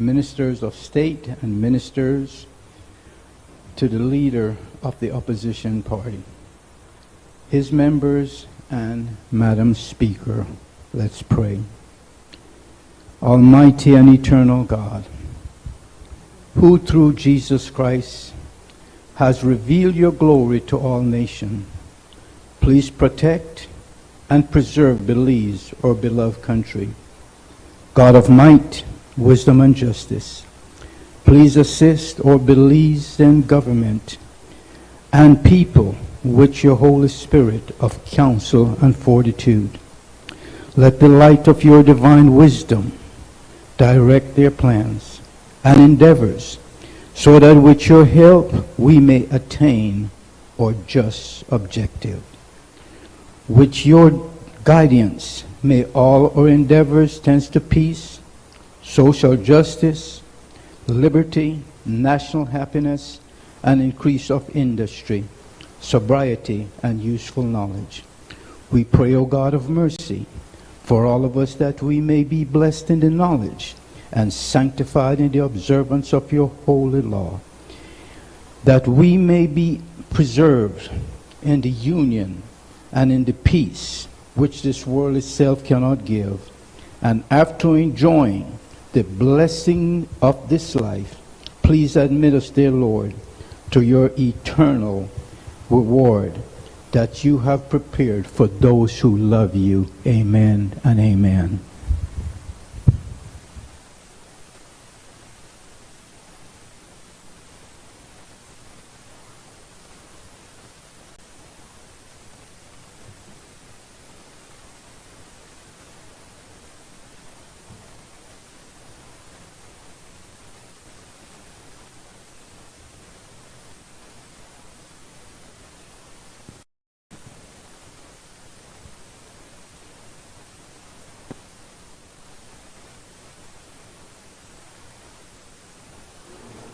ministers of state and ministers, to the leader of the opposition party, his members, and Madam Speaker. Let's pray. Almighty and eternal God, who through Jesus Christ has revealed your glory to all nations, please protect and preserve Belize, our beloved country. God of might, wisdom, and justice, please assist our Belizean government and people with your Holy Spirit of counsel and fortitude. Let the light of your divine wisdom direct their plans and endeavors, so that with your help we may attain our just objective. With your guidance, may all our endeavors tend to peace, social justice, liberty, national happiness, and increase of industry, sobriety, and useful knowledge. We pray, O God of mercy, for all of us, that we may be blessed in the knowledge and sanctified in the observance of your holy law, that we may be preserved in the union and in the peace which this world itself cannot give, and after enjoying the blessing of this life, please admit us, dear Lord, to your eternal reward that you have prepared for those who love you. Amen and amen.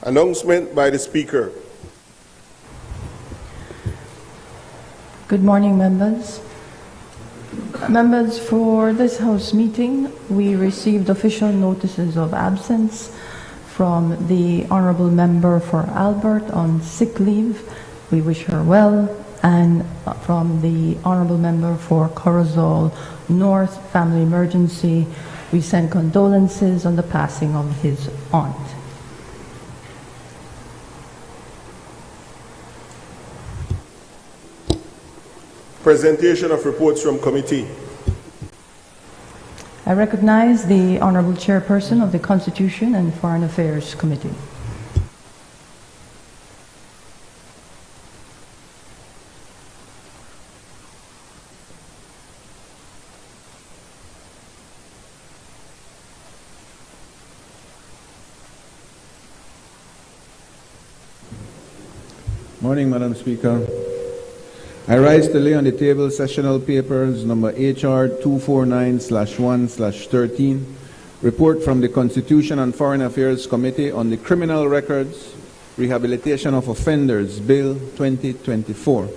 Announcement by the Speaker. Good morning, members. Members, for this House meeting, we received official notices of absence from the Honourable Member for Albert on sick leave. We wish her well. And from the Honourable Member for Corozal North Family Emergency, we send condolences on the passing of his aunt. Presentation of reports from committee. I recognize the Honourable Chairperson of the Constitution and Foreign Affairs Committee. Morning, Madam Speaker. I rise to lay on the table sessional papers number HR 249/1/13, report from the Constitution and Foreign Affairs Committee on the Criminal Records Rehabilitation of Offenders Bill 2024.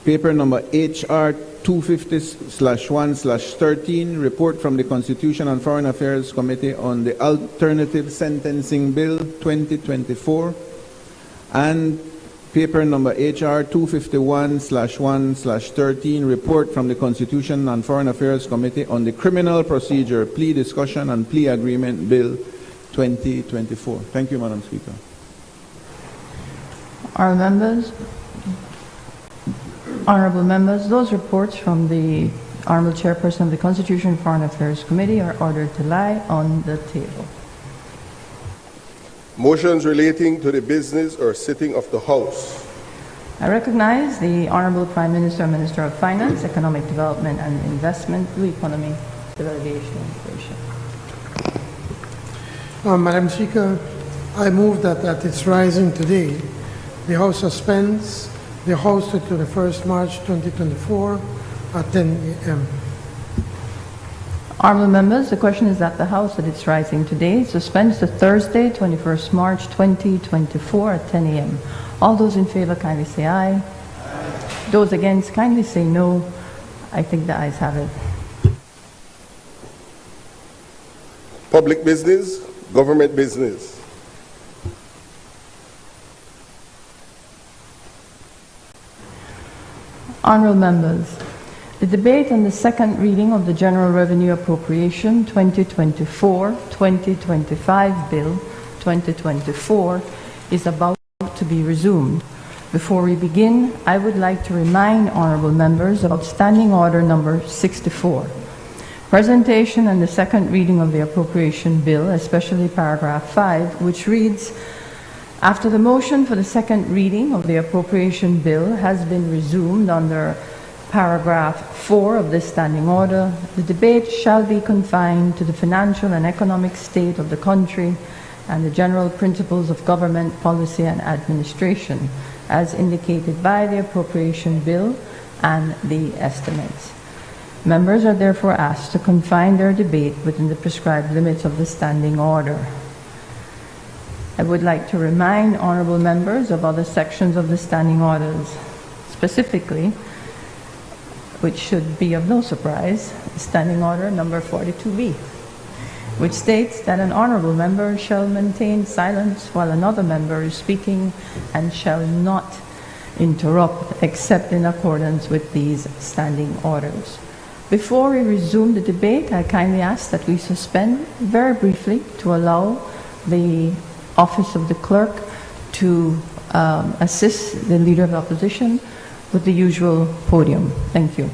Paper number HR 250/1/13, report from the Constitution and Foreign Affairs Committee on the Alternative Sentencing Bill 2024, and paper number HR 251/1/13, report from the Constitution and Foreign Affairs Committee on the Criminal Procedure Plea Discussion and Plea Agreement Bill 2024. Thank you, Madam Speaker. Honourable members, those reports from the Honourable Chairperson of the Constitution and Foreign Affairs Committee are ordered to lie on the table. Motions relating to the business or sitting of the House. I recognize the Honourable Prime Minister and Minister of Finance, Economic Development and Investment, Blue Economy, Civilization and Innovation. Madam Speaker, I move that at its rising today, the House suspends the House to the 1st March 2024 at 10 a.m. Honourable members, the question is that the House at its rising today suspends to Thursday, 21st March 2024 at 10 a.m. All those in favour kindly say aye. Aye. Those against kindly say no. I think the ayes have it. Public business, government business. Honorable members, the debate on the second reading of the General Revenue Appropriation 2024-2025 Bill 2024 is about to be resumed. Before we begin, I would like to remind honorable members of Standing Order number 64. Presentation and the second reading of the appropriation bill, especially paragraph 5, which reads, after the motion for the second reading of the appropriation bill has been resumed under paragraph 4 of this standing order, the debate shall be confined to the financial and economic state of the country and the general principles of government policy and administration, as indicated by the appropriation bill and the estimates. Members are therefore asked to confine their debate within the prescribed limits of the standing order. I would like to remind honorable members of other sections of the standing orders, specifically, which should be of no surprise, Standing Order number 42B, which states that an honorable member shall maintain silence while another member is speaking and shall not interrupt except in accordance with these standing orders. Before we resume the debate, I kindly ask that we suspend very briefly to allow the office of the clerk to assist the Leader of the Opposition with the usual podium. Thank you.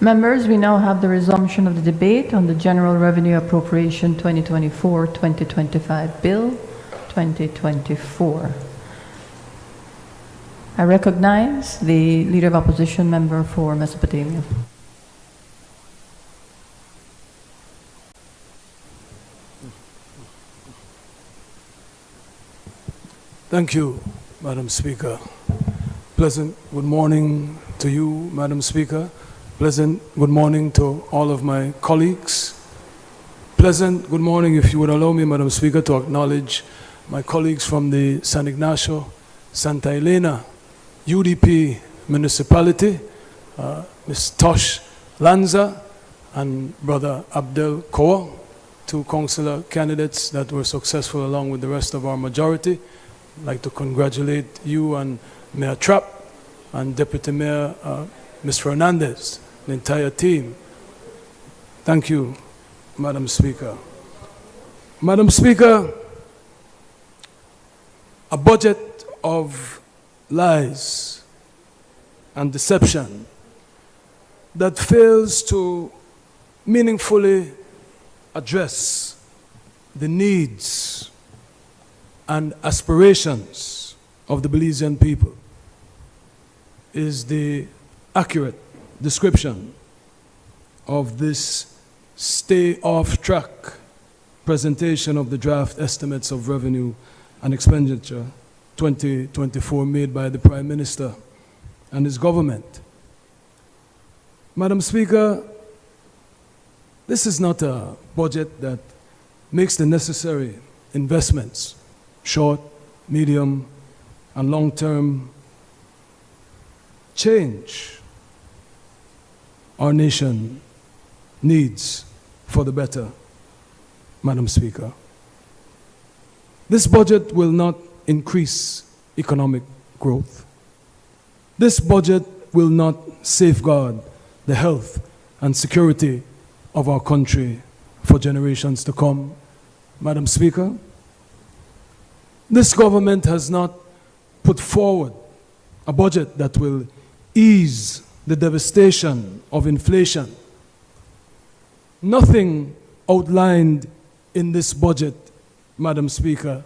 Members, we now have the resumption of the debate on the General Revenue Appropriation 2024-2025 Bill 2024. I recognize the Leader of Opposition member for Mesopotamia. Thank you, Madam Speaker. Pleasant good morning to you, Madam Speaker. Pleasant good morning to all of my colleagues. Pleasant good morning, if you would allow me, Madam Speaker, to acknowledge my colleagues from the San Ignacio, Santa Elena, UDP municipality, Ms. Tosh Lanza and Brother Abdel Koa, two councillor candidates that were successful along with the rest of our majority. I'd like to congratulate you and Mayor Trapp and Deputy Mayor Ms. Fernandez, the entire team. Thank you, Madam Speaker. Madam Speaker, a budget of lies and deception that fails to meaningfully address the needs and aspirations of the Belizean people is the accurate description of this stay off track presentation of the draft estimates of revenue and expenditure 2024 made by the Prime Minister and his government. Madam Speaker, this is not a budget that makes the necessary investments, short, medium, and long-term, change our nation needs for the better, Madam Speaker. This budget will not increase economic growth. This budget will not safeguard the health and security of our country for generations to come, Madam Speaker. This government has not put forward a budget that will ease the devastation of inflation. Nothing outlined in this budget, Madam Speaker,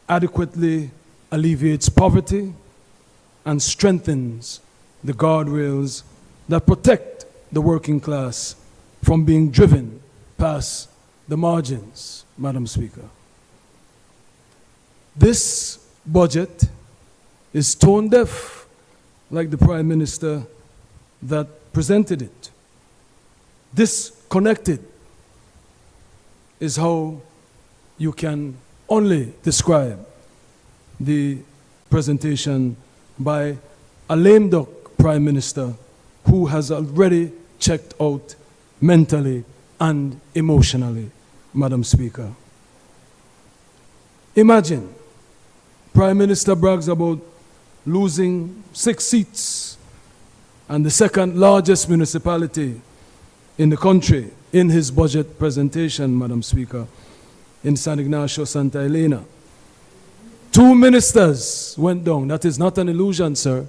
adequately alleviates poverty and strengthens the guardrails that protect the working class from being driven past the margins, Madam Speaker. This budget is tone deaf, like the Prime Minister that presented it. Disconnected is how you can only describe the presentation by a lame duck Prime Minister who has already checked out mentally and emotionally, Madam Speaker. Imagine, Prime Minister brags about losing 6 seats and the second largest municipality in the country in his budget presentation, Madam Speaker, in San Ignacio, Santa Elena. 2 ministers went down. That is not an illusion, sir.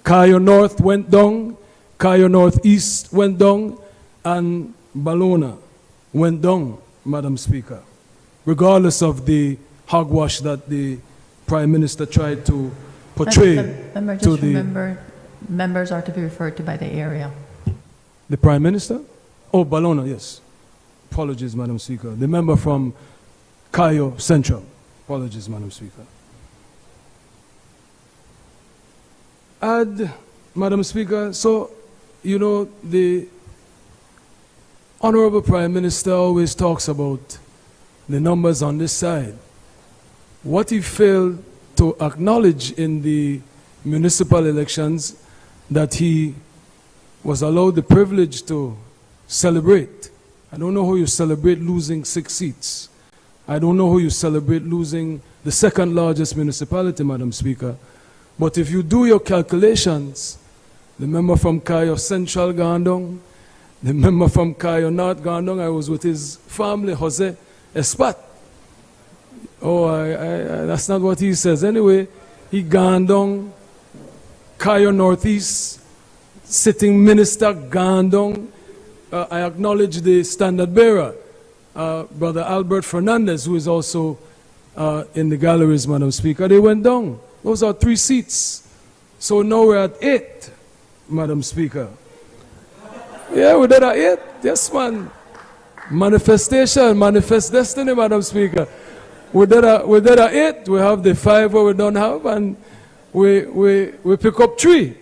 Cayo North went down, Cayo Northeast went down, and Balona went down, Madam Speaker, regardless of the hogwash that the Prime Minister tried to portray to the... Remember, members are to be referred to by the area. The Prime Minister? Oh, Balona, yes. Apologies, Madam Speaker. The member from Cayo Central. Apologies, Madam Speaker. And, Madam Speaker, so, you know, the Honorable Prime Minister always talks about the numbers on this side. What he failed to acknowledge in the municipal elections that he was allowed the privilege to celebrate. I don't know how you celebrate losing 6 seats. I don't know how you celebrate losing the second largest municipality, Madam Speaker. But if you do your calculations, the member from Cayo Central Gandong, the member from Cayo North Gandong, I was with his family, Jose Espat. Oh, that's not what he says. Anyway, he Gandong, Cayo Northeast, sitting minister gone down. I acknowledge the standard bearer, Brother Albert Fernandez, who is also in the galleries, Madam Speaker. They went down. Those are 3 seats. So now we're at 8, Madam Speaker. Yeah, we did at 8. Yes, man. Manifestation, manifest destiny, Madam Speaker. We did at 8. We have the 5 where we don't have, and we pick up 3,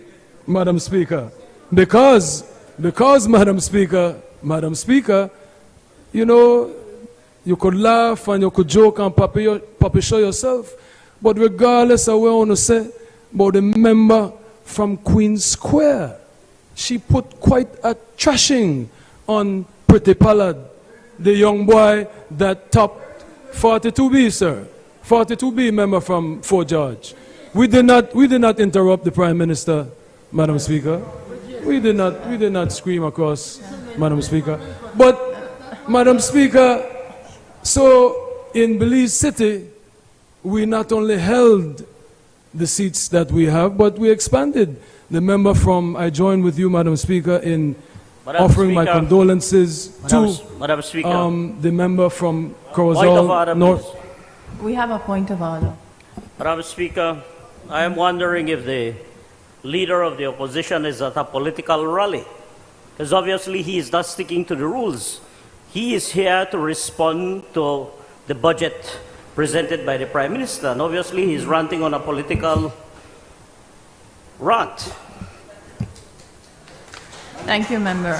Madam Speaker. Because, Madam Speaker, you know, you could laugh and you could joke and puppy show yourself, but regardless of what I want to say about the member from Queen Square, she put quite a trashing on Pretty Pallad, the young boy that topped 42B, sir. 42B member from Fort George. We did not interrupt the Prime Minister, Madam Speaker. We did not scream across, Madam Speaker. But, Madam Speaker, so in Belize City, we not only held the seats that we have, but we expanded. The member from, I join with you, Madam Speaker, in offering my condolences to Madam Speaker. The member from Point of order, Corozal North. please. We have a point of order. Madam Speaker, I am wondering if the leader of the opposition is at a political rally, because obviously he is not sticking to the rules. He is here to respond to the budget presented by the Prime Minister, and obviously he's ranting on a political rant. Thank you, Member.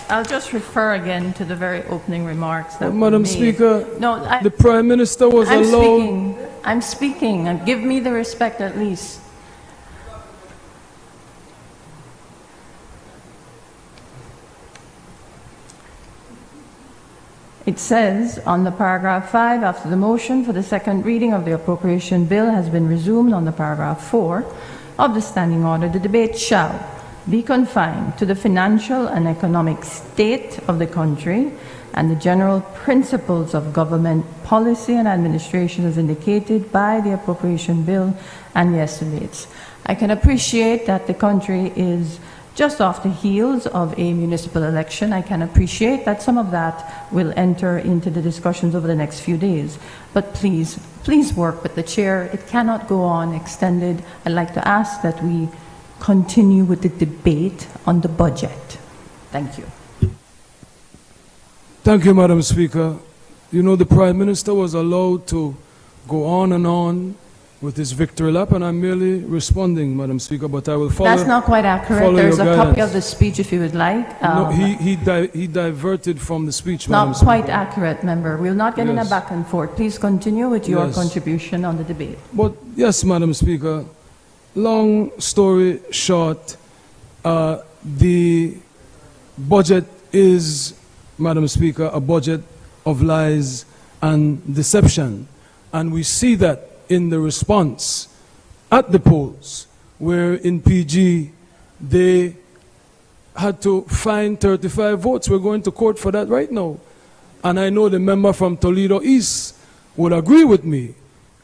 I'll just refer again to the very opening remarks that Madam were made. Speaker, No, the Prime Minister was allowed. I'm speaking. Give me the respect at least. It says on the paragraph 5, after the motion for the second reading of the appropriation bill has been resumed on the paragraph 4 of the standing order, the debate shall be confined to the financial and economic state of the country and the general principles of government policy and administration as indicated by the appropriation bill and the estimates. I can appreciate that the country is just off the heels of a municipal election. I can appreciate that some of that will enter into the discussions over the next few days. But please work with the chair. It cannot go on extended. I'd like to ask that we continue with the debate on the budget. Thank you. Thank you, Madam Speaker. You know, the Prime Minister was allowed to go on and on with his victory lap, and I'm merely responding, Madam Speaker, but I will follow. That's not quite accurate. There's a copy of the speech if you would like. No, he diverted from the speech, Madam Not Speaker. quite accurate, Member. We'll not get in a Yes. back and forth. Please continue with your Yes. contribution on the debate. But yes, Madam Speaker, long story short, the budget is, Madam Speaker, a budget of lies and deception. And we see that in the response at the polls, where in PG they had to find 35 votes. We're going to court for that right now. And I know the member from Toledo East would agree with me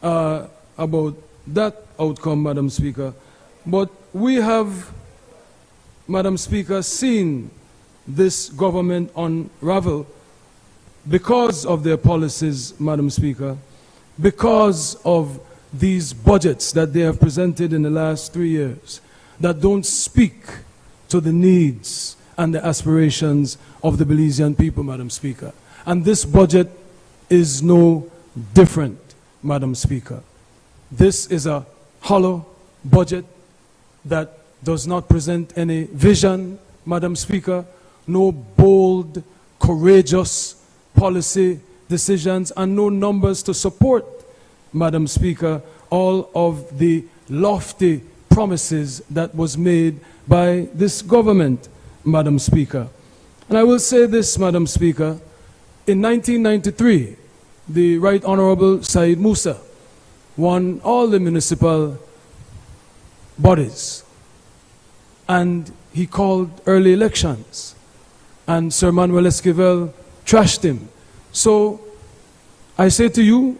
about that outcome, Madam Speaker. But we have, Madam Speaker, seen this government unravel because of their policies, Madam Speaker, because of these budgets that they have presented in the last 3 years that don't speak to the needs and the aspirations of the Belizean people, Madam Speaker. And this budget is no different, Madam Speaker. This is a hollow budget that does not present any vision, Madam Speaker, no bold, courageous policy decisions, and no numbers to support, Madam Speaker, all of the lofty promises that was made by this government, Madam Speaker. And I will say this, Madam Speaker, in 1993, the Right Honorable Said Musa won all the municipal bodies, and he called early elections, and Sir Manuel Esquivel trashed him. So I say to you,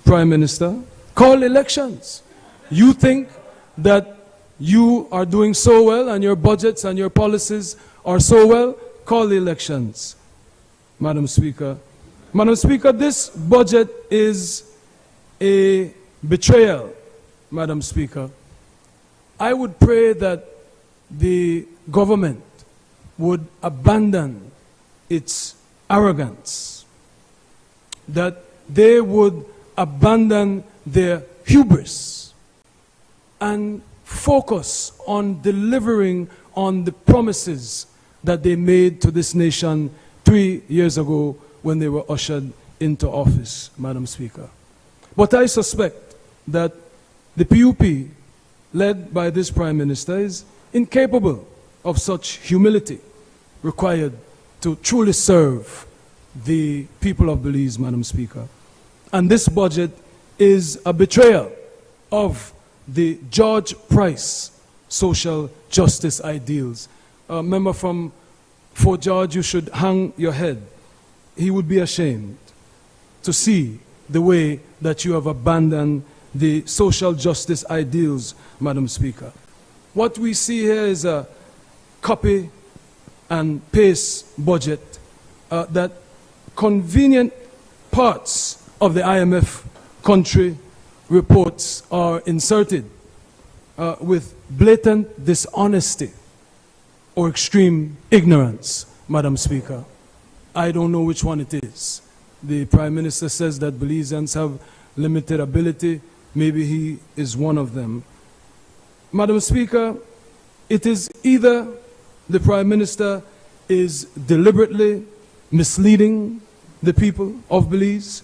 Prime Minister, call elections. You think that you are doing so well and your budgets and your policies are so well, call the elections, Madam Speaker. Madam Speaker, this budget is a betrayal, Madam Speaker. I would pray that the government would abandon its arrogance, that they would abandon their hubris and focus on delivering on the promises that they made to this nation 3 years ago when they were ushered into office, Madam Speaker. But I suspect that the PUP, led by this Prime Minister, is incapable of such humility required to truly serve the people of Belize, Madam Speaker. And this budget is a betrayal of the George Price social justice ideals. A member from Fort George, you should hang your head. He would be ashamed to see the way that you have abandoned the social justice ideals, Madam Speaker. What we see here is a copy and paste budget that convenient parts of the IMF country reports are inserted with blatant dishonesty or extreme ignorance, Madam Speaker. I don't know which one it is. The Prime Minister says that Belizeans have limited ability. Maybe he is one of them. Madam Speaker, it is either the Prime Minister is deliberately misleading the people of Belize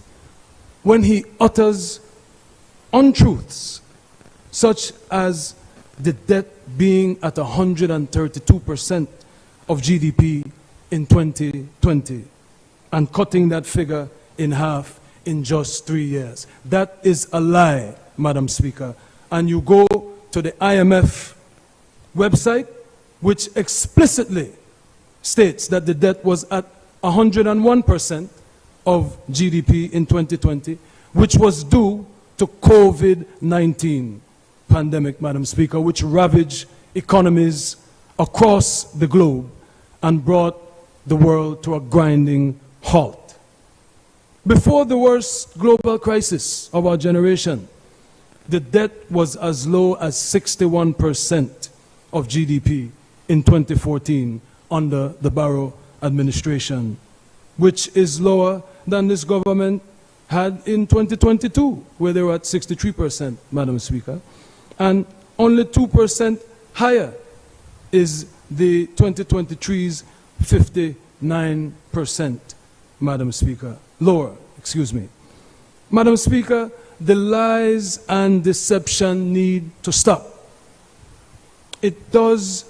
when he utters untruths such as the debt being at 132% of GDP in 2020 and cutting that figure in half in just 3 years. That is a lie, Madam Speaker. And you go to the IMF website, which explicitly states that the debt was at 101% of GDP in 2020, which was due to COVID-19 pandemic, Madam Speaker, which ravaged economies across the globe and brought the world to a grinding halt. Before the worst global crisis of our generation, the debt was as low as 61% of GDP in 2014 under the Barrow administration, which is lower than this government had in 2022, where they were at 63%, Madam Speaker. And only 2% higher is the 2023's 59%, Madam Speaker. Lower, excuse me. Madam Speaker, the lies and deception need to stop. It does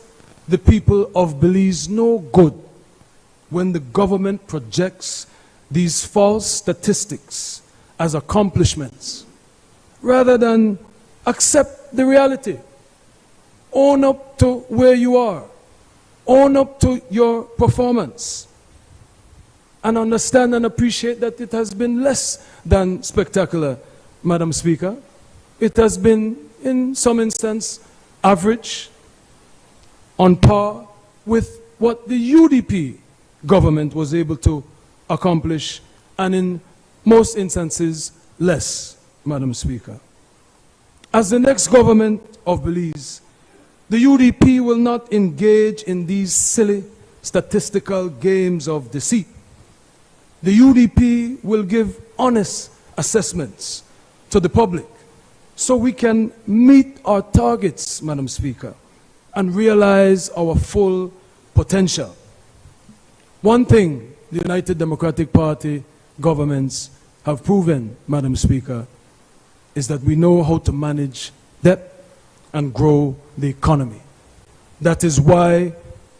the people of Belize no good when the government projects these false statistics as accomplishments, rather than accept the reality. Own up to where you are. Own up to your performance. And understand and appreciate that it has been less than spectacular, Madam Speaker. It has been, in some instance, average, on par with what the UDP government was able to accomplish, and in most instances, less, Madam Speaker. As the next government of Belize, the UDP will not engage in these silly statistical games of deceit. The UDP will give honest assessments to the public so we can meet our targets, Madam Speaker, and realize our full potential. One thing the United Democratic Party governments have proven, Madam Speaker, is that we know how to manage debt and grow the economy. That is why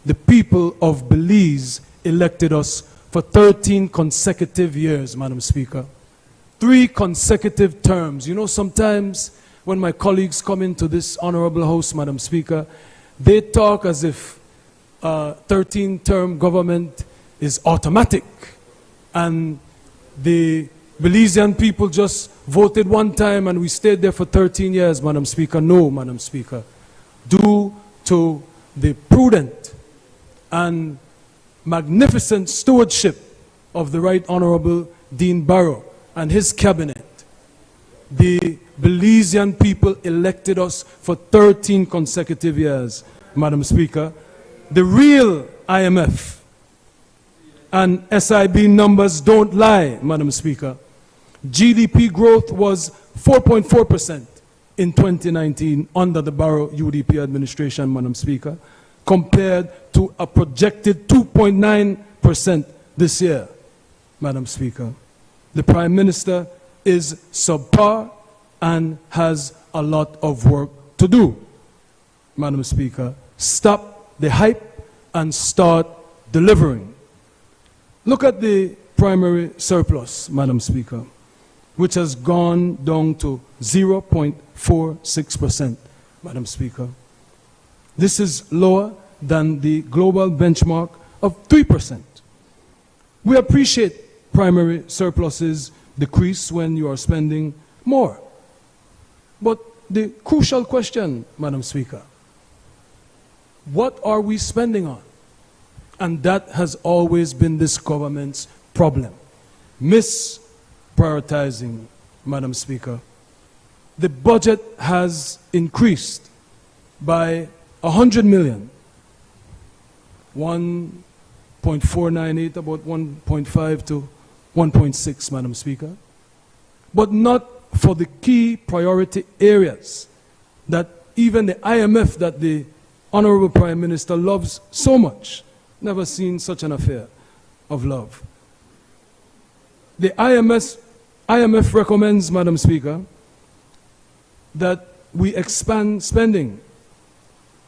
the people of Belize elected us for 13 consecutive years, Madam Speaker. 3 consecutive terms. You know, sometimes when my colleagues come into this honorable house, Madam Speaker, they talk as if 13-term government is automatic and the Belizean people just voted one time and we stayed there for 13 years, Madam Speaker. No, Madam Speaker. due to the prudent and magnificent stewardship of the Right Honorable Dean Barrow and his cabinet. The Belizean people elected us for 13 consecutive years, Madam Speaker. The real IMF and SIB numbers don't lie, Madam Speaker. GDP growth was 4.4% in 2019 under the Barrow UDP administration, Madam Speaker, compared to a projected 2.9% this year, Madam Speaker. The Prime Minister is subpar and has a lot of work to do, Madam Speaker. Stop the hype and start delivering. Look at the primary surplus, Madam Speaker, which has gone down to 0.46%, Madam Speaker. This is lower than the global benchmark of 3%. We appreciate primary surpluses decrease when you are spending more. But the crucial question, Madam Speaker, what are we spending on? And that has always been this government's problem. Misprioritizing, Madam Speaker. The budget has increased by 100 million. 1.498, about 1.5 to 1.6, Madam Speaker. But not for the key priority areas that even the IMF that the Honorable Prime Minister loves so much. Never seen such an affair of love. The IMF recommends, Madam Speaker, that we expand spending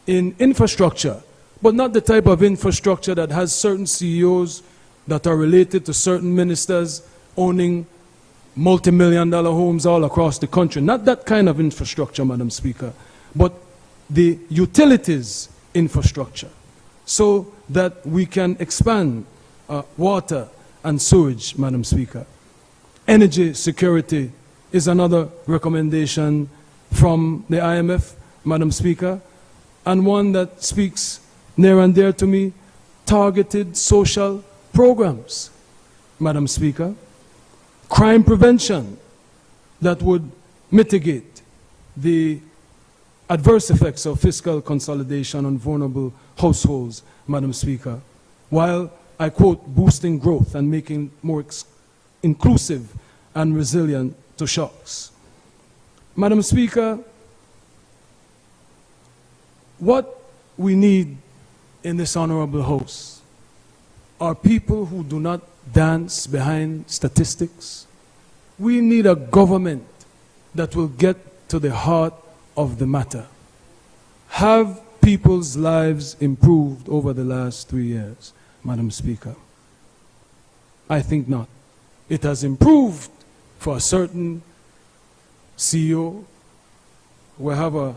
in infrastructure, but not the type of infrastructure that has certain CEOs that are related to certain ministers owning multi-million-dollar homes all across the country. Not that kind of infrastructure, Madam Speaker, but the utilities infrastructure, so that we can expand water and sewage, Madam Speaker. Energy security is another recommendation from the IMF, Madam Speaker, and one that speaks near and dear to me, targeted social programs, Madam Speaker. Crime prevention that would mitigate the adverse effects of fiscal consolidation on vulnerable households, Madam Speaker, while, I quote, boosting growth and making more inclusive and resilient to shocks. Madam Speaker, what we need in this honorable House are people who do not dance behind statistics. We need a government that will get to the heart of the matter. Have people's lives improved over the last 3 years, Madam Speaker? I think not. It has improved for a certain CEO. We have a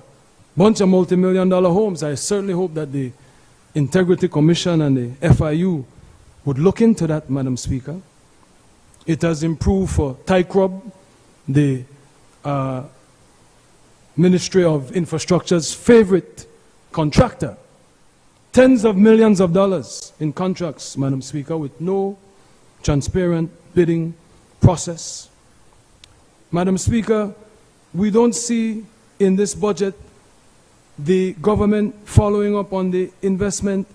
bunch of multi-million-dollar homes. I certainly hope that the Integrity Commission and the FIU would look into that, Madam Speaker. It has improved for TICROB, the Ministry of Infrastructure's favorite contractor. Tens of millions of dollars in contracts, Madam Speaker, with no transparent bidding process. Madam Speaker, we don't see in this budget the government following up on the investment,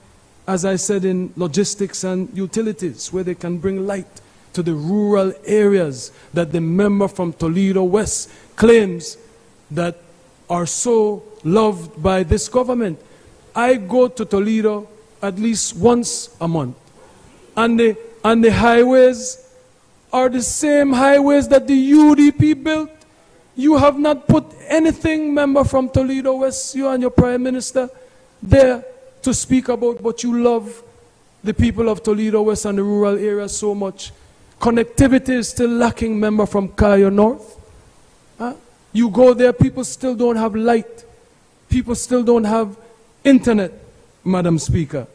as I said, in logistics and utilities, where they can bring light to the rural areas that the member from Toledo West claims that are so loved by this government. I go to Toledo at least once a month, and the highways are the same highways that the UDP built. You have not put anything, member from Toledo West, you and your Prime Minister, there to speak about, but you love the people of Toledo West and the rural areas so much. Connectivity is still lacking, member from Cayo North. You go there, people still don't have light. People still don't have internet, Madam Speaker.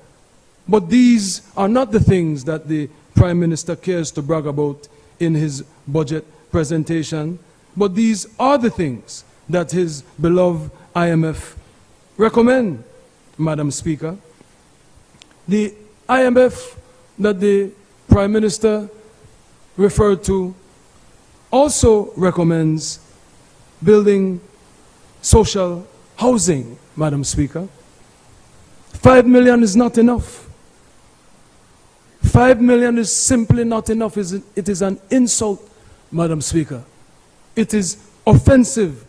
But these are not the things that the Prime Minister cares to brag about in his budget presentation, but these are the things that his beloved IMF recommend, Madam Speaker, the IMF that the Prime Minister referred to also recommends building social housing, Madam Speaker. 5 million is not enough. 5 million is simply not enough. It is an insult, Madam Speaker. It is offensive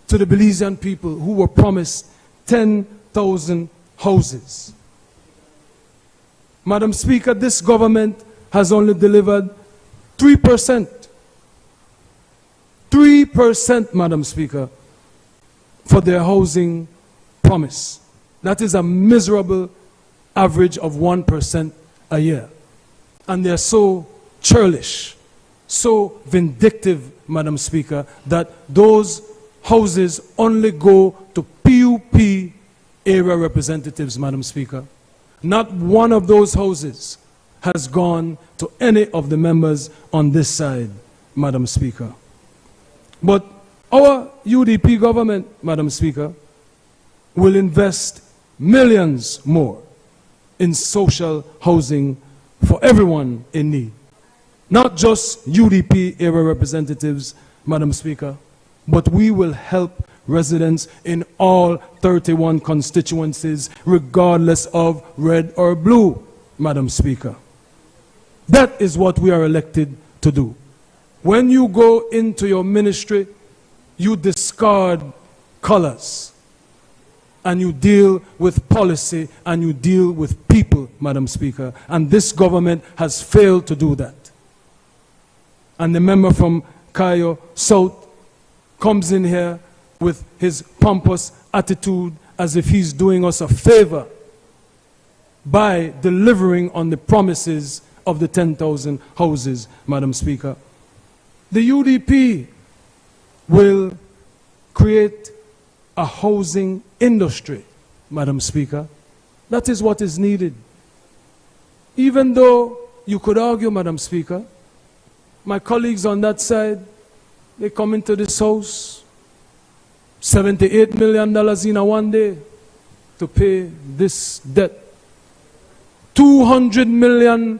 to the Belizean people who were promised 10,000 houses. Madam Speaker, this government has only delivered 3%. 3%, Madam Speaker, for their housing promise. That is a miserable average of 1% a year. And they're so churlish, so vindictive, Madam Speaker, that those houses only go to PUP area representatives, Madam Speaker. Not one of those houses has gone to any of the members on this side, Madam Speaker. But our UDP government, Madam Speaker, will invest millions more in social housing for everyone in need. Not just UDP area representatives, Madam Speaker, but we will help residents in all 31 constituencies, regardless of red or blue, Madam Speaker. That is what we are elected to do. When you go into your ministry, you discard colors and you deal with policy and you deal with people, Madam Speaker. And this government has failed to do that. And the member from Cayo South comes in here with his pompous attitude as if he's doing us a favor by delivering on the promises of the 10,000 houses, Madam Speaker. The UDP will create a housing industry, Madam Speaker. That is what is needed. Even though you could argue, Madam Speaker, my colleagues on that side, they come into this house, $78 million in a one day to pay this debt. $200 million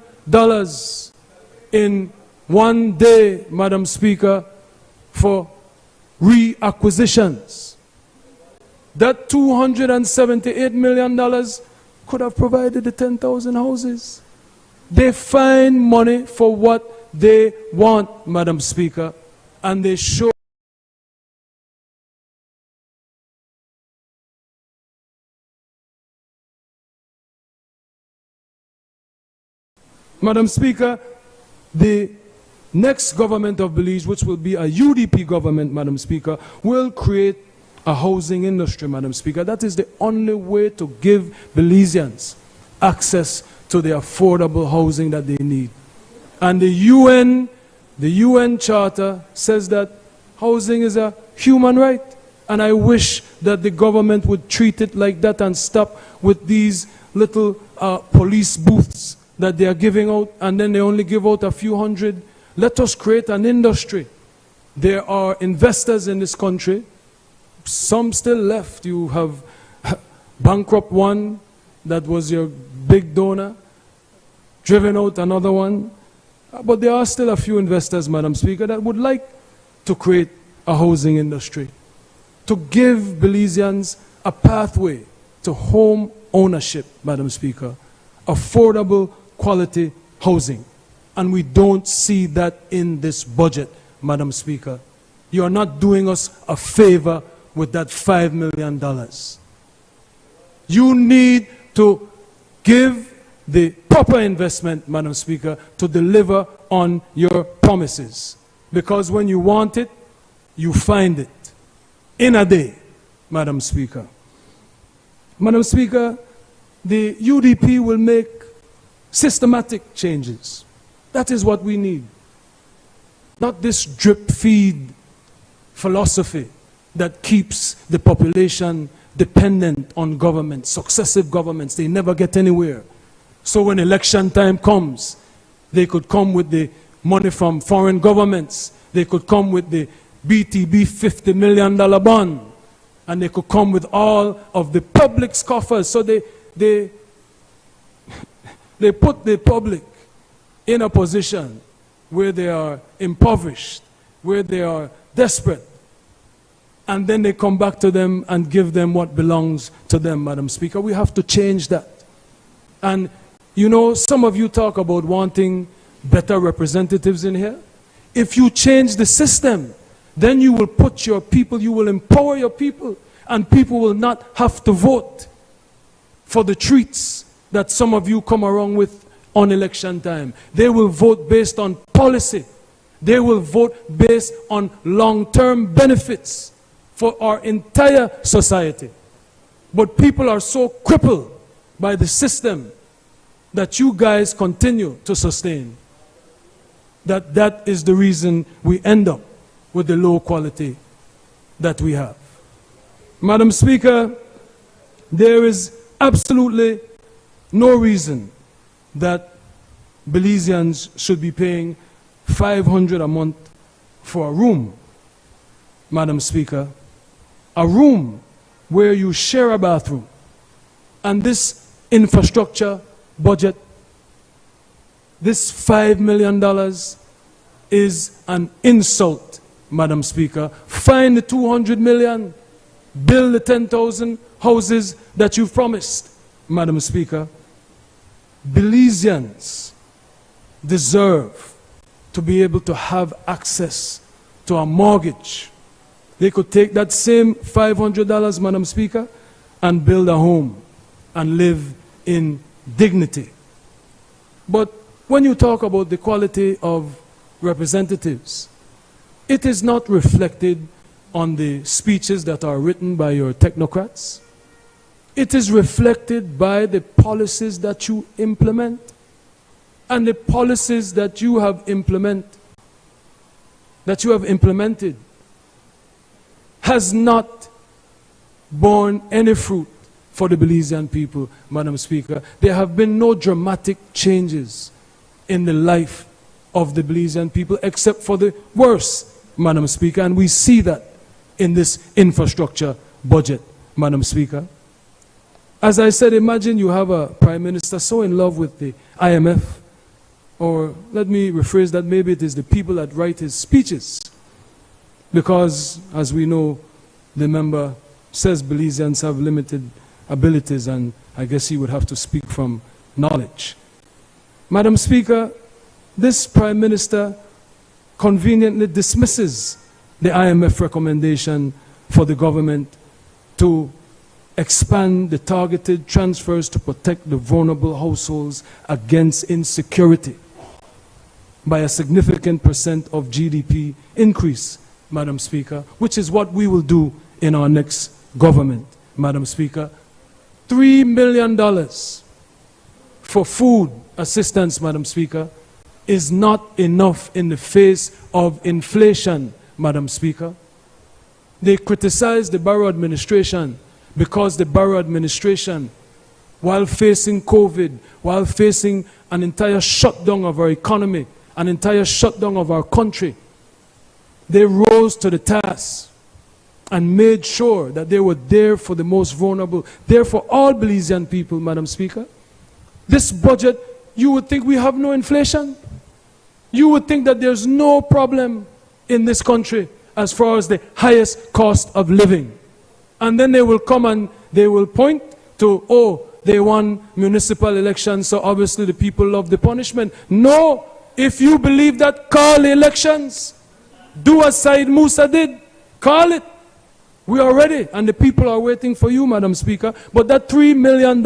in one day, Madam Speaker, for reacquisitions. That $278 million could have provided the 10,000 houses. They find money for what they want, Madam Speaker, and they show. Madam Speaker, the next government of Belize, which will be a UDP government, Madam Speaker, will create a housing industry, Madam Speaker. That is the only way to give Belizeans access to the affordable housing that they need. And the UN Charter says that housing is a human right. And I wish that the government would treat it like that and stop with these little police booths that they are giving out, and then they only give out a few hundred. Let us create an industry. There are investors in this country. Some still left. You have bankrupt one that was your big donor, driven out another one. But there are still a few investors, Madam Speaker, that would like to create a housing industry, to give Belizeans a pathway to home ownership, Madam Speaker, affordable quality housing. And we don't see that in this budget, Madam Speaker. You are not doing us a favor with that $5 million. You need to give the proper investment, Madam Speaker, to deliver on your promises. Because when you want it, you find it in a day, Madam Speaker. Madam Speaker, the UDP will make systematic changes. That is what we need. Not this drip feed philosophy that keeps the population dependent on governments, successive governments. They never get anywhere. So when election time comes, they could come with the money from foreign governments. They could come with the BTB $50 million bond. and they could come with all of the public's coffers. So they put the public in a position where they are impoverished, where they are desperate. And then they come back to them and give them what belongs to them, Madam Speaker. We have to change that. And you know, some of you talk about wanting better representatives in here. If you change the system, then you will put your people, you will empower your people, and people will not have to vote for the treats that some of you come around with on election time. They will vote based on policy. They will vote based on long-term benefits for our entire society. But people are so crippled by the system that you guys continue to sustain, that is the reason we end up with the low quality that we have. Madam Speaker, there is absolutely no reason that Belizeans should be paying $500 a month for a room, Madam Speaker, a room where you share a bathroom. And this infrastructure budget, this $5 million is an insult, Madam Speaker. Find the $200 million, build the 10,000 houses that you've promised, Madam Speaker. Belizeans deserve to be able to have access to a mortgage. They could take that same $500, Madam Speaker, and build a home and live in dignity. But when you talk about the quality of representatives, it is not reflected on the speeches that are written by your technocrats. It is reflected by the policies that you implement. And the policies that you have implemented has not borne any fruit for the Belizean people, Madam Speaker. There have been no dramatic changes in the life of the Belizean people except for the worse, Madam Speaker. And we see that in this infrastructure budget, Madam Speaker. As I said, imagine you have a Prime Minister so in love with the IMF, or let me rephrase that, maybe it is the people that write his speeches. Because, as we know, the member says Belizeans have limited abilities, and I guess he would have to speak from knowledge. Madam Speaker, this Prime Minister conveniently dismisses the IMF recommendation for the government to expand the targeted transfers to protect the vulnerable households against insecurity by a significant % of GDP increase, Madam Speaker, which is what we will do in our next government, Madam Speaker. $3 million for food assistance, Madam Speaker, is not enough in the face of inflation, Madam Speaker. They criticize the Barrow administration because the Barrow administration, while facing COVID, while facing an entire shutdown of our economy, an entire shutdown of our country, they rose to the task and made sure that they were there for the most vulnerable, there for all Belizean people, Madam Speaker. This budget, you would think we have no inflation. You would think that there's no problem in this country as far as the highest cost of living. And then they will come and they will point to, oh, they won municipal elections, so obviously the people love the punishment. No, if you believe that, call the elections. Do as Said Musa did. Call it. We are ready, and the people are waiting for you, Madam Speaker. But that $3 million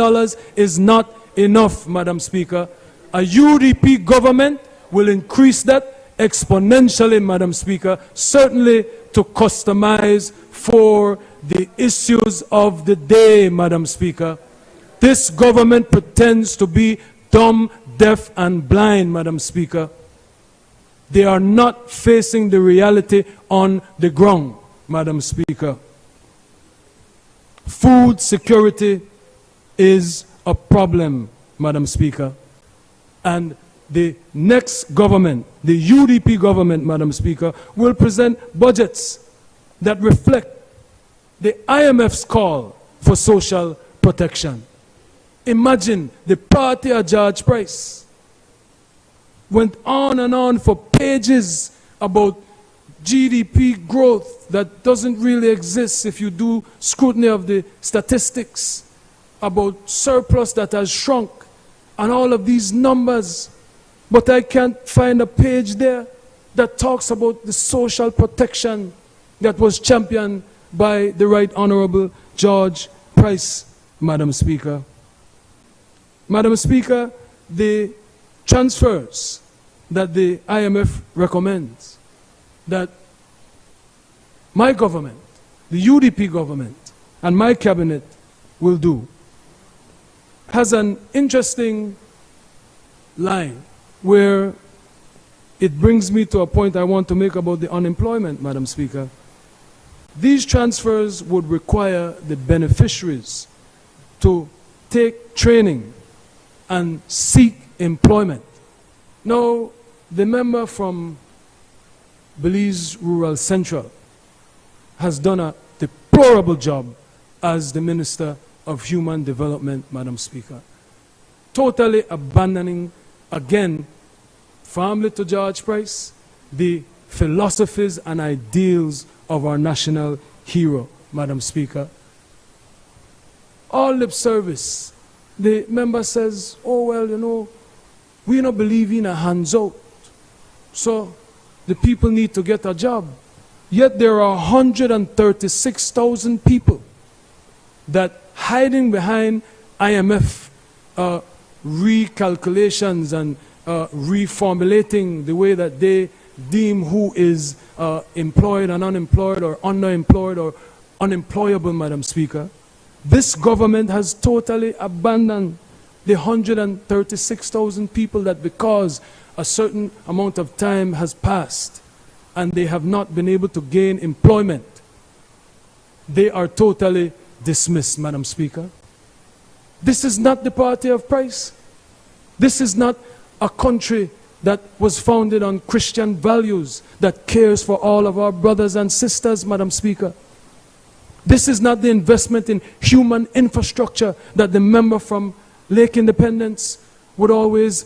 is not enough, Madam Speaker. A UDP government will increase that exponentially, Madam Speaker, certainly to customize for the issues of the day, Madam Speaker. This government pretends to be dumb, deaf, and blind, Madam Speaker. They are not facing the reality on the ground, Madam Speaker. Food security is a problem, Madam Speaker. And the next government, the UDP government, Madam Speaker, will present budgets that reflect the IMF's call for social protection. Imagine the party of George Price went on and on for pages about GDP growth that doesn't really exist if you do scrutiny of the statistics, about surplus that has shrunk, and all of these numbers. But I can't find a page there that talks about the social protection that was championed by the Right Honorable George Price, Madam Speaker. Madam Speaker, the transfers that the IMF recommends, that my government, the UDP government, and my cabinet will do, has an interesting line where it brings me to a point I want to make about the unemployment, Madam Speaker. These transfers would require the beneficiaries to take training and seek employment. Now, the member from Belize Rural Central has done a deplorable job as the Minister of Human Development, Madam Speaker. Totally abandoning, again, firmly to George Price, the philosophies and ideals of our national hero, Madam Speaker. All lip service. The member says, oh, well, you know, we don't believe in a hands out. So the people need to get a job. Yet there are 136,000 people that hiding behind IMF recalculations and reformulating the way that they deem who is employed and unemployed or underemployed or unemployable, Madam Speaker. This government has totally abandoned the 136,000 people that, because a certain amount of time has passed and they have not been able to gain employment, they are totally dismissed, Madam Speaker. This is not the party of Price. This is not a country that was founded on Christian values, that cares for all of our brothers and sisters, Madam Speaker. This is not the investment in human infrastructure that the member from Lake Independence would always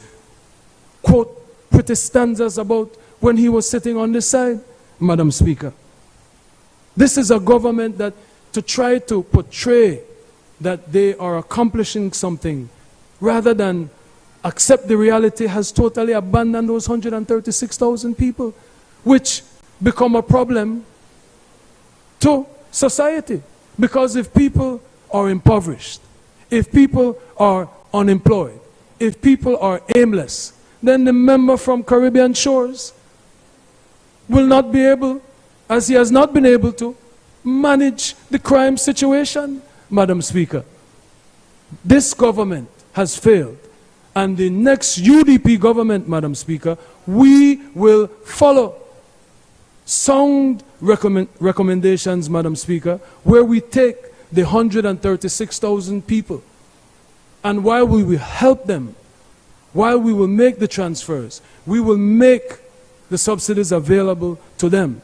quote pretty stanzas about when he was sitting on this side, Madam Speaker. This is a government that, to try to portray that they are accomplishing something rather than accept the reality, has totally abandoned those 136,000 people, which become a problem to society. Because if people are impoverished, if people are unemployed, if people are aimless, then the member from Caribbean Shores will not be able, as he has not been able to, manage the crime situation, Madam Speaker. This government has failed. And the next UDP government, Madam Speaker, we will follow sound recommendations, Madam Speaker, where we take the 136,000 people, and while we will help them, while we will make the transfers, we will make the subsidies available to them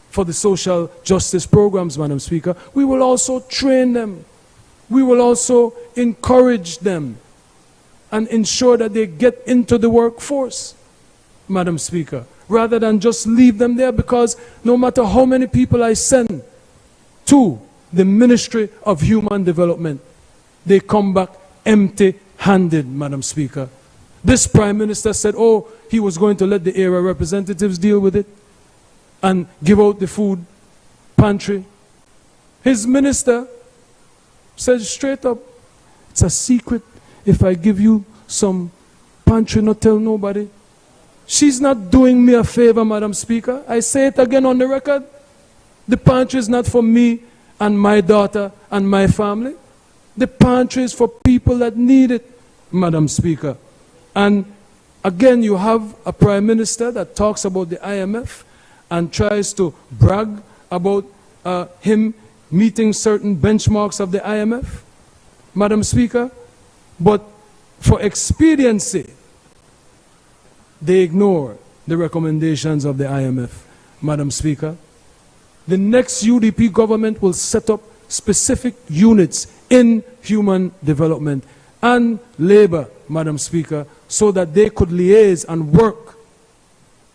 for the social justice programs, Madam Speaker. We will also train them. We will also encourage them and ensure that they get into the workforce, Madam Speaker, rather than just leave them there, because no matter how many people I send to the Ministry of Human Development, they come back empty-handed, Madam Speaker. This Prime Minister said, oh, he was going to let the area representatives deal with it and give out the food pantry. His minister said straight up, it's a secret. If I give you some pantry, not tell nobody. She's not doing me a favor, Madam Speaker. I say it again on the record. The pantry is not for me and my daughter and my family. The pantry is for people that need it, Madam Speaker. And again, you have a Prime Minister that talks about the IMF and tries to brag about him meeting certain benchmarks of the IMF, Madam Speaker. But for expediency, they ignore the recommendations of the IMF, Madam Speaker. the next UDP government will set up specific units in human development and labor, Madam Speaker, so that they could liaise and work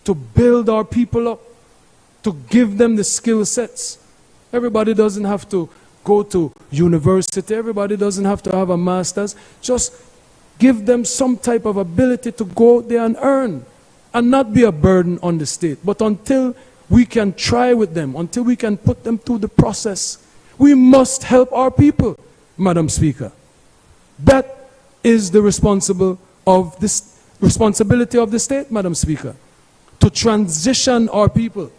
to build our people up, to give them the skill sets. Everybody doesn't have to go to university. Everybody doesn't have to have a master's. Just give them some type of ability to go there and earn and not be a burden on the state. But until we can try with them, until we can put them through the process, we must help our people, Madam Speaker. That is the responsibility of the state, Madam Speaker, to transition our people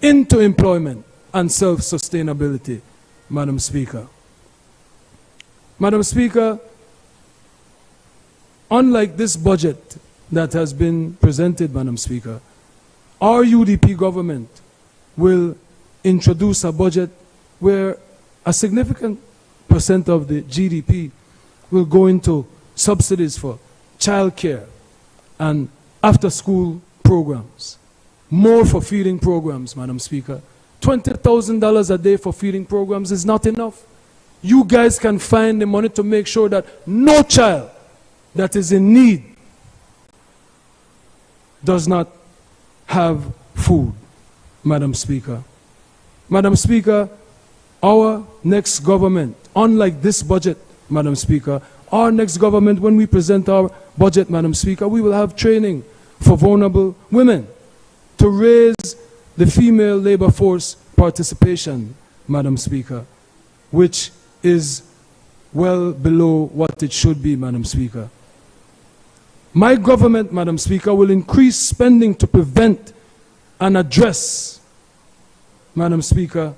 into employment and self-sustainability, Madam Speaker. Madam Speaker, unlike this budget that has been presented, Madam Speaker, our UDP government will introduce a budget where a significant percent of the GDP will go into subsidies for childcare and after-school programs. More for feeding programs, Madam Speaker. $20,000 a day for feeding programs is not enough. You guys can find the money to make sure that no child that is in need does not have food, Madam Speaker. Madam Speaker, our next government, unlike this budget, Madam Speaker, our next government, when we present our budget, Madam Speaker, we will have training for vulnerable women to raise the female labor force participation, Madam Speaker, which is well below what it should be, Madam Speaker. My government, Madam Speaker, will increase spending to prevent and address, Madam Speaker,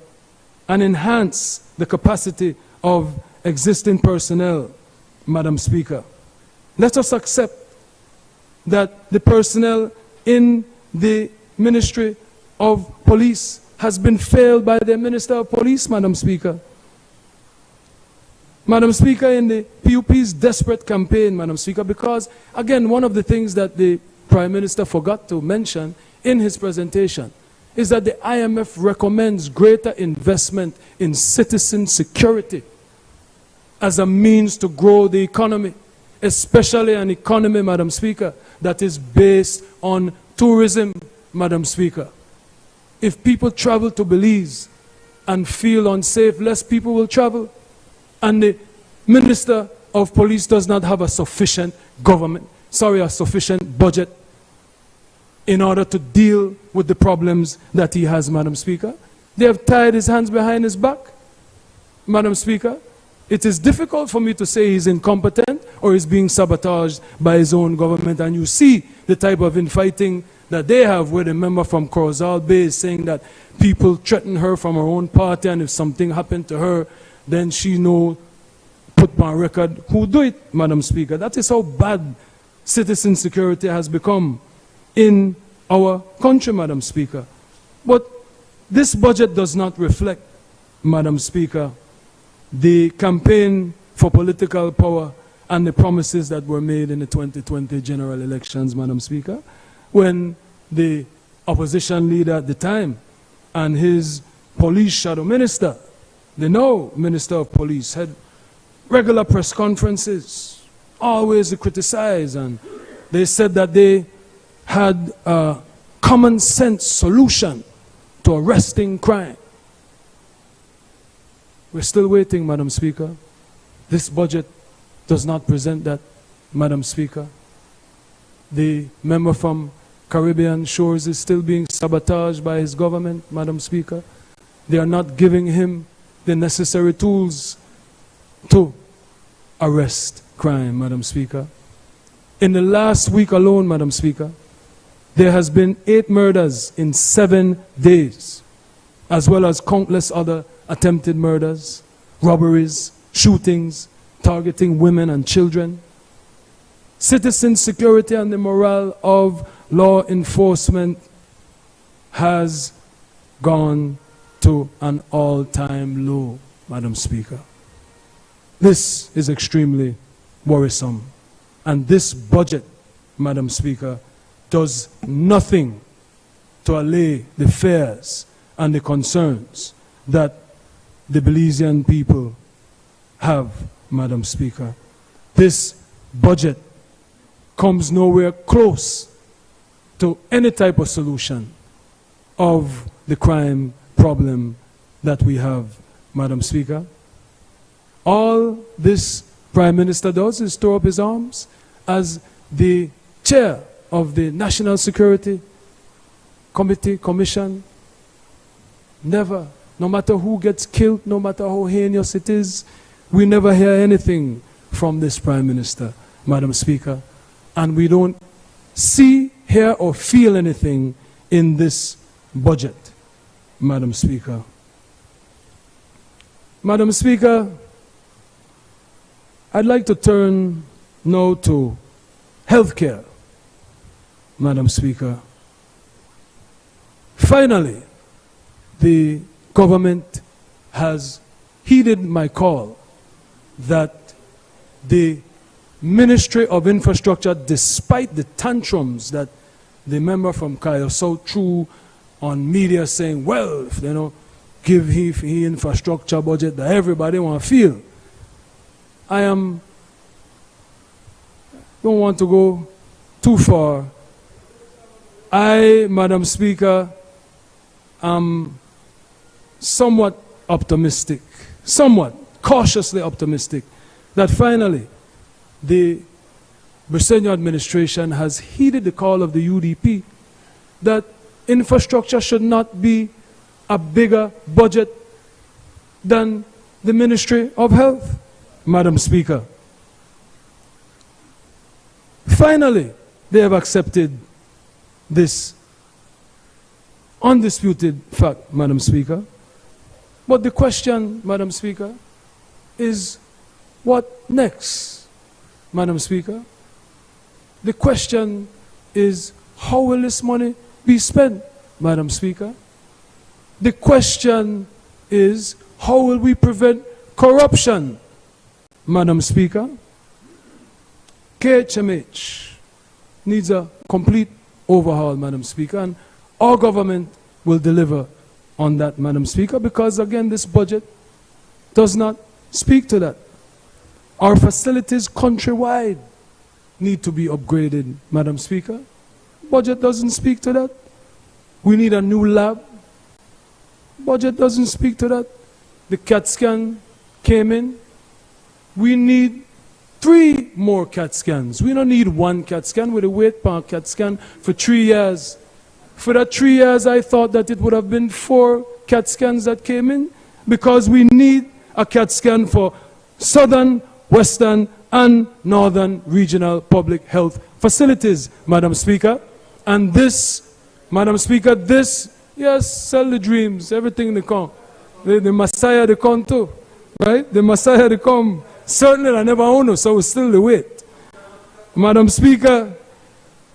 and enhance the capacity of existing personnel, Madam Speaker. Let us accept that the personnel in the Ministry of Police has been failed by the Minister of Police, Madam Speaker. Madam Speaker, in the PUP's desperate campaign, Madam Speaker, because, again, one of the things that the Prime Minister forgot to mention in his presentation is that the IMF recommends greater investment in citizen security as a means to grow the economy, especially an economy, Madam Speaker, that is based on tourism, Madam Speaker. If people travel to Belize and feel unsafe, less people will travel. And the Minister of Police does not have a sufficient budget in order to deal with the problems that he has, Madam Speaker. They have tied his hands behind his back, Madam Speaker. It is difficult for me to say he's incompetent or he's being sabotaged by his own government. And you see the type of infighting that they have with a member from Corozal Bay is saying that people threaten her from her own party, and if something happened to her, then she know, put on record who do it, Madam Speaker. That is how bad citizen security has become in our country, Madam Speaker. But this budget does not reflect, Madam Speaker, the campaign for political power and the promises that were made in the 2020 general elections, Madam Speaker, when the opposition leader at the time and his police shadow minister, the now Minister of Police, had regular press conferences, always to criticize, and they said that they had a common sense solution to arresting crime. We're still waiting, Madam Speaker. This budget does not present that, Madam Speaker. The member from Caribbean Shores is still being sabotaged by his government, Madam Speaker. They are not giving him the necessary tools to arrest crime, Madam Speaker. In the last week alone, Madam Speaker, there has been 8 murders in 7 days, as well as countless other attempted murders, robberies, shootings, targeting women and children. Citizen security and the morale of law enforcement has gone to an all-time low, Madam Speaker. This is extremely worrisome. And this budget, Madam Speaker, does nothing to allay the fears and the concerns that the Belizean people have, Madam Speaker. This budget comes nowhere close to any type of solution of the crime problem that we have, Madam Speaker. All this Prime Minister does is throw up his arms as the chair of the National Security Commission. Never, no matter who gets killed, no matter how heinous it is, we never hear anything from this Prime Minister, Madam Speaker. And we don't see, hear, or feel anything in this budget, Madam Speaker. Madam Speaker, I'd like to turn now to healthcare, Madam Speaker. Finally, the government has heeded my call that the Ministry of Infrastructure, despite the tantrums that the member from Kyle South threw on media saying, well, if they don't give he infrastructure budget that everybody want to feel. Don't want to go too far. I, Madam Speaker, am somewhat optimistic, somewhat cautiously optimistic, that finally the Briceño administration has heeded the call of the UDP that infrastructure should not be a bigger budget than the Ministry of Health, Madam Speaker. Finally, they have accepted this undisputed fact, Madam Speaker. But the question, Madam Speaker, is what next, Madam Speaker? The question is, how will this money be spent, Madam Speaker? The question is, how will we prevent corruption, Madam Speaker? KHMH needs a complete overhaul, Madam Speaker, and our government will deliver on that, Madam Speaker, because again, this budget does not speak to that. Our facilities countrywide need to be upgraded, Madam Speaker. Budget doesn't speak to that. We need a new lab. Budget doesn't speak to that. The CAT scan came in. We need 3 more CAT scans. We don't need 1 CAT scan. With a wait for CAT scan for 3 years. For that 3 years, I thought that it would have been 4 CAT scans that came in, because we need a CAT scan for Southern, Western, and Northern regional public health facilities, Madam Speaker. And this, Madam Speaker, this, yes, sell the dreams, everything they come. The Messiah they come too, right? The Messiah they come. Certainly I never own it, so it's still the wait. Madam Speaker,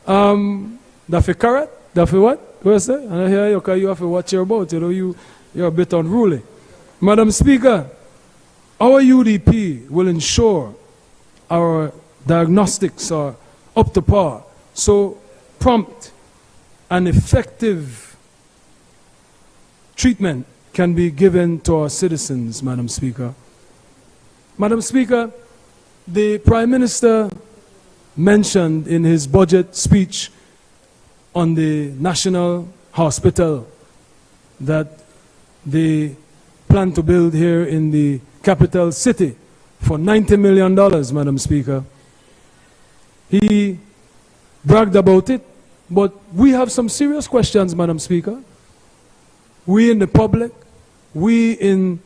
that carrot? That what? What's that? And I hear you, because you have to watch your about, you know, you're a bit unruly. Madam Speaker, our UDP will ensure our diagnostics are up to par, so prompt and effective treatment can be given to our citizens, Madam Speaker. Madam Speaker, the Prime Minister mentioned in his budget speech on the National Hospital that they plan to build here in the capital city for $90 million, Madam Speaker. He bragged about it, but we have some serious questions, Madam Speaker. We in the public, we in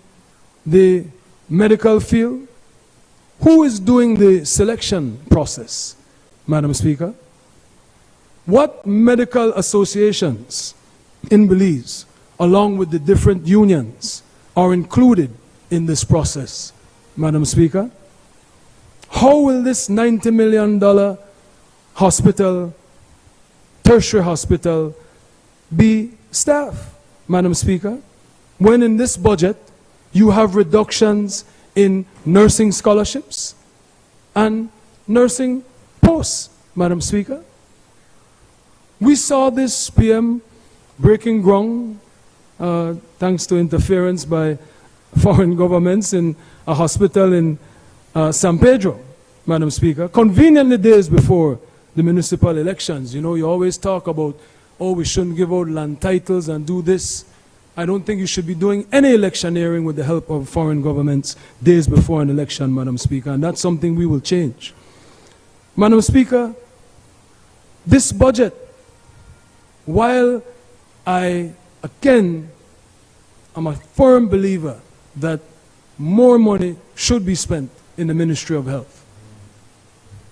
the medical field, who is doing the selection process, Madam Speaker? What medical associations in Belize, along with the different unions, are included in this process, Madam Speaker? How will this $90 million hospital, tertiary hospital, be staffed, Madam Speaker, when in this budget you have reductions in nursing scholarships and nursing posts, Madam Speaker? We saw this PM breaking ground thanks to interference by foreign governments in a hospital in San Pedro, Madam Speaker, conveniently days before the municipal elections. You know, you always talk about, oh, we shouldn't give out land titles and do this. I don't think you should be doing any electioneering with the help of foreign governments days before an election, Madam Speaker, and that's something we will change. Madam Speaker, this budget, while I, again, am a firm believer that more money should be spent in the Ministry of Health,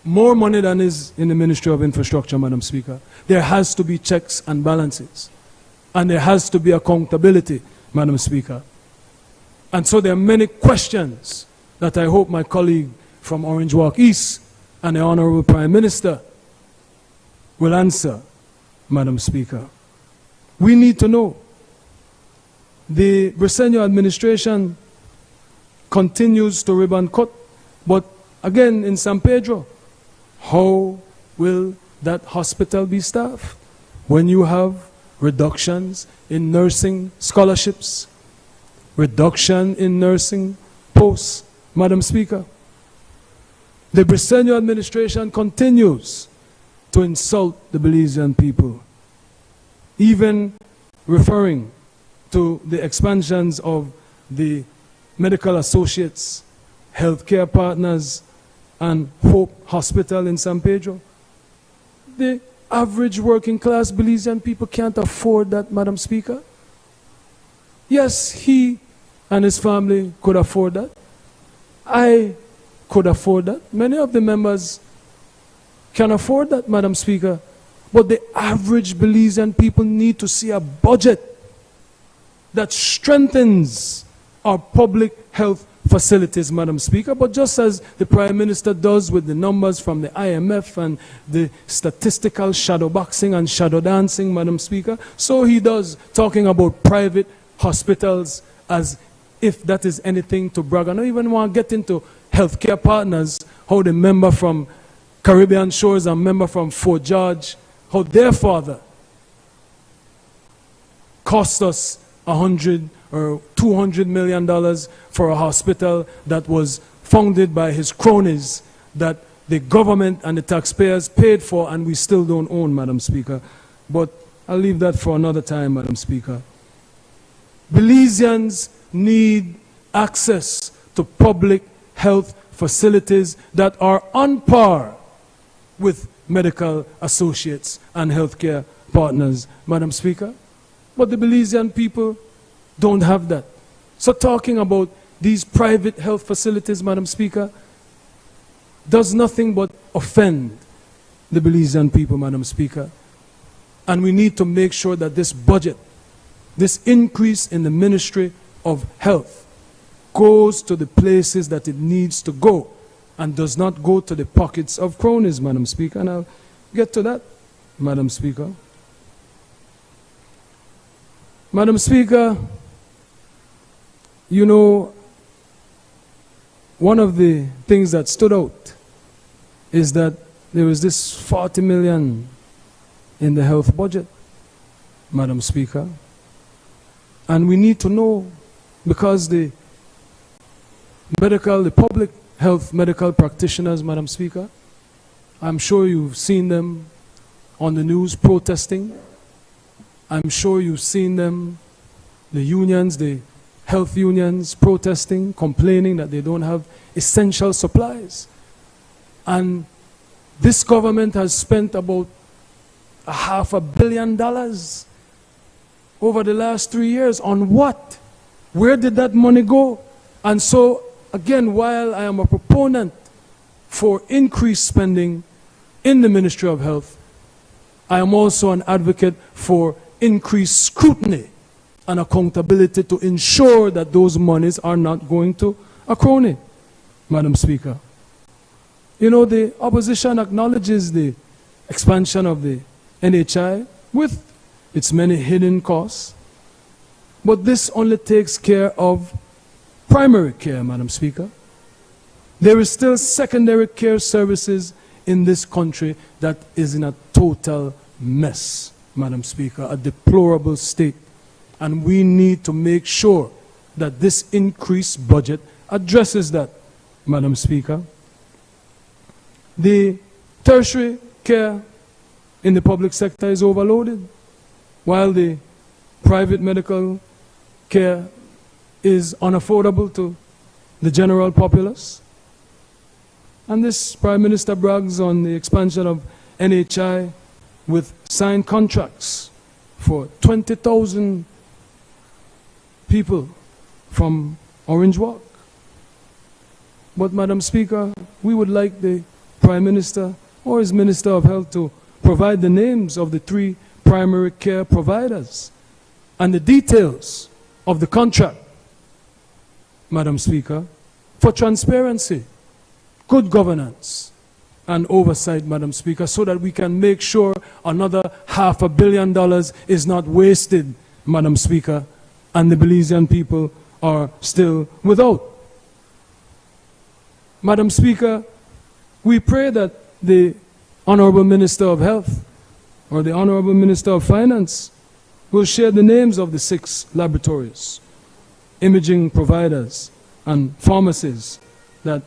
more money than is in the Ministry of Infrastructure, Madam Speaker, there has to be checks and balances. And there has to be accountability, Madam Speaker. And so there are many questions that I hope my colleague from Orange Walk East and the Honorable Prime Minister will answer, Madam Speaker. We need to know. The Briceño administration continues to ribbon cut, but again in San Pedro, how will that hospital be staffed when you have reductions in nursing scholarships, reduction in nursing posts, Madam Speaker? The Briceño administration continues to insult the Belizean people, even referring to the expansions of the medical associates, healthcare partners, and Hope Hospital in San Pedro. The average working class Belizean people can't afford that, Madam Speaker. Yes, he and his family could afford that. I could afford that. Many of the members can afford that, Madam Speaker. But the average Belizean people need to see a budget that strengthens our public health facilities, Madam Speaker. But just as the Prime Minister does with the numbers from the IMF and the statistical shadow boxing and shadow dancing, Madam Speaker, so he does, talking about private hospitals as if that is anything to brag. I don't even want to get into healthcare partners, how the member from Caribbean Shores and member from Fort George, how their father cost us $100 or $200 million for a hospital that was funded by his cronies that the government and the taxpayers paid for and we still don't own, Madam Speaker. But I'll leave that for another time, Madam Speaker. Belizeans need access to public health facilities that are on par with medical associates and healthcare partners, Madam Speaker. But the Belizean people don't have that. So talking about these private health facilities, Madam Speaker, does nothing but offend the Belizean people, Madam Speaker. And we need to make sure that this budget, this increase in the Ministry of Health, goes to the places that it needs to go and does not go to the pockets of cronies, Madam Speaker. And I'll get to that, Madam Speaker. Madam Speaker, you know, one of the things that stood out is that there was this 40 million in the health budget, Madam Speaker. And we need to know, because the public health medical practitioners, Madam Speaker, I'm sure you've seen them on the news protesting. I'm sure you've seen them, the unions, the health unions protesting, complaining that they don't have essential supplies. And this government has spent about $500 million over the last 3 years. On what? Where did that money go? And so, again, while I am a proponent for increased spending in the Ministry of Health, I am also an advocate for increased scrutiny and accountability to ensure that those monies are not going to a crony, Madam Speaker. You know, the opposition acknowledges the expansion of the NHI with its many hidden costs, but this only takes care of primary care, Madam Speaker. There is still secondary care services in this country that is in a total mess, Madam Speaker, a deplorable state. And we need to make sure that this increased budget addresses that, Madam Speaker. The tertiary care in the public sector is overloaded, while the private medical care is unaffordable to the general populace. And this Prime Minister brags on the expansion of NHI with signed contracts for 20,000 people from Orange Walk. But, Madam Speaker, we would like the Prime Minister or his Minister of Health to provide the names of the 3 primary care providers and the details of the contract, Madam Speaker, for transparency, good governance, and oversight, Madam Speaker, so that we can make sure another $500 million is not wasted, Madam Speaker, and the Belizean people are still without. Madam Speaker, we pray that the Honorable Minister of Health or the Honorable Minister of Finance will share the names of the 6 laboratories, imaging providers, and pharmacies that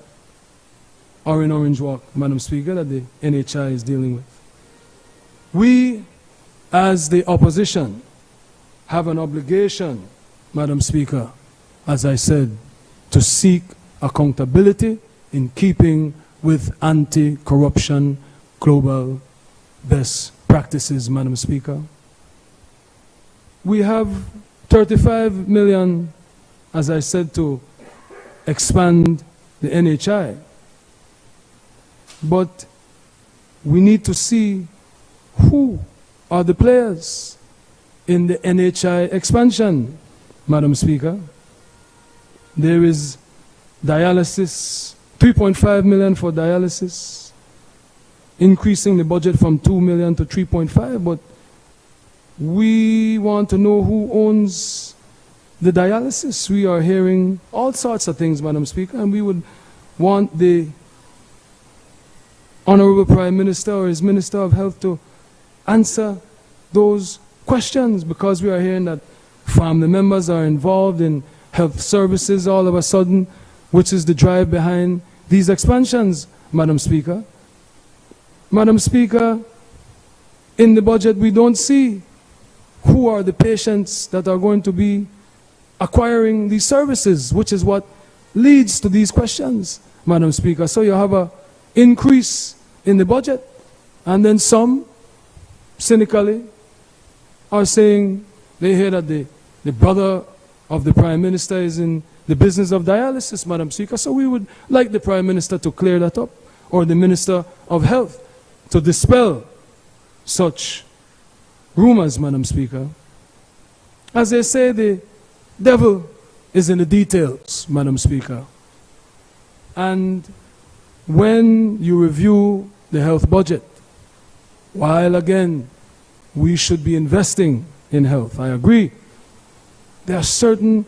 are in Orange Walk, Madam Speaker, that the NHI is dealing with. We, as the opposition, have an obligation, Madam Speaker, as I said, to seek accountability in keeping with anti-corruption global best practices, Madam Speaker. We have 35 million, as I said, to expand the NHI. But we need to see who are the players in the NHI expansion, Madam Speaker. There is dialysis, 3.5 million for dialysis, increasing the budget from 2 million to 3.5, but we want to know who owns the dialysis. We are hearing all sorts of things, Madam Speaker, and we would want the Honorable Prime Minister or his Minister of Health to answer those questions, because we are hearing that family members are involved in health services all of a sudden, which is the drive behind these expansions, Madam Speaker. Madam Speaker, in the budget we don't see who are the patients that are going to be acquiring these services, which is what leads to these questions, Madam Speaker. So you have an increase in the budget, and then some, cynically, are saying they hear that the brother of the Prime Minister is in the business of dialysis, Madam Speaker. So we would like the Prime Minister to clear that up, or the Minister of Health to dispel such rumors, Madam Speaker. As they say, the devil is in the details, Madam Speaker. And when you review the health budget, while again we should be investing in health, I agree, there are certain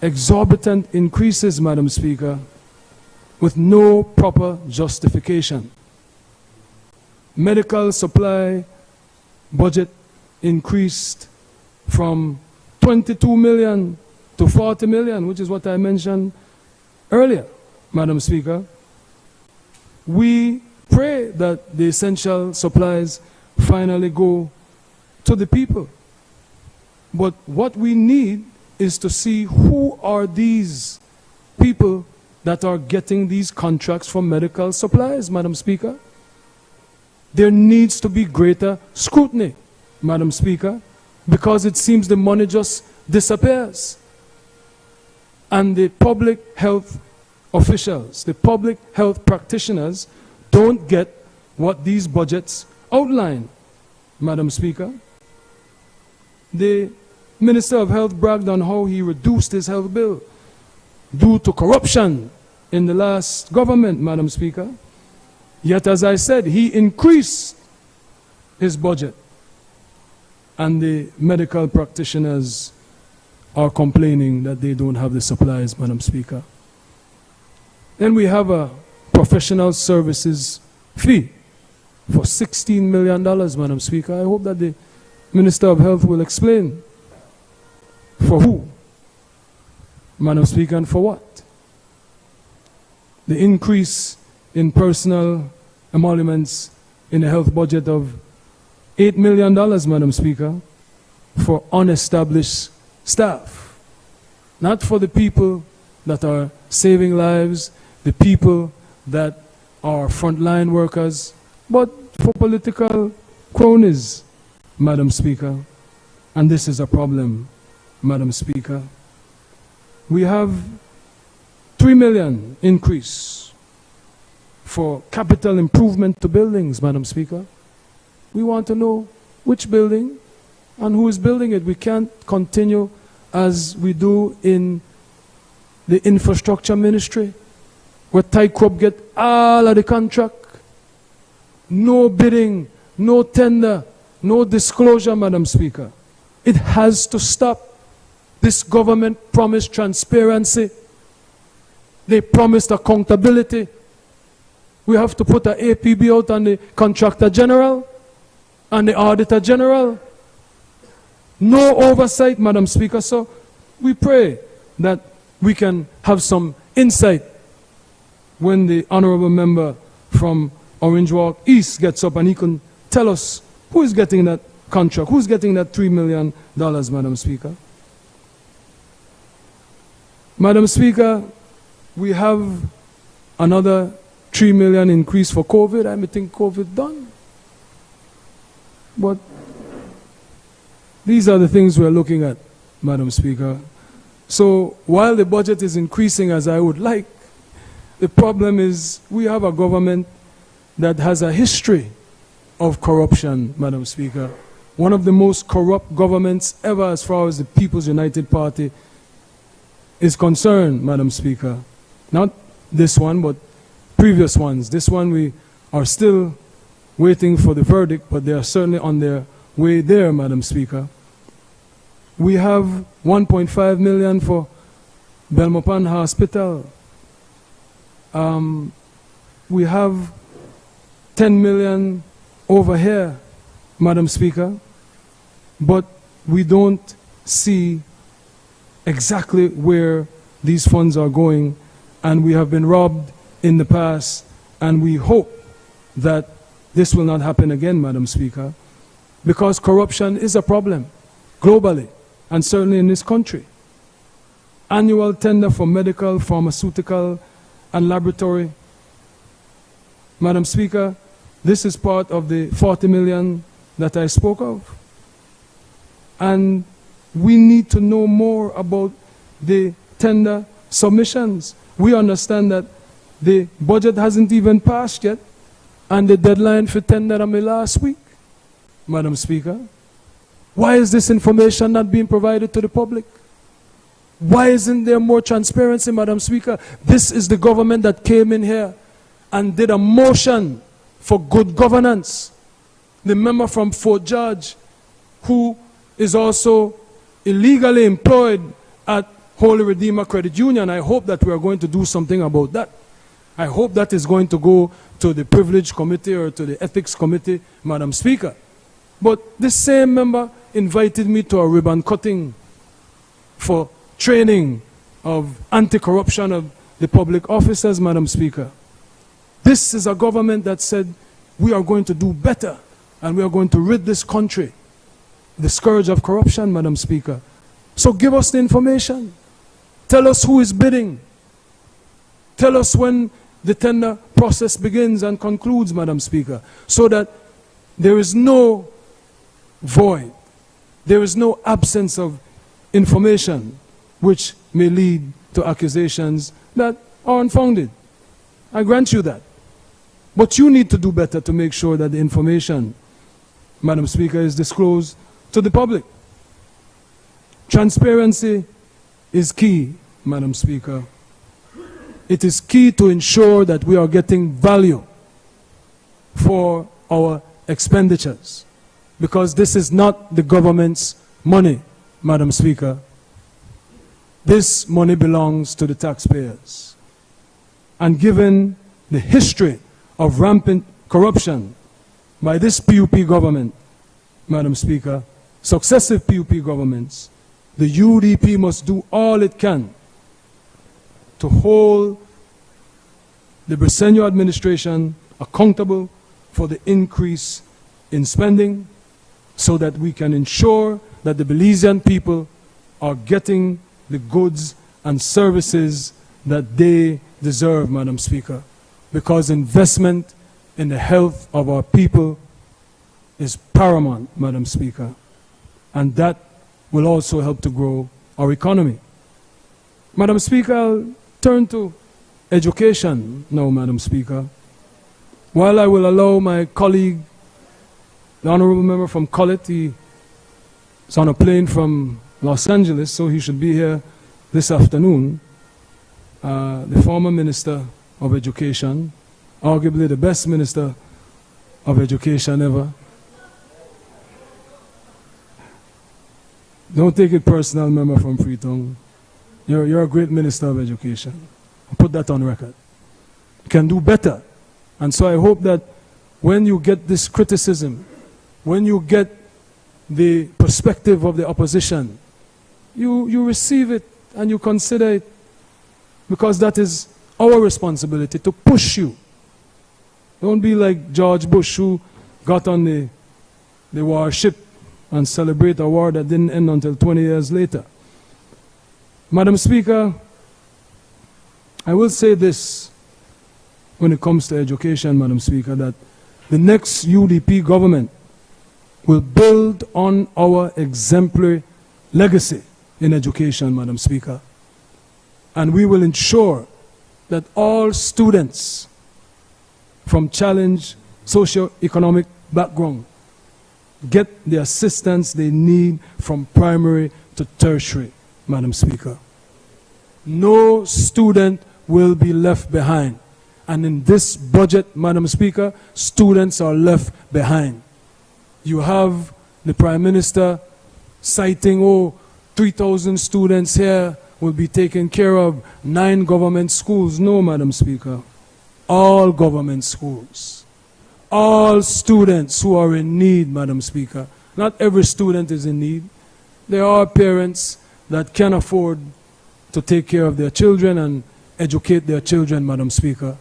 exorbitant increases, Madam Speaker, with no proper justification. Medical supply budget increased from 22 million to 40 million, which is what I mentioned earlier, Madam Speaker. We pray that the essential supplies finally go to the people. But what we need is to see who are these people that are getting these contracts for medical supplies, Madam Speaker. There needs to be greater scrutiny, Madam Speaker, because it seems the money just disappears. And the public health officials, the public health practitioners don't get what these budgets outline, Madam Speaker. The Minister of Health bragged on how he reduced his health bill due to corruption in the last government, Madam Speaker. Yet, as I said, he increased his budget. And the medical practitioners are complaining that they don't have the supplies, Madam Speaker. Then we have a professional services fee for $16 million, Madam Speaker. I hope that the Minister of Health will explain For who? Madam Speaker, and for what? The increase in personal emoluments in the health budget of $8 million, Madam Speaker, for unestablished staff. Not for the people that are saving lives, the people that are frontline workers, but for political cronies, Madam Speaker. And this is a problem, Madam Speaker. We have $3 million increase for capital improvement to buildings, Madam Speaker. We want to know which building and who is building it. We can't continue as we do in the infrastructure ministry, where Tycrop get all of the contract. No bidding, no tender, no disclosure, Madam Speaker. It has to stop. This government promised transparency. They promised accountability. We have to put an APB out on the Contractor General and the Auditor General. No oversight, Madam Speaker. So we pray that we can have some insight when the honorable member from Orange Walk East gets up and he can tell us who is getting that contract, who's getting that $3 million, Madam Speaker. Madam Speaker, we have another $3 million increase for COVID. I may think COVID done. But these are the things we're looking at, Madam Speaker. So while the budget is increasing as I would like, the problem is we have a government that has a history of corruption, Madam Speaker. One of the most corrupt governments ever as far as the People's United Party is concerned, Madam Speaker. Not this one, but previous ones. This one we are still waiting for the verdict, but they are certainly on their way there, Madam Speaker. We have $1.5 million for Belmopan Hospital. We have $10 million over here, Madam Speaker, but we don't see exactly where these funds are going, and we have been robbed in the past, and we hope that this will not happen again, Madam Speaker, because corruption is a problem globally and certainly in this country. Annual tender for medical, pharmaceutical, and laboratory. Madam Speaker, this is part of the $40 million that I spoke of. And we need to know more about the tender submissions. We understand that the budget hasn't even passed yet, and the deadline for tender on last week, Madam Speaker. Why is this information not being provided to the public? Why isn't there more transparency, Madam Speaker? This is the government that came in here and did a motion for good governance. The member from Fort George, who is also illegally employed at Holy Redeemer Credit Union, I hope that we are going to do something about that. I hope that is going to go to the Privilege Committee or to the Ethics Committee, Madam Speaker. But this same member invited me to a ribbon cutting for training of anti-corruption of the public officers, Madam Speaker. This is a government that said we are going to do better and we are going to rid this country the scourge of corruption, Madam Speaker. So give us the information. Tell us who is bidding. Tell us when the tender process begins and concludes, Madam Speaker, so that there is no void, there is no absence of information which may lead to accusations that are unfounded. I grant you that. But you need to do better to make sure that the information, Madam Speaker, is disclosed to the public. Transparency is key, Madam Speaker. It is key to ensure that we are getting value for our expenditures, because this is not the government's money, Madam Speaker. This money belongs to the taxpayers. And given the history of rampant corruption by this PUP government, Madam Speaker, successive PUP governments, the UDP must do all it can to hold the Briceño administration accountable for the increase in spending so that we can ensure that the Belizean people are getting the goods and services that they deserve, Madam Speaker, because investment in the health of our people is paramount, Madam Speaker, and that will also help to grow our economy. Madam Speaker, I'll turn to education now, Madam Speaker. While I will allow my colleague, the honorable member from Collett, he is on a plane from Los Angeles, so he should be here this afternoon. The former Minister of Education, arguably the best Minister of Education ever. Don't take it personal, member from Freetown. You're a great Minister of Education. I'll put that on record. You can do better. And so I hope that when you get this criticism, when you get the perspective of the opposition, you receive it and you consider it, because that is our responsibility to push you. Don't be like George Bush, who got on the warship and celebrate a war that didn't end until 20 years later. Madam Speaker, I will say this when it comes to education, Madam Speaker, that the next UDP government will build on our exemplary legacy in education, Madam Speaker. And we will ensure that all students from challenged socio-economic background get the assistance they need from primary to tertiary, Madam Speaker. No student will be left behind. And in this budget, Madam Speaker, students are left behind. You have the Prime Minister citing, 3,000 students here will be taken care of, 9 government schools. No, Madam Speaker. All government schools. All students who are in need, Madam Speaker. Not every student is in need. There are parents that can afford to take care of their children and educate their children, Madam Speaker.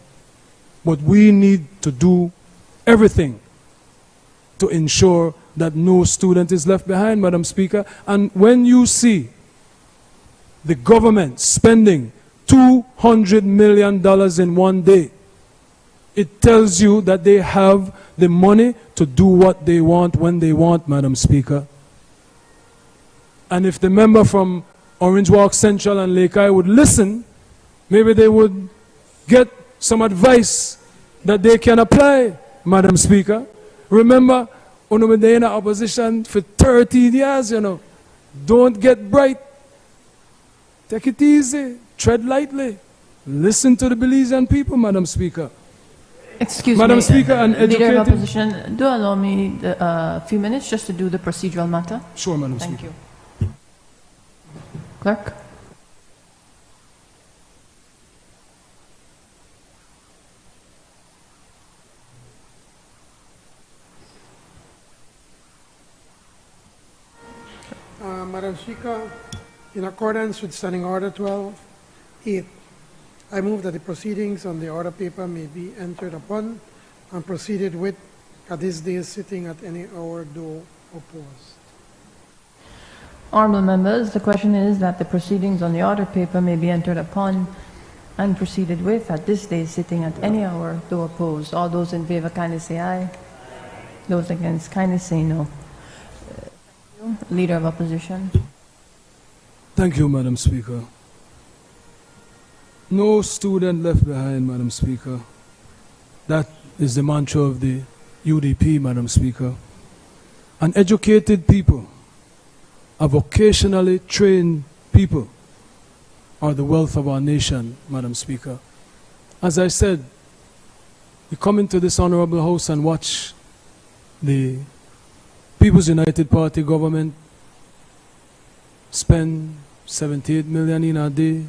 But we need to do everything to ensure that no student is left behind, Madam Speaker. And when you see the government spending $200 million in one day, it tells you that they have the money to do what they want when they want, Madam Speaker. And if the member from Orange Walk Central and Lake Eye would listen, maybe they would get some advice that they can apply, Madam Speaker. Remember, when we were in opposition for 30 years, don't get bright. Take it easy, tread lightly. Listen to the Belizean people, Madam Speaker. Excuse Madam me, Speaker, and Leader of educated... Opposition, do allow me a few minutes just to do the procedural matter. Sure, Madam Thank Speaker. you. Clerk. Madam Speaker, in accordance with Standing Order 12.8, I move that the proceedings on the order paper may be entered upon and proceeded with at this day's sitting at any hour, though opposed. Honorable members, the question is that the proceedings on the order paper may be entered upon and proceeded with at this day's sitting at any hour, though opposed. All those in favor kindly say aye. Those against kindly say no. Leader of Opposition. Thank you, Madam Speaker. No student left behind, Madam Speaker. That is the mantra of the UDP, Madam Speaker. An educated people, a vocationally trained people, are the wealth of our nation, Madam Speaker. As I said, you come into this honorable house and watch the People's United Party government spend 78 million in a day,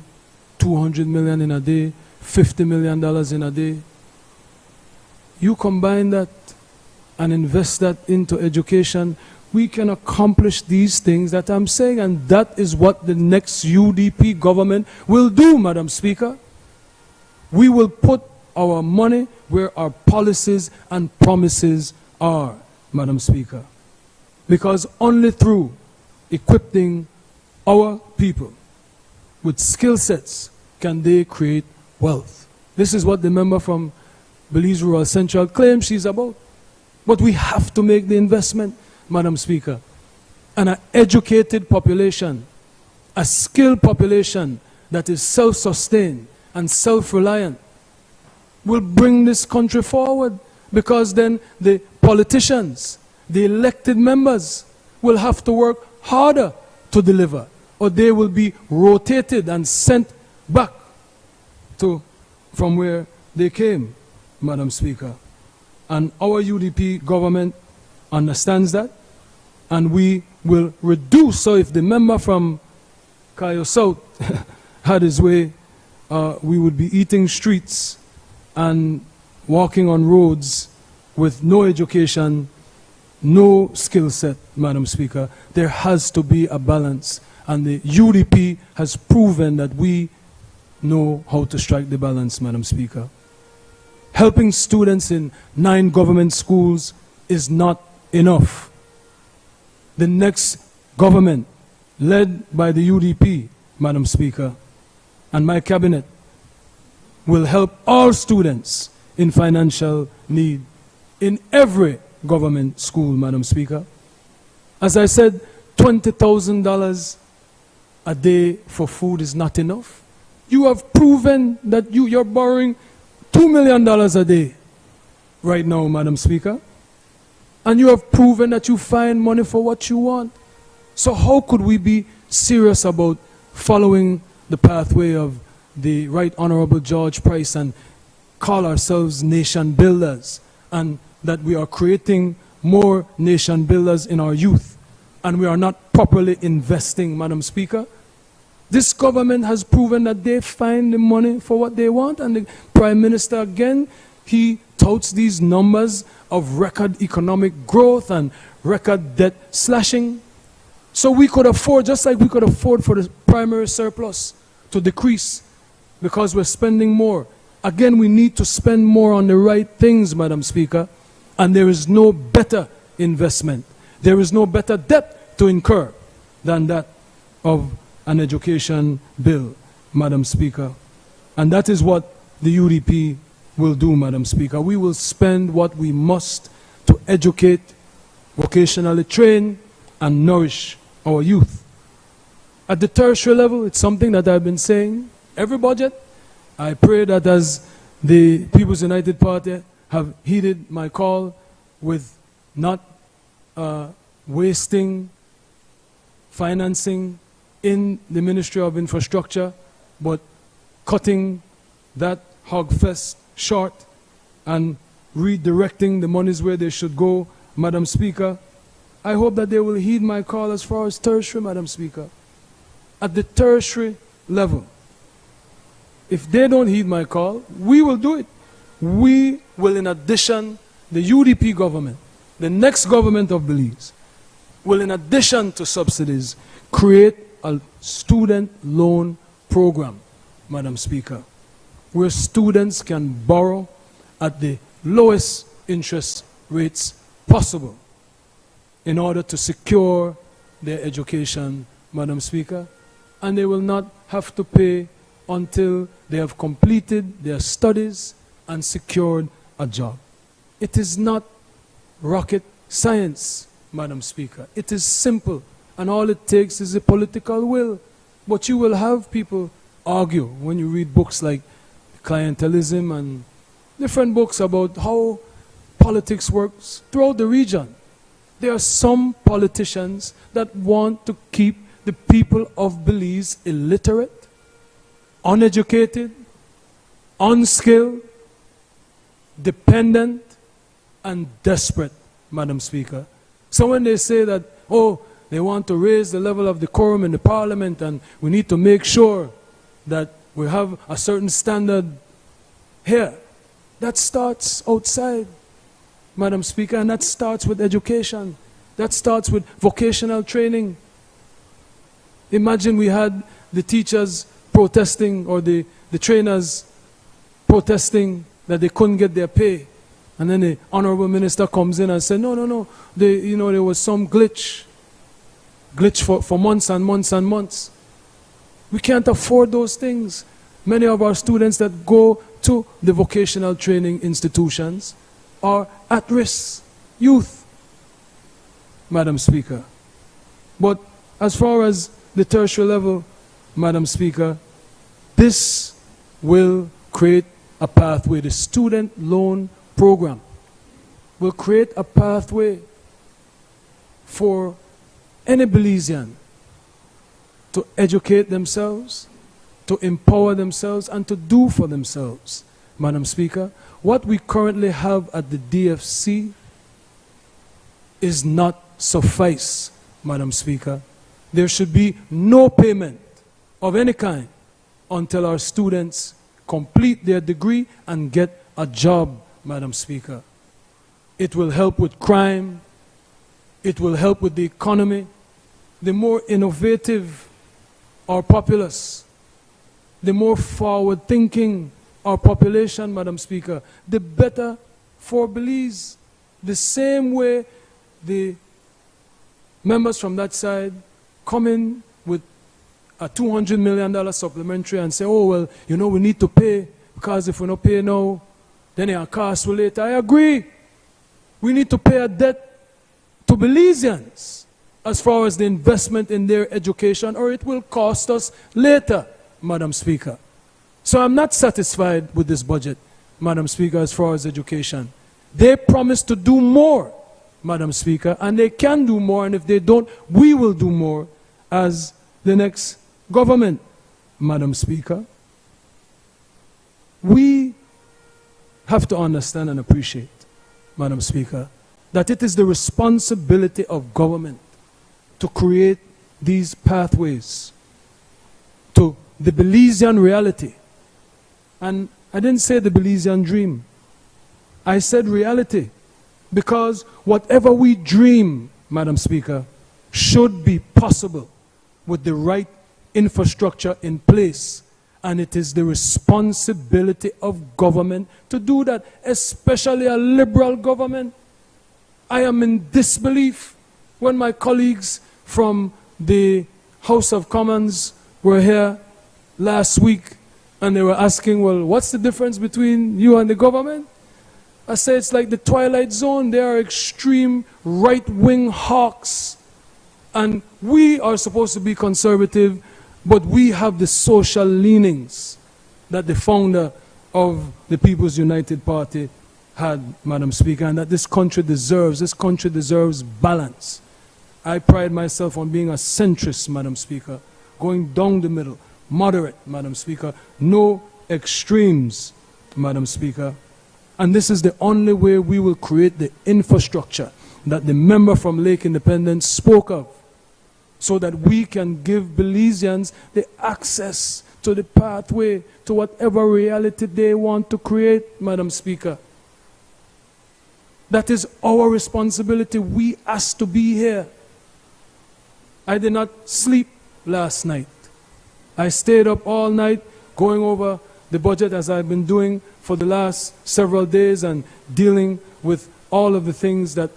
200 million in a day, $50 million in a day. You combine that and invest that into education, we can accomplish these things that I'm saying, and that is what the next UDP government will do, Madam Speaker. We will put our money where our policies and promises are, Madam Speaker. Because only through equipping our people with skill sets can they create wealth. This is what the member from Belize Rural Central claims she's about. But we have to make the investment, Madam Speaker. And an educated population, a skilled population that is self-sustained and self-reliant will bring this country forward, because then the politicians, the elected members, will have to work harder to deliver, or they will be rotated and sent back to from where they came, Madam Speaker. And our UDP government understands that, and we will reduce. So if the member from Kayo South had his way, we would be eating streets and walking on roads with no education, no skill set, Madam Speaker. There has to be a balance, and the UDP has proven that we know how to strike the balance, Madam Speaker. Helping students in 9 government schools is not enough. The next government, led by the UDP, Madam Speaker, and my cabinet, will help all students in financial need in every government school, Madam Speaker. As I said, $20,000 a day for food is not enough. You have proven that you're borrowing $2 million a day right now, Madam Speaker. And you have proven that you find money for what you want. So how could we be serious about following the pathway of the Right Honorable George Price and call ourselves nation builders, and that we are creating more nation builders in our youth, and we are not properly investing, Madam Speaker? This government has proven that they find the money for what they want, and the Prime Minister, again, he touts these numbers of record economic growth and record debt slashing. So we could afford, just like we could afford for the primary surplus to decrease because we're spending more. Again, we need to spend more on the right things, Madam Speaker, and there is no better investment. There is no better debt to incur than that of an education bill, Madam Speaker. And that is what the UDP will do, Madam Speaker. We will spend what we must to educate, vocationally train, and nourish our youth. At the tertiary level, it's something that I've been saying every budget. I pray that as the People's United Party have heeded my call with not wasting financing in the Ministry of Infrastructure, but cutting that hogfest short and redirecting the monies where they should go, Madam Speaker. I hope that they will heed my call as far as tertiary, Madam Speaker. At the tertiary level, if they don't heed my call, we will do it. We will, in addition, the UDP government, the next government of Belize, will, in addition to subsidies, create a student loan program, Madam Speaker, where students can borrow at the lowest interest rates possible in order to secure their education, Madam Speaker, and they will not have to pay until they have completed their studies and secured a job. It is not rocket science, Madam Speaker. It is simple, and all it takes is a political will. But you will have people argue when you read books like Clientelism and different books about how politics works throughout the region. There are some politicians that want to keep the people of Belize illiterate, uneducated, unskilled, dependent, and desperate, Madam Speaker. So when they say that, oh, they want to raise the level of decorum in the parliament and we need to make sure that we have a certain standard here, that starts outside, Madam Speaker, and that starts with education. That starts with vocational training. Imagine we had the teachers protesting, or the trainers protesting that they couldn't get their pay. And then the honorable minister comes in and said, no, there was some glitch for months and months and months. We can't afford those things. Many of our students that go to the vocational training institutions are at-risk youth, Madam Speaker. But as far as the tertiary level, Madam Speaker, this will create a pathway. The student loan program will create a pathway for any Belizean to educate themselves, to empower themselves, and to do for themselves. Madam Speaker, what we currently have at the DFC is not suffice, Madam Speaker. There should be no payment of any kind until our students complete their degree and get a job, Madam Speaker. It will help with crime. It will help with the economy. The more innovative our populace, the more forward-thinking our population, Madam Speaker, the better for Belize. The same way the members from that side come in with a $200 million supplementary and say, oh, well, we need to pay, because if we don't pay now, then our costs will later. I agree. We need to pay a debt to Belizeans as far as the investment in their education, or it will cost us later, Madam Speaker. So I'm not satisfied with this budget, Madam Speaker, as far as education. They promise to do more, Madam Speaker, and they can do more, and if they don't, we will do more as the next government, Madam Speaker. We have to understand and appreciate, Madam Speaker, that it is the responsibility of government to create these pathways to the Belizean reality. And I didn't say the Belizean dream. I said reality, because whatever we dream, Madam Speaker, should be possible with the right infrastructure in place. And it is the responsibility of government to do that, especially a liberal government. I am in disbelief when my colleagues from the House of Commons were here last week and they were asking, well, what's the difference between you and the government? I say it's like the Twilight Zone. They are extreme right-wing hawks. And we are supposed to be conservative, but we have the social leanings that the founder of the People's United Party had, Madam Speaker, and that this country deserves. This country deserves balance. I pride myself on being a centrist, Madam Speaker, going down the middle, moderate, Madam Speaker, no extremes, Madam Speaker. And this is the only way we will create the infrastructure that the member from Lake Independence spoke of, so that we can give Belizeans the access to the pathway to whatever reality they want to create, Madam Speaker. That is our responsibility. We asked to be here. I did not sleep last night. I stayed up all night going over the budget, as I've been doing for the last several days, and dealing with all of the things that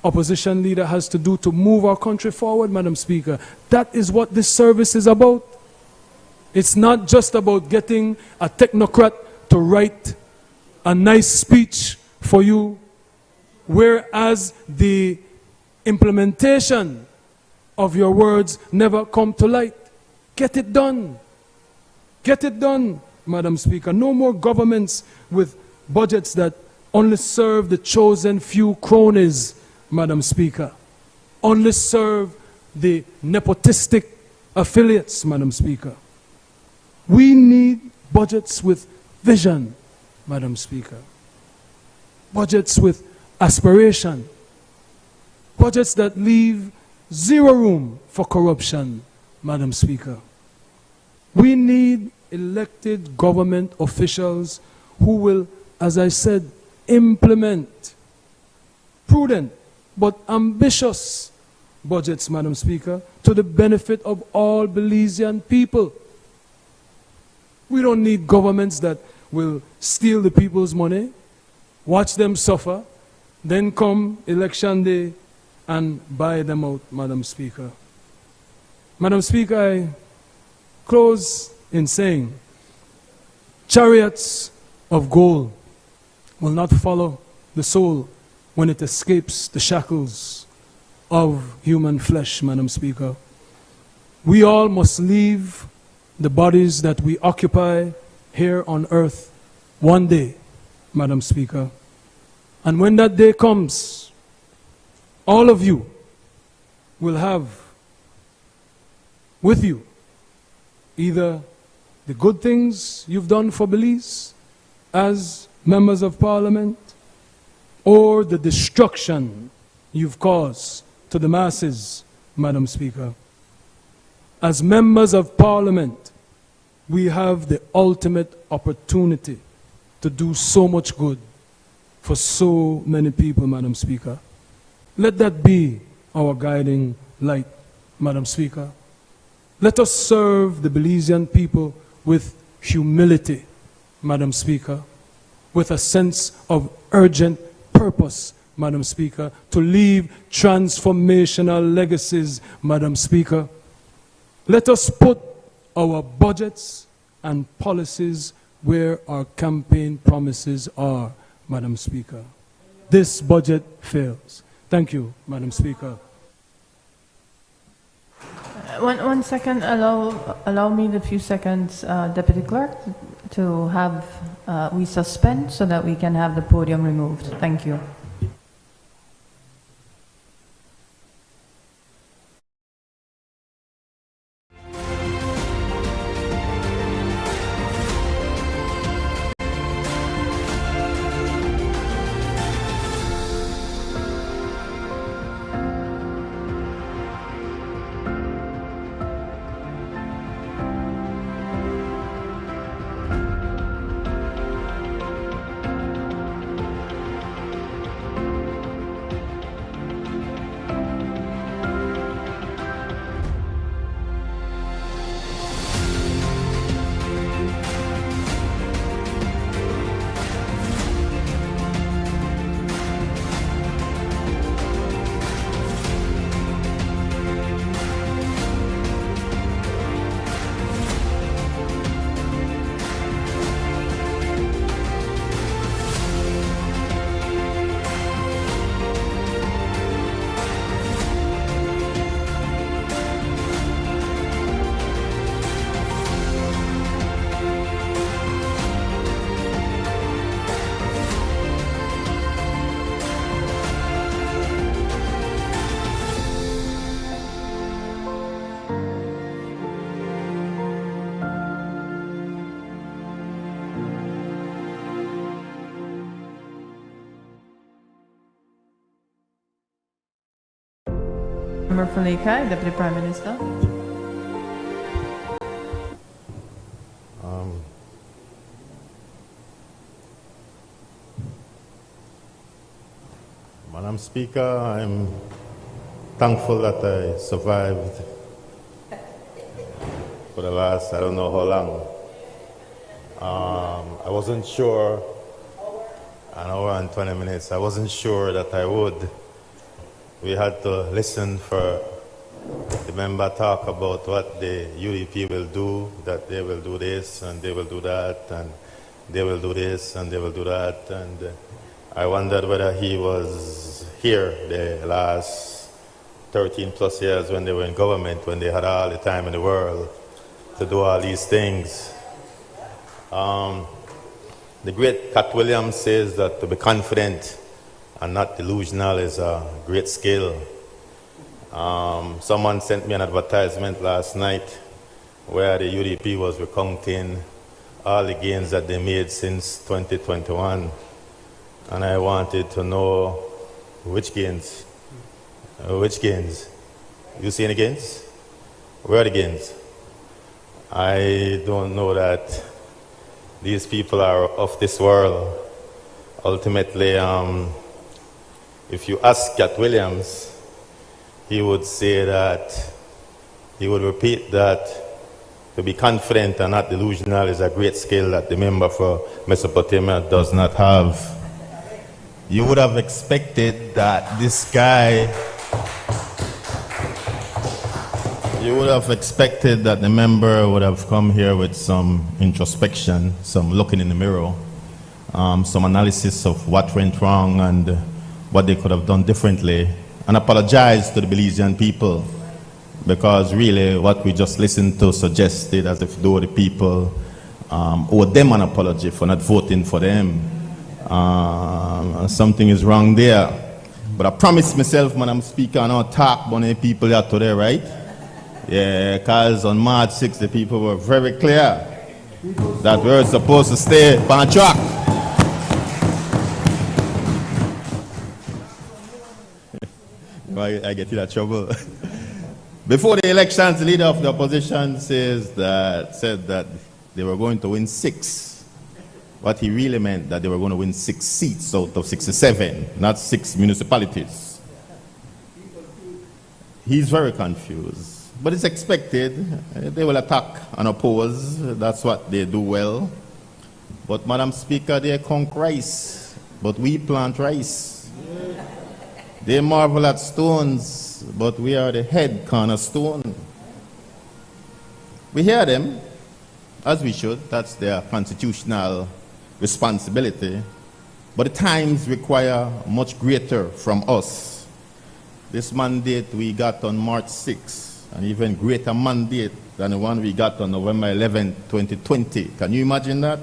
opposition leader has to do to move our country forward, Madam Speaker. That is what this service is about. It's not just about getting a technocrat to write a nice speech for you, whereas the implementation of your words never come to light. Get it done. Get it done, Madam Speaker. No more governments with budgets that only serve the chosen few cronies, Madam Speaker. Only serve the nepotistic affiliates, Madam Speaker. We need budgets with vision, Madam Speaker. Budgets with aspiration. Budgets that leave zero room for corruption, Madam Speaker. We need elected government officials who will, as I said, implement prudent but ambitious budgets, Madam Speaker, to the benefit of all Belizean people. We don't need governments that will steal the people's money, watch them suffer, then come election day and buy them out, Madam Speaker. Madam Speaker, I close in saying, chariots of gold will not follow the soul when it escapes the shackles of human flesh, Madam Speaker. We all must leave the bodies that we occupy here on earth one day, Madam Speaker. And when that day comes, all of you will have with you either the good things you've done for Belize as members of Parliament, or the destruction you've caused to the masses, Madam Speaker. As members of Parliament, we have the ultimate opportunity to do so much good for so many people, Madam Speaker. Let that be our guiding light, Madam Speaker. Let us serve the Belizean people with humility, Madam Speaker, with a sense of urgent purpose, Madam Speaker, to leave transformational legacies, Madam Speaker. Let us put our budgets and policies where our campaign promises are, Madam Speaker. This budget fails. Thank you, Madam Speaker. One second, allow me the few seconds, Deputy Clerk, to have, we suspend so that we can have the podium removed. Thank you. Member for Lekai, Deputy Prime Minister. Madam Speaker, I'm thankful that I survived for the last, I don't know how long. I wasn't sure, an hour and 20 minutes, I wasn't sure that I would. We had to listen for the member talk about what the UDP will do, that they will do this and they will do that, and they will do this and they will do that. And I wondered whether he was here the last 13 plus years when they were in government, when they had all the time in the world to do all these things. The great Cat Williams says that to be confident and not delusional is a great skill. Someone sent me an advertisement last night where the UDP was recounting all the gains that they made since 2021. And I wanted to know which gains. Which gains? You see any gains? Where are the gains? I don't know that these people are of this world. Ultimately, if you ask Cat Williams, he would say that, he would repeat that to be confident and not delusional is a great skill that the member for Mesopotamia does not have. You would have expected that this guy, you would have expected that the member would have come here with some introspection, some looking in the mirror, some analysis of what went wrong and what they could have done differently, and apologize to the Belizean people, because really what we just listened to suggested as if though the people owe them an apology for not voting for them. Something is wrong there. But I promised myself, Madam Speaker, I don't talk about any people here today, right? Yeah, because on March 6th, the people were very clear that we were supposed to stay on track. I get in that trouble. Before the elections, the leader of the opposition said that they were going to win 6. What he really meant that they were going to win 6 seats out of 67, not 6 municipalities. He's very confused. But it's expected. They will attack and oppose. That's what they do well. But Madam Speaker, they conk rice, but we plant rice. They marvel at stones, but we are the head cornerstone. We hear them, as we should. That's their constitutional responsibility. But the times require much greater from us. This mandate we got on March 6th, an even greater mandate than the one we got on November 11, 2020. Can you imagine that?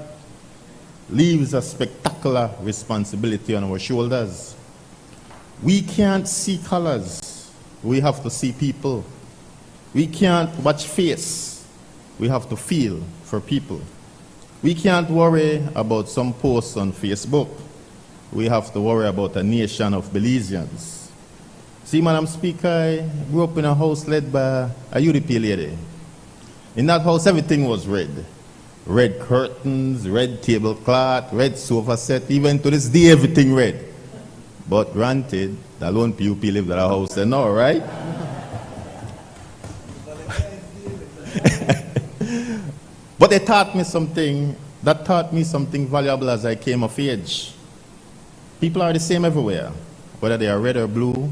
Leaves a spectacular responsibility on our shoulders. We can't see colors. We have to see people. We can't watch face. We have to feel for people. We can't worry about some posts on Facebook. We have to worry about a nation of Belizeans. See, Madam Speaker, I grew up in a house led by a UDP lady. In that house, everything was red. Red curtains, red tablecloth, red sofa set. Even to this day, everything red. But granted, the lone PUP lived at a house then, all right? But they taught me something, that taught me something valuable as I came of age. People are the same everywhere, whether they are red or blue,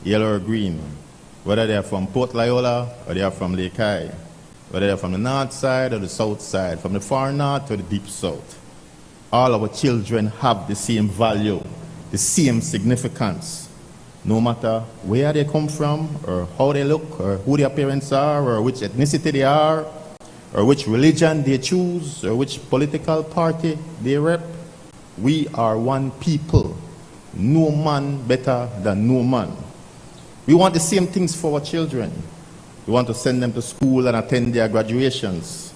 yellow or green, whether they are from Port Loyola or they are from Lake High, whether they are from the north side or the south side, from the far north or the deep south. All our children have the same value, the same significance, no matter where they come from, or how they look, or who their parents are, or which ethnicity they are, or which religion they choose, or which political party they rep. We are one people. No man better than no man. We want the same things for our children. We want to send them to school and attend their graduations.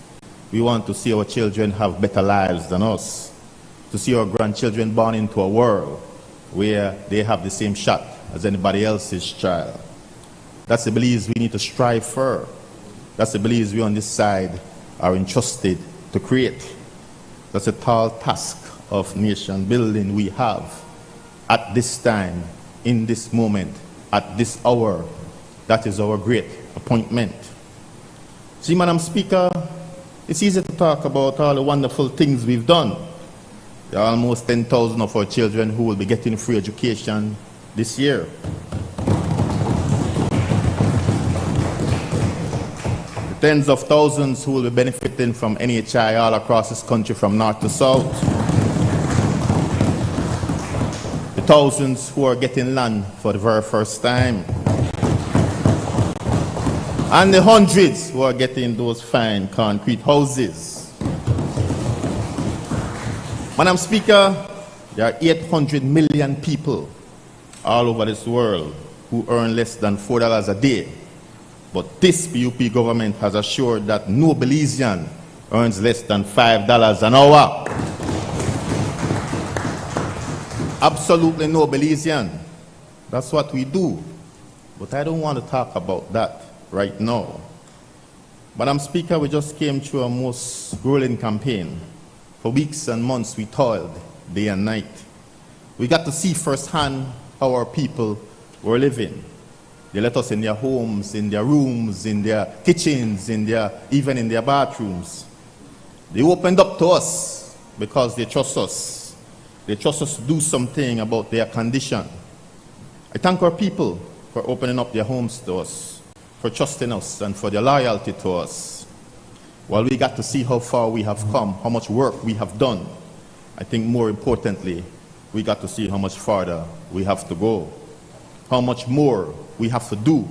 We want to see our children have better lives than us. To see our grandchildren born into a world where they have the same shot as anybody else's child. That's the Belize we need to strive for. That's the Belize we on this side are entrusted to create. That's a tall task of nation building we have at this time, in this moment, at this hour. That is our great appointment. See, Madam Speaker, it's easy to talk about all the wonderful things we've done. There are almost 10,000 of our children who will be getting free education this year. The tens of thousands who will be benefiting from NHI all across this country from north to south. The thousands who are getting land for the very first time. And the hundreds who are getting those fine concrete houses. Madam Speaker, there are 800 million people all over this world who earn less than $4 a day. But this PUP government has assured that no Belizean earns less than $5 an hour. Absolutely no Belizean. That's what we do. But I don't want to talk about that right now. Madam Speaker, we just came through a most grueling campaign. For weeks and months we toiled day and night. We got to see firsthand how our people were living. They let us in their homes, in their rooms, in their kitchens, even in their bathrooms. They opened up to us because they trust us. They trust us to do something about their condition. I thank our people for opening up their homes to us, for trusting us, and for their loyalty to us. While we got to see how far we have come, how much work we have done, I think more importantly, we got to see how much farther we have to go, how much more we have to do,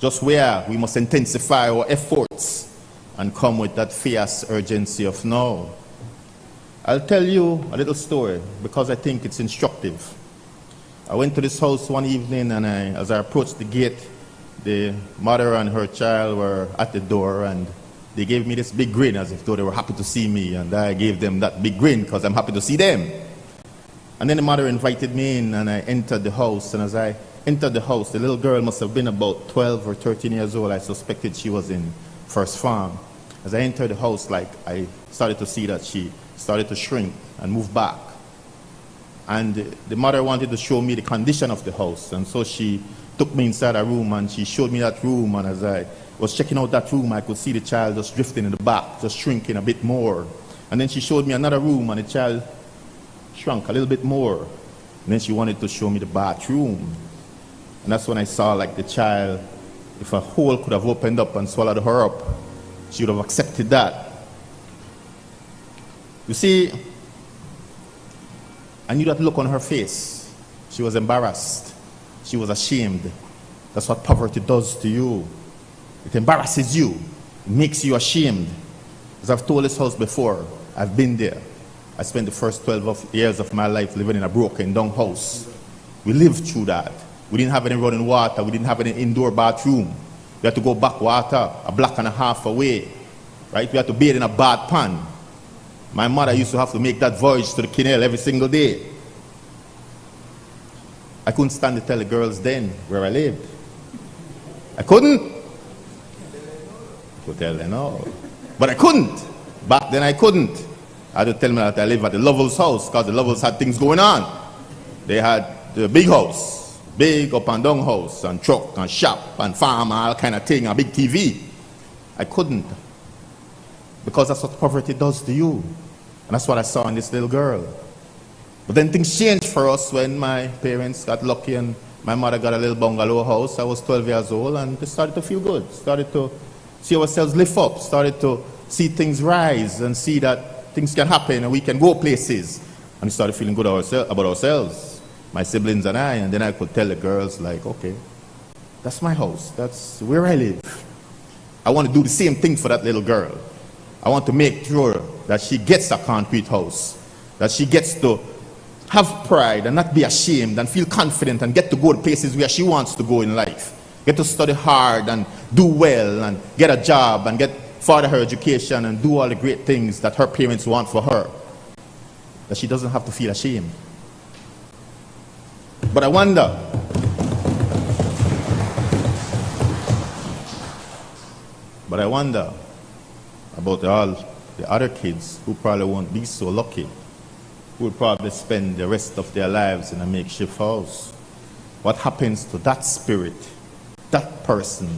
just where we must intensify our efforts and come with that fierce urgency of now. I'll tell you a little story because I think it's instructive. I went to this house one evening, and as I approached the gate, the mother and her child were at the door, and they gave me this big grin as if though they were happy to see me, and I gave them that big grin because I'm happy to see them. And then the mother invited me in, and I entered the house, and as I entered the house, the little girl must have been about 12 or 13 years old. I suspected she was in first farm. As I entered the house, I started to see that she started to shrink and move back. And the mother wanted to show me the condition of the house, and so she took me inside a room, and she showed me that room, and as I was checking out that room, I could see the child just drifting in the back, just shrinking a bit more. And then she showed me another room, and the child shrunk a little bit more. And then she wanted to show me the bathroom. And that's when I saw the child, if a hole could have opened up and swallowed her up, she would have accepted that. You see, I knew that look on her face. She was embarrassed. She was ashamed. That's what poverty does to you. It embarrasses you. It makes you ashamed. As I've told this house before, I've been there. I spent the first 12 years of my life living in a broken down house. We lived through that. We didn't have any running water. We didn't have any indoor bathroom. We had to go back water a block and a half away. Right? We had to bathe in a bad pan. My mother used to have to make that voyage to the canal every single day. I couldn't stand to tell the girls then where I lived. I couldn't. I could tell them no. But I couldn't. Back then I couldn't. I had to tell them that I live at the Lovell's house because the Lovell's had things going on. They had the big house, big up and down house, and truck and shop and farm and all kind of thing, a big TV. I couldn't. Because that's what poverty does to you. And that's what I saw in this little girl. But then things changed for us when my parents got lucky and my mother got a little bungalow house. I was 12 years old, and we started to feel good. Started to see ourselves lift up. Started to see things rise and see that things can happen and we can go places. And we started feeling good about ourselves, my siblings and I. And then I could tell the girls, okay, that's my house. That's where I live. I want to do the same thing for that little girl. I want to make sure that she gets a concrete house, that she gets to have pride and not be ashamed and feel confident and get to go to places where she wants to go in life. Get to study hard and do well and get a job and get further her education and do all the great things that her parents want for her. That she doesn't have to feel ashamed. But I wonder, about all the other kids who probably won't be so lucky, who will probably spend the rest of their lives in a makeshift house. What happens to that spirit, that person,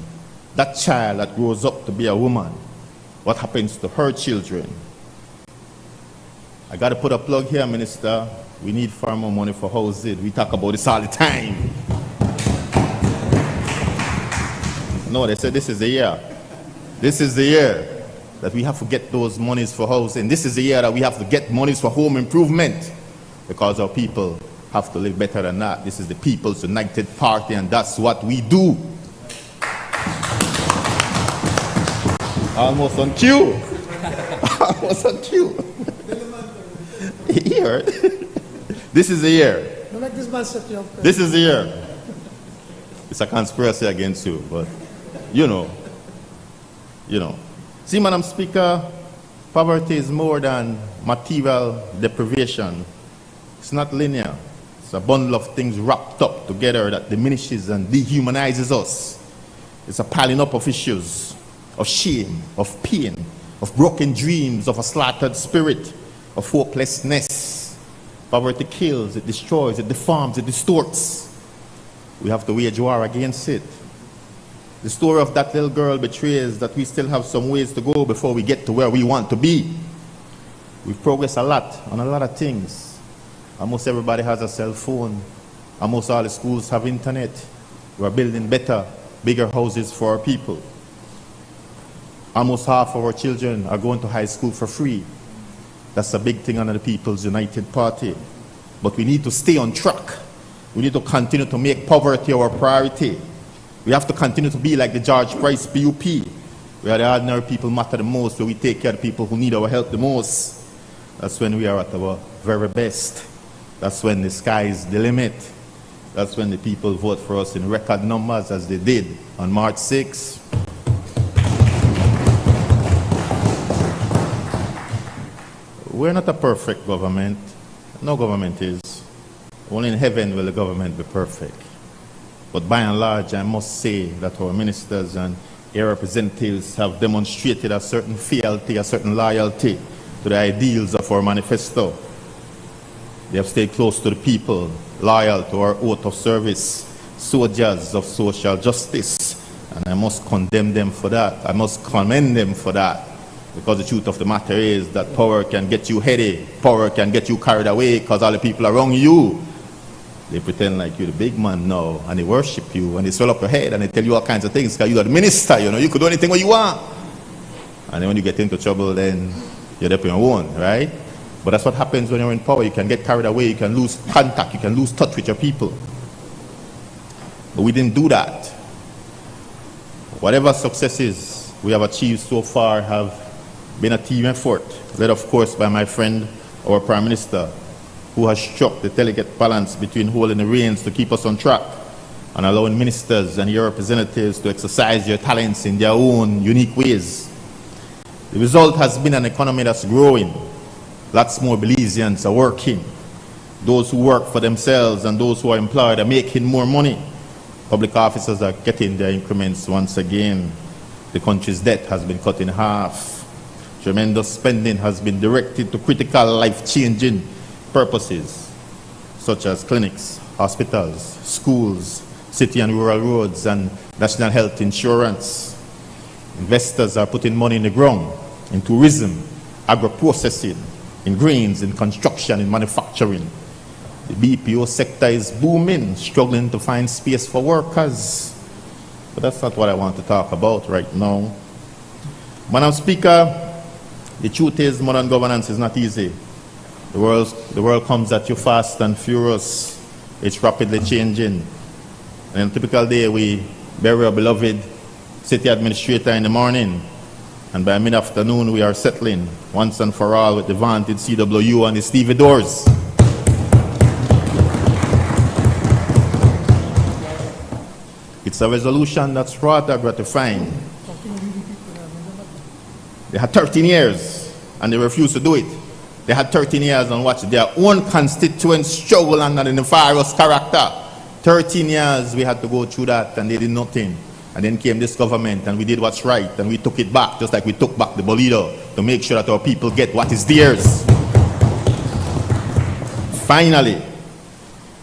that child that grows up to be a woman? What happens to her children? I got to put a plug here, Minister. We need far more money for housing. We talk about this all the time. No, they said this is the year. This is the year that we have to get those monies for housing. This is the year that we have to get monies for home improvement, because our people have to live better than that. This is the People's United Party, and that's what we do. Almost on cue. Almost on cue. Here. This is the year. Don't let this man set you up. This is the year. It's a conspiracy against you, but you know. See, Madam Speaker, poverty is more than material deprivation. It's not linear. It's a bundle of things wrapped up together that diminishes and dehumanizes us. It's a piling up of issues, of shame, of pain, of broken dreams, of a slaughtered spirit, of hopelessness. Poverty kills, it destroys, it deforms, it distorts. we have to wage war against it. The story of that little girl betrays that we still have some ways to go before we get to where we want to be. We've progressed a lot on a lot of things. Almost everybody has a cell phone. Almost all the schools have internet. We're building better, bigger houses for our people. Almost half of our children are going to high school for free. That's a big thing under the People's United Party. But we need to stay on track. We need to continue to make poverty our priority. We have to continue to be like the George Price PUP, where the ordinary people matter the most, where we take care of the people who need our help the most. That's when we are at our very best. That's when the sky is the limit. That's when the people vote for us in record numbers, as they did on March 6th. We're not a perfect government. No government is. Only in heaven will the government be perfect. But by and large, I must say that our ministers and their representatives have demonstrated a certain fealty, a certain loyalty to the ideals of our manifesto. They have stayed close to the people, loyal to our oath of service, soldiers of social justice. And I must condemn them for that. I must commend them for that. Because the truth of the matter is that power can get you heady, power can get you carried away because all the people around you, they pretend like you're the big man now, and they worship you, and they swell up your head, and they tell you all kinds of things because you're the minister, you know, you could do anything what you want. And then when you get into trouble, then you're up on your own, right? But that's what happens when you're in power. You can get carried away, you can lose contact, you can lose touch with your people. But we didn't do that. Whatever successes we have achieved so far have been a team effort, led of course by my friend, our Prime Minister, who has struck the delicate balance between holding the reins to keep us on track and allowing ministers and your representatives to exercise their talents in their own unique ways. The result has been an economy that's growing. Lots more Belizeans are working. Those who work for themselves and those who are employed are making more money. Public officers are getting their increments once again. The country's debt has been cut in half. Tremendous spending has been directed to critical life-changing purposes, such as clinics, hospitals, schools, city and rural roads, and national health insurance. Investors are putting money in the ground, in tourism, agro-processing, in grains, in construction, in manufacturing. The BPO sector is booming, struggling to find space for workers. But that's not what I want to talk about right now. Madam Speaker, the truth is modern governance is not easy. The world comes at you fast and furious. It's rapidly changing. And on a typical day, we bury our beloved city administrator in the morning, and by mid-afternoon, we are settling once and for all with the vaunted CWU and the stevedores. It's a resolution that's rather gratifying. They had 13 years, and they refused to do it. They had 13 years on watch their own constituents struggle under the nefarious character. 13 years we had to go through that, and they did nothing. And then came this government, and we did what's right, and we took it back, just like we took back the Bolido, to make sure that our people get what is theirs. Finally,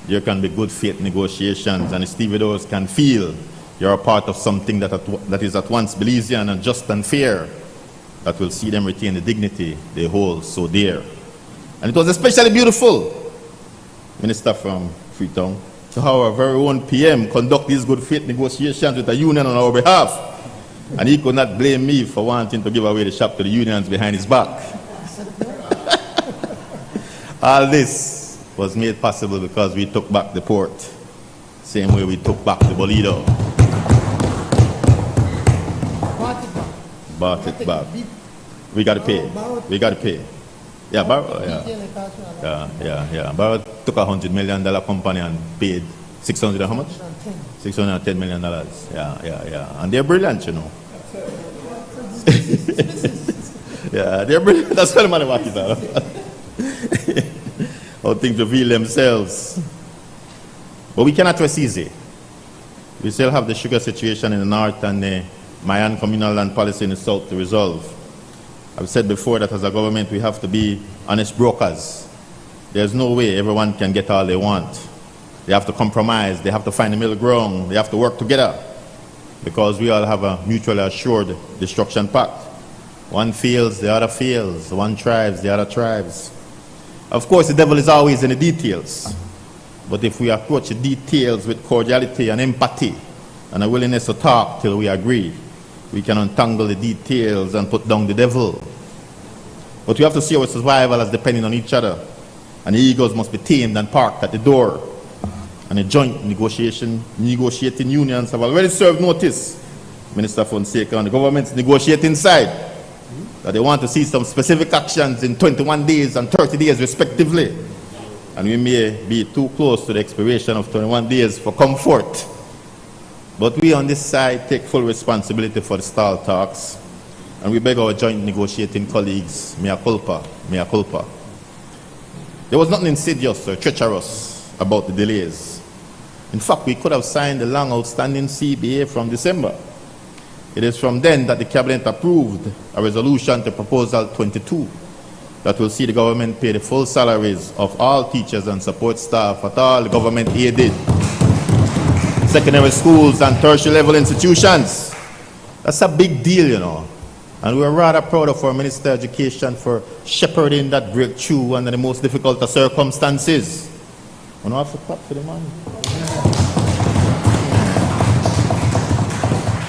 there can be good faith negotiations, and the stevedores can feel you're a part of something that is at once Belizean and just and fair, that will see them retain the dignity they hold so dear. And it was especially beautiful, Minister from Freetown, to have our very own PM conduct these good faith negotiations with the union on our behalf. And he could not blame me for wanting to give away the shop to the unions behind his back. All this was made possible because we took back the port, same way we took back the Bolido. Bought it back. We got to pay. We got to pay. Yeah, Barrow, yeah. Barrow took $100 million company and paid 600 how much? $610 million. Yeah. And they're brilliant, you know. Yeah, they're brilliant. That's what the money market is. How things reveal themselves. But we cannot rest easy. We still have the sugar situation in the north and the Mayan communal land policy in the south to resolve. I've said before that as a government we have to be honest brokers. There's no way everyone can get all they want. They have to compromise. They have to find the middle ground. They have to work together because we all have a mutually assured destruction pact. One fails, the other fails. One thrives, the other thrives. Of course, the devil is always in the details. But if we approach the details with cordiality and empathy and a willingness to talk till we agree, we can untangle the details and put down the devil. But we have to see our survival as depending on each other. And the egos must be tamed and parked at the door. And the joint negotiating unions have already served notice, Minister Fonseca, and the government's negotiating side, that they want to see some specific actions in 21 days and 30 days respectively. And we may be too close to the expiration of 21 days for comfort. But we on this side take full responsibility for the stall talks, and we beg our joint negotiating colleagues, mea culpa, mea culpa. There was nothing insidious or treacherous about the delays. In fact, we could have signed the long outstanding CBA from December. It is from then that the Cabinet approved a resolution to Proposal 22 that will see the government pay the full salaries of all teachers and support staff at all government-aided secondary schools and tertiary level institutions. That's a big deal, you know. And we're rather proud of our Minister of Education for shepherding that breakthrough under the most difficult of circumstances. We don't have to clap for the man.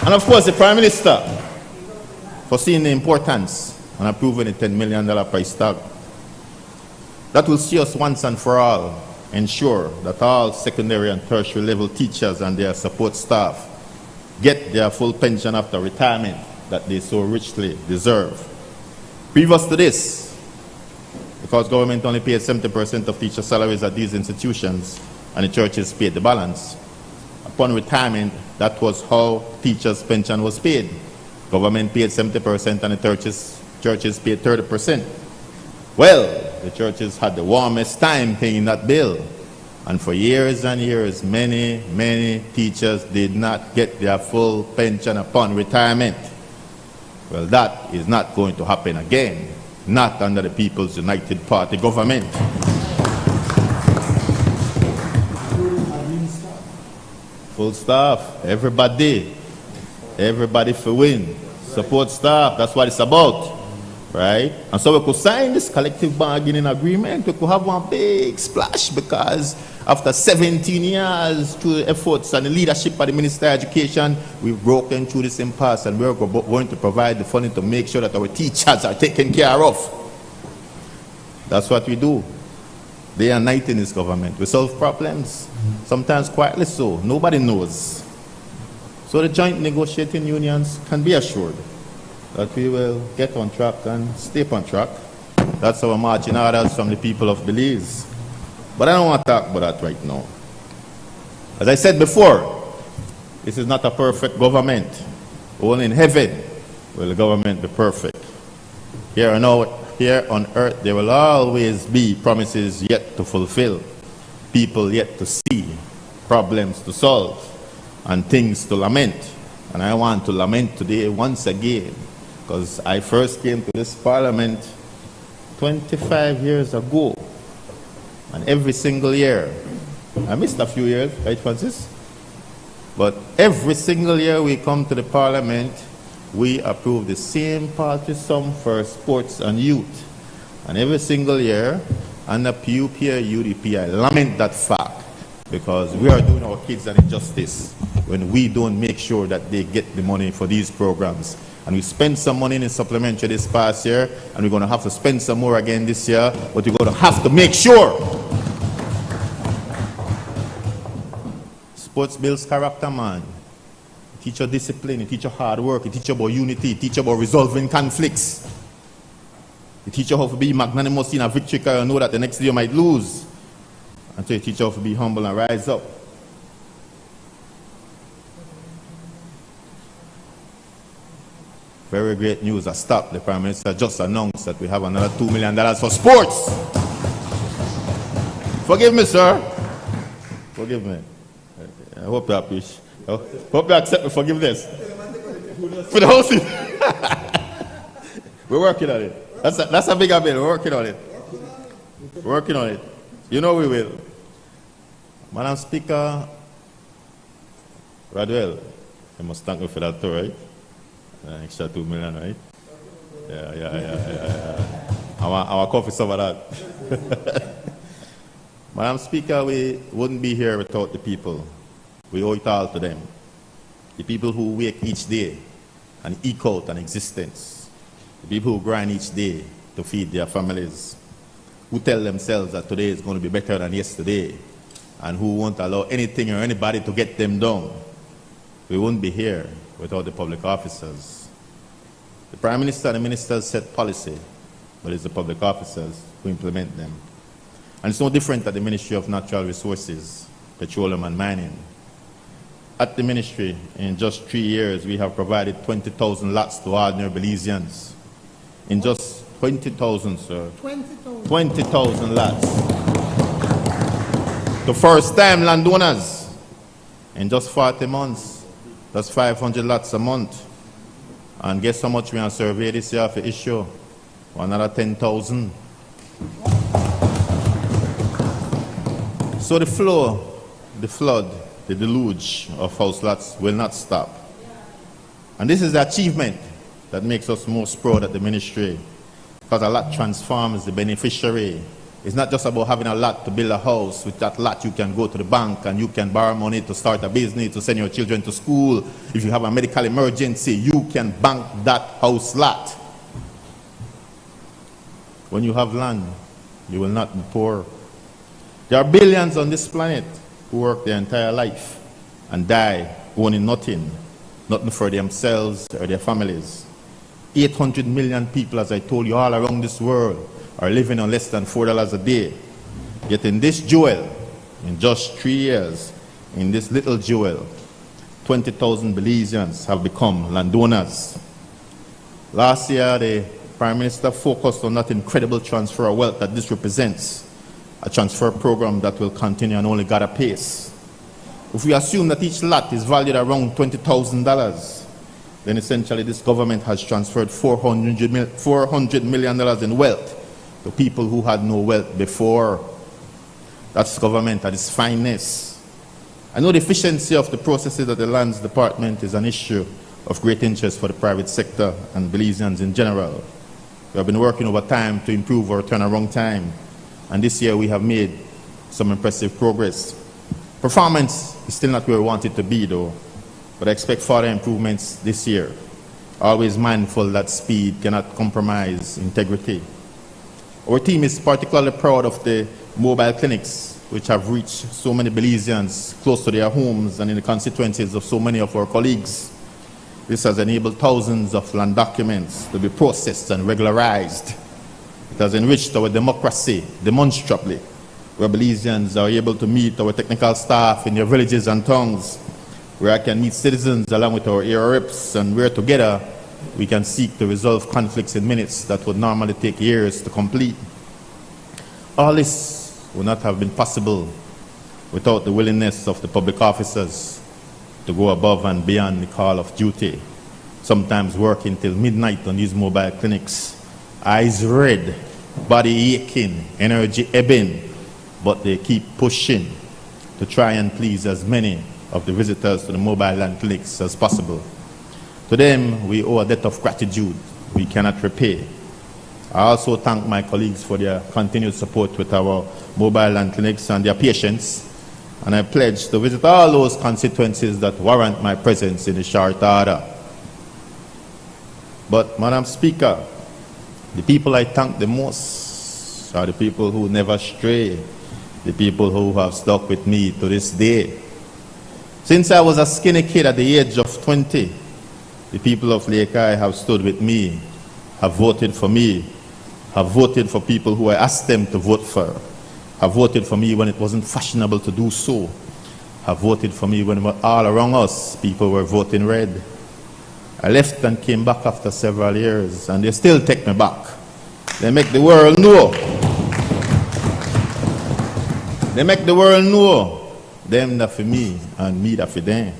And of course, the Prime Minister for seeing the importance and approving the $10 million price tag. That will see us once and for all ensure that all secondary and tertiary level teachers and their support staff get their full pension after retirement that they so richly deserve. Previous to this, because government only pays 70% of teacher salaries at these institutions and the churches paid the balance, upon retirement, that was how teachers' pension was paid. Government paid 70% and the churches paid 30%. Well, the churches had the warmest time paying that bill. And for years and years, many, many teachers did not get their full pension upon retirement. Well, that is not going to happen again. Not under the People's United Party government. Full staff, everybody for win. Support staff, that's what it's about. Right? And so we could sign this collective bargaining agreement. We could have one big splash because after 17 years through the efforts and the leadership of the Minister of Education, we've broken through this impasse and we're going to provide the funding to make sure that our teachers are taken care of. That's what we do. Day and night in this government. We solve problems, sometimes quietly so. Nobody knows. So the joint negotiating unions can be assured that we will get on track and stay on track. That's our marching orders from the people of Belize. But I don't want to talk about that right now. As I said before, this is not a perfect government. Only in heaven will the government be perfect. Here on earth, there will always be promises yet to fulfill, people yet to see, problems to solve, and things to lament. And I want to lament today once again, because I first came to this parliament 25 years ago. And every single year, I missed a few years, right, Francis? But every single year we come to the parliament, we approve the same party sum for sports and youth. And every single year, under PUP or UDP, I lament that fact, because we are doing our kids an injustice when we don't make sure that they get the money for these programs. And we spent some money in the supplementary this past year, and we're going to have to spend some more again this year, but we're going to have to make sure. Sports builds character, man. It teaches you discipline, it teaches you hard work, it teaches you about unity, it teaches you about resolving conflicts. It teaches you how to be magnanimous in a victory, because you know that the next day you might lose. And so it teaches you how to be humble and rise up. Very great news. I stopped. The Prime Minister just announced that we have another $2 million for sports. Forgive me, sir. Forgive me. I hope you appreciate. I hope you accept my forgiveness. For the whole thing. We're working on it. That's a bigger bill. We're working on it. We're working on it. You know we will. Madam Speaker, Radwell, you must thank me for that too, right? An extra 2 million, right? Yeah. Our coffee over that. Madam Speaker, we wouldn't be here without the people. We owe it all to them. The people who wake each day and eke out an existence. The people who grind each day to feed their families. Who tell themselves that today is going to be better than yesterday. And who won't allow anything or anybody to get them down. We wouldn't be here without the public officers. The Prime Minister and the ministers set policy, but it's the public officers who implement them. And it's no different at the Ministry of Natural Resources, Petroleum and Mining. At the ministry, in just 3 years, we have provided 20,000 lots to ordinary Belizeans. In just 20,000, sir. 20,000 lots. To first-time landowners. In just 40 months, that's 500 lots a month. And guess how much we have surveyed this year for issue? Another 10,000. So the flow, the flood, the deluge of house lots will not stop. And this is the achievement that makes us most proud at the ministry, because a lot transforms the beneficiary. It's not just about having a lot to build a house. With that lot you can go to the bank and you can borrow money to start a business, to send your children to school. If you have a medical emergency, you can bank that house lot. When you have land, you will not be poor. There are billions on this planet who work their entire life and die owning nothing for themselves or their families. 800 million people, as I told you, all around this world are living on less than $4 a day. Yet in this jewel, in just 3 years, in this little jewel, 20,000 Belizeans have become landowners. Last year, the Prime Minister focused on that incredible transfer of wealth that this represents, a transfer program that will continue and only gather pace. If we assume that each lot is valued around $20,000, then essentially this government has transferred $400 million in wealth to people who had no wealth before. That's government at its finest. I know the efficiency of the processes at the Lands Department is an issue of great interest for the private sector and Belizeans in general. We have been working over time to improve our turnaround time, and this year we have made some impressive progress. Performance is still not where we want it to be though, but I expect further improvements this year. Always mindful that speed cannot compromise integrity. Our team is particularly proud of the mobile clinics which have reached so many Belizeans close to their homes and in the constituencies of so many of our colleagues. This has enabled thousands of land documents to be processed and regularized. It has enriched our democracy demonstrably, where Belizeans are able to meet our technical staff in their villages and towns, where I can meet citizens along with our ARIPs, and where together we can seek to resolve conflicts in minutes that would normally take years to complete. All this would not have been possible without the willingness of the public officers to go above and beyond the call of duty, sometimes working till midnight on these mobile clinics. Eyes red, body aching, energy ebbing, but they keep pushing to try and please as many of the visitors to the mobile land clinics as possible. To them, we owe a debt of gratitude we cannot repay. I also thank my colleagues for their continued support with our mobile land clinics and their patience, and I pledge to visit all those constituencies that warrant my presence in the short order. But, Madam Speaker, the people I thank the most are the people who never stray, the people who have stuck with me to this day. Since I was a skinny kid at the age of 20, the people of Lake Eye have stood with me, have voted for me, have voted for people who I asked them to vote for, have voted for me when it wasn't fashionable to do so, have voted for me when all around us people were voting red. I left and came back after several years, and they still take me back. They make the world know. They make the world know. Them that for me, and me that for them.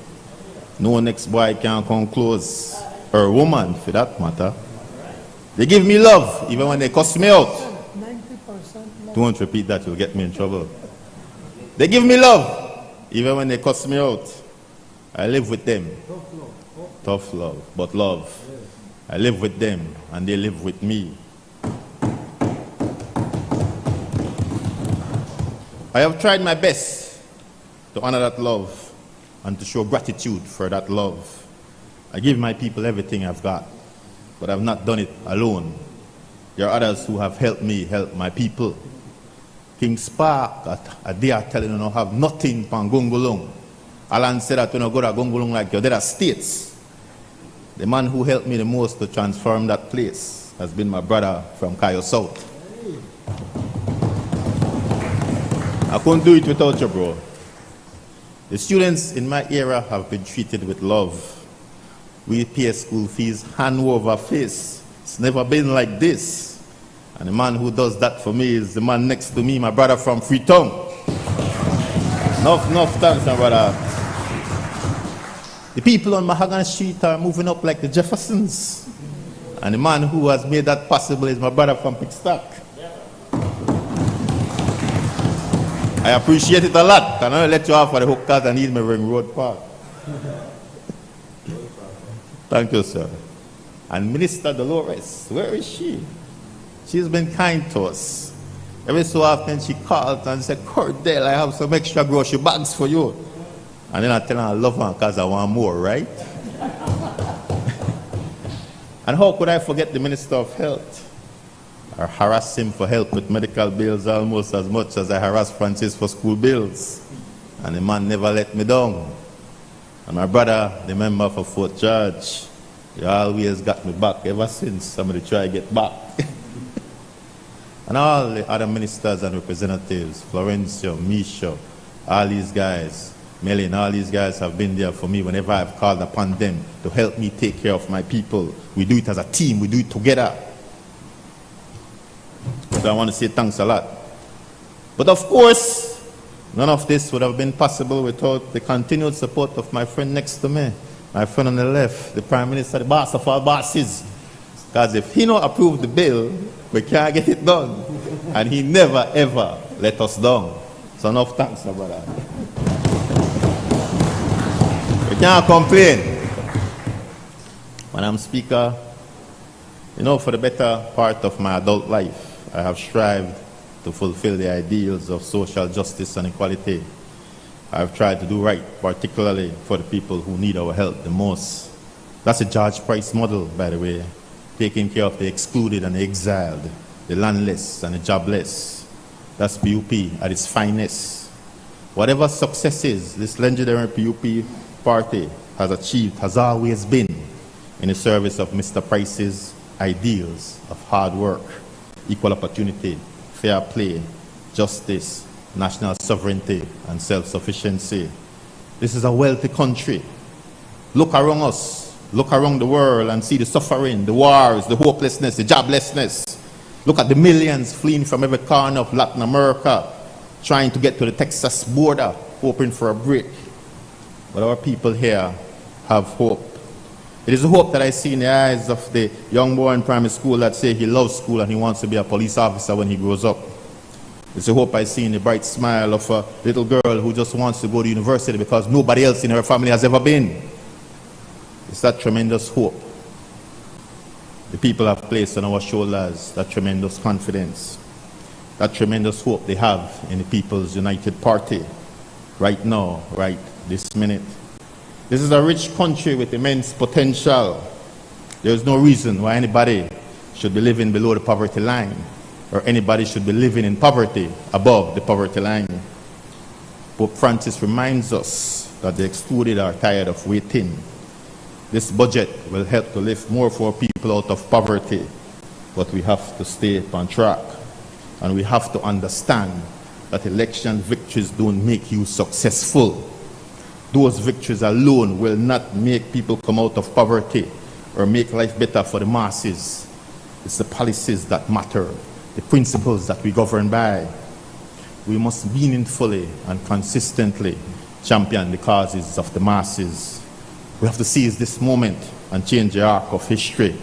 No next boy can come close, or woman for that matter. They give me love, even when they cuss me out. 90%. Don't repeat that, you'll get me in trouble. They give me love, even when they cuss me out. I live with them. Tough love, but love. I live with them, and they live with me. I have tried my best to honor that love and to show gratitude for that love. I give my people everything I've got, but I've not done it alone. There are others who have helped me help my people. King Spark, a day I tell you, have nothing from Gongolong. Alan said that when I go to Gongolong like you, there are states. The man who helped me the most to transform that place has been my brother from Kayo South. I couldn't do it without you, bro. The students in my era have been treated with love. We pay school fees hand over face. It's never been like this. And the man who does that for me is the man next to me, my brother from Freetown. Enough thanks, my brother. The people on Mahogany Street are moving up like the Jeffersons. And the man who has made that possible is my brother from Pickstock. I appreciate it a lot. Can I let you off for the hookers and need my Ring Road Park? Thank you, sir. And Minister Dolores, where is she? She's been kind to us. Every so often she calls and says, Cordell, I have some extra grocery bags for you. And then I tell her I love her because I want more, right? And how could I forget the Minister of Health? I harass him for help with medical bills almost as much as I harass Francis for school bills. And the man never let me down. And my brother, the member for Fort George, he always got me back ever since somebody tried to get back. And all the other ministers and representatives, Florencio, Misha, all these guys, Melin, all these guys have been there for me whenever I've called upon them to help me take care of my people. We do it as a team, we do it together. So I want to say thanks a lot. But of course, none of this would have been possible without the continued support of my friend next to me, my friend on the left, the Prime Minister, the boss of all bosses. Because if he not approved the bill, we can't get it done. And he never, ever let us down. So enough thanks, my brother. We can't complain. Madam Speaker, you know, for the better part of my adult life, I have strived to fulfill the ideals of social justice and equality. I have tried to do right, particularly for the people who need our help the most. That's a George Price model, by the way. Taking care of the excluded and the exiled, the landless and the jobless. That's PUP at its finest. Whatever successes this legendary PUP party has achieved has always been in the service of Mr. Price's ideals of hard work, equal opportunity, fair play, justice, national sovereignty, and self-sufficiency. This is a wealthy country. Look around us. Look around the world and see the suffering, the wars, the hopelessness, the joblessness. Look at the millions fleeing from every corner of Latin America, trying to get to the Texas border, hoping for a break. But our people here have hope. It is a hope that I see in the eyes of the young boy in primary school that say he loves school and he wants to be a police officer when he grows up. It's a hope I see in the bright smile of a little girl who just wants to go to university because nobody else in her family has ever been. It's that tremendous hope the people have placed on our shoulders, that tremendous confidence, that tremendous hope they have in the People's United Party right now, right this minute. This is a rich country with immense potential. There is no reason why anybody should be living below the poverty line or anybody should be living in poverty above the poverty line. Pope Francis reminds us that the excluded are tired of waiting. This budget will help to lift more of our people out of poverty, but we have to stay on track. And we have to understand that election victories don't make you successful. Those victories alone will not make people come out of poverty or make life better for the masses. It's the policies that matter, the principles that we govern by. We must meaningfully and consistently champion the causes of the masses. We have to seize this moment and change the arc of history.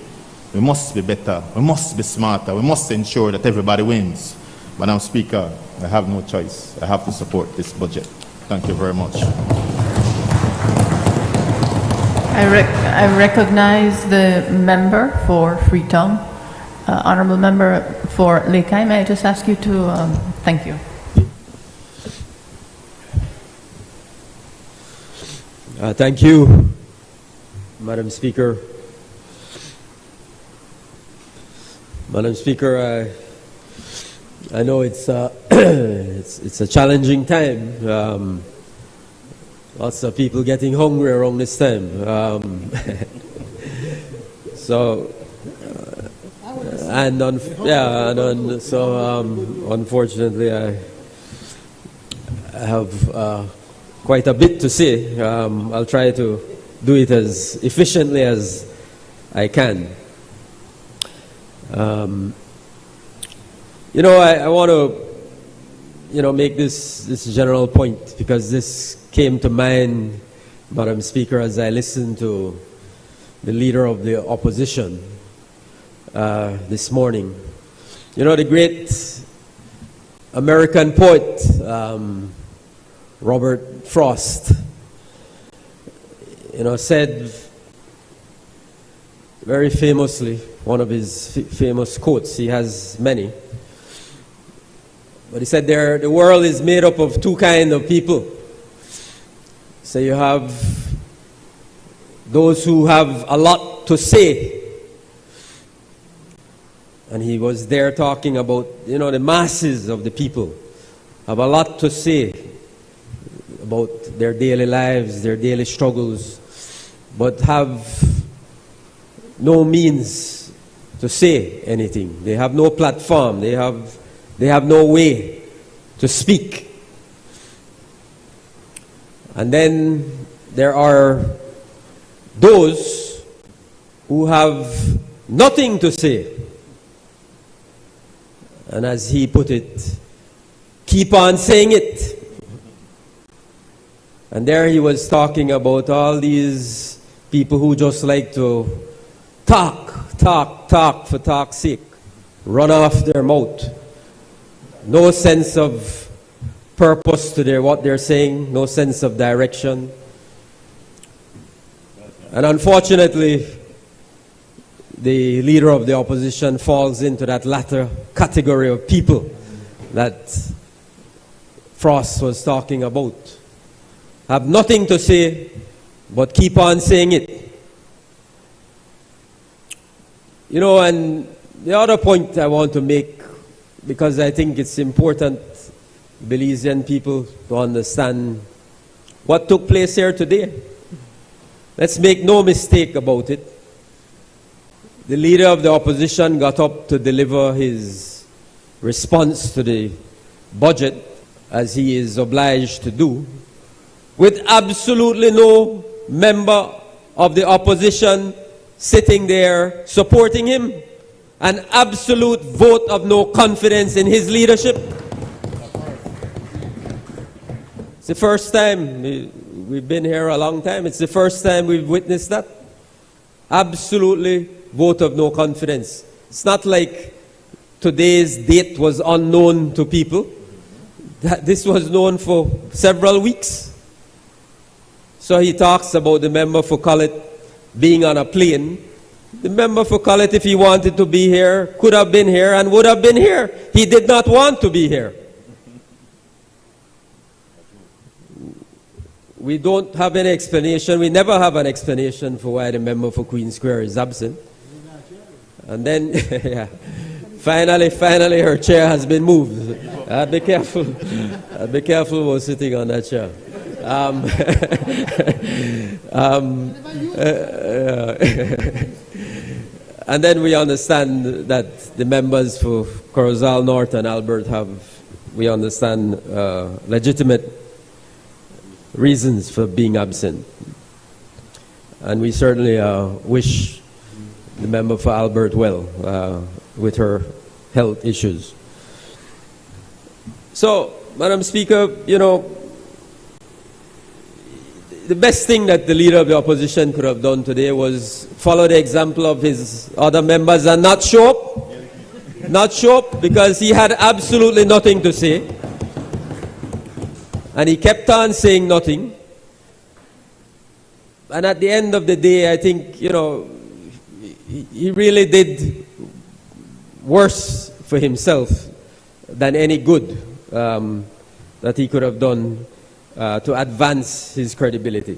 We must be better, we must be smarter, we must ensure that everybody wins. Madam Speaker, I have no choice. I have to support this budget. Thank you very much. I recognize the member for Freetown. Honorable member for Lekai, may I just ask you to, thank you. Thank you, Madam Speaker. Madam Speaker, I know it's it's a challenging time. Lots of people getting hungry around this time. Unfortunately, I have quite a bit to say. I'll try to do it as efficiently as I can. I want to, make this general point because this came to mind, Madam Speaker, as I listened to the leader of the opposition this morning. The great American poet, Robert Frost, said very famously, one of his famous quotes, he has many, but he said the world is made up of two kinds of people. So you have those who have a lot to say, and he was there talking about, the masses of the people have a lot to say about their daily lives, their daily struggles, but have no means to say anything. They have no platform. They have no way to speak. And then there are those who have nothing to say. And as he put it, keep on saying it. And there he was talking about all these people who just like to talk for talk's sake, run off their mouth. No sense of purpose to what they're saying, no sense of direction. And unfortunately, the leader of the opposition falls into that latter category of people that Frost was talking about. Have nothing to say, but keep on saying it. And the other point I want to make, because I think it's important, Belizean people, to understand what took place here today. Let's make no mistake about it. The leader of the opposition got up to deliver his response to the budget, as he is obliged to do, with absolutely no member of the opposition sitting there supporting him, an absolute vote of no confidence in his leadership. It's the first time, we've been here a long time, it's the first time we've witnessed that. Absolutely vote of no confidence. It's not like today's date was unknown to people. This was known for several weeks. So he talks about the member for Collett being on a plane. The member for Collett, if he wanted to be here, could have been here and would have been here. He did not want to be here. We don't have any explanation. We never have an explanation for why the member for Queen Square is absent. And then, yeah, finally her chair has been moved. Be careful. Be careful about sitting on that chair. And then we understand that the members for Corozal North and Albert have, we understand, legitimate reasons for being absent. And we certainly wish the member for Albert well with her health issues. So, Madam Speaker, the best thing that the leader of the opposition could have done today was follow the example of his other members and not show up. not show up because he had absolutely nothing to say. And he kept on saying nothing. And at the end of the day, I think, he really did worse for himself than any good that he could have done to advance his credibility.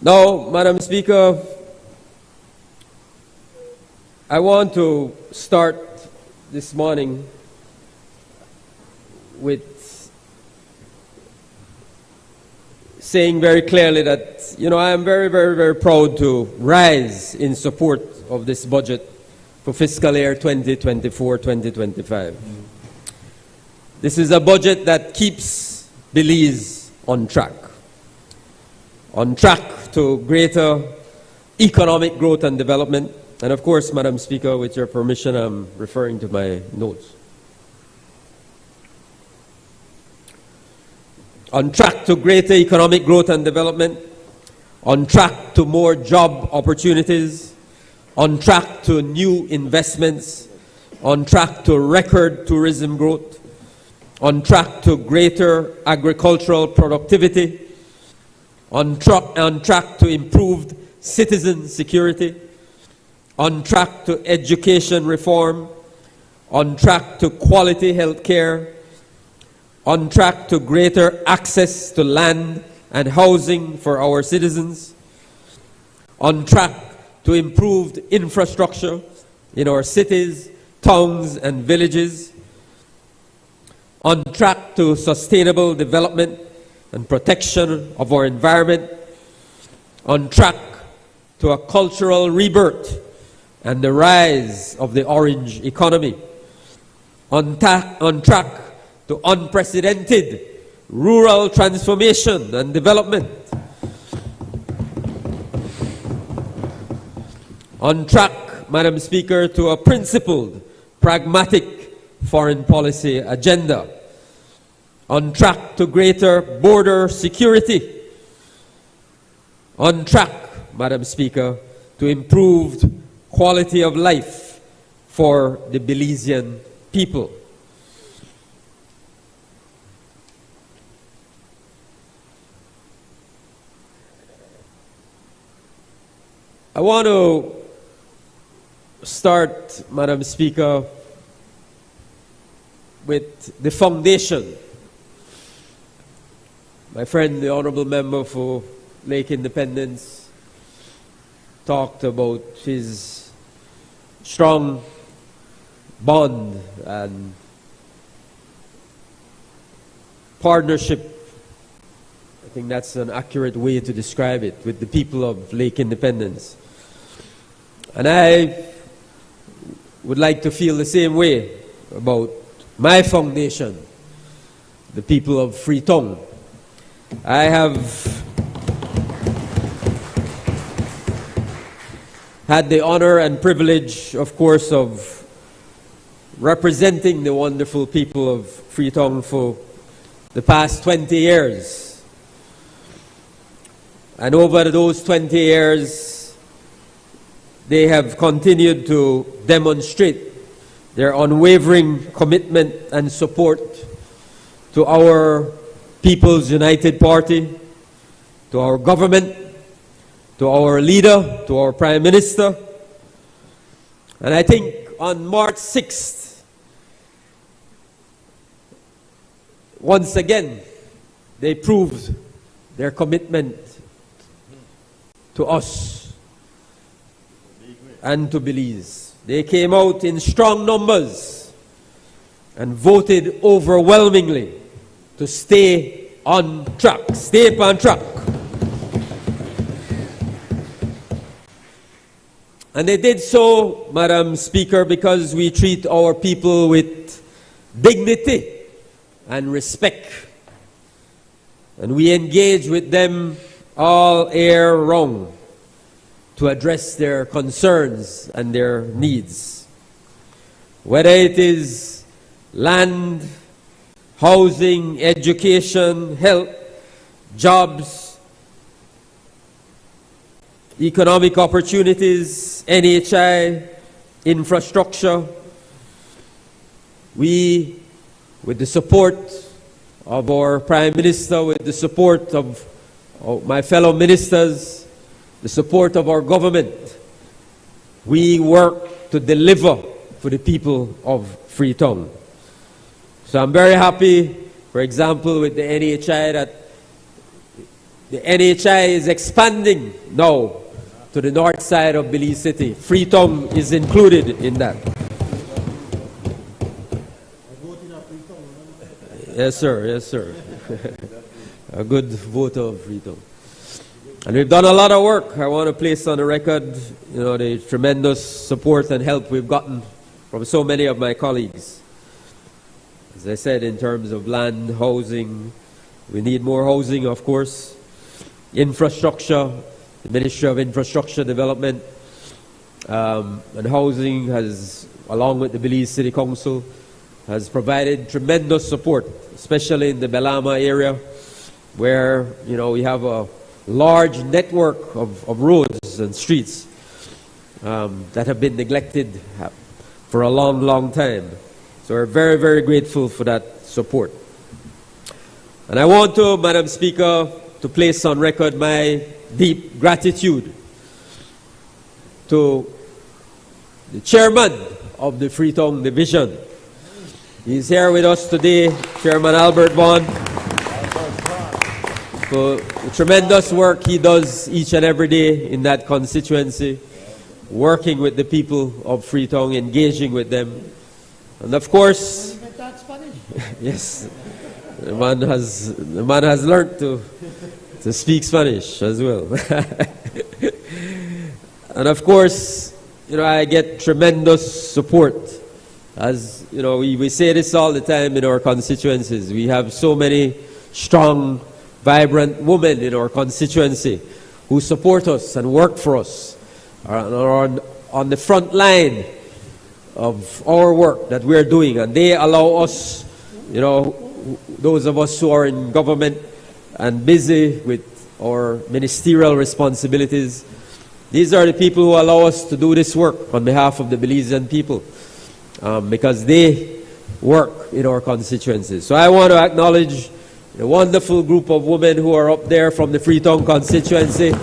Now, Madam Speaker, I want to start this morning with saying very clearly that, I am very, very, very proud to rise in support of this budget for fiscal year 2024-2025. This is a budget that keeps Belize on track to greater economic growth and development. And of course, Madam Speaker, with your permission, I'm referring to my notes. On track to greater economic growth and development, on track to more job opportunities, on track to new investments, on track to record tourism growth, on track to greater agricultural productivity, on track to improved citizen security, on track to education reform, on track to quality health care, on track to greater access to land and housing for our citizens, on track to improved infrastructure in our cities, towns, and villages, on track to sustainable development and protection of our environment, on track to a cultural rebirth and the rise of the orange economy, on track to unprecedented rural transformation and development, on track, Madam Speaker, to a principled, pragmatic foreign policy agenda, on track to greater border security, on track, Madam Speaker, to improved quality of life for the Belizean people. I want to start, Madam Speaker, with the foundation. My friend, the Honorable Member for Lake Independence, talked about his strong bond and partnership. I think that's an accurate way to describe it, with the people of Lake Independence. And I would like to feel the same way about my foundation, the people of Freetown. I have had the honor and privilege, of course, of representing the wonderful people of Freetown for the past 20 years. And over those 20 years, they have continued to demonstrate their unwavering commitment and support to our People's United Party, to our government, to our leader, to our Prime Minister. And I think on March 6th, once again, they proved their commitment to us and to Belize. They came out in strong numbers and voted overwhelmingly to stay on track, stay on track. And they did so, Madam Speaker, because we treat our people with dignity and respect. And we engage with them all year round to address their concerns and their needs. Whether it is land, housing, education, health, jobs, economic opportunities, NHI, infrastructure. We, with the support of our Prime Minister, with the support of my fellow ministers, the support of our government, we work to deliver for the people of Freetown. So I'm very happy, for example, with the NHI, that the NHI is expanding now to the north side of Belize City. Freetown is included in that. Yes, sir. Yes, sir. A good voter of Freetown. And we've done a lot of work. I want to place on the record, the tremendous support and help we've gotten from so many of my colleagues. As I said, in terms of land, housing, we need more housing, of course. Infrastructure, the Ministry of Infrastructure Development and Housing has, along with the Belize City Council, has provided tremendous support, especially in the Belmopan area, where we have a large network of roads and streets that have been neglected for a long, long time. So we're very, very grateful for that support. And I want to, Madam Speaker, to place on record my deep gratitude to the chairman of the Freetown Division. He's here with us today, Chairman Albert Vaughan, for the tremendous work he does each and every day in that constituency, working with the people of Freetown, engaging with them. And of course, yes, the man has learned to speak Spanish as well. And of course, I get tremendous support. As we say this all the time in our constituencies. We have so many strong, vibrant women in our constituency who support us and work for us, are on the front line of our work that we're doing. And they allow us, those of us who are in government and busy with our ministerial responsibilities, these are the people who allow us to do this work on behalf of the Belizean people. Because they work in our constituencies. So I want to acknowledge the wonderful group of women who are up there from the Freetown constituency.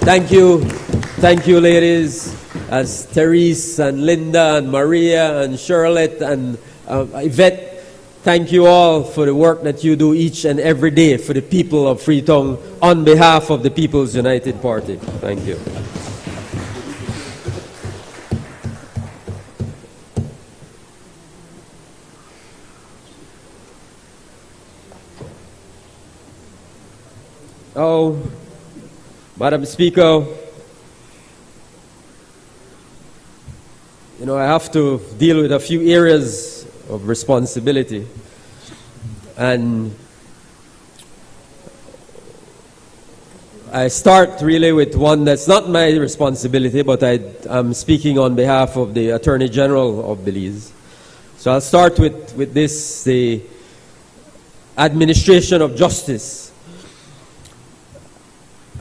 Thank you, ladies, as Therese and Linda and Maria and Charlotte and Yvette. Thank you all for the work that you do each and every day for the people of Freetown on behalf of the People's United Party. Thank you. Oh, Madam Speaker, I have to deal with a few areas of responsibility. And I start really with one that's not my responsibility, but I'm speaking on behalf of the Attorney General of Belize. So I'll start with this, the administration of justice,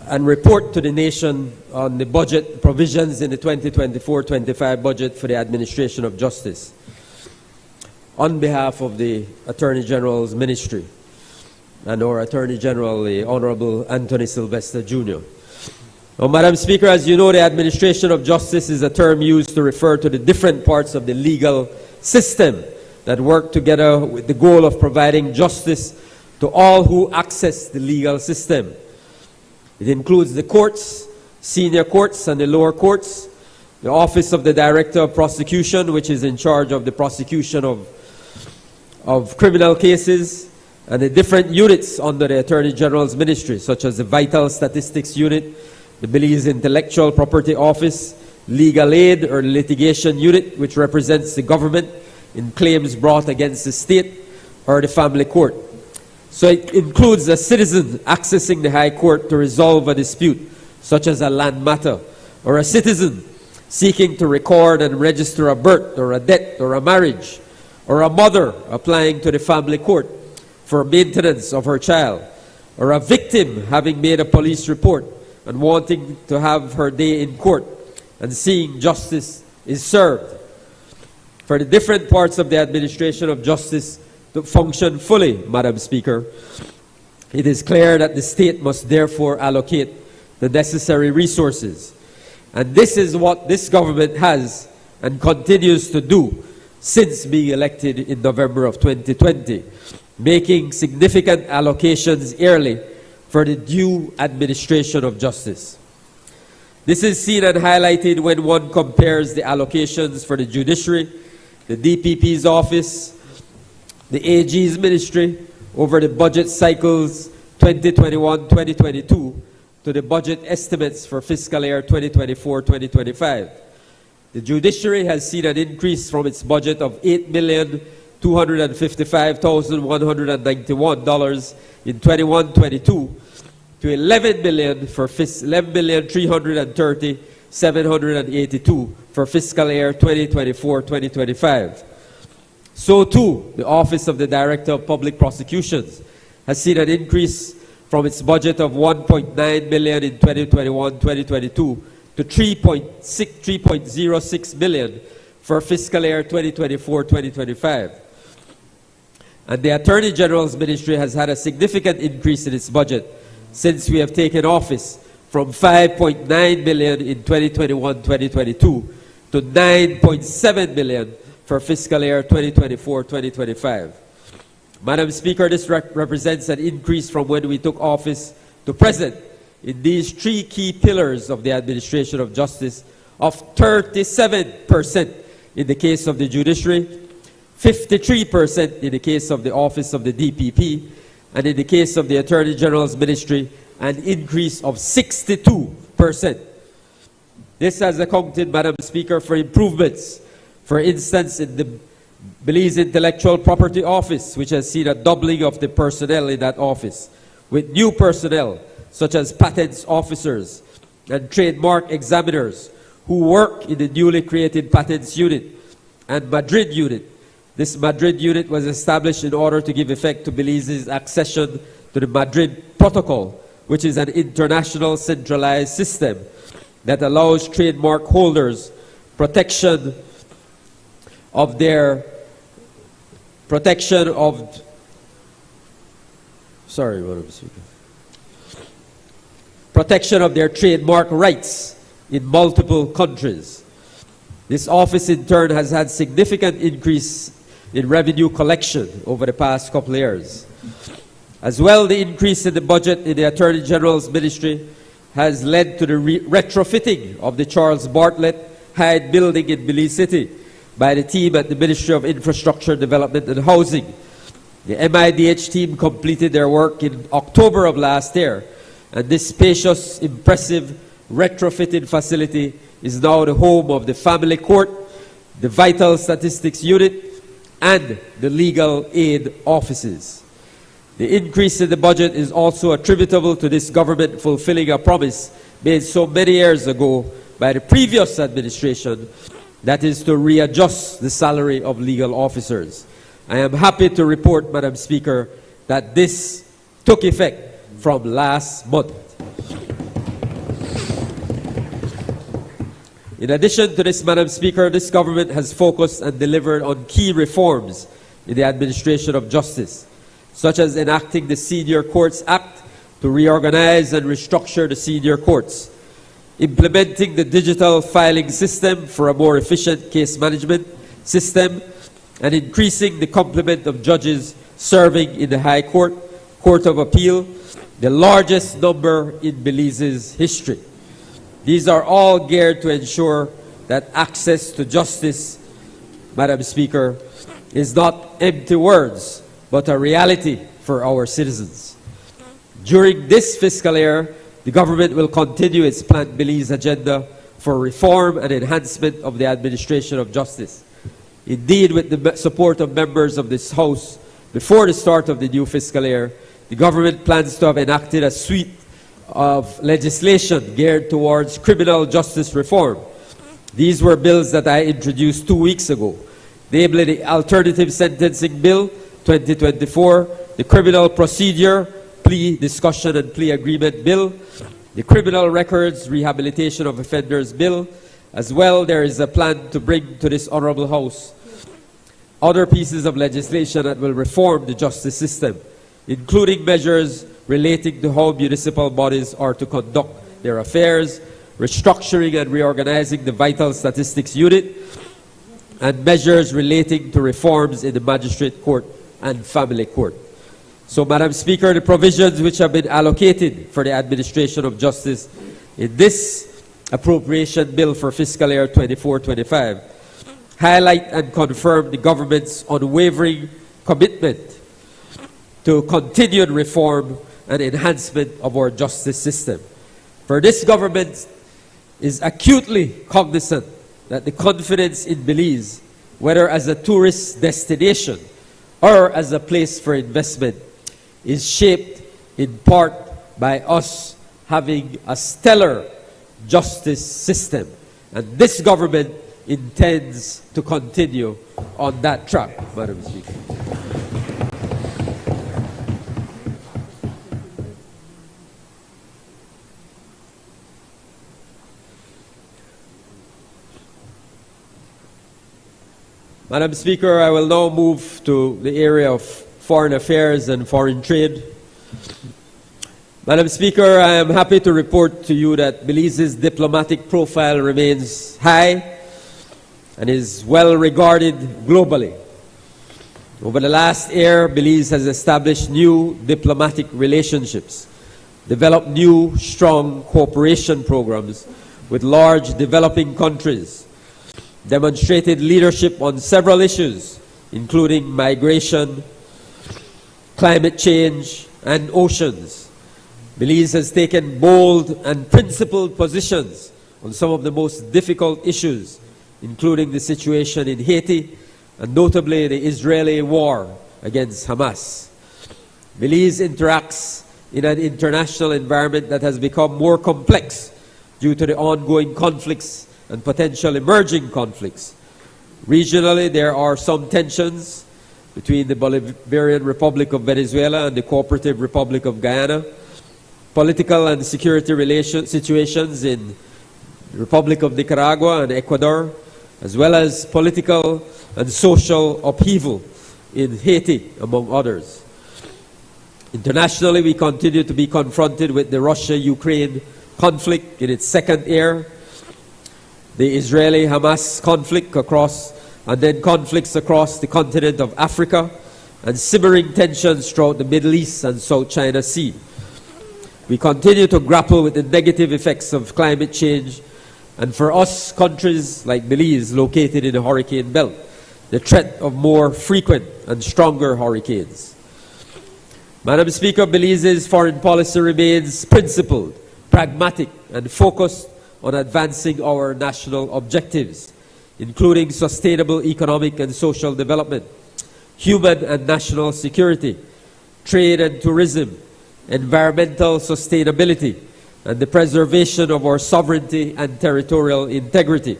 and report to the nation on the budget provisions in the 2024-25 budget for the administration of justice on behalf of the Attorney General's Ministry and our Attorney General, the Honorable Anthony Sylvester Jr. Now, Madam Speaker, as you know, the administration of justice is a term used to refer to the different parts of the legal system that work together with the goal of providing justice to all who access the legal system. It includes the courts, senior courts and the lower courts, the Office of the Director of Prosecution, which is in charge of the prosecution of criminal cases, and the different units under the Attorney General's Ministry, such as the Vital Statistics Unit, the Belize Intellectual Property Office, Legal Aid or Litigation Unit, which represents the government in claims brought against the state, or the Family Court. So it includes a citizen accessing the High Court to resolve a dispute, such as a land matter, or a citizen seeking to record and register a birth or a death or a marriage, or a mother applying to the Family Court for maintenance of her child, or a victim having made a police report and wanting to have her day in court and seeing justice is served. For the different parts of the administration of justice to function fully, Madam Speaker, it is clear that the state must therefore allocate the necessary resources. And this is what this government has and continues to do since being elected in November of 2020, making significant allocations yearly for the due administration of justice. This is seen and highlighted when one compares the allocations for the judiciary, the DPP's office, the AG's ministry over the budget cycles 2021-2022 to the budget estimates for fiscal year 2024-2025. The judiciary has seen an increase from its budget of $8,255,191 in 21-22 to $11,330,782 for fiscal year 2024-2025. So too, the Office of the Director of Public Prosecutions has seen an increase from its budget of $1.9 million in 2021-2022 to $3.06 billion for fiscal year 2024-2025. And the Attorney General's Ministry has had a significant increase in its budget since we have taken office, from $5.9 billion in 2021-2022 to $9.7 billion for fiscal year 2024-2025. Madam Speaker, this represents an increase from when we took office to present in these three key pillars of the administration of justice of 37% in the case of the judiciary, 53% in the case of the office of the DPP, and in the case of the Attorney General's Ministry, an increase of 62%. This has accounted, Madam Speaker, for improvements. For instance, in the Belize Intellectual Property Office, which has seen a doubling of the personnel in that office, with new personnel such as patents officers and trademark examiners who work in the newly created patents unit and Madrid unit. This Madrid unit was established in order to give effect to Belize's accession to the Madrid Protocol, which is an international centralized system that allows trademark holders protection of their trademark rights in multiple countries. This office in turn has had significant increase in revenue collection over the past couple of years. As well, the increase in the budget in the Attorney General's Ministry has led to the retrofitting of the Charles Bartlett Hyde building in Belize City by the team at the Ministry of Infrastructure, Development and Housing. The MIDH team completed their work in October of last year, and this spacious, impressive, retrofitted facility is now the home of the Family Court, the Vital Statistics Unit, and the Legal Aid Offices. The increase in the budget is also attributable to this government fulfilling a promise made so many years ago by the previous administration, that is to readjust the salary of legal officers. I am happy to report, Madam Speaker, that this took effect from last month. In addition to this, Madam Speaker, this government has focused and delivered on key reforms in the administration of justice, such as enacting the Senior Courts Act to reorganize and restructure the senior courts, implementing the digital filing system for a more efficient case management system, and increasing the complement of judges serving in the High Court, Court of Appeal, the largest number in Belize's history. These are all geared to ensure that access to justice, Madam Speaker, is not empty words, but a reality for our citizens. During this fiscal year, the government will continue its Plant Belize agenda for reform and enhancement of the administration of justice. Indeed, with the support of members of this House, before the start of the new fiscal year, the government plans to have enacted a suite of legislation geared towards criminal justice reform. These were bills that I introduced 2 weeks ago, namely the Alternative Sentencing Bill 2024, the Criminal Procedure, Plea Discussion and Plea Agreement Bill, the Criminal Records Rehabilitation of Offenders Bill, As well, there is a plan to bring to this Honorable House other pieces of legislation that will reform the justice system, including measures relating to how municipal bodies are to conduct their affairs, restructuring and reorganizing the Vital Statistics Unit, and measures relating to reforms in the Magistrate Court and Family Court. So, Madam Speaker, the provisions which have been allocated for the administration of justice in this appropriation bill for fiscal year 24-25 highlight and confirm the government's unwavering commitment to continued reform and enhancement of our justice system. For this government is acutely cognizant that the confidence in Belize, whether as a tourist destination or as a place for investment, is shaped in part by us having a stellar justice system. And this government intends to continue on that track, Madam Speaker. Madam Speaker, I will now move to the area of foreign affairs and foreign trade. Madam Speaker, I am happy to report to you that Belize's diplomatic profile remains high and is well regarded globally. Over the last year, Belize has established new diplomatic relationships, developed new strong cooperation programs with large developing countries, demonstrated leadership on several issues, including migration, climate change, and oceans. Belize has taken bold and principled positions on some of the most difficult issues, including the situation in Haiti and notably the Israeli war against Hamas. Belize interacts in an international environment that has become more complex due to the ongoing conflicts and potential emerging conflicts. Regionally, there are some tensions between the Bolivarian Republic of Venezuela and the Cooperative Republic of Guyana, political and security situations in the Republic of Nicaragua and Ecuador, as well as political and social upheaval in Haiti, among others. Internationally, we continue to be confronted with the Russia-Ukraine conflict in its second year, the Israeli-Hamas conflict and then conflicts across the continent of Africa, and simmering tensions throughout the Middle East and South China Sea. We continue to grapple with the negative effects of climate change, and for us, countries like Belize, located in the hurricane belt, the threat of more frequent and stronger hurricanes. Madam Speaker, Belize's foreign policy remains principled, pragmatic, and focused on advancing our national objectives, including sustainable economic and social development, human and national security, trade and tourism, environmental sustainability, and the preservation of our sovereignty and territorial integrity.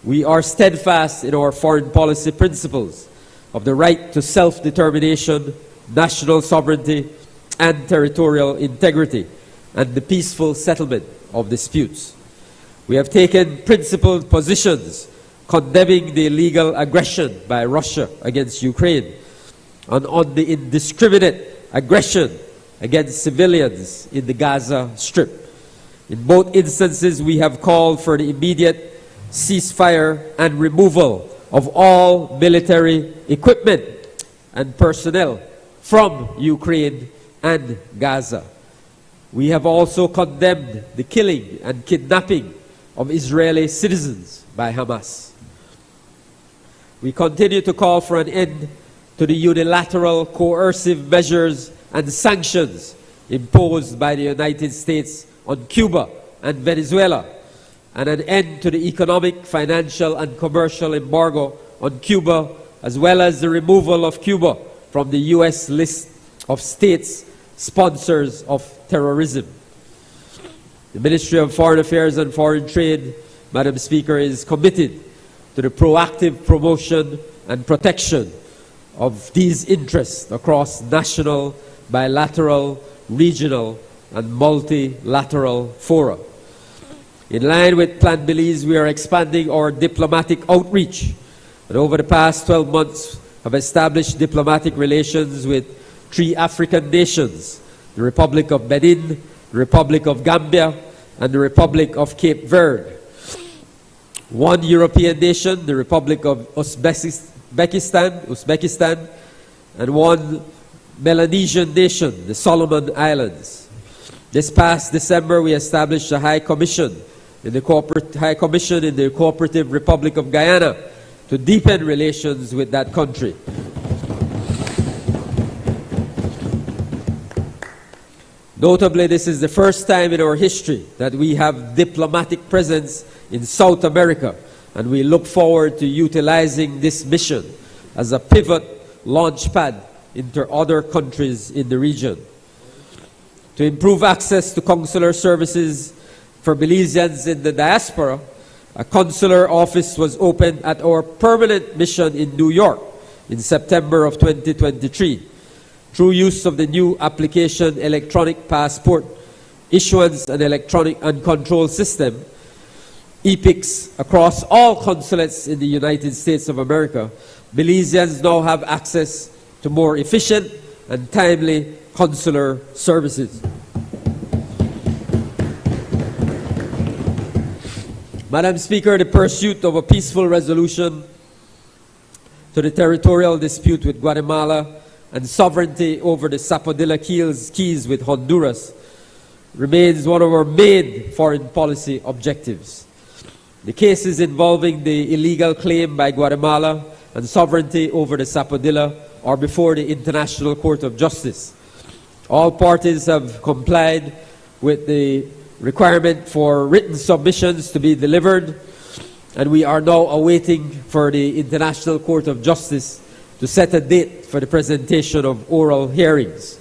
We are steadfast in our foreign policy principles of the right to self-determination, national sovereignty, and territorial integrity, and the peaceful settlement of disputes. We have taken principled positions condemning the illegal aggression by Russia against Ukraine and on the indiscriminate aggression against civilians in the Gaza Strip. In both instances, we have called for the immediate ceasefire and removal of all military equipment and personnel from Ukraine and Gaza. We have also condemned the killing and kidnapping of Israeli citizens by Hamas. We continue to call for an end to the unilateral coercive measures and sanctions imposed by the United States on Cuba and Venezuela, and an end to the economic, financial, and commercial embargo on Cuba, as well as the removal of Cuba from the U.S. list of states sponsors of terrorism. The Ministry of Foreign Affairs and Foreign Trade, Madam Speaker, is committed to the proactive promotion and protection of these interests across national, bilateral, regional, and multilateral fora. In line with Plan Belize, we are expanding our diplomatic outreach, and over the past 12 months have established diplomatic relations with 3 African nations: the Republic of Benin, the Republic of Gambia, and the Republic of Cape Verde. 1 European nation, the Republic of Uzbekistan, and 1 Melanesian nation, the Solomon Islands. This past December, we established a High Commission in the Cooperative Republic of Guyana to deepen relations with that country. Notably, this is the first time in our history that we have diplomatic presence in South America, and we look forward to utilizing this mission as a pivot launch pad into other countries in the region. To improve access to consular services for Belizeans in the diaspora, a consular office was opened at our permanent mission in New York in September of 2023. Through use of the new application electronic passport issuance and electronic and control system, EPICS, across all consulates in the United States of America, Belizeans now have access to more efficient and timely consular services. Madam Speaker, the pursuit of a peaceful resolution to the territorial dispute with Guatemala and sovereignty over the Sapodilla Keys with Honduras remains one of our main foreign policy objectives. The cases involving the illegal claim by Guatemala and sovereignty over the Sapodilla are before the International Court of Justice. All parties have complied with the requirement for written submissions to be delivered, and we are now awaiting for the International Court of Justice to set a date for the presentation of oral hearings.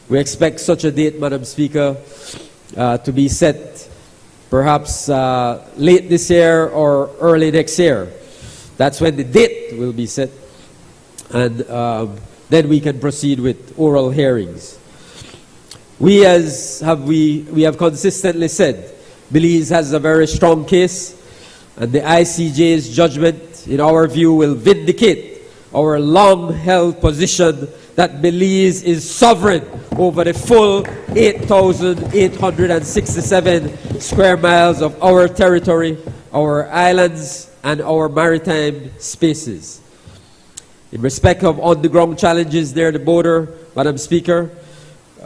We expect such a date, Madam Speaker, to be set perhaps late this year or early next year. That's when the date will be set, and then we can proceed with oral hearings. We have consistently said Belize has a very strong case, and the ICJ's judgment, in our view, will vindicate our long-held position that Belize is sovereign over the full 8,867 square miles of our territory, our islands, and our maritime spaces. In respect of on-the-ground challenges near the border, Madam Speaker,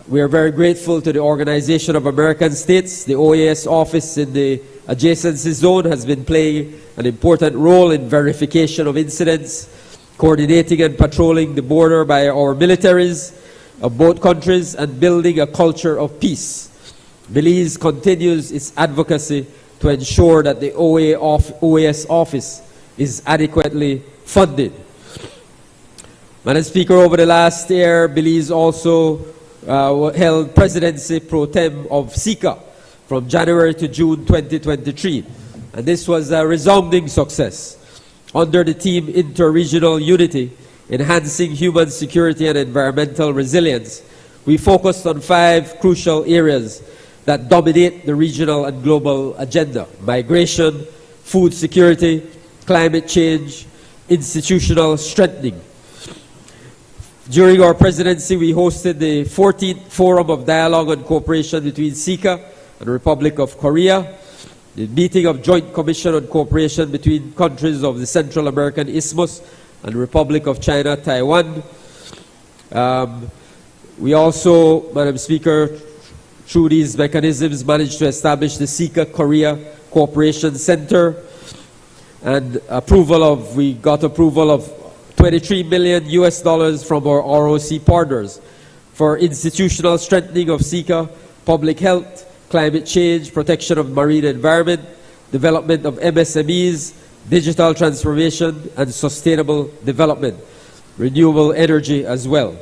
we are very grateful to the Organization of American States. The OAS office in the adjacency zone has been playing an important role in verification of incidents, coordinating and patrolling the border by our militaries of both countries, and building a culture of peace. Belize continues its advocacy to ensure that the OAS office is adequately funded. Madam Speaker, over the last year, Belize also held presidency pro tem of SICA from January to June 2023, and this was a resounding success. Under the theme Inter-Regional Unity, Enhancing Human Security and Environmental Resilience, we focused on 5 crucial areas that dominate the regional and global agenda: migration, food security, climate change, institutional strengthening. During our presidency, we hosted the 14th Forum of Dialogue and Cooperation between SICA and the Republic of Korea, the meeting of Joint Commission on Cooperation between countries of the Central American Isthmus and the Republic of China, Taiwan. We also, Madam Speaker, through these mechanisms, managed to establish the SICA-Korea Cooperation Center, and we got approval of $23 million from our ROC partners for institutional strengthening of SICA, public health, climate change, protection of marine environment, development of MSMEs, digital transformation, and sustainable development, renewable energy as well.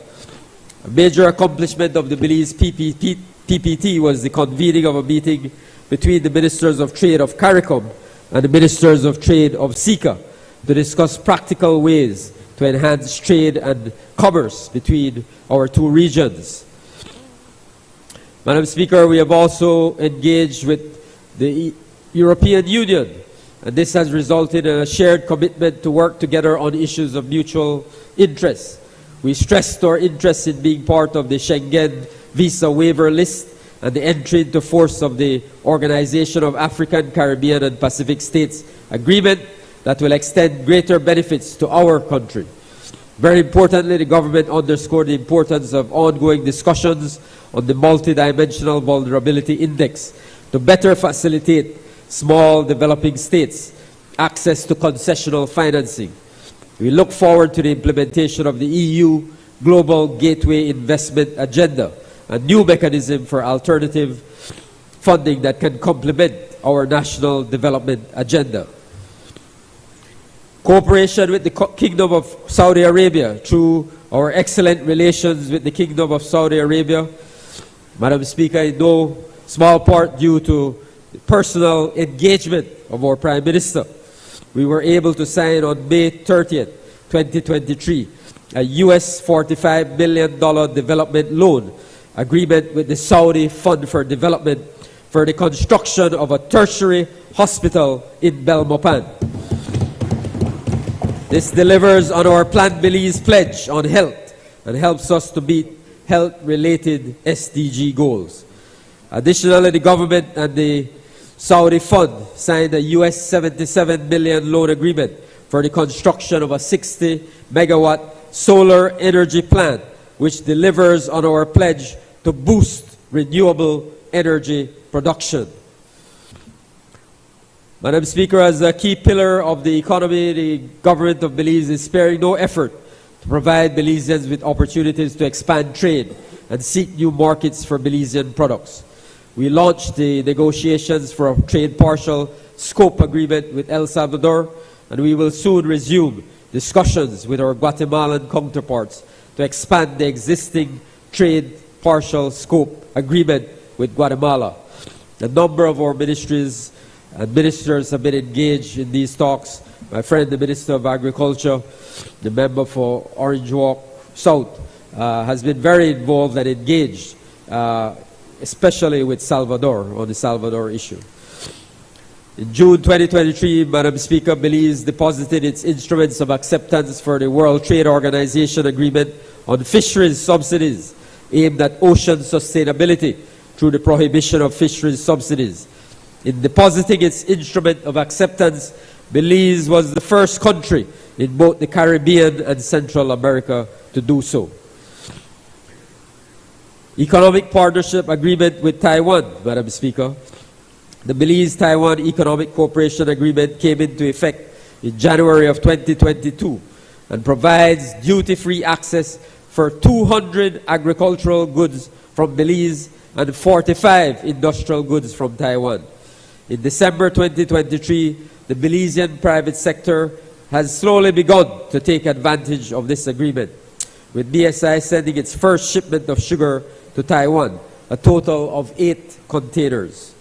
A major accomplishment of the Belize PPT was the convening of a meeting between the Ministers of Trade of CARICOM and the Ministers of Trade of SICA to discuss practical ways to enhance trade and commerce between our 2 regions. Madam Speaker, we have also engaged with the European Union, and this has resulted in a shared commitment to work together on issues of mutual interest. We stressed our interest in being part of the Schengen visa waiver list and the entry into force of the Organization of African, Caribbean and Pacific States agreement that will extend greater benefits to our country. Very importantly, the government underscored the importance of ongoing discussions on the multidimensional vulnerability index to better facilitate small developing states access to concessional financing. We look forward to the implementation of the EU Global Gateway Investment Agenda, a new mechanism for alternative funding that can complement our national development agenda. Cooperation with the Kingdom of Saudi Arabia through our excellent relations with the Kingdom of Saudi Arabia, Madam Speaker, in no small part due to the personal engagement of our Prime Minister. We were able to sign on May 30th, 2023, a US $45 million development loan agreement with the Saudi Fund for Development for the construction of a tertiary hospital in Belmopan. This delivers on our Plan Belize pledge on health and helps us to meet health-related SDG goals. Additionally, the government and the Saudi Fund signed a US $77 million loan agreement for the construction of a 60-megawatt solar energy plant, which delivers on our pledge to boost renewable energy production. Madam Speaker, as a key pillar of the economy, the government of Belize is sparing no effort to provide Belizeans with opportunities to expand trade and seek new markets for Belizean products. We launched the negotiations for a trade partial scope agreement with El Salvador, and we will soon resume discussions with our Guatemalan counterparts to expand the existing trade partial scope agreement with Guatemala. A number of our ministries and ministers have been engaged in these talks. My friend, the Minister of Agriculture, the member for Orange Walk South, has been very involved and engaged, especially with Salvador, on the Salvador issue. In June 2023, Madam Speaker, Belize deposited its instruments of acceptance for the World Trade Organization Agreement on fisheries subsidies aimed at ocean sustainability through the prohibition of fisheries subsidies. In depositing its instrument of acceptance, Belize was the first country in both the Caribbean and Central America to do so. Economic Partnership Agreement with Taiwan, Madam Speaker. The Belize-Taiwan Economic Cooperation Agreement came into effect in January of 2022 and provides duty-free access for 200 agricultural goods from Belize and 45 industrial goods from Taiwan. In December 2023, the Belizean private sector has slowly begun to take advantage of this agreement, with BSI sending its first shipment of sugar to Taiwan, a total of 8 containers.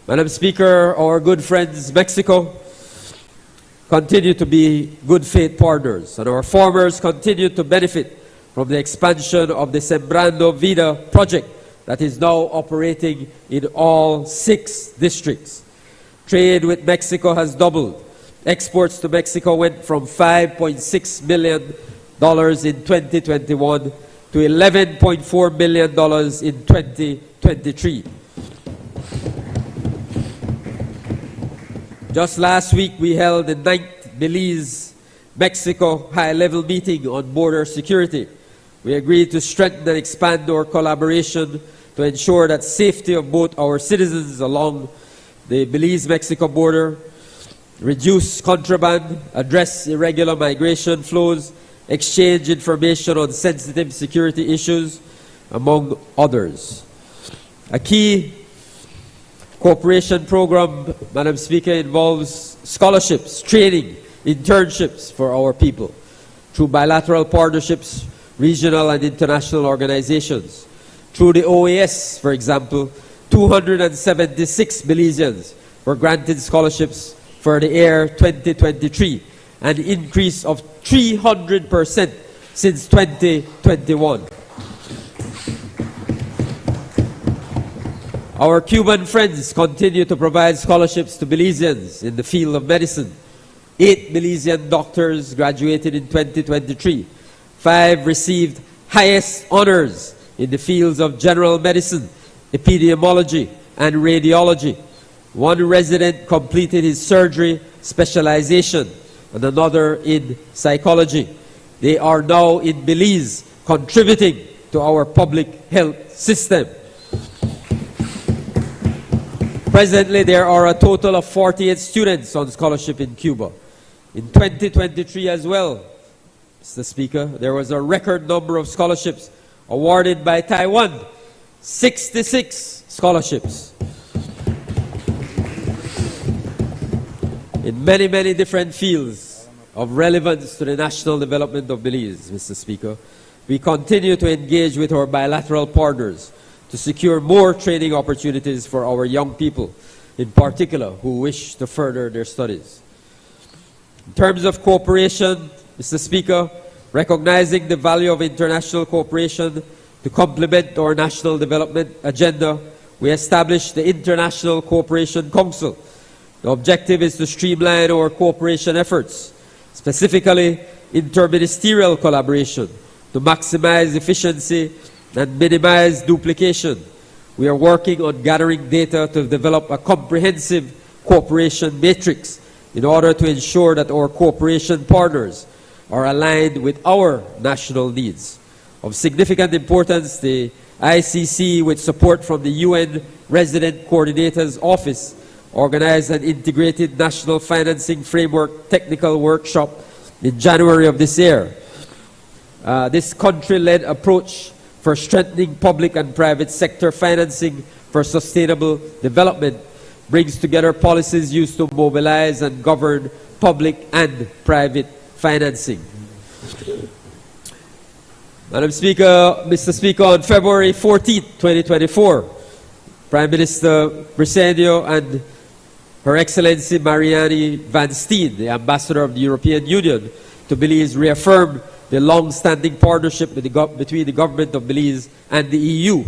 Madam Speaker, our good friends Mexico continue to be good faith partners, and our farmers continue to benefit from the expansion of the Sembrando Vida project that is now operating in all 6 districts. Trade with Mexico has doubled. Exports to Mexico went from $5.6 million in 2021 to $11.4 million in 2023. Just last week, we held the 9th Belize-Mexico high-level meeting on border security. We agreed to strengthen and expand our collaboration to ensure that safety of both our citizens along the Belize-Mexico border, reduce contraband, address irregular migration flows, exchange information on sensitive security issues, among others. A key cooperation program, Madam Speaker, involves scholarships, training, internships for our people through bilateral partnerships, regional and international organizations. Through the OAS, for example, 276 Belizeans were granted scholarships for the Air 2023, an increase of 300% since 2021. Our Cuban friends continue to provide scholarships to Belizeans in the field of medicine. 8 Belizean doctors graduated in 2023. 5 received highest honors in the fields of general medicine, epidemiology, and radiology. 1 resident completed his surgery specialization and another in psychology. They are now in Belize contributing to our public health system. Presently, there are a total of 48 students on scholarship in Cuba. In 2023 as well, Mr. Speaker, there was a record number of scholarships awarded by Taiwan, 66 scholarships. In many, many different fields of relevance to the national development of Belize, Mr. Speaker, we continue to engage with our bilateral partners to secure more training opportunities for our young people, in particular, who wish to further their studies. In terms of cooperation, Mr. Speaker, recognizing the value of international cooperation to complement our national development agenda, we established the International Cooperation Council. The objective is to streamline our cooperation efforts, specifically interministerial collaboration, to maximize efficiency and minimize duplication. We are working on gathering data to develop a comprehensive cooperation matrix in order to ensure that our cooperation partners are aligned with our national needs. Of significant importance, the ICC, with support from the UN Resident Coordinator's Office, organized an integrated national financing framework technical workshop in January of this year. This country-led approach for strengthening public and private sector financing for sustainable development brings together policies used to mobilize and govern public and private financing. Madam Speaker, Mr. Speaker, on February 14, 2024, Prime Minister Briceño and Her Excellency Marianne Van Steen, the Ambassador of the European Union to Belize, reaffirmed the long-standing partnership between the government of Belize and the EU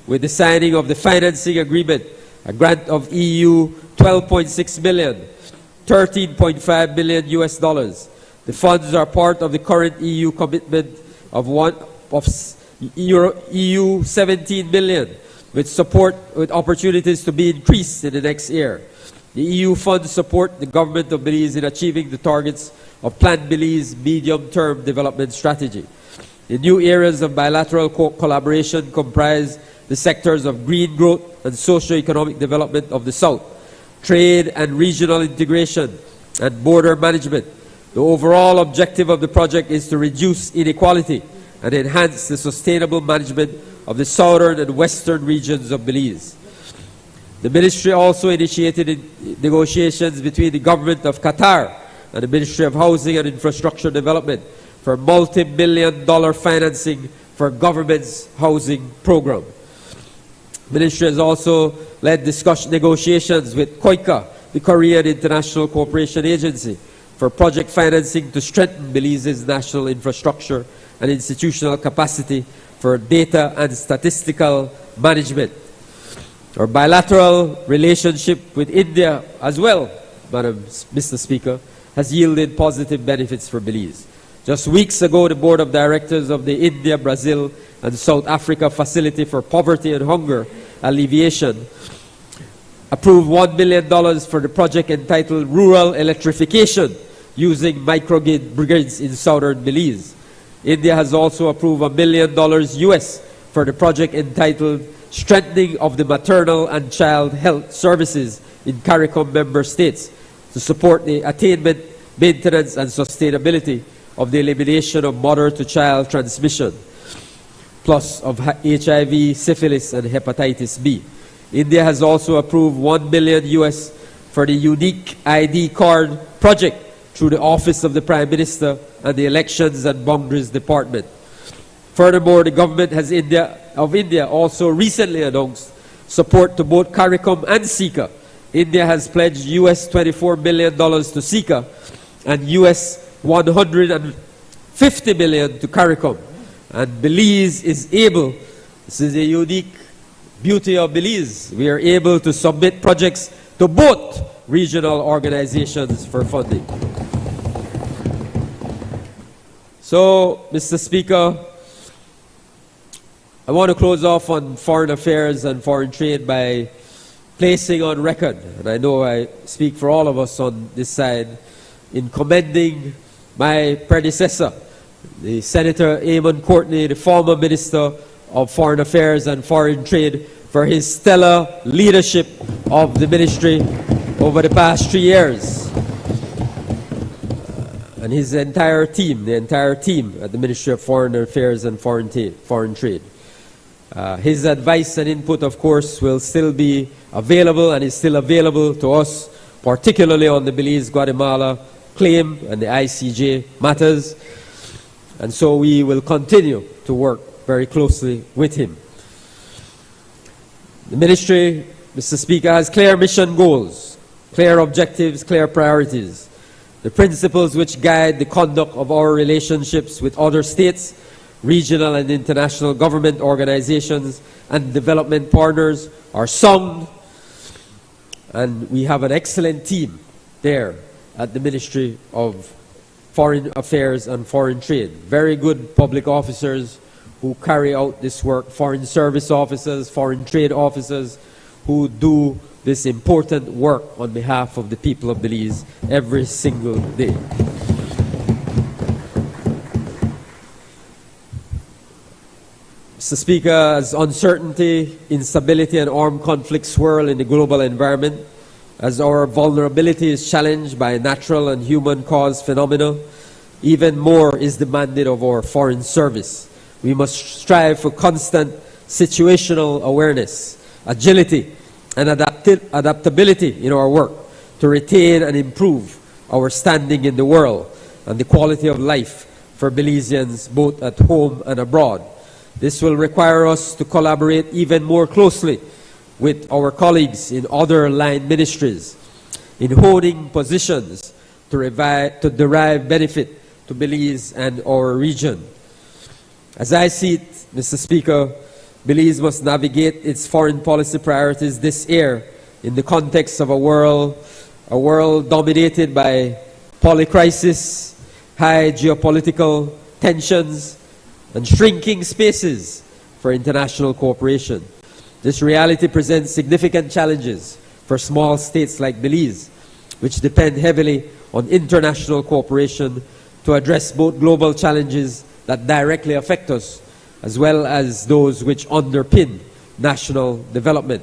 with the signing of the financing agreement, a grant of EU 12.6 million, 13.5 million US dollars. The funds are part of the current EU commitment of EU 17 million, with support with opportunities to be increased in the next year. The EU funds support the government of Belize in achieving the targets of Plan Belize medium-term development strategy. The new areas of bilateral collaboration comprise the sectors of green growth and socio-economic development of the South, trade and regional integration, and border management. The overall objective of the project is to reduce inequality and enhance the sustainable management of the southern and western regions of Belize. The Ministry also initiated negotiations between the government of Qatar and the Ministry of Housing and Infrastructure Development for multi-million-dollar financing for government's housing program. The Ministry has also led negotiations with KOICA, the Korean International Cooperation Agency, for project financing to strengthen Belize's national infrastructure and institutional capacity for data and statistical management. Our bilateral relationship with India as well, Mr. Speaker, has yielded positive benefits for Belize. Just weeks ago, the Board of Directors of the India, Brazil, and South Africa Facility for Poverty and Hunger Alleviation approved $1 million for the project entitled Rural Electrification using microgrids in southern Belize. India has also approved $1 million US for the project entitled Strengthening of the Maternal and Child Health Services in CARICOM member states to support the attainment, maintenance, and sustainability of the elimination of mother-to-child transmission, plus of HIV, syphilis, and hepatitis B. India has also approved $1 million US for the Unique ID Card project through the Office of the Prime Minister and the Elections and Boundaries Department. Furthermore, the government of India also recently announced support to both CARICOM and SICA. India has pledged US $24 million to SICA and US $150 million to CARICOM. And Belize is able, this is a unique beauty of Belize. We are able to submit projects to both regional organizations for funding. So, Mr. Speaker, I want to close off on foreign affairs and foreign trade by placing on record, and I know I speak for all of us on this side, in commending my predecessor, the Senator Eamon Courtney, the former Minister of Foreign Affairs and Foreign Trade, for his stellar leadership of the ministry over the past 3 years. And his entire team, the entire team at the Ministry of Foreign Affairs and Foreign Trade. His advice and input, of course, will still be available and is still available to us, particularly on the Belize-Guatemala claim and the ICJ matters. And so we will continue to work very closely with him. The ministry, Mr. Speaker, has clear mission goals, clear objectives, clear priorities. The principles which guide the conduct of our relationships with other states, regional and international government organizations, and development partners are sound, and we have an excellent team there at the Ministry of Foreign Affairs and Foreign Trade. Very good public officers who carry out this work, foreign service officers, foreign trade officers, who do this important work on behalf of the people of Belize every single day. Mr. Speaker, as uncertainty, instability, and armed conflict swirl in the global environment, as our vulnerability is challenged by natural and human-caused phenomena, even more is demanded of our foreign service. We must strive for constant situational awareness, agility, and adaptability in our work to retain and improve our standing in the world and the quality of life for Belizeans both at home and abroad. This will require us to collaborate even more closely with our colleagues in other line ministries in holding positions to derive benefit to Belize and our region. As I see it, Mr. Speaker, Belize must navigate its foreign policy priorities this year in the context of a world dominated by polycrisis, high geopolitical tensions, and shrinking spaces for international cooperation. This reality presents significant challenges for small states like Belize, which depend heavily on international cooperation to address both global challenges that directly affect us, as well as those which underpin national development.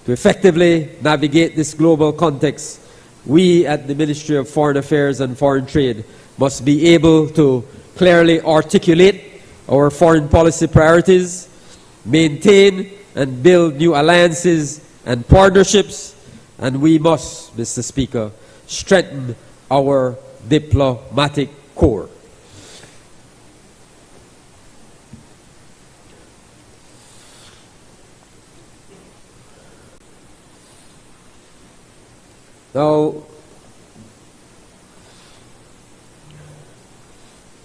To effectively navigate this global context, we at the Ministry of Foreign Affairs and Foreign Trade must be able to clearly articulate our foreign policy priorities, maintain and build new alliances and partnerships, and we must, Mr. Speaker, strengthen our diplomatic corps. Now,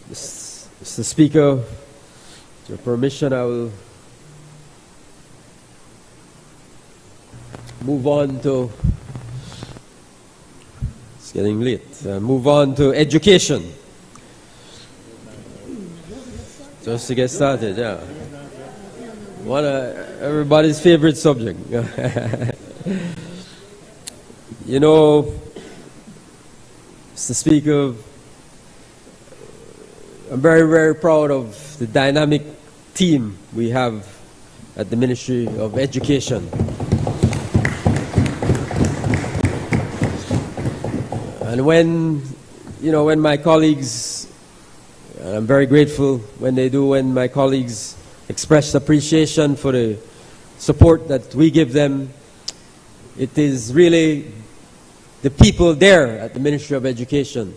Mr. Speaker, with your permission, I will move on to, it's getting late, move on to education. Just to get started, yeah. One of everybody's favorite subject. You know, Mr. Speaker, I'm very, very proud of the dynamic team we have at the Ministry of Education. And when my colleagues, and I'm very grateful when my colleagues express appreciation for the support that we give them, it is really the people there at the Ministry of Education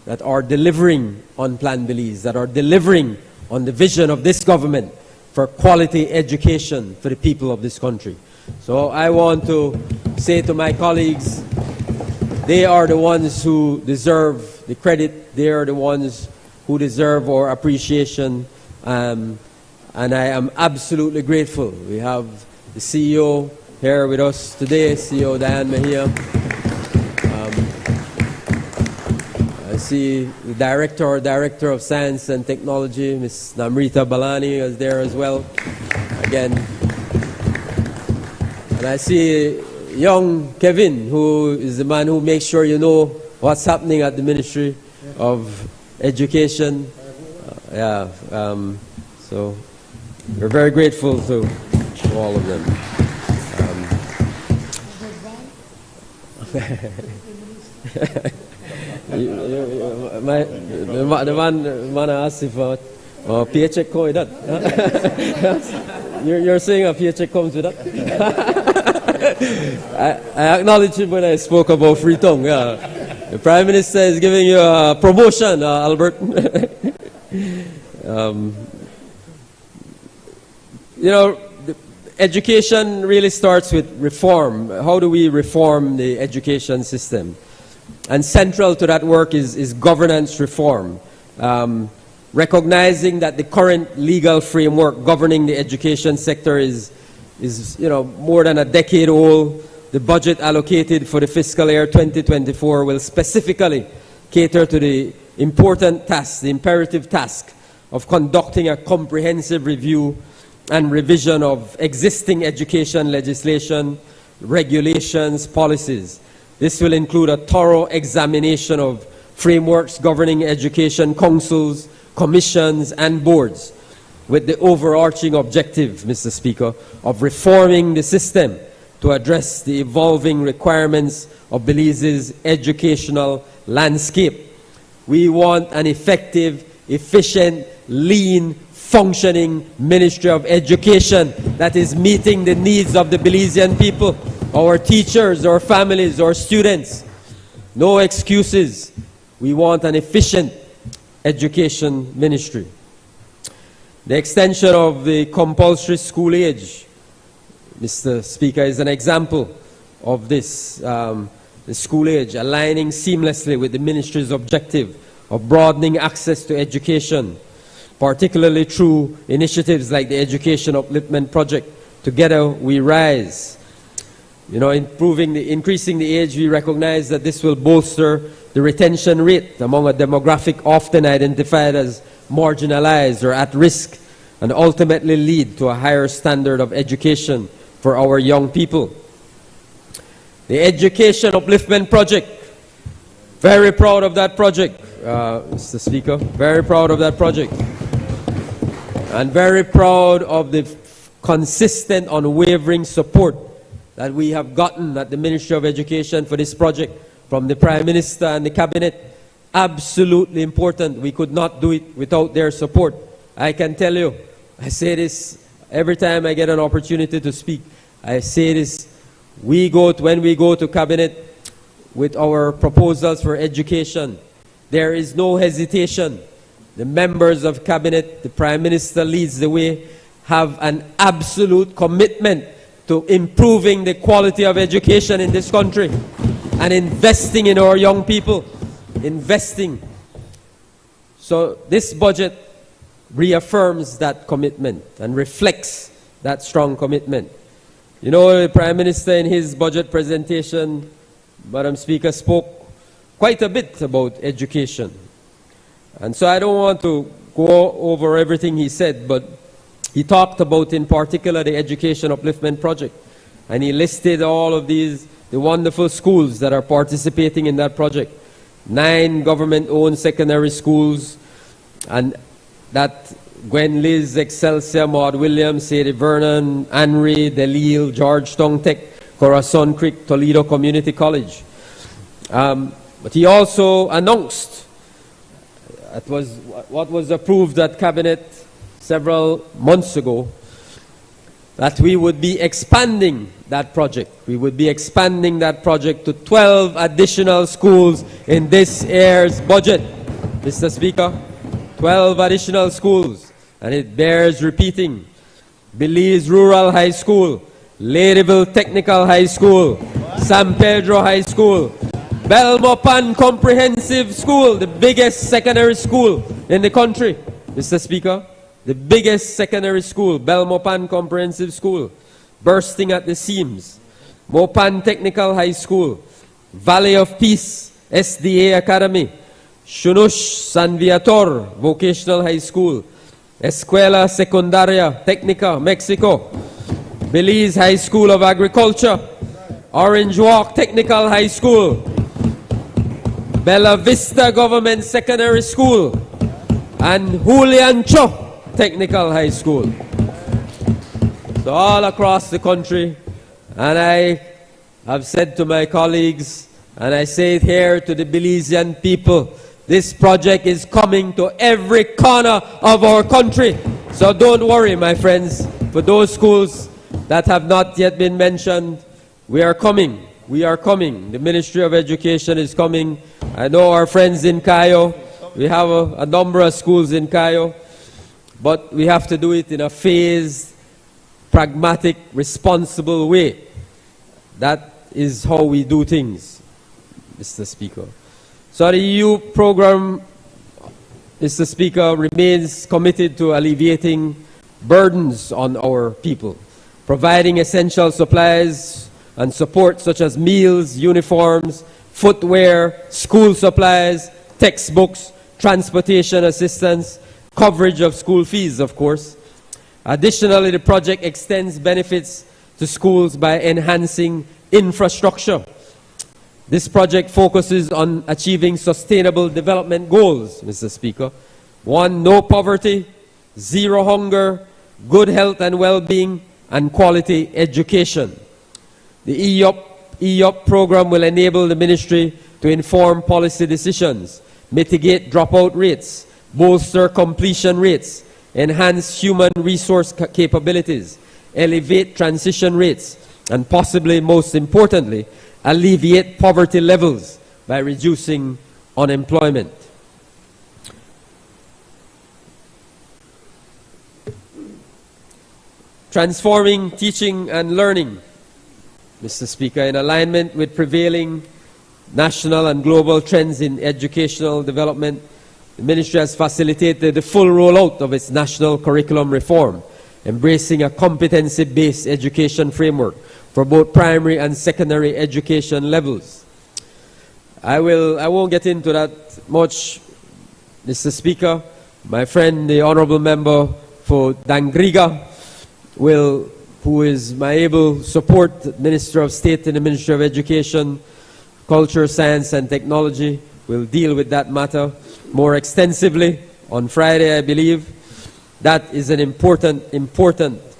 that are delivering on Plan Belize, that are delivering on the vision of this government for quality education for the people of this country. So I want to say to my colleagues, they are the ones who deserve the credit, they are the ones who deserve our appreciation, and I am absolutely grateful. We have the CEO here with us today, CEO Diane Mejia. I see the Director of Science and Technology, Ms. Namrita Balani, is there as well. Again. And I see young Kevin, who is the man who makes sure you know what's happening at the Ministry of Education. So we're very grateful to all of them. The man asked if paycheck comes with that. You're saying a paycheck comes with that? I acknowledge it when I spoke about free tongue. Yeah. The Prime Minister is giving you a promotion, Albert. You know, education really starts with reform. How do we reform the education system? And central to that work is governance reform. Recognizing that the current legal framework governing the education sector is more than a decade old. The budget allocated for the fiscal year 2024 will specifically cater to the important task, the imperative task of conducting a comprehensive review and revision of existing education legislation, regulations, policies. This will include a thorough examination of frameworks governing education councils, commissions, and boards, with the overarching objective, Mr. Speaker, of reforming the system to address the evolving requirements of Belize's educational landscape. We want an effective, efficient, lean, functioning Ministry of Education that is meeting the needs of the Belizean people, our teachers, our families, our students. No excuses. We want an efficient education ministry. The extension of the compulsory school age, Mr. Speaker, is an example of this. The school age aligning seamlessly with the ministry's objective of broadening access to education, particularly through initiatives like the Education Upliftment Project. Together we rise. You know, increasing the age, we recognize that this will bolster the retention rate among a demographic often identified as marginalized or at risk, and ultimately lead to a higher standard of education for our young people. The Education Upliftment Project, very proud of that project, Mr. Speaker, very proud of that project. And very proud of the consistent, unwavering support that we have gotten at the Ministry of Education for this project from the Prime Minister and the Cabinet. Absolutely important. We could not do it without their support. I can tell you, I say this every time I get an opportunity to speak. I say this, when we go to Cabinet with our proposals for education, there is no hesitation. The members of Cabinet, the Prime Minister leads the way, have an absolute commitment to improving the quality of education in this country and investing in our young people. Investing. So this budget reaffirms that commitment and reflects that strong commitment. You know, the Prime Minister in his budget presentation, Madam Speaker, spoke quite a bit about education. And so I don't want to go over everything he said, but he talked about in particular the Education Upliftment Project. And he listed all of the wonderful schools that are participating in that project. 9 government-owned secondary schools, and that Gwen Liz, Excelsior, Maud Williams, Sadie Vernon, Henry, Delille, Georgetown Tech, Corazon Creek, Toledo Community College. But he also announced, that was what was approved at Cabinet several months ago, that we would be expanding that project. We would be expanding that project to 12 additional schools in this year's budget. Mr. Speaker, 12 additional schools, and it bears repeating. Belize Rural High School, Ladyville Technical High School, San Pedro High School, Belmopan Comprehensive School, the biggest secondary school in the country, Mr. Speaker. The biggest secondary school, Belmopan Comprehensive School. bursting at the seams. Mopan Technical High School, Valley of Peace SDA Academy, Shunush San Viator Vocational High School, Escuela Secundaria Técnica Mexico, Belize High School of Agriculture, Orange Walk Technical High School, Bella Vista Government Secondary School, and Julian Cho Technical High School. So all across the country, and I have said to my colleagues, and I say it here to the Belizean people, this project is coming to every corner of our country. So don't worry, my friends. For those schools that have not yet been mentioned, we are coming. We are coming. The Ministry of Education is coming. I know our friends in Cayo. We have a number of schools in Cayo. But we have to do it in a phased, pragmatic, responsible way. That is how we do things, Mr. Speaker. So the EU program, Mr. Speaker, remains committed to alleviating burdens on our people, providing essential supplies and support such as meals, uniforms, footwear, school supplies, textbooks, transportation assistance, coverage of school fees, of course. Additionally, the project extends benefits to schools by enhancing infrastructure. This project focuses on achieving sustainable development goals, Mr. Speaker. 1, no poverty, 0 hunger, good health and well-being, and quality education. The EUP program will enable the ministry to inform policy decisions, mitigate dropout rates, bolster completion rates, enhance human resource capabilities, elevate transition rates, and possibly most importantly, alleviate poverty levels by reducing unemployment. Transforming teaching and learning, Mr. Speaker, in alignment with prevailing national and global trends in educational development, the Ministry has facilitated the full rollout of its national curriculum reform, embracing a competency-based education framework for both primary and secondary education levels. I won't get into that much, Mr. Speaker. My friend, the Honorable Member for Dangriga, who is my able support Minister of State in the Ministry of Education, Culture, Science and Technology, will deal with that matter more extensively on Friday, I believe. That is an important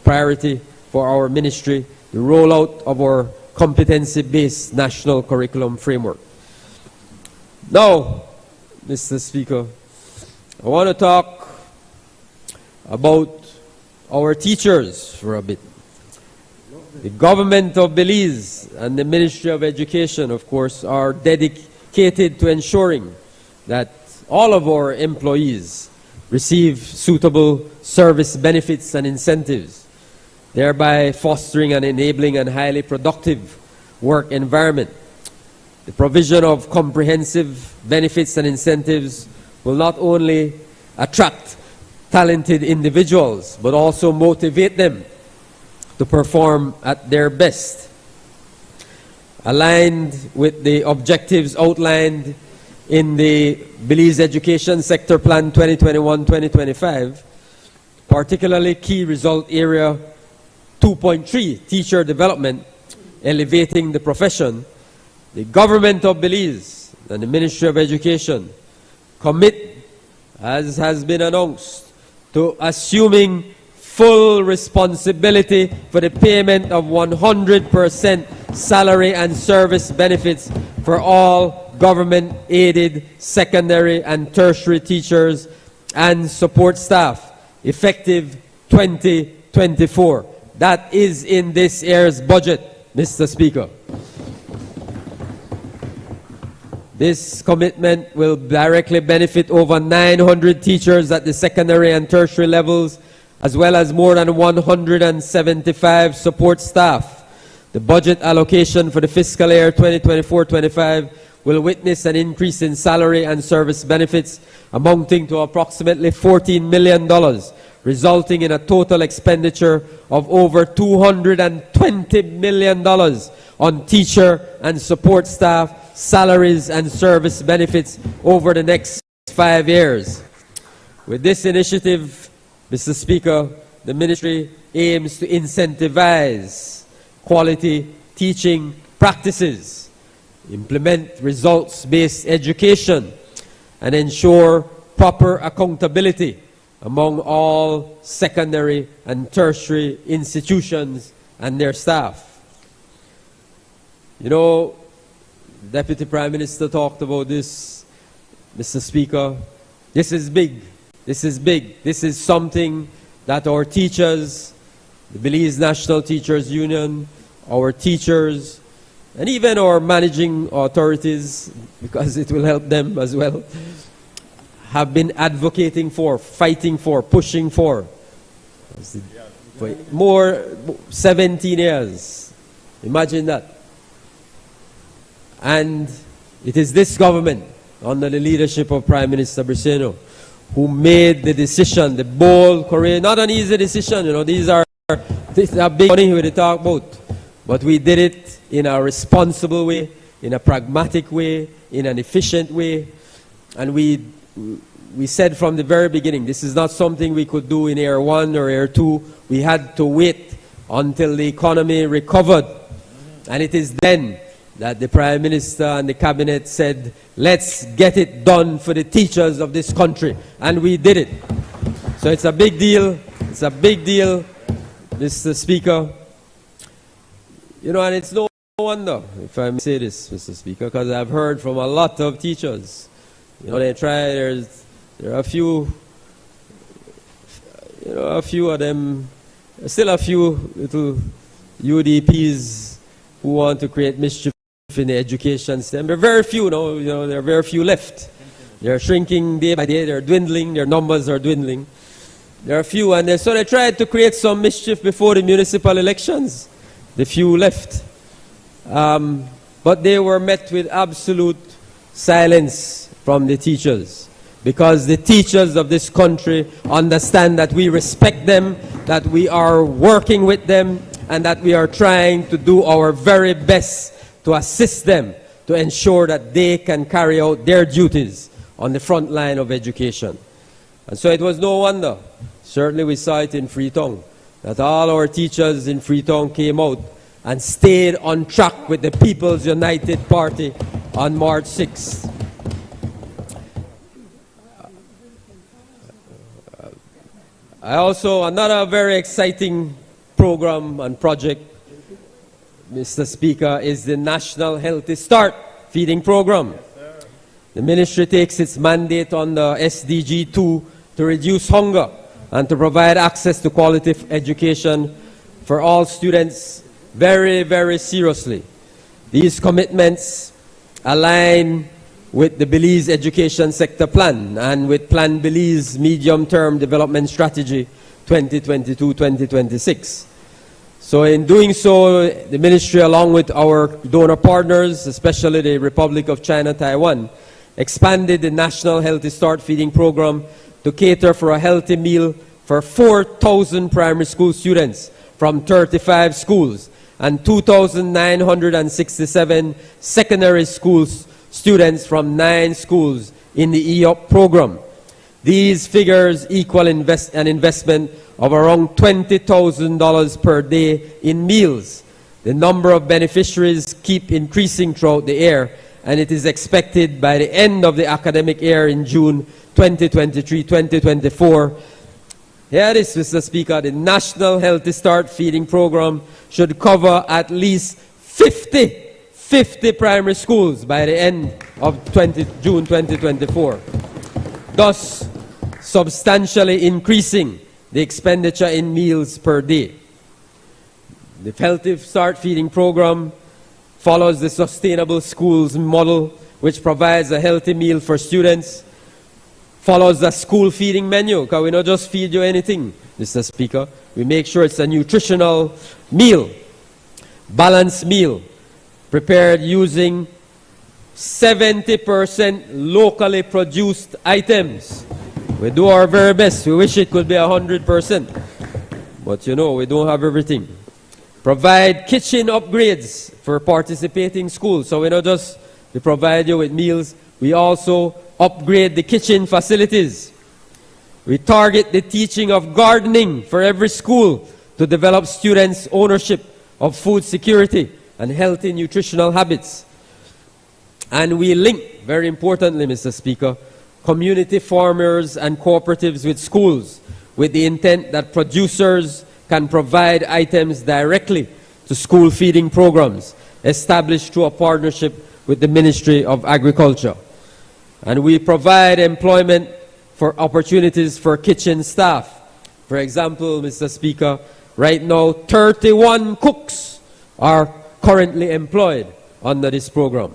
priority for our ministry, the rollout of our competency-based national curriculum framework. Now, Mr. Speaker, I want to talk about our teachers for a bit. The government of Belize and the Ministry of Education, of course, are dedicated to ensuring that all of our employees receive suitable service benefits and incentives, thereby fostering and enabling a highly productive work environment. The provision of comprehensive benefits and incentives will not only attract talented individuals, but also motivate them to perform at their best. Aligned with the objectives outlined in the Belize Education Sector Plan 2021-2025, particularly key result area 2.3, teacher development, elevating the profession, the government of Belize and the Ministry of Education commit, as has been announced, to assuming full responsibility for the payment of 100% salary and service benefits for all government-aided secondary and tertiary teachers and support staff, effective 2024. That is in this year's budget, Mr. Speaker. This commitment will directly benefit over 900 teachers at the secondary and tertiary levels, as well as more than 175 support staff. The budget allocation for the fiscal year 2024-25 will witness an increase in salary and service benefits amounting to approximately $14 million, resulting in a total expenditure of over $220 million on teacher and support staff, salaries and service benefits over the next 5 years. With this initiative, Mr. Speaker, the ministry aims to incentivize quality teaching practices, implement results-based education, and ensure proper accountability among all secondary and tertiary institutions and their staff. You know, Deputy Prime Minister talked about this, Mr. Speaker. This is big. This is big. This is something that our teachers, the Belize National Teachers Union, our teachers, and even our managing authorities, because it will help them as well, have been advocating for, fighting for, pushing for more 17 years. Imagine that. And it is this government, under the leadership of Prime Minister Briceno, who made the decision, the bold, courageous, not an easy decision, you know, these are big money we talk about. But we did it in a responsible way, in a pragmatic way, in an efficient way. And we said from the very beginning, this is not something we could do in year 1 or year 2. We had to wait until the economy recovered. And it is then that the Prime Minister and the Cabinet said, let's get it done for the teachers of this country. And we did it. So it's a big deal. It's a big deal, Mr. Speaker. You know, and it's no wonder, if I may say this, Mr. Speaker, because I've heard from a lot of teachers. You know, they try, there are a few, you know, a few of them, still a few little UDPs who want to create mischief in the education system. There are very few, you know, there are very few left. They're shrinking day by day, they're dwindling, their numbers are dwindling. There are few, and so they tried to create some mischief before the municipal elections. The few left. But they were met with absolute silence from the teachers, because the teachers of this country understand that we respect them, that we are working with them, and that we are trying to do our very best to assist them to ensure that they can carry out their duties on the front line of education. And so it was no wonder, certainly we saw it in Freetown, that all our teachers in Freetown came out and stayed on track with the People's United Party on March 6th. Another very exciting program and project, Mr. Speaker, is the National Healthy Start feeding program. The ministry takes its mandate on the SDG 2 to reduce hunger and to provide access to quality education for all students very, very seriously. These commitments align with the Belize Education Sector Plan and with Plan Belize Medium-Term Development Strategy 2022-2026. So in doing so, the ministry, along with our donor partners, especially the Republic of China, Taiwan, expanded the National Healthy Start feeding program to cater for a healthy meal for 4,000 primary school students from 35 schools and 2,967 secondary schools students from 9 schools in the EOP program. These figures equal an investment of around $20,000 per day in meals. The number of beneficiaries keep increasing throughout the year, and it is expected by the end of the academic year in June 2023-2024. Here it is, Mr. Speaker, the National Healthy Start feeding program should cover at least 50 primary schools by the end of June 2024, thus substantially increasing the expenditure in meals per day. The Healthy Start feeding program follows the Sustainable Schools model, which provides a healthy meal for students, follows the school feeding menu, because we don't just feed you anything, Mr. Speaker. We make sure it's a nutritional meal, balanced meal, prepared using 70% locally produced items. We do our very best. We wish it could be 100%. But you know, we don't have everything. Provide kitchen upgrades for participating schools. So we not just we provide you with meals, we also upgrade the kitchen facilities. We target the teaching of gardening for every school to develop students' ownership of food security and healthy nutritional habits. And we link, very importantly, Mr. Speaker, community farmers and cooperatives with schools with the intent that producers can provide items directly to school feeding programs established through a partnership with the Ministry of Agriculture. And we provide employment for opportunities for kitchen staff. For example, Mr. Speaker, right now 31 cooks are currently employed under this program.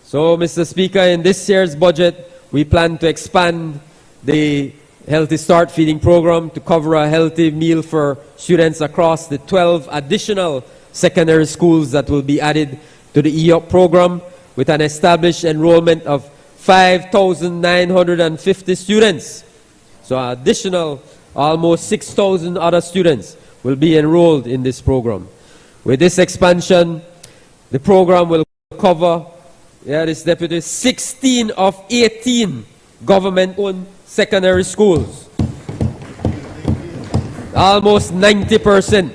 So, Mr. Speaker, in this year's budget, we plan to expand the Healthy Start feeding program to cover a healthy meal for students across the 12 additional secondary schools that will be added to the EOP program, with an established enrollment of 5,950 students. So additional almost 6,000 other students will be enrolled in this program. With this expansion, the program will cover, this deputy, 16 of 18 government-owned secondary schools. Almost 90%,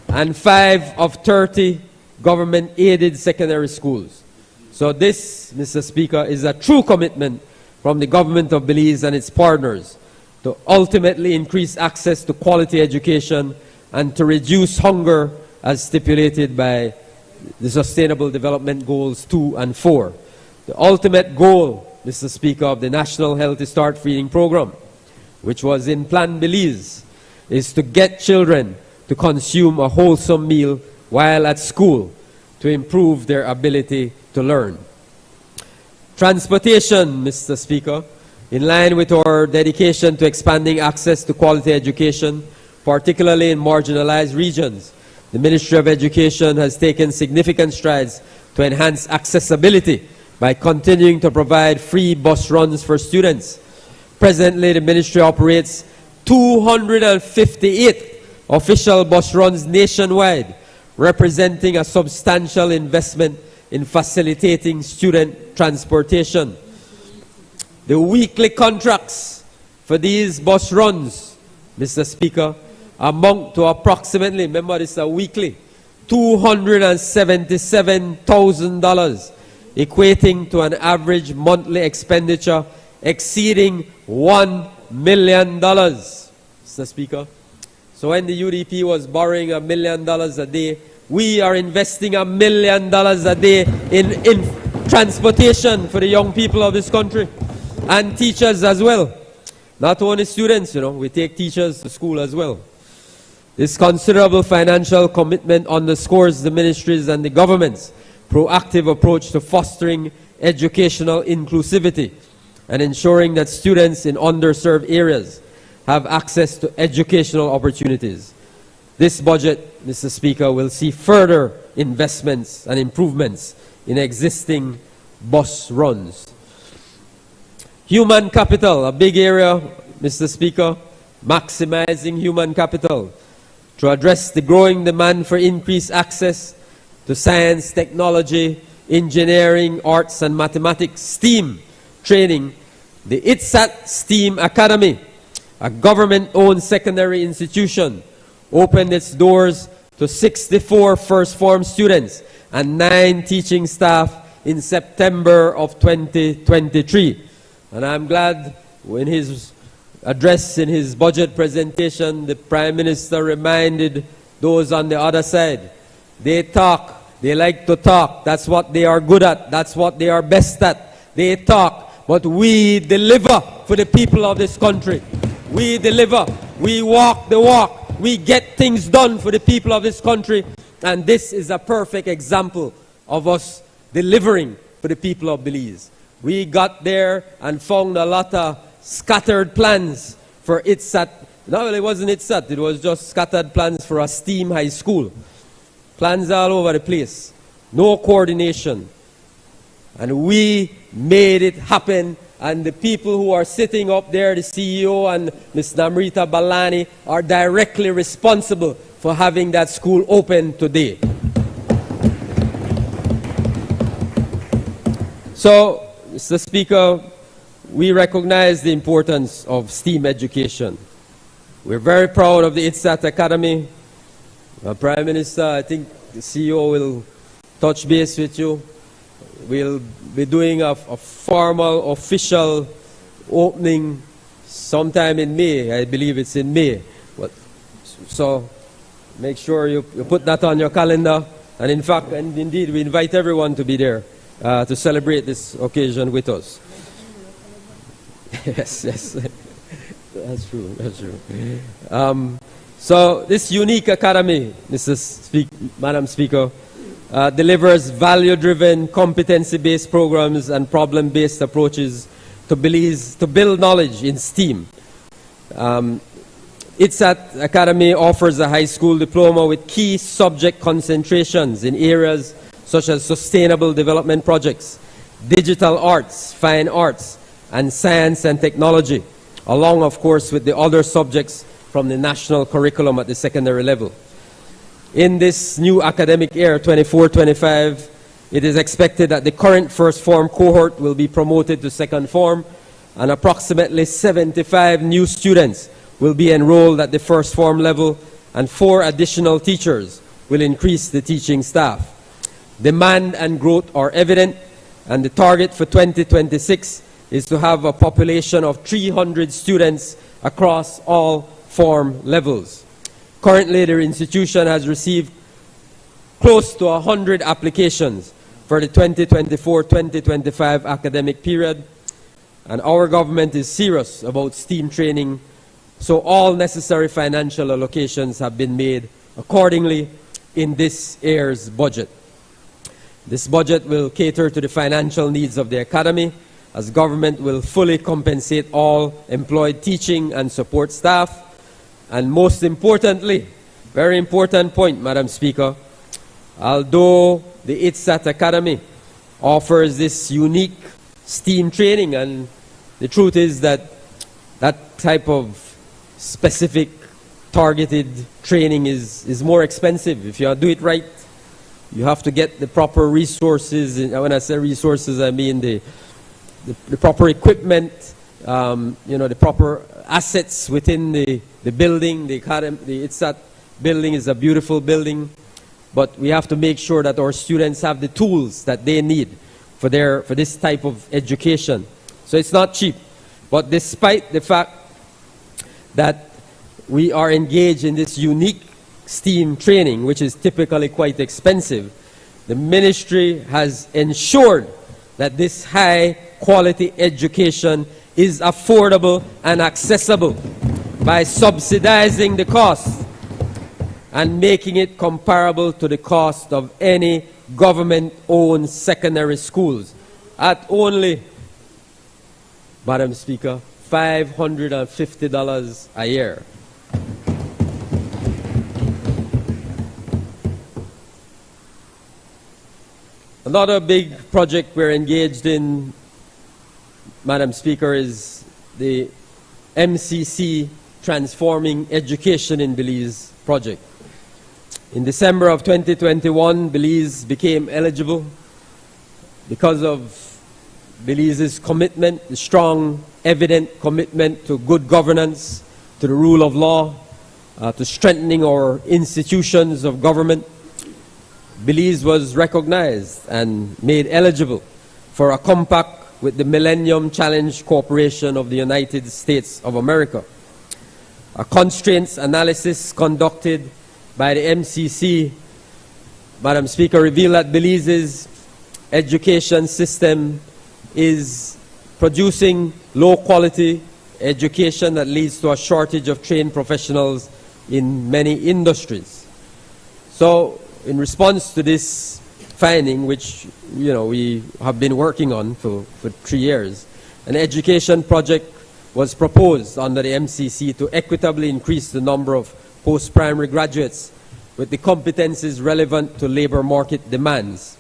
and 5 of 30 government-aided secondary schools. So this, Mr. Speaker, is a true commitment from the government of Belize and its partners to ultimately increase access to quality education and to reduce hunger as stipulated by the Sustainable Development Goals 2 and 4. The ultimate goal, Mr. Speaker, of the National Healthy Start Feeding Program, which was in Plan Belize, is to get children to consume a wholesome meal while at school to improve their ability to learn. Transportation, Mr. Speaker, in line with our dedication to expanding access to quality education, particularly in marginalized regions, the Ministry of Education has taken significant strides to enhance accessibility by continuing to provide free bus runs for students. Presently, the Ministry operates 258 official bus runs nationwide, representing a substantial investment in facilitating student transportation. The weekly contracts for these bus runs, Mr. Speaker, amount to approximately, remember this is a weekly, $277,000, equating to an average monthly expenditure exceeding $1 million, Mr. Speaker. So when the UDP was borrowing $1 million a day, we are investing $1 million a day in transportation for the young people of this country, and teachers as well. Not only students, you know, we take teachers to school as well. This considerable financial commitment underscores the ministry's and the government's proactive approach to fostering educational inclusivity and ensuring that students in underserved areas have access to educational opportunities. This budget, Mr. Speaker, will see further investments and improvements in existing bus runs. Human capital, a big area, Mr. Speaker, maximizing human capital to address the growing demand for increased access to science, technology, engineering, arts, and mathematics, STEAM training. The ITSAT STEAM Academy, a government-owned secondary institution, opened its doors to 64 first-form students and 9 teaching staff in September of 2023. And I'm glad in his address, in his budget presentation, the Prime Minister reminded those on the other side. They talk, they like to talk, that's what they are good at, that's what they are best at. They talk, but we deliver for the people of this country. We deliver, we walk the walk, we get things done for the people of this country, and this is a perfect example of us delivering for the people of Belize. We got there and found a lot of scattered plans for ITSAT. No, it wasn't ITSAT, it was just scattered plans for a STEAM high school. Plans all over the place, no coordination. And we made it happen and the people who are sitting up there, the CEO and Ms. Namrita Balani, are directly responsible for having that school open today. So, Mr. Speaker, we recognize the importance of STEAM education. We're very proud of the ITSAT Academy. Prime Minister, I think the CEO will touch base with you. We'll be doing a formal, official opening sometime in May. I believe it's in May. So make sure you put that on your calendar. And in fact, and indeed, we invite everyone to be there to celebrate this occasion with us. Yes, yes. That's true, that's true. So this unique academy, Madam Speaker, delivers value-driven, competency-based programs and problem-based approaches to Belize to build knowledge in STEAM. ITSAT Academy offers a high school diploma with key subject concentrations in areas such as sustainable development projects, digital arts, fine arts, and science and technology, along, of course, with the other subjects from the national curriculum at the secondary level. In this new academic year, 24-25, it is expected that the current first form cohort will be promoted to second form, and approximately 75 new students will be enrolled at the first form level, and 4 additional teachers will increase the teaching staff. Demand and growth are evident, and the target for 2026 is to have a population of 300 students across all form levels. Currently, the institution has received close to 100 applications for the 2024-2025 academic period, and our government is serious about STEAM training, so all necessary financial allocations have been made accordingly in this year's budget. This budget will cater to the financial needs of the academy, as government will fully compensate all employed teaching and support staff. And most importantly, very important point, Madam Speaker, although the ITSAT Academy offers this unique STEAM training, and the truth is that that type of specific targeted training is more expensive. If you do it right, you have to get the proper resources. When I say resources, I mean the proper equipment, the proper assets within the building. The ITSAT building is a beautiful building, but we have to make sure that our students have the tools that they need for this type of education. So it's not cheap. But despite the fact that we are engaged in this unique STEAM training, which is typically quite expensive, the ministry has ensured that this high quality education is affordable and accessible by subsidizing the cost and making it comparable to the cost of any government-owned secondary schools at only, Madam Speaker, $550 a year. Another big project we're engaged in, Madam Speaker, is the MCC Transforming Education in Belize project. In December of 2021, Belize became eligible because of Belize's commitment, the strong, evident commitment to good governance, to the rule of law, to strengthening our institutions of government. Belize was recognized and made eligible for a compact with the Millennium Challenge Corporation of the United States of America. A constraints analysis conducted by the MCC, Madam Speaker, revealed that Belize's education system is producing low-quality education that leads to a shortage of trained professionals in many industries. So, in response to this finding, which we have been working on for 3 years, an education project was proposed under the MCC to equitably increase the number of post-primary graduates with the competencies relevant to labor market demands.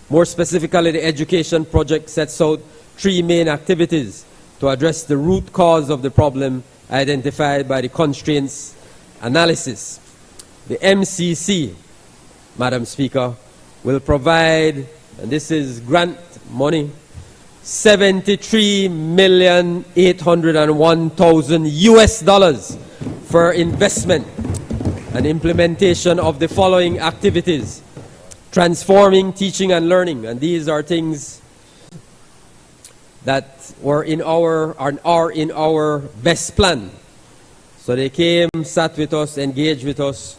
More specifically, the education project sets out three main activities to address the root cause of the problem identified by the constraints analysis. The MCC, Madam Speaker, will provide, and this is grant money, $73,801,000 US for investment and implementation of the following activities: transforming teaching and learning, and these are things that were in our are in our best plan. So they came, sat with us, engaged with us,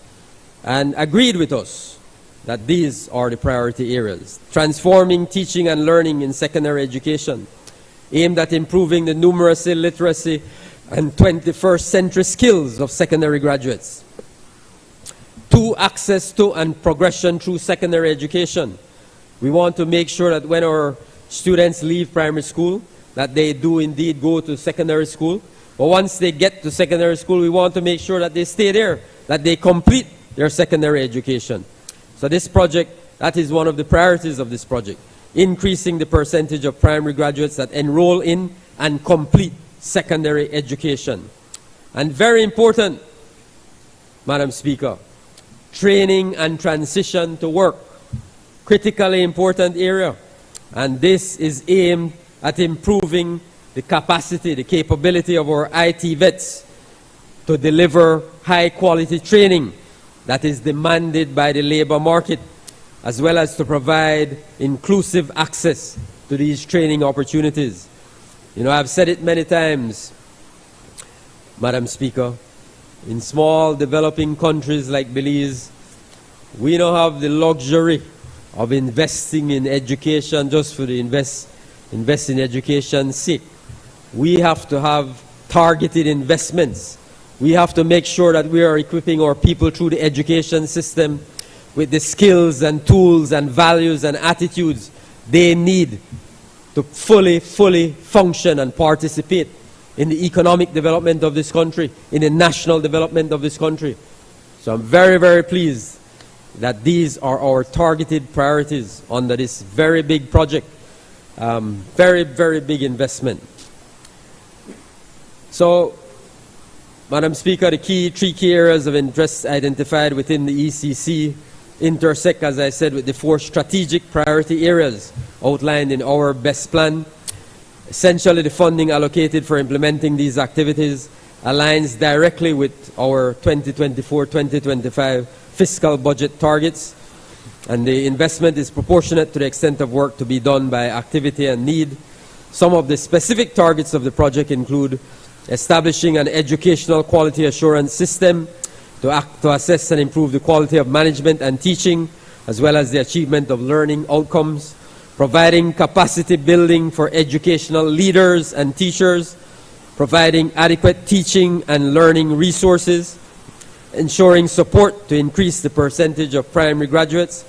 and agreed with us that these are the priority areas. Transforming teaching and learning in secondary education, aimed at improving the numeracy, literacy, and 21st century skills of secondary graduates. 2, access to and progression through secondary education. We want to make sure that when our students leave primary school, that they do indeed go to secondary school. But once they get to secondary school, we want to make sure that they stay there, that they complete their secondary education. So this project, that is one of the priorities of this project, increasing the percentage of primary graduates that enroll in and complete secondary education. And very important, Madam Speaker, training and transition to work, critically important area. And this is aimed at improving the capacity, the capability of our IT vets to deliver high quality training that is demanded by the labor market, as well as to provide inclusive access to these training opportunities. You know, I've said it many times, Madam Speaker, in small developing countries like Belize, we don't have the luxury of investing in education just for the invest in education's sake. We have to have targeted investments. We have to make sure that we are equipping our people through the education system with the skills and tools and values and attitudes they need to fully function and participate in the economic development of this country, in the national development of this country. So I'm very, very pleased that these are our targeted priorities under this very big project. Very, very big investment. So, Madam Speaker, the three key areas of interest identified within the ECC intersect, as I said, with the 4 strategic priority areas outlined in our best plan. Essentially, the funding allocated for implementing these activities aligns directly with our 2024-2025 fiscal budget targets, and the investment is proportionate to the extent of work to be done by activity and need. Some of the specific targets of the project include establishing an educational quality assurance system to assess and improve the quality of management and teaching, as well as the achievement of learning outcomes, providing capacity building for educational leaders and teachers, providing adequate teaching and learning resources, ensuring support to increase the percentage of primary graduates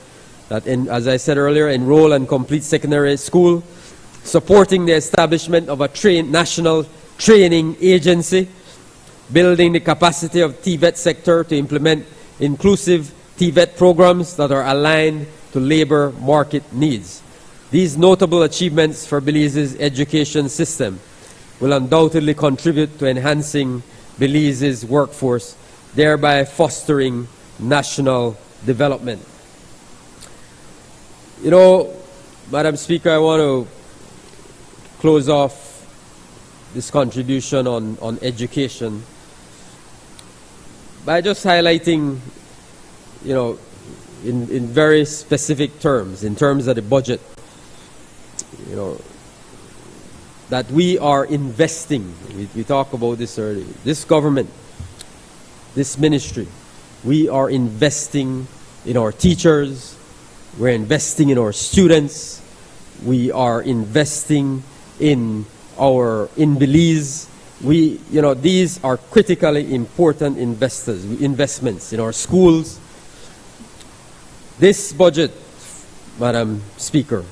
that, as I said earlier, enroll and complete secondary school, supporting the establishment of a national training agency, building the capacity of TVET sector to implement inclusive TVET programs that are aligned to labor market needs. These notable achievements for Belize's education system will undoubtedly contribute to enhancing Belize's workforce, thereby fostering national development. You know, Madam Speaker, I want to close off this contribution on education by just highlighting, you know, in very specific terms, in terms of the budget, you know, that we are investing. We talked about this earlier. This government, this ministry, we are investing in our teachers, we're investing in our students, we are investing in Belize. You know, these are critically important investments in our schools. This budget, Madam Speaker,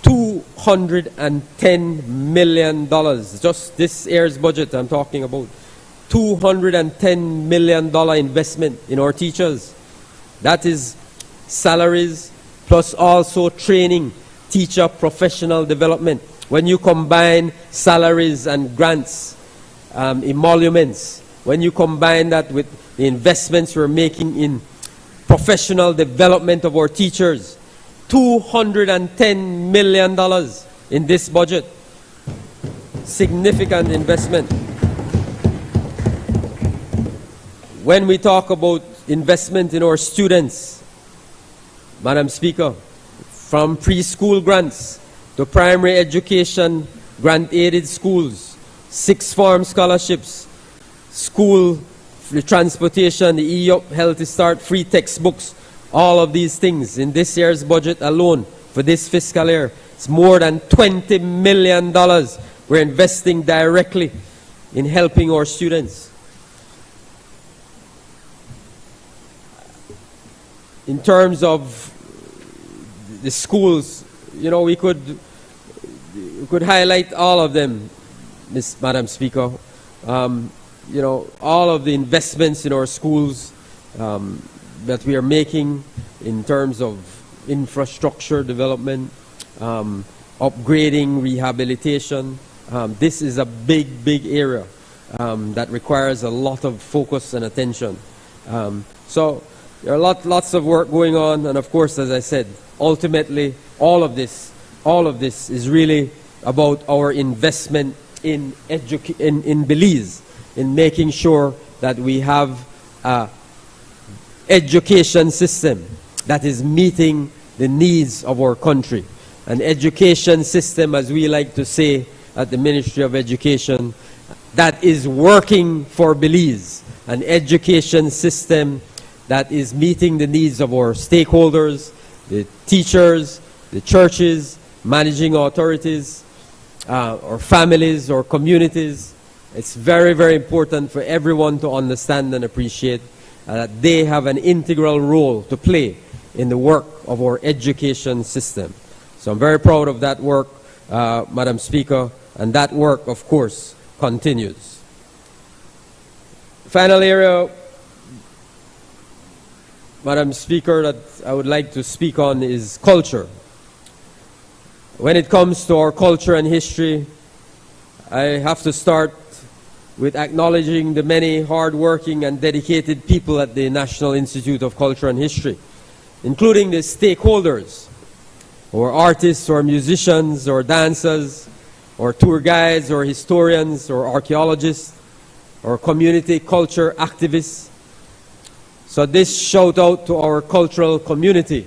$210 million, just this year's budget I'm talking about, $210 million investment in our teachers. That is salaries plus also training, teacher professional development. When you combine salaries and grants, emoluments, when you combine that with the investments we're making in professional development of our teachers, $210 million in this budget. Significant investment. When we talk about investment in our students, Madam Speaker, from preschool grants to primary education, grant-aided schools, 6 farm scholarships, school free transportation, the E-Up Healthy Start, free textbooks, all of these things in this year's budget alone for this fiscal year, it's more than $20 million we're investing directly in helping our students. In terms of the schools, you know, we could highlight all of them, Madam Speaker. You know, all of the investments in our schools that we are making in terms of infrastructure development, upgrading, rehabilitation. This is a big area that requires a lot of focus and attention. So there are lots of work going on, and of course, as I said, ultimately, all of this is really about our investment in Belize, in making sure that we have an education system that is meeting the needs of our country. An education system, as we like to say at the Ministry of Education, that is working for Belize. An education system that is meeting the needs of our stakeholders, the teachers, the churches, managing authorities, our families, our communities. It's very important for everyone to understand and appreciate that they have an integral role to play in the work of our education system. So I'm very proud of that work, Madam Speaker, and that work, of course, continues. Final area, Madam Speaker, that I would like to speak on is culture. When it comes to our culture and history, I have to start with acknowledging the many hard-working and dedicated people at the National Institute of Culture and History, including the stakeholders, or artists, or musicians, or dancers, or tour guides, or historians, or archaeologists, or community culture activists. So this shout out to our cultural community,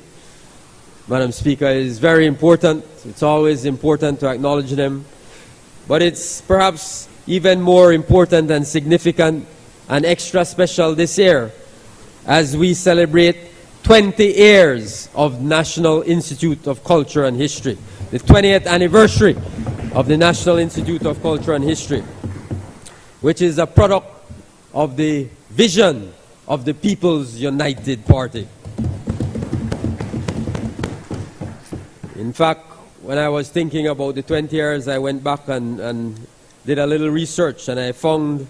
Madam Speaker, is very important. It's always important to acknowledge them. But it's perhaps even more important and significant and extra special this year as we celebrate 20 years of National Institute of Culture and History, the 20th anniversary of the National Institute of Culture and History, which is a product of the vision of the People's United Party. In fact, when I was thinking about the 20 years, I went back and did a little research, and I found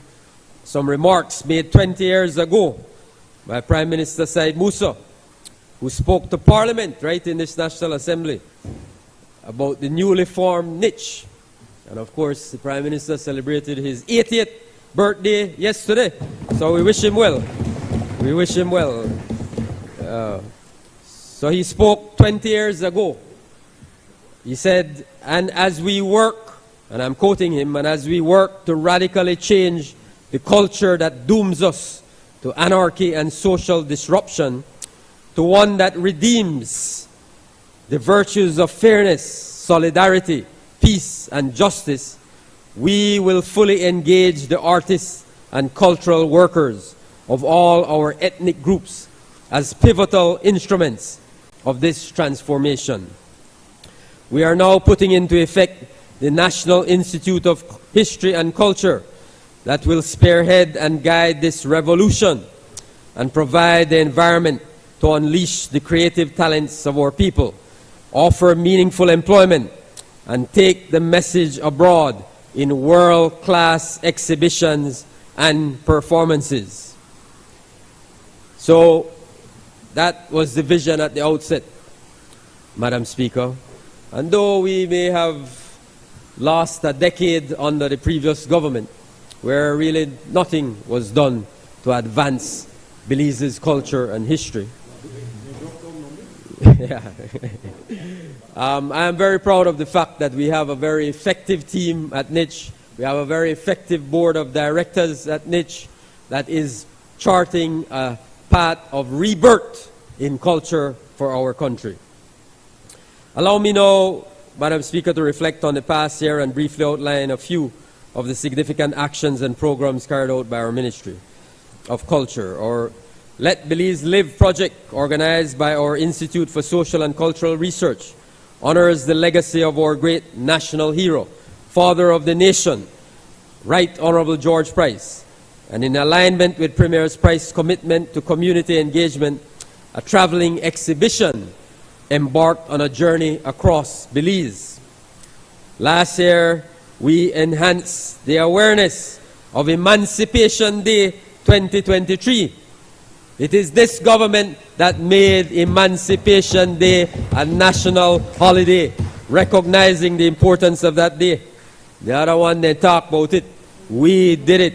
some remarks made 20 years ago by Prime Minister Said Musa, who spoke to Parliament right in this National Assembly about the newly formed niche. And of course, the Prime Minister celebrated his 80th birthday yesterday, so we wish him well. We wish him well. So he spoke 20 years ago. He said, and as we work, and I'm quoting him, and as we work to radically change the culture that dooms us to anarchy and social disruption, to one that redeems the virtues of fairness, solidarity, peace, and justice, we will fully engage the artists and cultural workers of all our ethnic groups as pivotal instruments of this transformation. We are now putting into effect the National Institute of History and Culture that will spearhead and guide this revolution and provide the environment to unleash the creative talents of our people, offer meaningful employment, and take the message abroad in world-class exhibitions and performances. So that was the vision at the outset, Madam Speaker. And though we may have lost a decade under the previous government, where really nothing was done to advance Belize's culture and history. Yeah. I am very proud of the fact that we have a very effective team at NICH. We have a very effective board of directors at NICH that is charting a path of rebirth in culture for our country. Allow me now, Madam Speaker, to reflect on the past year and briefly outline a few of the significant actions and programs carried out by our Ministry of Culture, or Let Belize Live project, organized by our Institute for Social and Cultural Research, honors the legacy of our great national hero, father of the nation, Right Honorable George Price, and in alignment with Premier Price's commitment to community engagement, a traveling exhibition embarked on a journey across Belize. Last year, we enhanced the awareness of Emancipation Day 2023. It is this government that made Emancipation Day a national holiday, recognizing the importance of that day. The other one, they talk about it. We did it.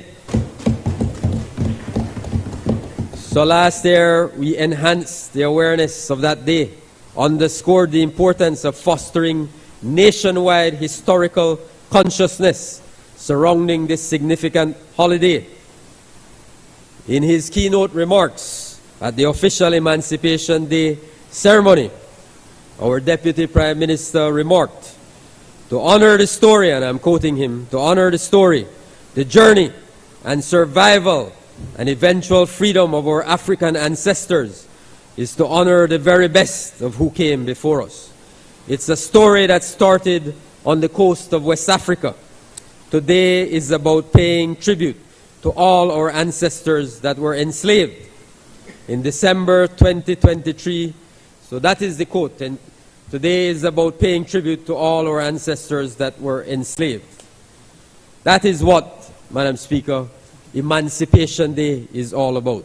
So last year, we enhanced the awareness of that day, underscored the importance of fostering nationwide historical consciousness surrounding this significant holiday. In his keynote remarks at the official Emancipation Day ceremony, our Deputy Prime Minister remarked, "To honor the story," and I'm quoting him, "to honor the story, the journey and survival and eventual freedom of our African ancestors is to honor the very best of who came before us. It's a story that started on the coast of West Africa. Today is about paying tribute to all our ancestors that were enslaved. In December 2023, so that is the quote, and today is about paying tribute to all our ancestors that were enslaved." That is what, Madam Speaker, Emancipation Day is all about.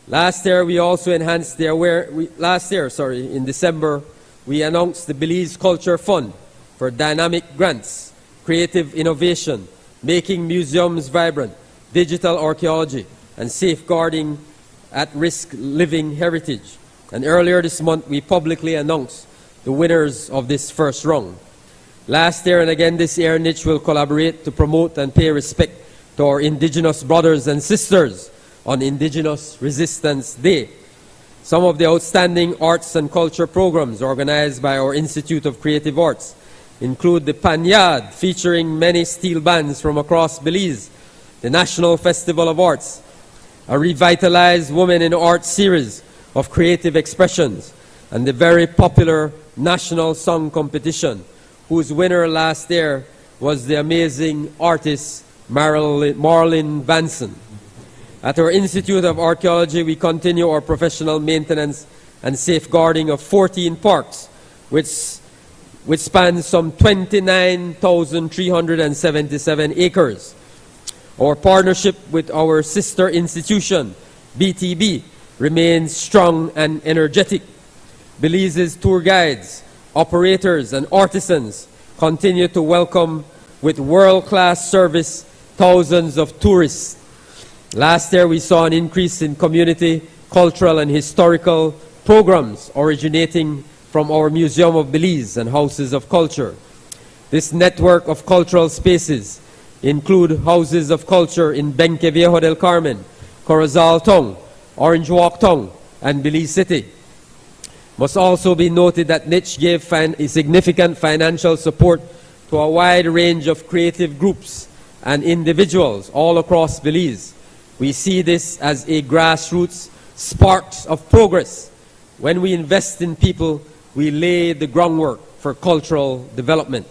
Last year, we also enhanced the in December, we announced the Belize Culture Fund for dynamic grants, creative innovation, making museums vibrant, digital archaeology, and safeguarding at-risk living heritage. And earlier this month, we publicly announced the winners of this first round. Last year and again this year, NICH will collaborate to promote and pay respect to our Indigenous brothers and sisters on Indigenous Resistance Day. Some of the outstanding arts and culture programs organized by our Institute of Creative Arts include the Panyard, featuring many steel bands from across Belize, the National Festival of Arts, a revitalized Women in Art series of creative expressions, and the very popular National Song Competition, whose winner last year was the amazing artist Marlene Vanson. At our Institute of Archaeology, we continue our professional maintenance and safeguarding of 14 parks, which spans some 29,377 acres. Our partnership with our sister institution, BTB, remains strong and energetic. Belize's tour guides, operators, and artisans continue to welcome with world-class service thousands of tourists. Last year, we saw an increase in community, cultural, and historical programs originating from our Museum of Belize and Houses of Culture. This network of cultural spaces include houses of culture in Benque Viejo del Carmen, Corozal Town, Orange Walk Town, and Belize City. Must also be noted that NICH gave significant financial support to a wide range of creative groups and individuals all across Belize. We see this as a grassroots sparks of progress. When we invest in people, we lay the groundwork for cultural development.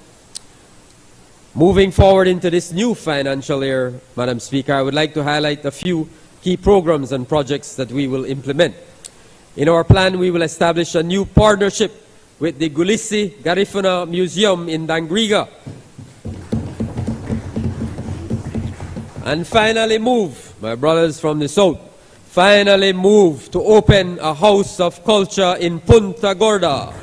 Moving forward into this new financial year, Madam Speaker, I would like to highlight a few key programs and projects that we will implement. In our plan, we will establish a new partnership with the Gulisi Garifuna Museum in Dangriga. And finally move, my brothers from the south, finally move to open a house of culture in Punta Gorda.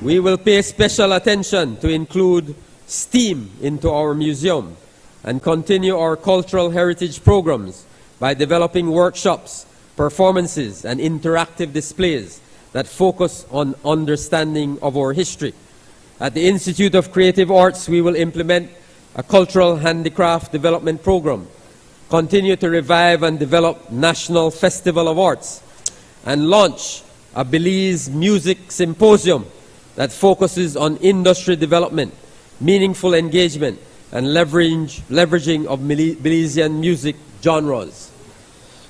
We will pay special attention to include STEAM into our museum and continue our cultural heritage programs by developing workshops, performances, and interactive displays that focus on understanding of our history. At the Institute of Creative Arts, we will implement a cultural handicraft development program, continue to revive and develop National Festival of Arts, and launch a Belize Music Symposium that focuses on industry development, meaningful engagement, and leveraging of Belizean music genres.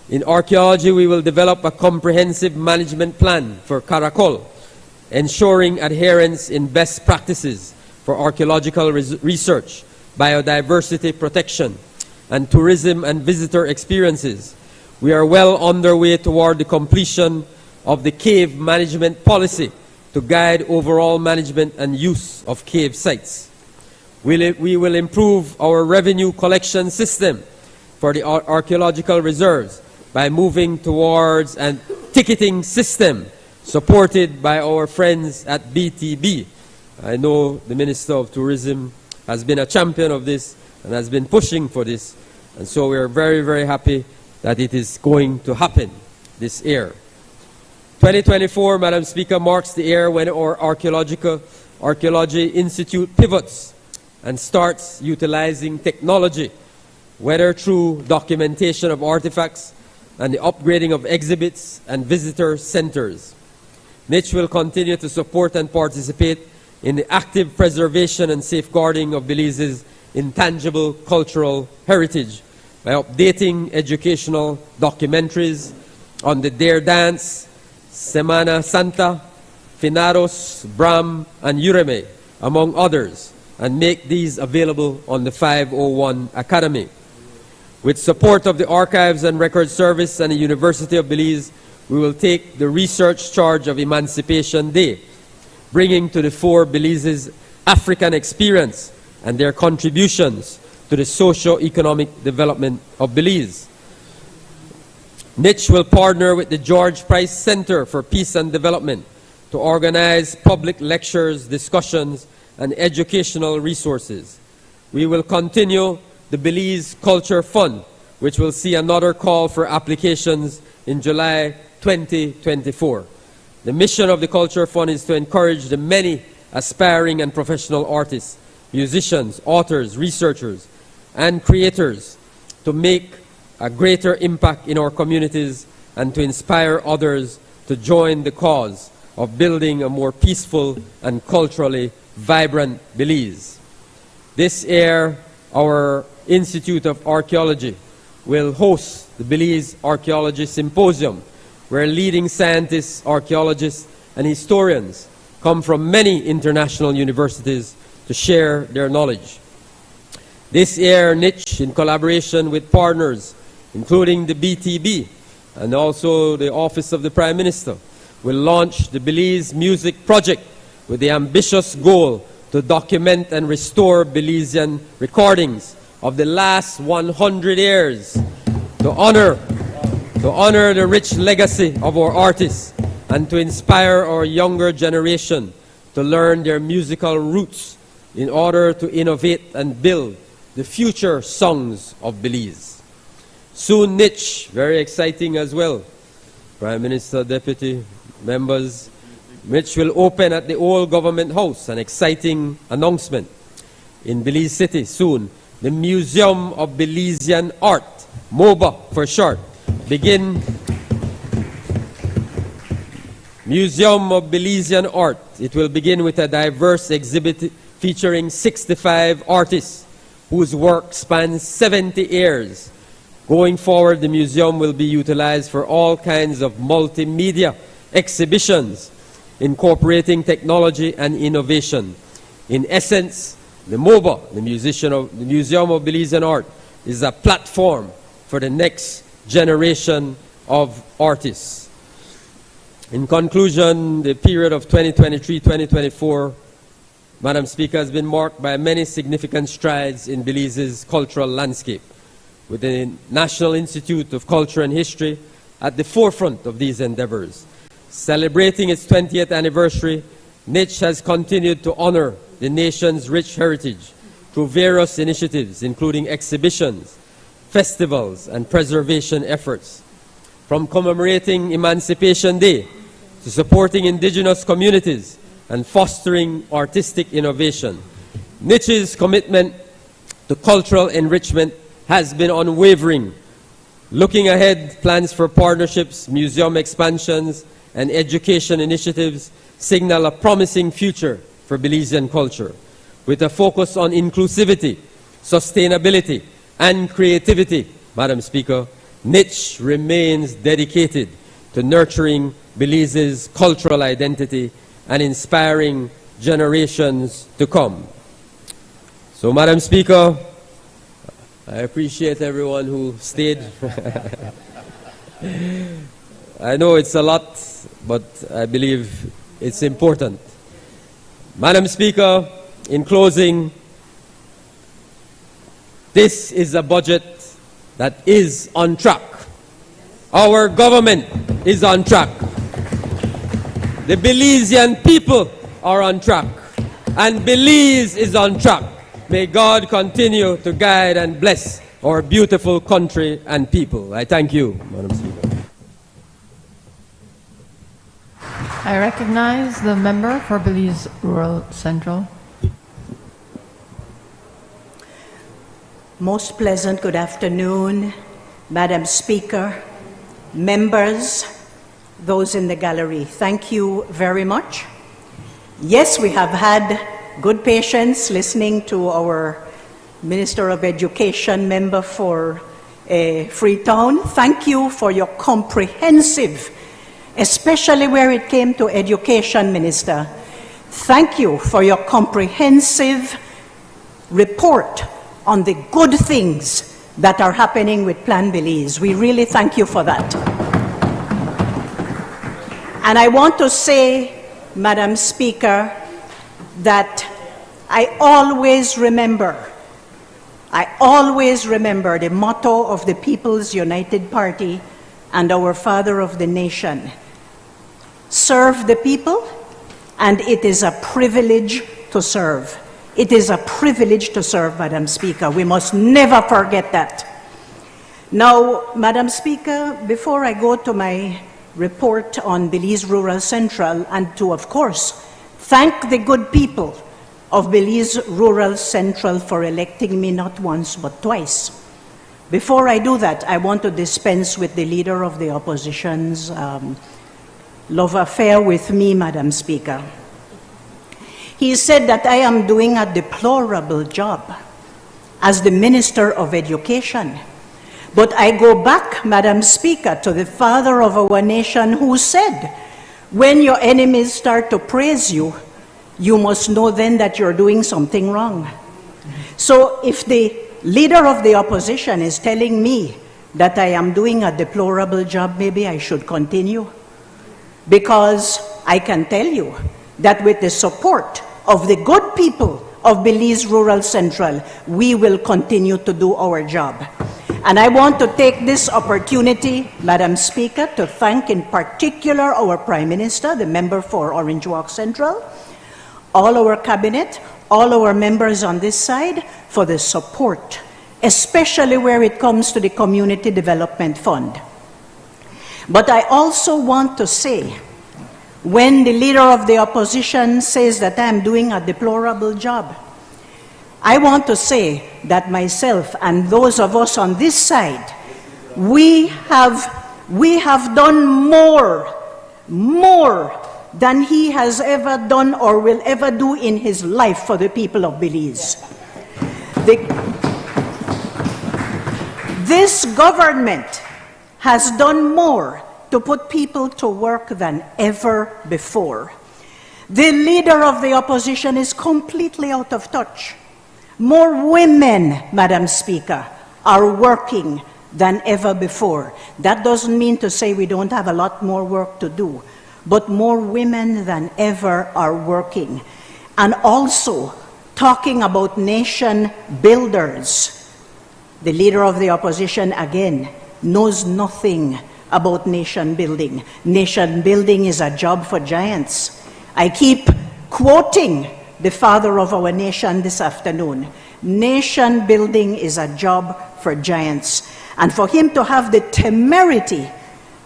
In archaeology, we will develop a comprehensive management plan for Caracol, ensuring adherence in best practices for archaeological research, biodiversity protection, and tourism and visitor experiences. We are well underway toward the completion of the cave management policy to guide overall management and use of cave sites. We will improve our revenue collection system for the archaeological reserves by moving towards a ticketing system supported by our friends at BTB. I know the Minister of Tourism has been a champion of this and has been pushing for this. And so we are very, very happy that it is going to happen this year. 2024, Madam Speaker, marks the year when our Archaeology Institute pivots and starts utilizing technology, whether through documentation of artifacts and the upgrading of exhibits and visitor centers. NICH will continue to support and participate in the active preservation and safeguarding of Belize's intangible cultural heritage by updating educational documentaries on the Dare Dance, Semana Santa, Finados, Bram, and Yureme, among others, and make these available on the 501 Academy. With support of the Archives and Records Service and the University of Belize, we will take the research charge of Emancipation Day, bringing to the fore Belize's African experience and their contributions to the socio-economic development of Belize. NICH will partner with the George Price Center for Peace and Development to organize public lectures, discussions, and educational resources. We will continue the Belize Culture Fund, which will see another call for applications in July 2024. The mission of the Culture Fund is to encourage the many aspiring and professional artists, musicians, authors, researchers, and creators to make a greater impact in our communities and to inspire others to join the cause of building a more peaceful and culturally vibrant Belize. This year, our Institute of Archaeology will host the Belize Archaeology Symposium, where leading scientists, archaeologists, and historians come from many international universities to share their knowledge. This year, NICH, in collaboration with partners, including the BTB and also the Office of the Prime Minister, will launch the Belize Music Project with the ambitious goal to document and restore Belizean recordings of the last 100 years to honor the rich legacy of our artists and to inspire our younger generation to learn their musical roots in order to innovate and build the future songs of Belize. Soon NICH, very exciting as well, Prime Minister, Deputy, members, NICH will open at the Old Government House, an exciting announcement in Belize City soon. The Museum of Belizean Art, MOBA for short, Museum of Belizean Art. It will begin with a diverse exhibit featuring 65 artists whose work spans 70 years. Going forward, the museum will be utilized for all kinds of multimedia exhibitions, incorporating technology and innovation. In essence, the MOBA, the Museum of Belizean Art, is a platform for the next generation of artists. In conclusion, the period of 2023-2024, Madam Speaker, has been marked by many significant strides in Belize's cultural landscape, with the National Institute of Culture and History at the forefront of these endeavors. Celebrating its 20th anniversary, Niche has continued to honor the nation's rich heritage through various initiatives, including exhibitions, festivals, and preservation efforts. From commemorating Emancipation Day to supporting indigenous communities and fostering artistic innovation, Niche's commitment to cultural enrichment has been unwavering. Looking ahead, plans for partnerships, museum expansions, and education initiatives signal a promising future for Belizean culture. With a focus on inclusivity, sustainability, and creativity, Madam Speaker, Niche remains dedicated to nurturing Belize's cultural identity and inspiring generations to come. So, Madam Speaker, I appreciate everyone who stayed. I know it's a lot, but I believe it's important. Madam Speaker, in closing, this is a budget that is on track. Our government is on track. The Belizean people are on track. And Belize is on track. May God continue to guide and bless our beautiful country and people. I thank you, Madam Speaker. I recognize the member for Belize Rural Central. Most pleasant good afternoon, Madam Speaker, members, those in the gallery. Thank you very much. Yes, we have had good patience listening to our Minister of Education member for Freetown. Thank you for your comprehensive, especially where it came to Education Minister. Thank you for your comprehensive report on the good things that are happening with Plan Belize. We really thank you for that. And I want to say, Madam Speaker, that I always remember the motto of the People's United Party and our Father of the Nation. Serve the people, and it is a privilege to serve. It is a privilege to serve, Madam Speaker. We must never forget that. Now, Madam Speaker, before I go to my report on Belize Rural Central, and to, of course, thank the good people of Belize Rural Central for electing me not once but twice. Before I do that, I want to dispense with the Leader of the Opposition's love affair with me, Madam Speaker. He said that I am doing a deplorable job as the Minister of Education. But I go back, Madam Speaker, to the Father of our nation who said, when your enemies start to praise you, you must know then that you're doing something wrong. So if the Leader of the Opposition is telling me that I am doing a deplorable job, maybe I should continue. Because I can tell you that with the support of the good people of Belize Rural Central, we will continue to do our job. And I want to take this opportunity, Madam Speaker, to thank in particular our Prime Minister, the member for Orange Walk Central, all our cabinet, all our members on this side for the support, especially where it comes to the Community Development Fund. But I also want to say, when the Leader of the Opposition says that I'm doing a deplorable job, I want to say that myself and those of us on this side, we have done more than he has ever done or will ever do in his life for the people of Belize. This government has done more to put people to work than ever before. The Leader of the Opposition is completely out of touch. More women, Madam Speaker, are working than ever before. That doesn't mean to say we don't have a lot more work to do, but more women than ever are working. And also, talking about nation builders, the Leader of the Opposition, again, knows nothing about nation building. Nation building is a job for giants. I keep quoting the father of our nation this afternoon, nation building is a job for giants. And for him to have the temerity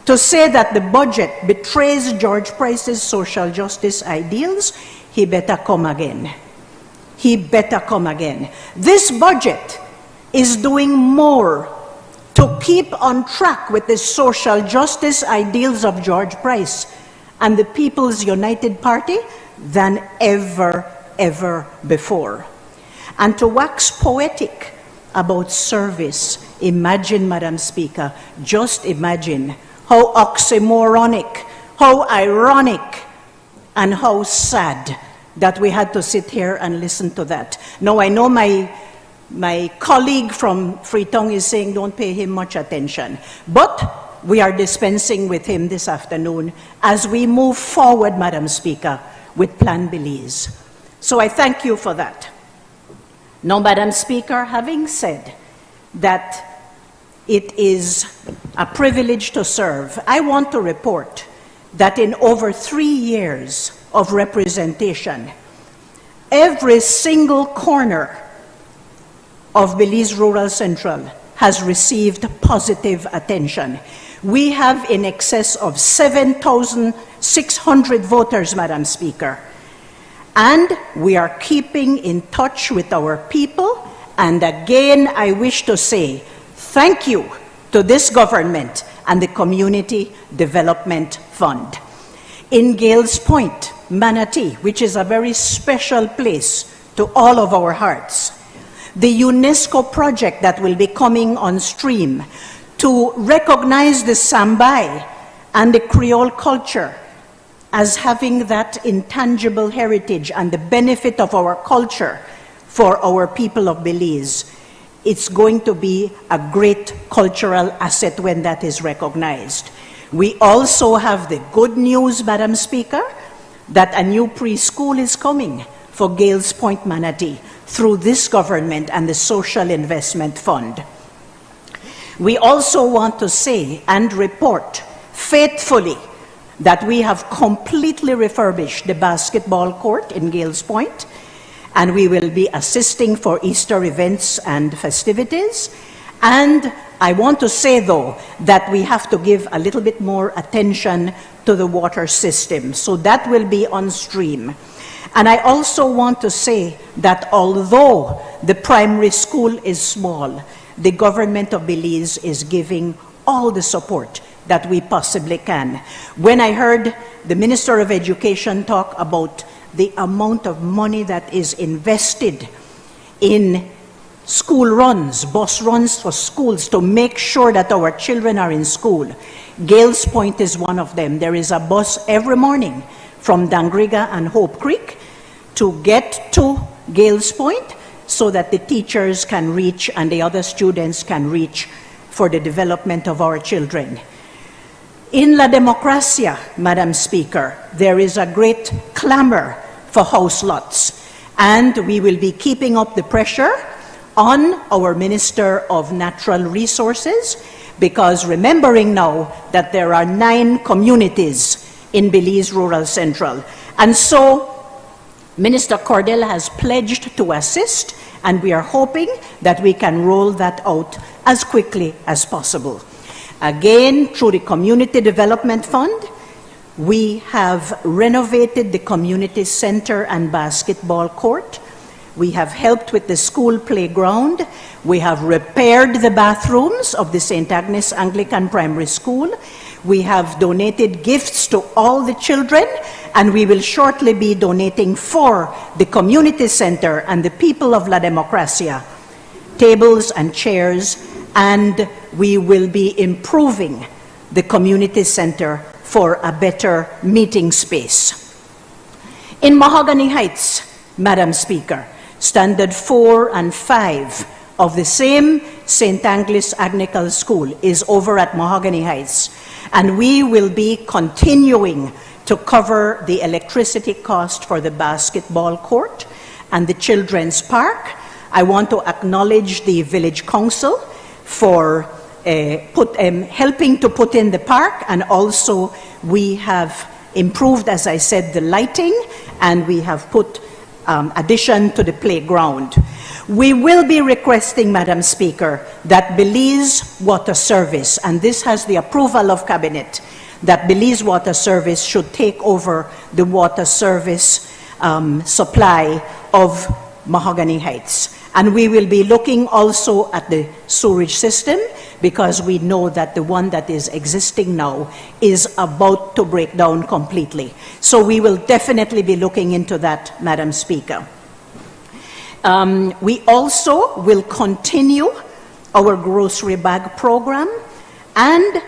to say that the budget betrays George Price's social justice ideals, he better come again. He better come again. This budget is doing more to keep on track with the social justice ideals of George Price and the People's United Party than ever before. And to wax poetic about service, imagine, Madam Speaker, just imagine how oxymoronic, how ironic, and how sad that we had to sit here and listen to that. Now, I know my colleague from Freetown is saying don't pay him much attention, but we are dispensing with him this afternoon as we move forward, Madam Speaker, with Plan Belize. So I thank you for that. Now, Madam Speaker, having said that it is a privilege to serve, I want to report that in over 3 years of representation, every single corner of Belize Rural Central has received positive attention. We have in excess of 7,600 voters, Madam Speaker. And we are keeping in touch with our people. And again, I wish to say thank you to this government and the Community Development Fund. In Gales Point, Manatee, which is a very special place to all of our hearts, the UNESCO project that will be coming on stream to recognize the Sambai and the Creole culture as having that intangible heritage and the benefit of our culture for our people of Belize. It's going to be a great cultural asset when that is recognized. We also have the good news, Madam Speaker, that a new preschool is coming for Gales Point Manatee through this government and the Social Investment Fund. We also want to say and report faithfully that we have completely refurbished the basketball court in Gales Point, and we will be assisting for Easter events and festivities. And I want to say, though, that we have to give a little bit more attention to the water system. So that will be on stream. And I also want to say that although the primary school is small, the government of Belize is giving all the support that we possibly can. When I heard the Minister of Education talk about the amount of money that is invested in school runs, bus runs for schools to make sure that our children are in school, Gales Point is one of them. There is a bus every morning from Dangriga and Hope Creek to get to Gales Point so that the teachers can reach and the other students can reach for the development of our children. In La Democracia, Madam Speaker, there is a great clamor for house lots, and we will be keeping up the pressure on our Minister of Natural Resources, because remembering now that there are 9 communities in Belize Rural Central. And so Minister Cordell has pledged to assist, and we are hoping that we can roll that out as quickly as possible. Again, through the Community Development Fund, we have renovated the community center and basketball court. We have helped with the school playground. We have repaired the bathrooms of the St. Agnes Anglican Primary School. We have donated gifts to all the children, and we will shortly be donating for the community center and the people of La Democracia tables and chairs, and we will be improving the community center for a better meeting space. In Mahogany Heights, Madam Speaker, Standard 4 and 5 of the same St. Agnes Anglican School is over at Mahogany Heights, and we will be continuing to cover the electricity cost for the basketball court and the children's park. I want to acknowledge the Village Council for helping to put in the park, and also we have improved, as I said, the lighting, and we have put addition to the playground. We will be requesting, Madam Speaker, that Belize Water Service, and this has the approval of Cabinet, that Belize Water Service should take over the water service supply of Mahogany Heights. And we will be looking also at the sewerage system, because we know that the one that is existing now is about to break down completely. So we will definitely be looking into that, Madam Speaker. We also will continue our grocery bag program, and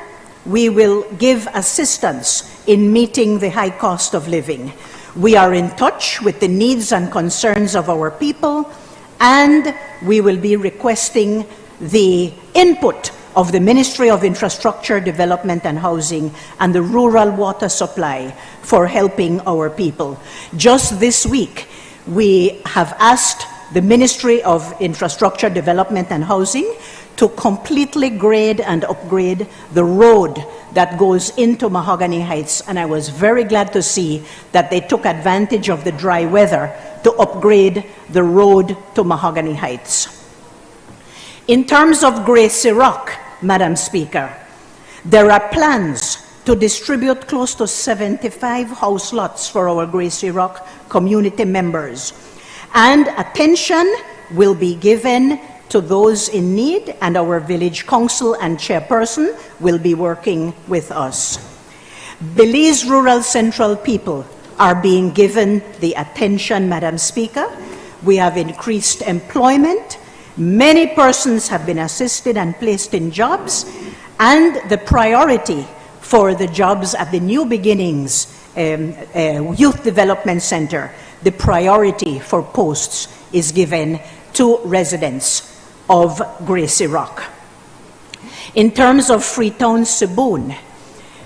we will give assistance in meeting the high cost of living. We are in touch with the needs and concerns of our people, and we will be requesting the input of the Ministry of Infrastructure, Development and Housing and the Rural Water Supply for helping our people. Just this week, we have asked the Ministry of Infrastructure, Development and Housing to completely grade and upgrade the road that goes into Mahogany Heights, and I was very glad to see that they took advantage of the dry weather to upgrade the road to Mahogany Heights. In terms of Gracie Rock, Madam Speaker, there are plans to distribute close to 75 house lots for our Gracie Rock community members, and attention will be given to those in need, and our village council and chairperson will be working with us. Belize Rural Central people are being given the attention, Madam Speaker. We have increased employment. Many persons have been assisted and placed in jobs, and the priority for the jobs at the New Beginnings Youth Development Center, the priority for posts is given to residents of Gracie Rock. In terms of Freetown Sibon,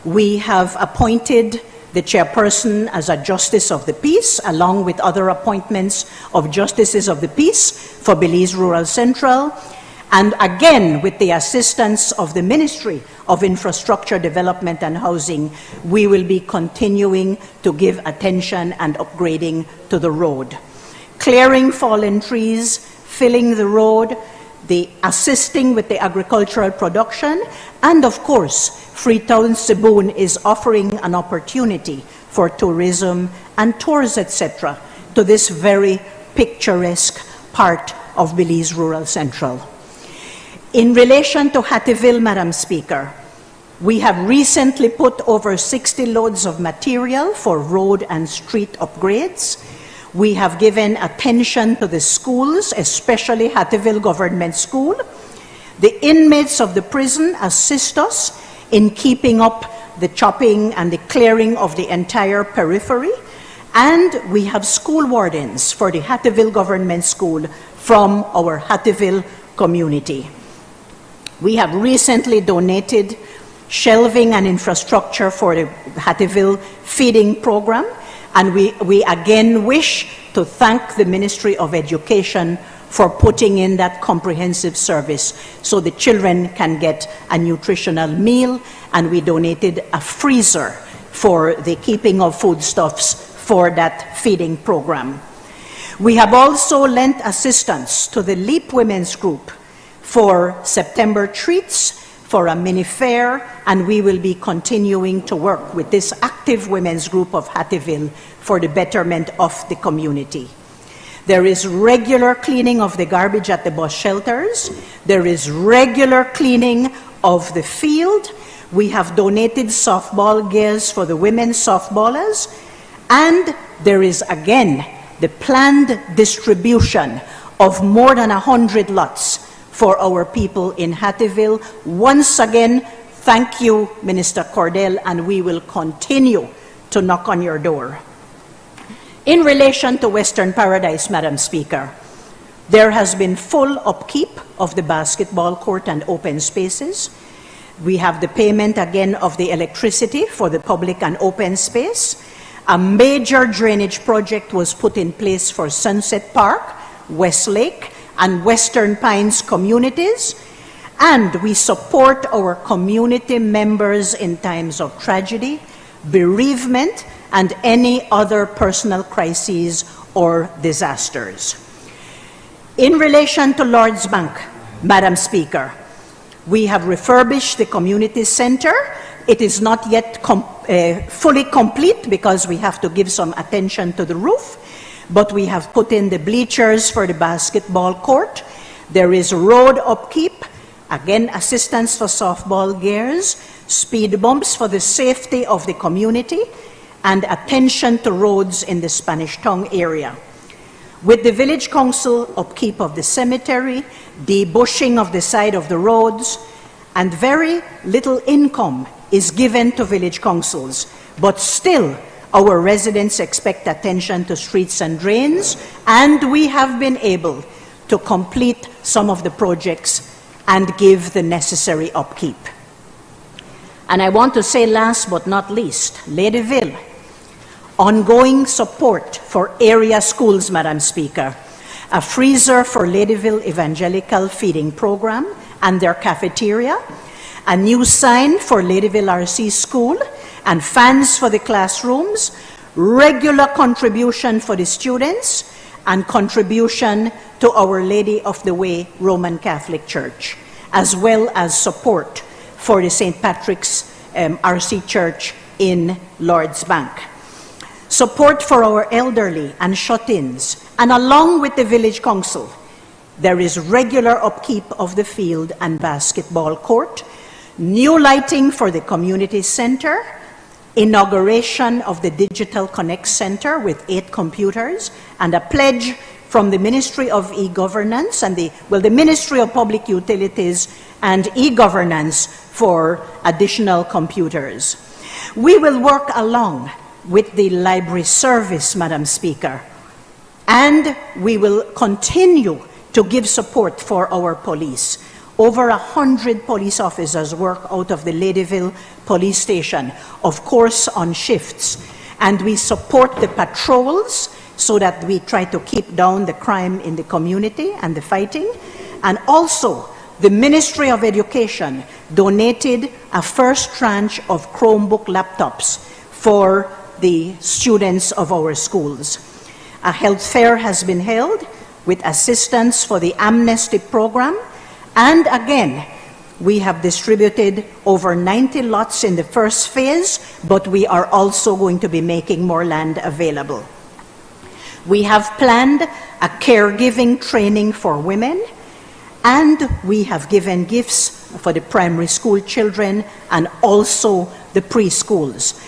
we have appointed the chairperson as a Justice of the Peace, along with other appointments of Justices of the Peace for Belize Rural Central, and again, with the assistance of the Ministry of Infrastructure, Development and Housing, we will be continuing to give attention and upgrading to the road. Clearing fallen trees, filling the road, the assisting with the agricultural production, and of course, Freetown Sibon is offering an opportunity for tourism and tours, etc., to this very picturesque part of Belize Rural Central. In relation to Hattieville, Madam Speaker, we have recently put over 60 loads of material for road and street upgrades. We have given attention to the schools, especially Hattieville Government School. The inmates of the prison assist us in keeping up the chopping and the clearing of the entire periphery. And we have school wardens for the Hattieville Government School from our Hattieville community. We have recently donated shelving and infrastructure for the Hattieville feeding program. And we again wish to thank the Ministry of Education for putting in that comprehensive service so the children can get a nutritional meal, and we donated a freezer for the keeping of foodstuffs for that feeding program. We have also lent assistance to the Leap Women's Group for September treats, for a mini fair, and we will be continuing to work with this active women's group of Hattieville for the betterment of the community. There is regular cleaning of the garbage at the bus shelters. There is regular cleaning of the field. We have donated softball gears for the women softballers. And there is again the planned distribution of more than 100 lots for our people in Hattieville. Once again, thank you, Minister Cordell, and we will continue to knock on your door. In relation to Western Paradise, Madam Speaker, there has been full upkeep of the basketball court and open spaces. We have the payment again of the electricity for the public and open space. A major drainage project was put in place for Sunset Park, Westlake, and Western Pines communities, and we support our community members in times of tragedy, bereavement, and any other personal crises or disasters. In relation to Lord's Bank, Madam Speaker, we have refurbished the community center. It is not yet fully complete because we have to give some attention to the roof, but we have put in the bleachers for the basketball court. There is road upkeep, again assistance for softball gears, speed bumps for the safety of the community, and attention to roads in the Spanish Town area. With the Village Council, upkeep of the cemetery, debushing of the side of the roads, and very little income is given to village councils, but still our residents expect attention to streets and drains, and we have been able to complete some of the projects and give the necessary upkeep. And I want to say last but not least, Ladyville, ongoing support for area schools, Madam Speaker, a freezer for Ladyville Evangelical Feeding Program and their cafeteria, a new sign for Ladyville RC School, and fans for the classrooms, regular contribution for the students, and contribution to Our Lady of the Way Roman Catholic Church, as well as support for the St. Patrick's RC Church in Lord's Bank. Support for our elderly and shut-ins, and along with the Village Council, there is regular upkeep of the field and basketball court, new lighting for the community center, inauguration of the Digital Connect Center with 8 computers, and a pledge from the Ministry of E-Governance and the Ministry of Public Utilities and E-Governance for additional computers. We will work along with the library service, Madam Speaker, and we will continue to give support for our police. Over 100 police officers work out of the Ladyville police station, of course on shifts, and we support the patrols so that we try to keep down the crime in the community and the fighting. And also, the Ministry of Education donated a first tranche of Chromebook laptops for the students of our schools. A health fair has been held with assistance for the Amnesty program, and again, we have distributed over 90 lots in the first phase, but we are also going to be making more land available. We have planned a caregiving training for women, and we have given gifts for the primary school children and also the preschools.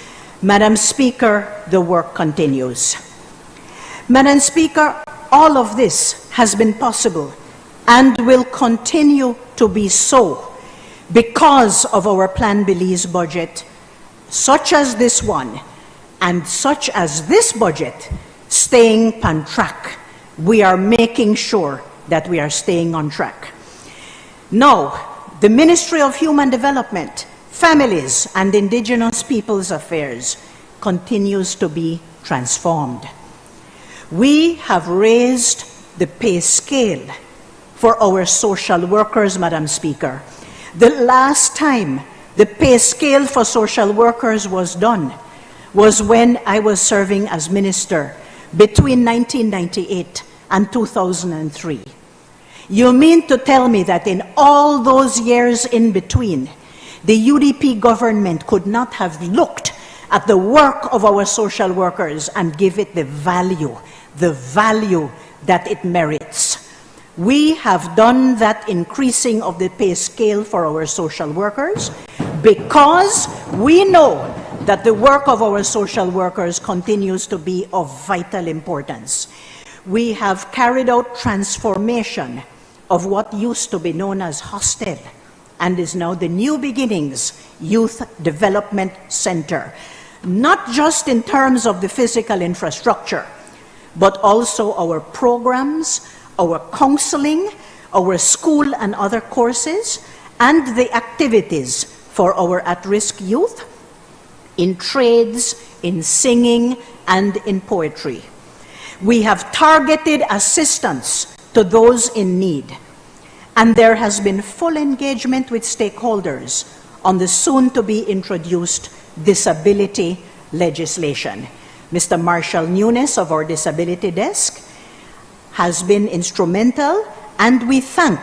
Madam Speaker, the work continues. Madam Speaker, all of this has been possible and will continue to be so because of our Plan Belize budget, such as this one, and such as this budget, staying on track. We are making sure that we are staying on track. Now, the Ministry of Human Development, Families and Indigenous Peoples Affairs continues to be transformed. We have raised the pay scale for our social workers, Madam Speaker. The last time the pay scale for social workers was done was when I was serving as minister between 1998 and 2003. You mean to tell me that in all those years in between, the UDP government could not have looked at the work of our social workers and give it the value that it merits? We have done that increasing of the pay scale for our social workers because we know that the work of our social workers continues to be of vital importance. We have carried out transformation of what used to be known as hostel and is now the New Beginnings Youth Development Center, not just in terms of the physical infrastructure, but also our programs, our counseling, our school and other courses, and the activities for our at-risk youth in trades, in singing, and in poetry. We have targeted assistance to those in need, and there has been full engagement with stakeholders on the soon-to-be-introduced Disability legislation. Mr. Marshall Nunes of our Disability Desk has been instrumental, and we thank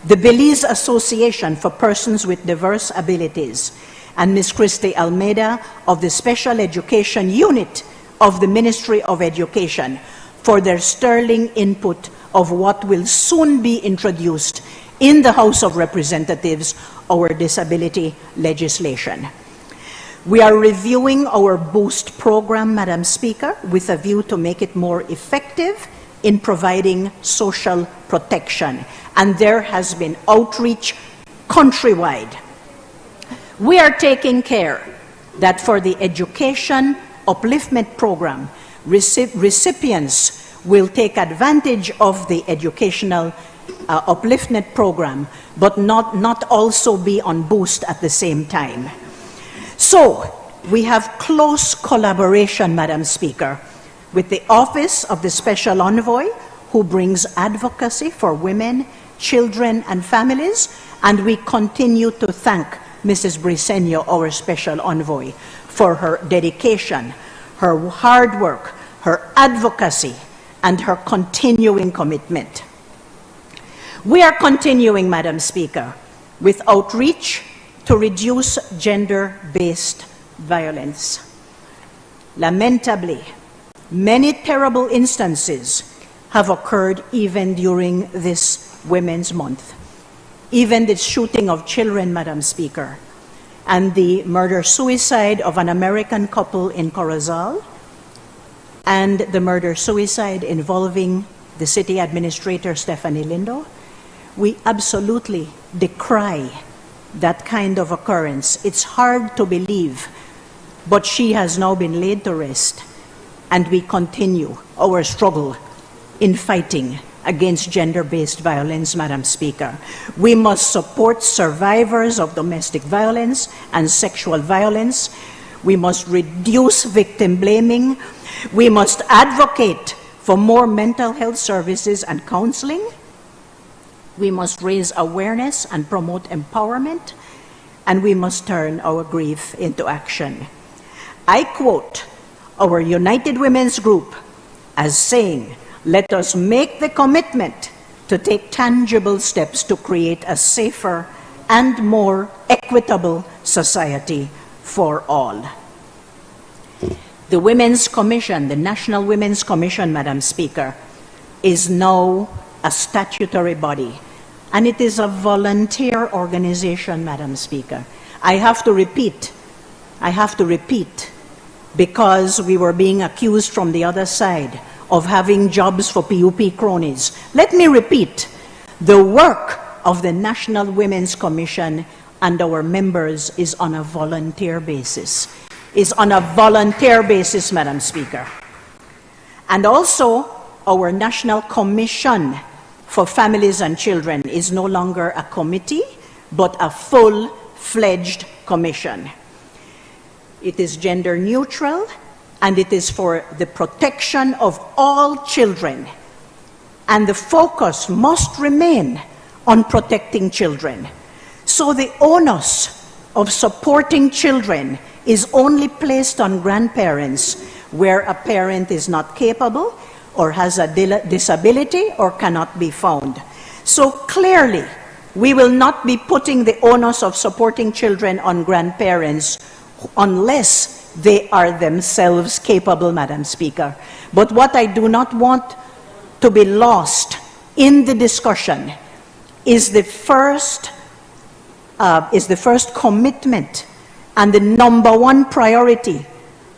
the Belize Association for Persons with Diverse Abilities and Ms. Christy Almeida of the Special Education Unit of the Ministry of Education for their sterling input of what will soon be introduced in the House of Representatives, our disability legislation. We are reviewing our BOOST program, Madam Speaker, with a view to make it more effective in providing social protection, and there has been outreach countrywide. We are taking care that for the Education Upliftment Program, recipients will take advantage of the Educational Upliftment Program, but not also be on BOOST at the same time. So, we have close collaboration, Madam Speaker, with the Office of the Special Envoy, who brings advocacy for women, children, and families, and we continue to thank Mrs. Briceño, our Special Envoy, for her dedication, her hard work, her advocacy, and her continuing commitment. We are continuing, Madam Speaker, with outreach to reduce gender-based violence. Lamentably, many terrible instances have occurred even during this Women's Month. Even the shooting of children, Madam Speaker, and the murder-suicide of an American couple in Corozal, and the murder-suicide involving the city administrator, Stephanie Lindo. We absolutely decry that kind of occurrence. It's hard to believe, but she has now been laid to rest, and we continue our struggle in fighting against gender-based violence, Madam Speaker. We must support survivors of domestic violence and sexual violence. We must reduce victim blaming. We must advocate for more mental health services and counseling. We must raise awareness and promote empowerment, and we must turn our grief into action. I quote our United Women's Group as saying, "Let us make the commitment to take tangible steps to create a safer and more equitable society for all." The Women's Commission, the National Women's Commission, Madam Speaker, is now a statutory body, and it is a volunteer organization, Madam Speaker. I have to repeat, because we were being accused from the other side of having jobs for PUP cronies. Let me repeat, the work of the National Women's Commission and our members is on a volunteer basis. Madam Speaker. And also, our National Commission for Families and Children is no longer a committee, but a full-fledged commission. It is gender neutral, and it is for the protection of all children. And the focus must remain on protecting children. So the onus of supporting children is only placed on grandparents where a parent is not capable or has a disability or cannot be found. So clearly, we will not be putting the onus of supporting children on grandparents unless they are themselves capable, Madam Speaker. But what I do not want to be lost in the discussion is the first commitment and the number one priority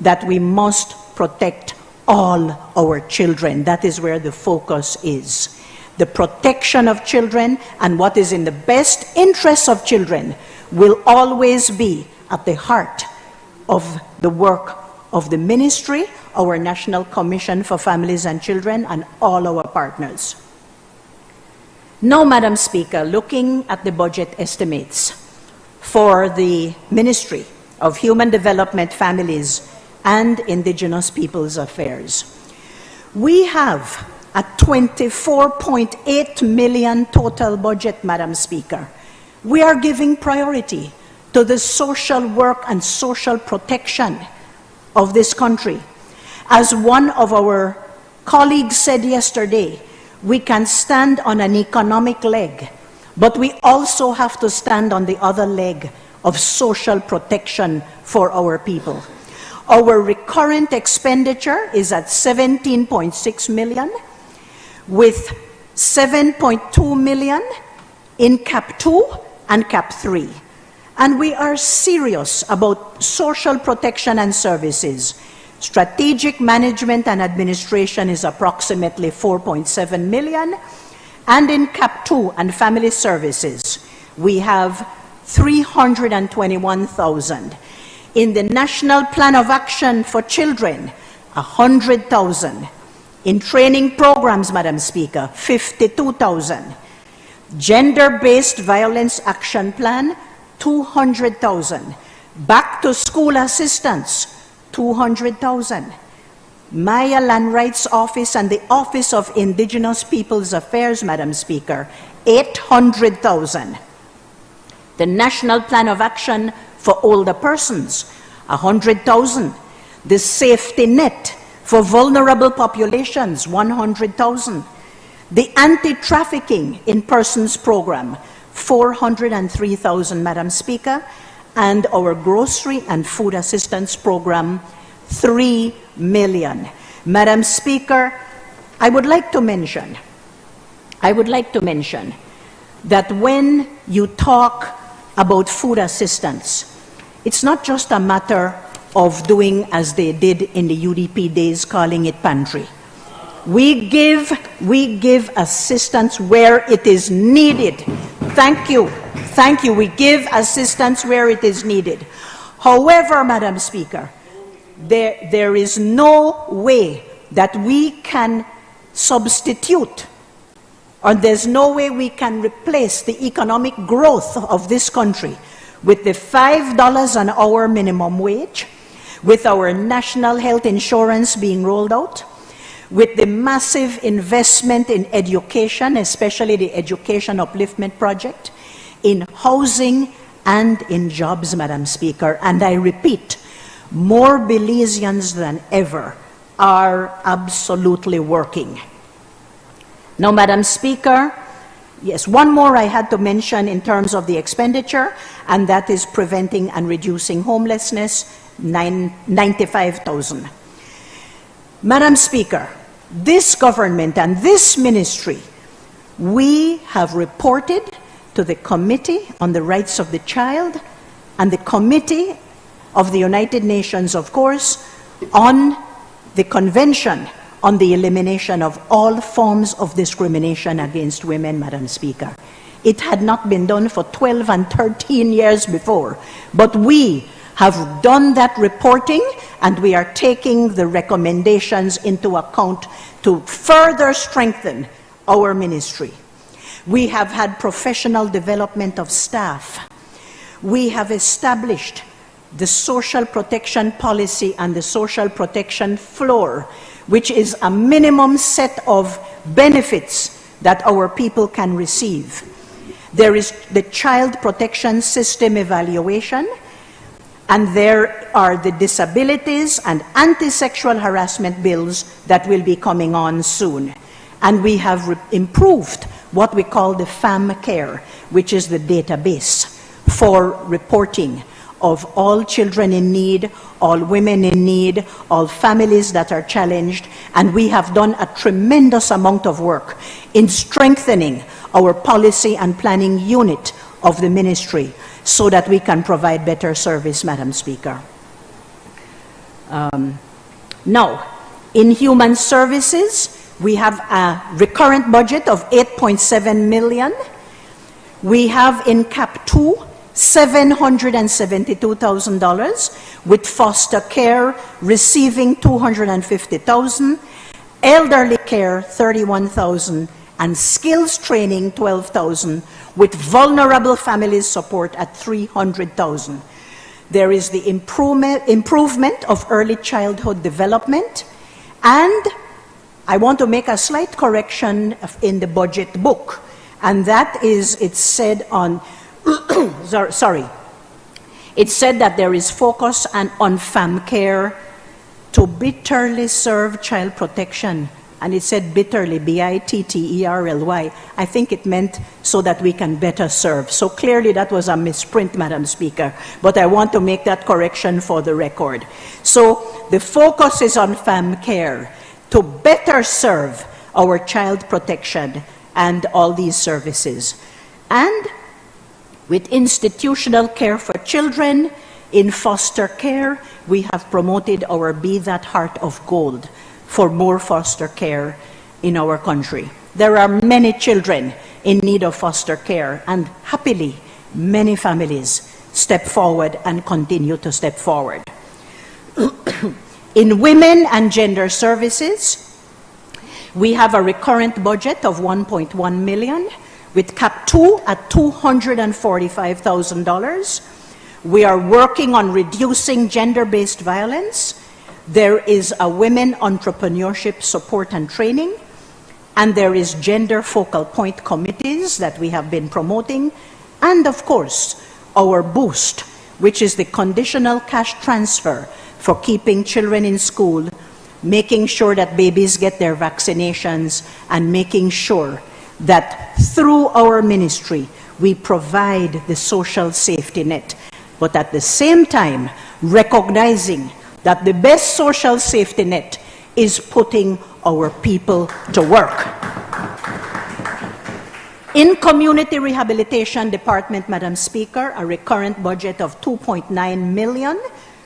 that we must protect all our children. That is where the focus is. The protection of children and what is in the best interests of children will always be at the heart of the work of the ministry, our National Commission for Families and Children, and all our partners. Now, Madam Speaker, looking at the budget estimates for the Ministry of Human Development, Families, and Indigenous Peoples Affairs, we have a 24.8 million total budget, Madam Speaker. We are giving priority to the social work and social protection of this country. As one of our colleagues said yesterday, we can stand on an economic leg, but we also have to stand on the other leg of social protection for our people. Our recurrent expenditure is at 17.6 million, with 7.2 million in Cap 2 and Cap 3. And we are serious about social protection and services. Strategic management and administration is approximately 4.7 million. And in Cap 2 and family services, we have 321,000. In the National Plan of Action for Children, 100,000. In training programs, Madam Speaker, 52,000. Gender-based violence action plan, 200,000. Back to school assistance, 200,000. Maya Land Rights Office and the Office of Indigenous Peoples Affairs, Madam Speaker, 800,000. The National Plan of Action for Older Persons, 100,000. The Safety Net for Vulnerable Populations, 100,000. The Anti-Trafficking in Persons Program, 403,000, Madam Speaker. And our Grocery and Food Assistance Program, 3 million. Madam Speaker, I would like to mention that when you talk about food assistance, it's not just a matter of doing as they did in the UDP days, calling it pantry. We give assistance where it is needed. Thank you. We give assistance where it is needed. However, Madam Speaker, there is no way that we can substitute, or there's no way we can replace the economic growth of this country with the $5 an hour minimum wage, with our national health insurance being rolled out, with the massive investment in education, especially the Education Upliftment Project, in housing and in jobs, Madam Speaker. And I repeat, more Belizeans than ever are absolutely working. Now, Madam Speaker, yes, one more I had to mention in terms of the expenditure, and that is preventing and reducing homelessness, 95,000. Madam Speaker, this government and this ministry, we have reported to the Committee on the Rights of the Child and the Committee of the United Nations, of course, on the Convention on the Elimination of All Forms of Discrimination Against Women, Madam Speaker. It had not been done for 12 and 13 years before, but we have done that reporting, and we are taking the recommendations into account to further strengthen our ministry. We have had professional development of staff. We have established the social protection policy and the social protection floor, which is a minimum set of benefits that our people can receive. There is the child protection system evaluation, and there are the disabilities and anti-sexual harassment bills that will be coming on soon. And we have improved what we call the FAMCare, which is the database for reporting of all children in need, all women in need, all families that are challenged, and we have done a tremendous amount of work in strengthening our policy and planning unit of the ministry so that we can provide better service, Madam Speaker. Now, in human services, we have a recurrent budget of 8.7 million. We have in Cap 2, $772,000, with foster care receiving $250,000, elderly care $31,000, and skills training $12,000, with vulnerable families support at $300,000. There is the improvement of early childhood development, and I want to make a slight correction in the budget book, and that is, it said on it said that there is focus on FAMCare to bitterly serve child protection. And it said bitterly, B-I-T-T-E-R-L-Y. I think it meant so that we can better serve. So clearly that was a misprint, Madam Speaker. But I want to make that correction for the record. So the focus is on FamCare to better serve our child protection and all these services. And with institutional care for children, in foster care, we have promoted our Be That Heart of Gold for more foster care in our country. There are many children in need of foster care, and happily, many families step forward and continue to step forward. In women and gender services, we have a recurrent budget of $1.1 million, with Cap 2 at $245,000. We are working on reducing gender-based violence. There is a women entrepreneurship support and training, and there is gender focal point committees that we have been promoting, and of course, our Boost, which is the conditional cash transfer for keeping children in school, making sure that babies get their vaccinations, and making sure that through our ministry, we provide the social safety net, but at the same time, recognizing that the best social safety net is putting our people to work. In Community Rehabilitation Department, Madam Speaker, a recurrent budget of $2.9 million,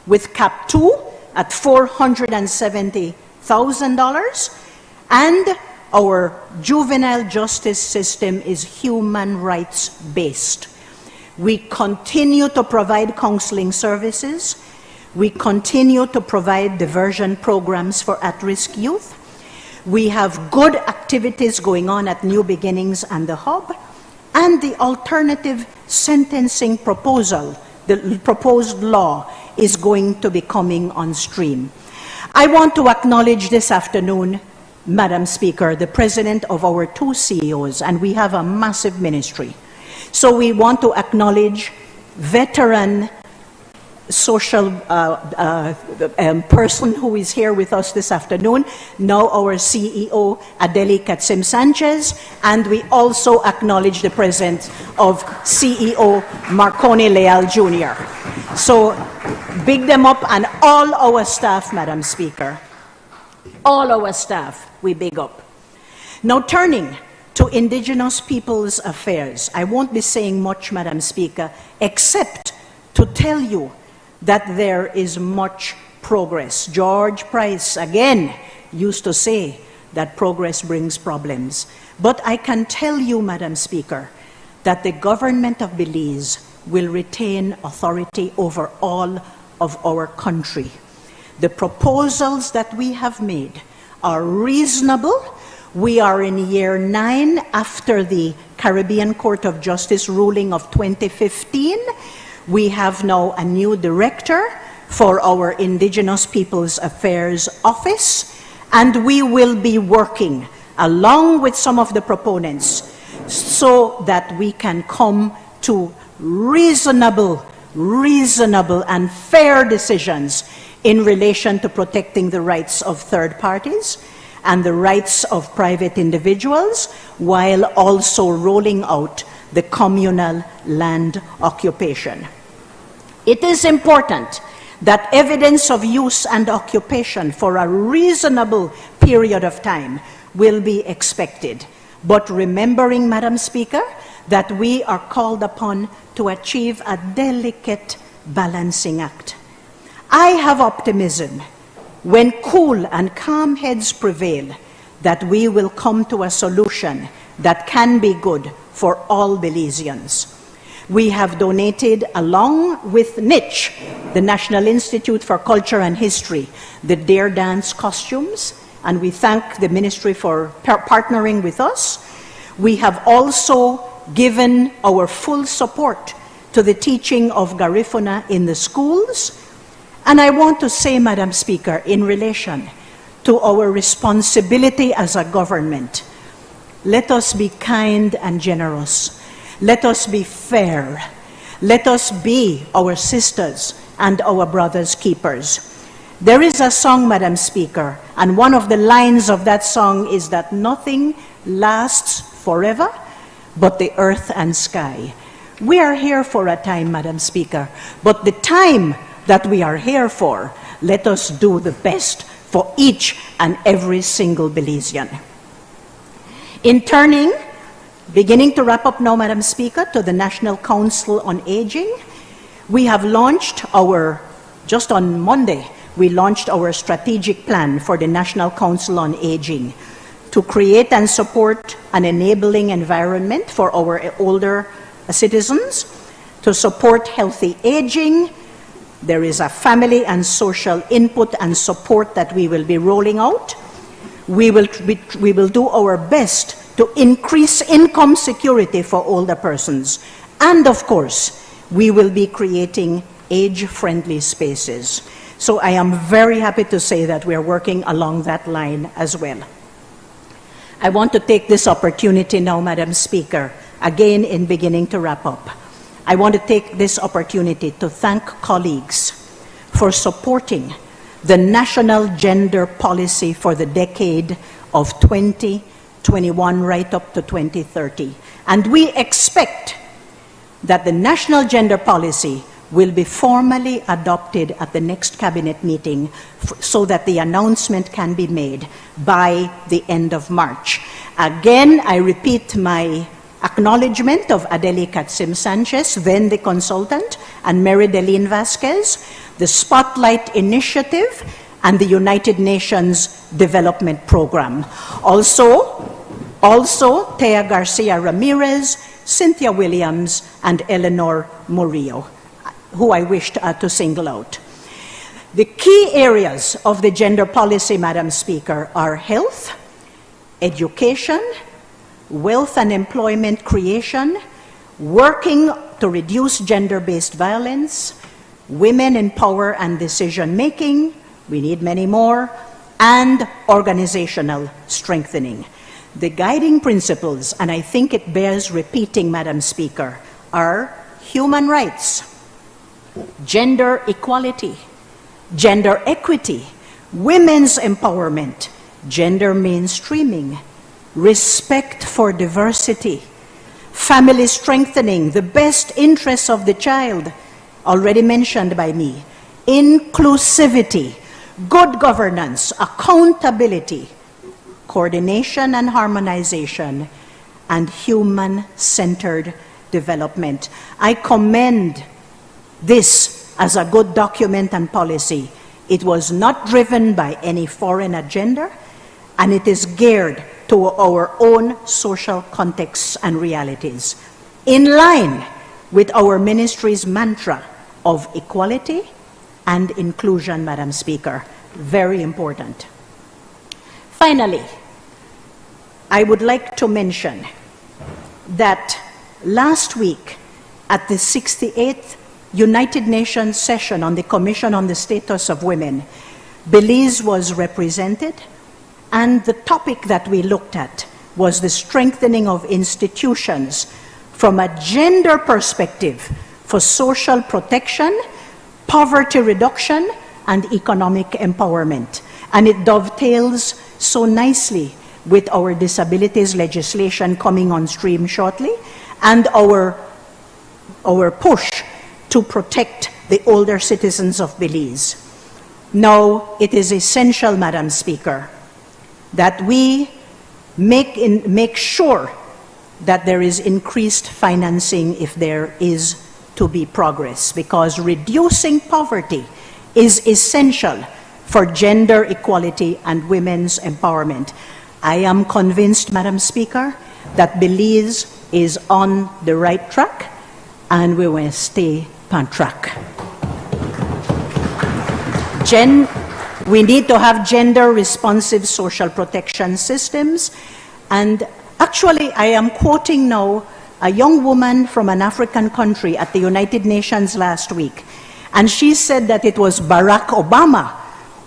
with Cap 2 at $470,000, and our juvenile justice system is human rights based. We continue to provide counseling services. We continue to provide diversion programs for at-risk youth. We have good activities going on at New Beginnings and the Hub, and the alternative sentencing proposal, the proposed law, is going to be coming on stream. I want to acknowledge this afternoon, Madam Speaker, the president of our two CEOs, and we have a massive ministry. So we want to acknowledge veteran social person who is here with us this afternoon, now our CEO, Adeli Katsim-Sanchez, and we also acknowledge the presence of CEO Marconi Leal Jr. So big them up, and all our staff, Madam Speaker, all our staff, we big up. Now turning to Indigenous Peoples Affairs, I won't be saying much, Madam Speaker, except to tell you that there is much progress. George Price, again, used to say that progress brings problems. But I can tell you, Madam Speaker, that the government of Belize will retain authority over all of our country. The proposals that we have made are reasonable. We are in year 9 after the Caribbean Court of Justice ruling of 2015. We have now a new director for our Indigenous Peoples Affairs Office, and we will be working along with some of the proponents so that we can come to reasonable and fair decisions in relation to protecting the rights of third parties and the rights of private individuals, while also rolling out the communal land occupation. It is important that evidence of use and occupation for a reasonable period of time will be expected. But remembering, Madam Speaker, that we are called upon to achieve a delicate balancing act. I have optimism when cool and calm heads prevail that we will come to a solution that can be good for all Belizeans. We have donated, along with NICH, the National Institute for Culture and History, the Dare Dance costumes, and we thank the ministry for partnering with us. We have also given our full support to the teaching of Garifuna in the schools. And I want to say, Madam Speaker, in relation to our responsibility as a government, let us be kind and generous. Let us be fair. Let us be our sisters and our brothers' keepers. There is a song, Madam Speaker, and one of the lines of that song is that nothing lasts forever but the earth and sky. We are here for a time, Madam Speaker, but the time that we are here for, let us do the best for each and every single Belizean. In turning, beginning to wrap up now, Madam Speaker, to the National Council on Aging, we have launched just on Monday, we launched our strategic plan for the National Council on Aging to create and support an enabling environment for our older citizens, to support healthy aging. There is a family and social input and support that we will be rolling out. We will do our best to increase income security for older persons. And of course, we will be creating age-friendly spaces. So I am very happy to say that we are working along that line as well. I want to take this opportunity now, Madam Speaker, again in beginning to wrap up. I want to take this opportunity to thank colleagues for supporting the national gender policy for the decade of 2021 right up to 2030. And we expect that the national gender policy will be formally adopted at the next cabinet meeting so that the announcement can be made by the end of March. Again, I repeat my acknowledgement of Adeli Katsim-Sanchez, then the consultant, and Mary Deline Vasquez, the Spotlight Initiative, and the United Nations Development Program. Also, Thea Garcia Ramirez, Cynthia Williams, and Eleanor Murillo, who I wish to single out. The key areas of the gender policy, Madam Speaker, are health, education, wealth and employment creation, working to reduce gender-based violence, women in power and decision-making, we need many more, and organizational strengthening. The guiding principles, and I think it bears repeating, Madam Speaker, are human rights, gender equality, gender equity, women's empowerment, gender mainstreaming, respect for diversity, family strengthening, the best interests of the child, already mentioned by me, inclusivity, good governance, accountability, coordination and harmonization, and human-centered development. I commend this as a good document and policy. It was not driven by any foreign agenda, and it is geared to our own social contexts and realities, in line with our ministry's mantra of equality and inclusion, Madam Speaker. Very important. Finally, I would like to mention that last week at the 68th United Nations session on the Commission on the Status of Women, Belize was represented, and the topic that we looked at was the strengthening of institutions from a gender perspective for social protection, poverty reduction, and economic empowerment. And it dovetails so nicely with our disabilities legislation coming on stream shortly, and our push to protect the older citizens of Belize. Now, it is essential, Madam Speaker, that we make sure that there is increased financing if there is to be progress, because reducing poverty is essential for gender equality and women's empowerment. I am convinced, Madam Speaker, that Belize is on the right track, and we will stay on track. We need to have gender-responsive social protection systems. And actually, I am quoting now a young woman from an African country at the United Nations last week. And she said that it was Barack Obama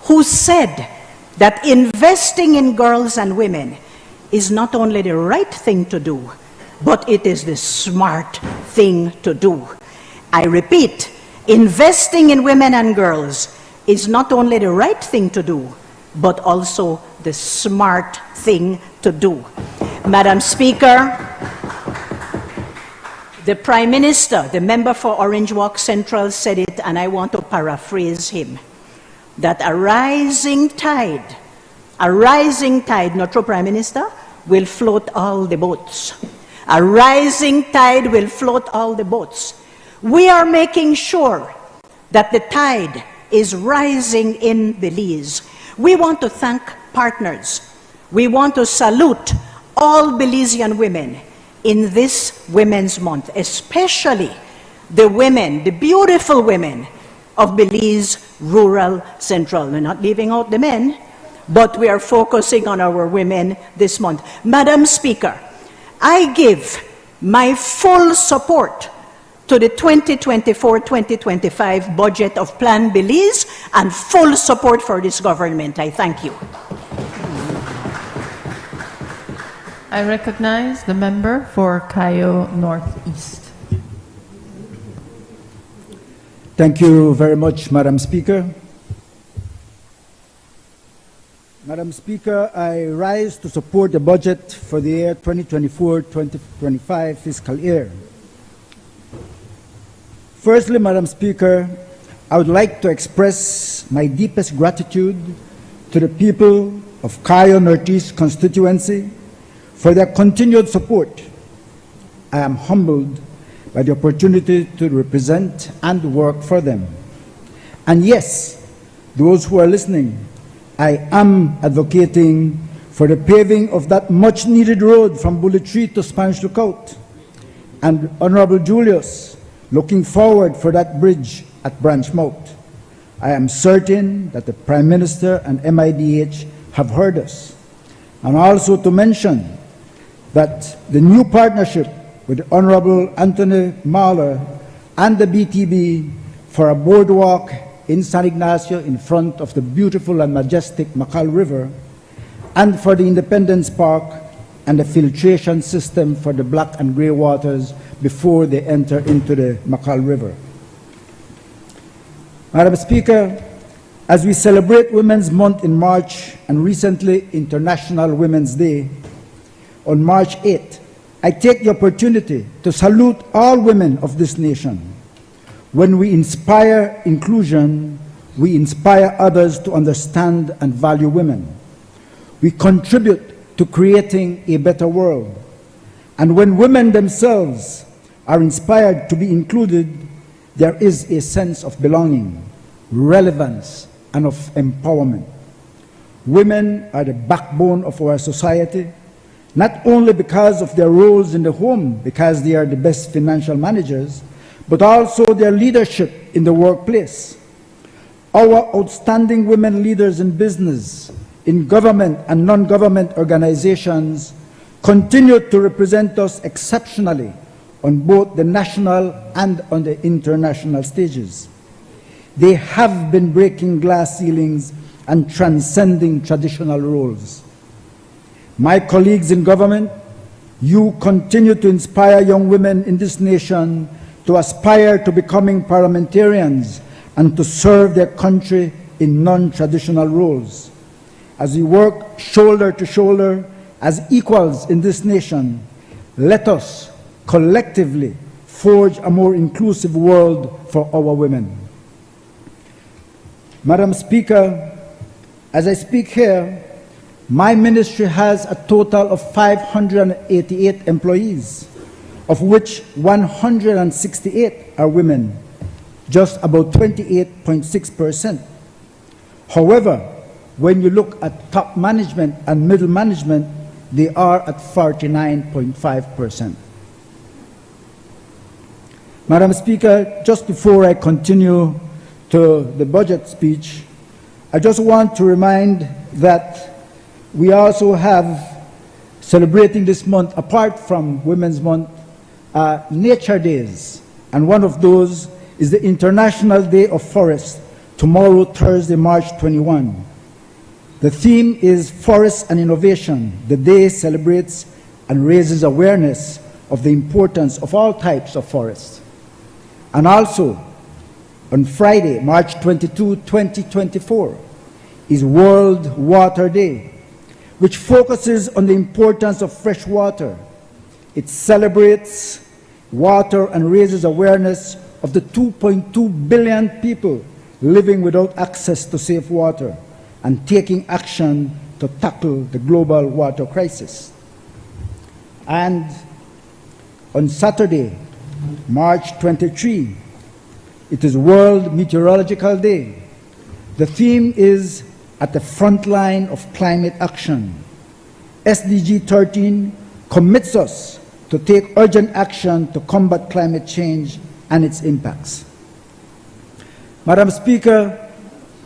who said that investing in girls and women is not only the right thing to do, but it is the smart thing to do. I repeat, investing in women and girls is not only the right thing to do, but also the smart thing to do. Madam Speaker, the Prime Minister, the member for Orange Walk Central, said it, and I want to paraphrase him, that a rising tide, not true, Prime Minister, will float all the boats. A rising tide will float all the boats. We are making sure that the tide is rising in Belize. We want to thank partners. We want to salute all Belizean women in this Women's Month, especially the women, the beautiful women of Belize Rural Central. We're not leaving out the men, but we are focusing on our women this month. Madam Speaker, I give my full support to the 2024-2025 budget of Plan Belize and full support for this government. I thank you. I recognize the member for Cayo Northeast. Thank you very much, Madam Speaker. Madam Speaker, I rise to support the budget for the year 2024-2025 fiscal year. Firstly, Madam Speaker, I would like to express my deepest gratitude to the people of Cayo Northeast constituency for their continued support. I am humbled by the opportunity to represent and work for them. And yes, those who are listening, I am advocating for the paving of that much-needed road from Bullet Tree to Spanish Lookout. And Honorable Julius, looking forward for that bridge at Branchmouth. I am certain that the Prime Minister and MIDH have heard us. And also to mention that the new partnership with Honorable Anthony Mahler and the BTB for a boardwalk in San Ignacio in front of the beautiful and majestic Macal River, and for the Independence Park and the filtration system for the black and gray waters before they enter into the Macal River. Madam Speaker, as we celebrate Women's Month in March and recently International Women's Day, on March 8th, I take the opportunity to salute all women of this nation. When we inspire inclusion, we inspire others to understand and value women. We contribute to creating a better world. And when women themselves are inspired to be included, there is a sense of belonging, relevance, and of empowerment. Women are the backbone of our society, not only because of their roles in the home, because they are the best financial managers, but also their leadership in the workplace. Our outstanding women leaders in business, in government and non-government organizations continue to represent us exceptionally on both the national and on the international stages. They have been breaking glass ceilings and transcending traditional roles. My colleagues in government, you continue to inspire young women in this nation to aspire to becoming parliamentarians and to serve their country in non-traditional roles. As we work shoulder to shoulder as equals in this nation, let us collectively forge a more inclusive world for our women. Madam Speaker, as I speak here, my ministry has a total of 588 employees, of which 168 are women, just about 28.6%. However, when you look at top management and middle management, they are at 49.5%. Madam Speaker, just before I continue to the budget speech, I just want to remind that we also have celebrating this month, apart from Women's Month, Nature Days. And one of those is the International Day of Forest, tomorrow, Thursday, March 21. The theme is Forest and Innovation. The day celebrates and raises awareness of the importance of all types of forests. And also, on Friday, March 22, 2024, is World Water Day, which focuses on the importance of fresh water. It celebrates water and raises awareness of the 2.2 billion people living without access to safe water and taking action to tackle the global water crisis. And on Saturday, March 23, it is World Meteorological Day. The theme is at the front line of climate action. SDG 13 commits us to take urgent action to combat climate change and its impacts. Madam Speaker,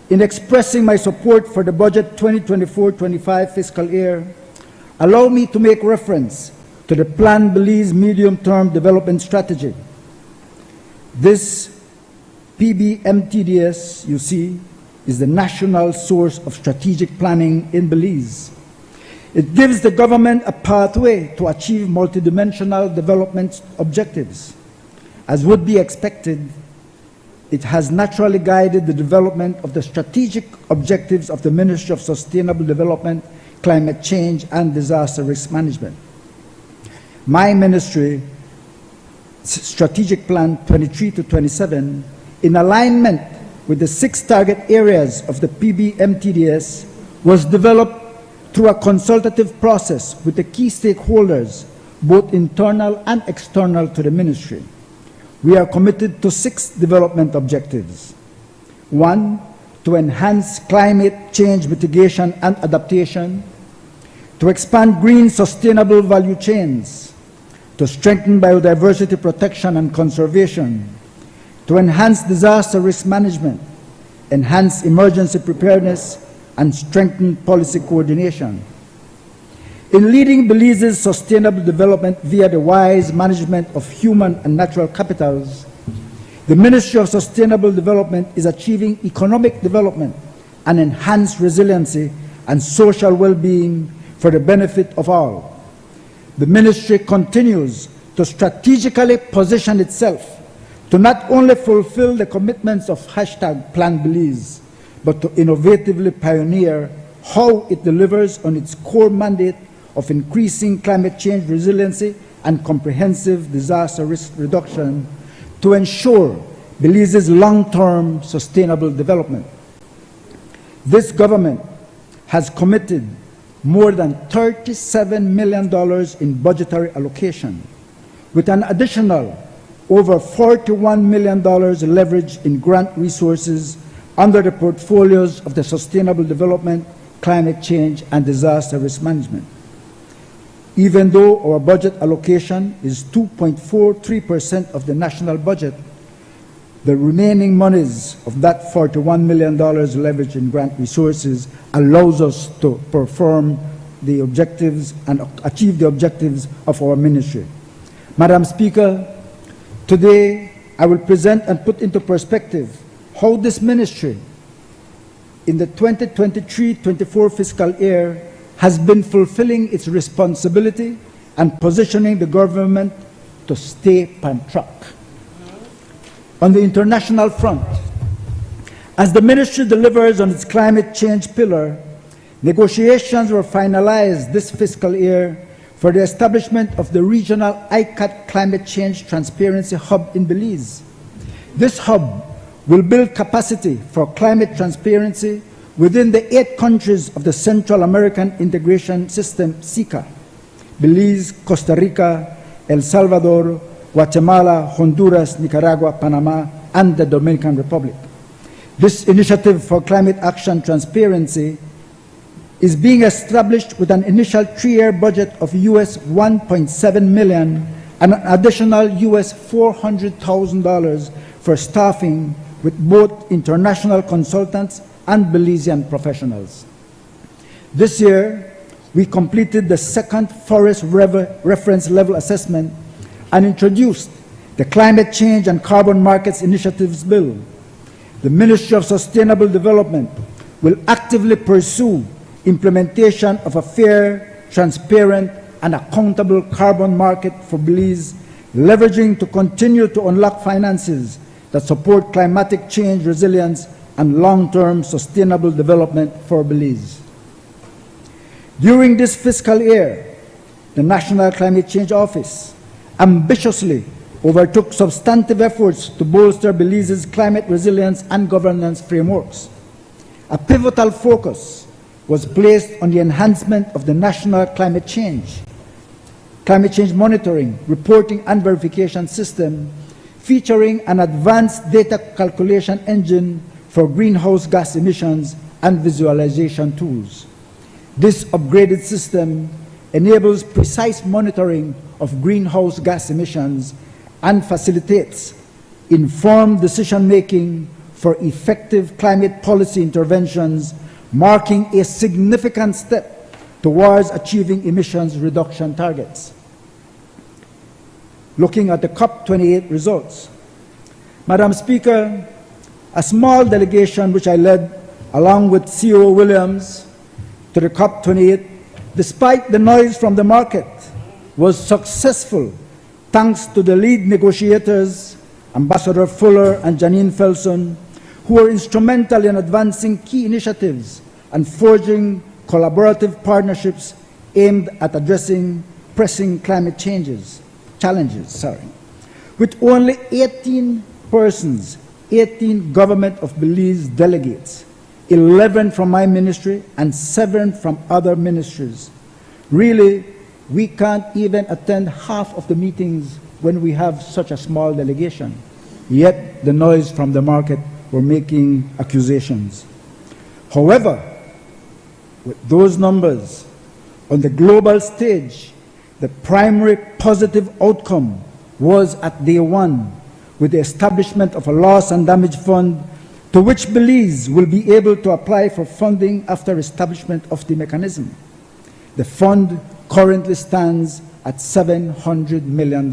in expressing my support for the budget 2024-25 fiscal year, allow me to make reference to the Plan Belize Medium-Term Development Strategy. This PBMTDS, you see, is the national source of strategic planning in Belize. It gives the government a pathway to achieve multidimensional development objectives. As would be expected, it has naturally guided the development of the strategic objectives of the Ministry of Sustainable Development, Climate Change, and Disaster Risk Management. My ministry, Strategic Plan 23 to 27, in alignment with the 6 target areas of the PBMTDS, was developed through a consultative process with the key stakeholders, both internal and external to the ministry. We are committed to 6 development objectives. 1, to enhance climate change mitigation and adaptation, to expand green sustainable value chains, to strengthen biodiversity protection and conservation, to enhance disaster risk management, enhance emergency preparedness, and strengthen policy coordination. In leading Belize's sustainable development via the wise management of human and natural capitals, the Ministry of Sustainable Development is achieving economic development and enhanced resiliency and social well-being for the benefit of all. The ministry continues to strategically position itself to not only fulfill the commitments of #Plan Belize, but to innovatively pioneer how it delivers on its core mandate of increasing climate change resiliency and comprehensive disaster risk reduction to ensure Belize's long-term sustainable development. This government has committed more than $37 million in budgetary allocation, with an additional over $41 million leveraged in grant resources under the portfolios of the Sustainable Development, Climate Change, and Disaster Risk Management. Even though our budget allocation is 2.43% of the national budget, the remaining monies of that $41 million leveraged in grant resources allows us to perform the objectives and achieve the objectives of our ministry. Madam Speaker, today I will present and put into perspective how this ministry in the 2023-24 fiscal year has been fulfilling its responsibility and positioning the government to stay on track. On the international front, as the ministry delivers on its climate change pillar, negotiations were finalized this fiscal year for the establishment of the regional ICAT Climate Change Transparency Hub in Belize. This hub will build capacity for climate transparency within the 8 countries of the Central American Integration System, SICA: Belize, Costa Rica, El Salvador, Guatemala, Honduras, Nicaragua, Panama, and the Dominican Republic. This initiative for climate action transparency is being established with an initial 3-year budget of US $1.7 million and an additional US $400,000 for staffing with both international consultants and Belizean professionals. This year, we completed the 2nd Forest Reference Level Assessment and introduced the Climate Change and Carbon Markets Initiatives Bill. The Ministry of Sustainable Development will actively pursue implementation of a fair, transparent, and accountable carbon market for Belize, leveraging to continue to unlock finances that support climatic change resilience and long-term sustainable development for Belize. During this fiscal year, the National Climate Change Office ambitiously overtook substantive efforts to bolster Belize's climate resilience and governance frameworks. A pivotal focus was placed on the enhancement of the national climate change monitoring, reporting, and verification system, featuring an advanced data calculation engine for greenhouse gas emissions and visualization tools. This upgraded system enables precise monitoring of greenhouse gas emissions and facilitates informed decision-making for effective climate policy interventions, marking a significant step towards achieving emissions reduction targets. Looking at the COP28 results, Madam Speaker, a small delegation which I led along with CEO Williams to the COP28, despite the noise from the market, was successful thanks to the lead negotiators, Ambassador Fuller and Janine Felson, who were instrumental in advancing key initiatives and forging collaborative partnerships aimed at addressing pressing climate challenges. With only 18 persons, 18 Government of Belize delegates, 11 from my ministry and 7 from other ministries. Really, we can't even attend half of the meetings when we have such a small delegation. Yet the noise from the market were making accusations. However, with those numbers, on the global stage, the primary positive outcome was at day one, with the establishment of a loss and damage fund to which Belize will be able to apply for funding after establishment of the mechanism. The fund currently stands at $700 million.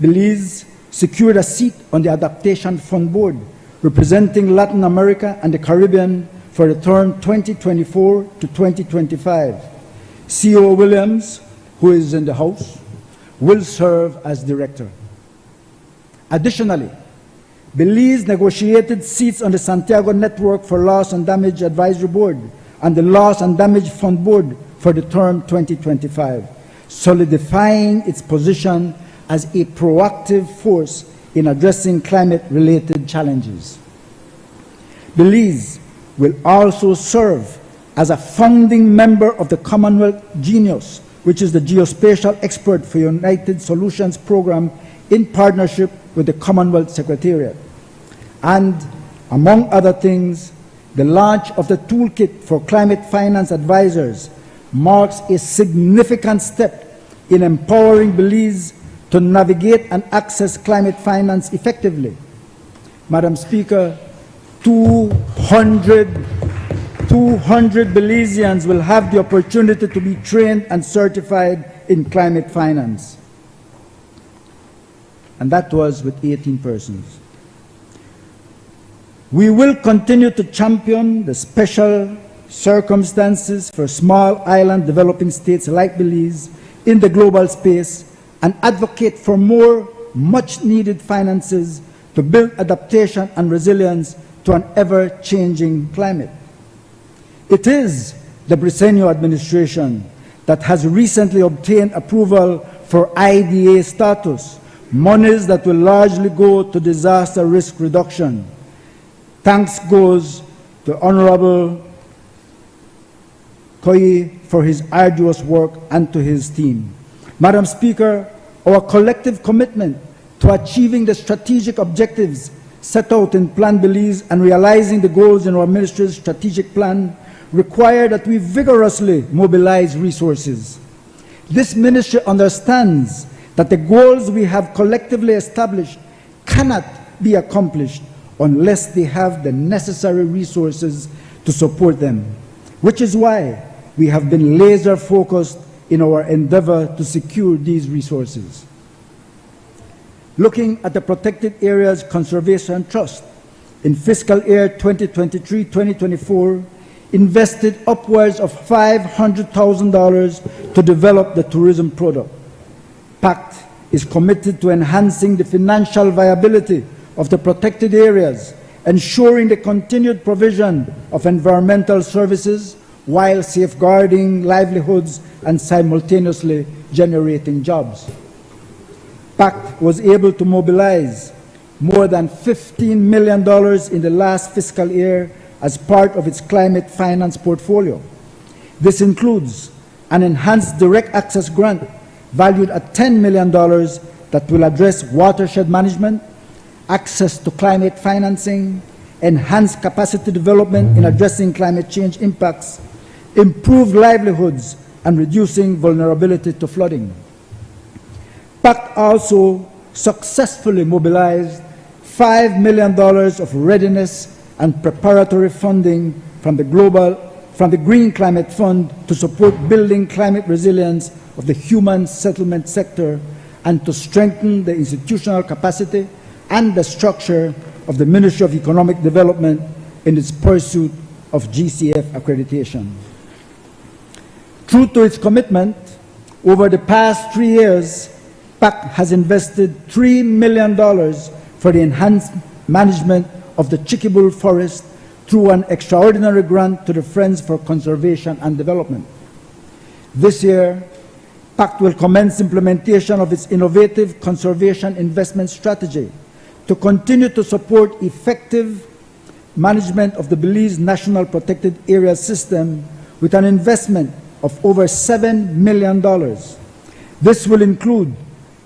Belize secured a seat on the Adaptation Fund Board, representing Latin America and the Caribbean for the term 2024 to 2025. CEO Williams, who is in the House, will serve as director. Additionally, Belize negotiated seats on the Santiago Network for Loss and Damage Advisory Board and the Loss and Damage Fund Board for the term 2025, solidifying its position as a proactive force in addressing climate-related challenges. Belize will also serve as a founding member of the Commonwealth Genius, which is the geospatial expert for United Solutions program in partnership with the Commonwealth Secretariat. And, among other things, the launch of the Toolkit for Climate Finance Advisors marks a significant step in empowering Belize to navigate and access climate finance effectively. Madam Speaker, 200 Belizeans will have the opportunity to be trained and certified in climate finance. And that was with 18 persons. We will continue to champion the special circumstances for small island developing states like Belize in the global space and advocate for more much-needed finances to build adaptation and resilience to an ever-changing climate. It is the Briceño administration that has recently obtained approval for IDA status, monies that will largely go to disaster risk reduction. Thanks goes to Honorable Koyi for his arduous work and to his team. Madam Speaker, our collective commitment to achieving the strategic objectives set out in Plan Belize and realizing the goals in our ministry's strategic plan require that we vigorously mobilize resources. This ministry understands that the goals we have collectively established cannot be accomplished unless they have the necessary resources to support them, which is why we have been laser-focused in our endeavor to secure these resources. Looking at the Protected Areas Conservation Trust, in fiscal year 2023-2024, invested upwards of $500,000 to develop the tourism product, packed is committed to enhancing the financial viability of the protected areas, ensuring the continued provision of environmental services while safeguarding livelihoods and simultaneously generating jobs. PACT was able to mobilize more than $15 million in the last fiscal year as part of its climate finance portfolio. This includes an enhanced direct access grant valued at $10 million that will address watershed management, access to climate financing, enhanced capacity development in addressing climate change impacts, improved livelihoods, and reducing vulnerability to flooding. PACT also successfully mobilized $5 million of readiness and preparatory funding from the Green Climate Fund to support building climate resilience of the human settlement sector and to strengthen the institutional capacity and the structure of the Ministry of Economic Development in its pursuit of GCF accreditation. True to its commitment, over the past 3 years, PACT has invested $3 million for the enhanced management of the Chiquibull Forest through an extraordinary grant to the Friends for Conservation and Development. This year, PACT will commence implementation of its innovative conservation investment strategy to continue to support effective management of the Belize National Protected Area System with an investment of over $7 million. This will include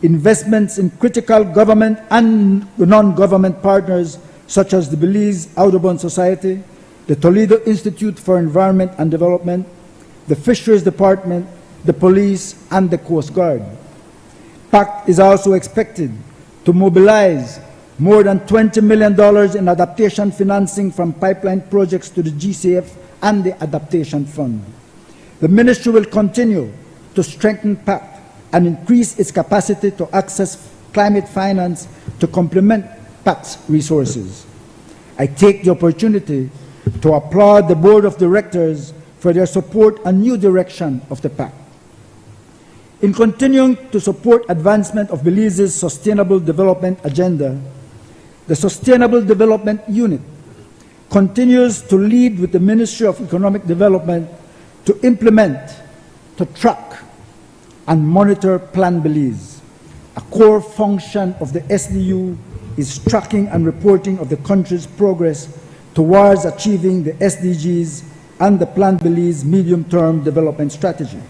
investments in critical government and non-government partners such as the Belize Audubon Society, the Toledo Institute for Environment and Development, the Fisheries Department, the police, and the Coast Guard. PACT is also expected to mobilize more than $20 million in adaptation financing from pipeline projects to the GCF and the Adaptation Fund. The Ministry will continue to strengthen PACT and increase its capacity to access climate finance to complement PACT's resources. I take the opportunity to applaud the Board of Directors for their support and new direction of the PACT. In continuing to support advancement of Belize's Sustainable Development Agenda, the Sustainable Development Unit continues to lead with the Ministry of Economic Development to implement, to track, and monitor Plan Belize. A core function of the SDU is tracking and reporting of the country's progress towards achieving the SDGs and the Plan Belize medium-term development strategy.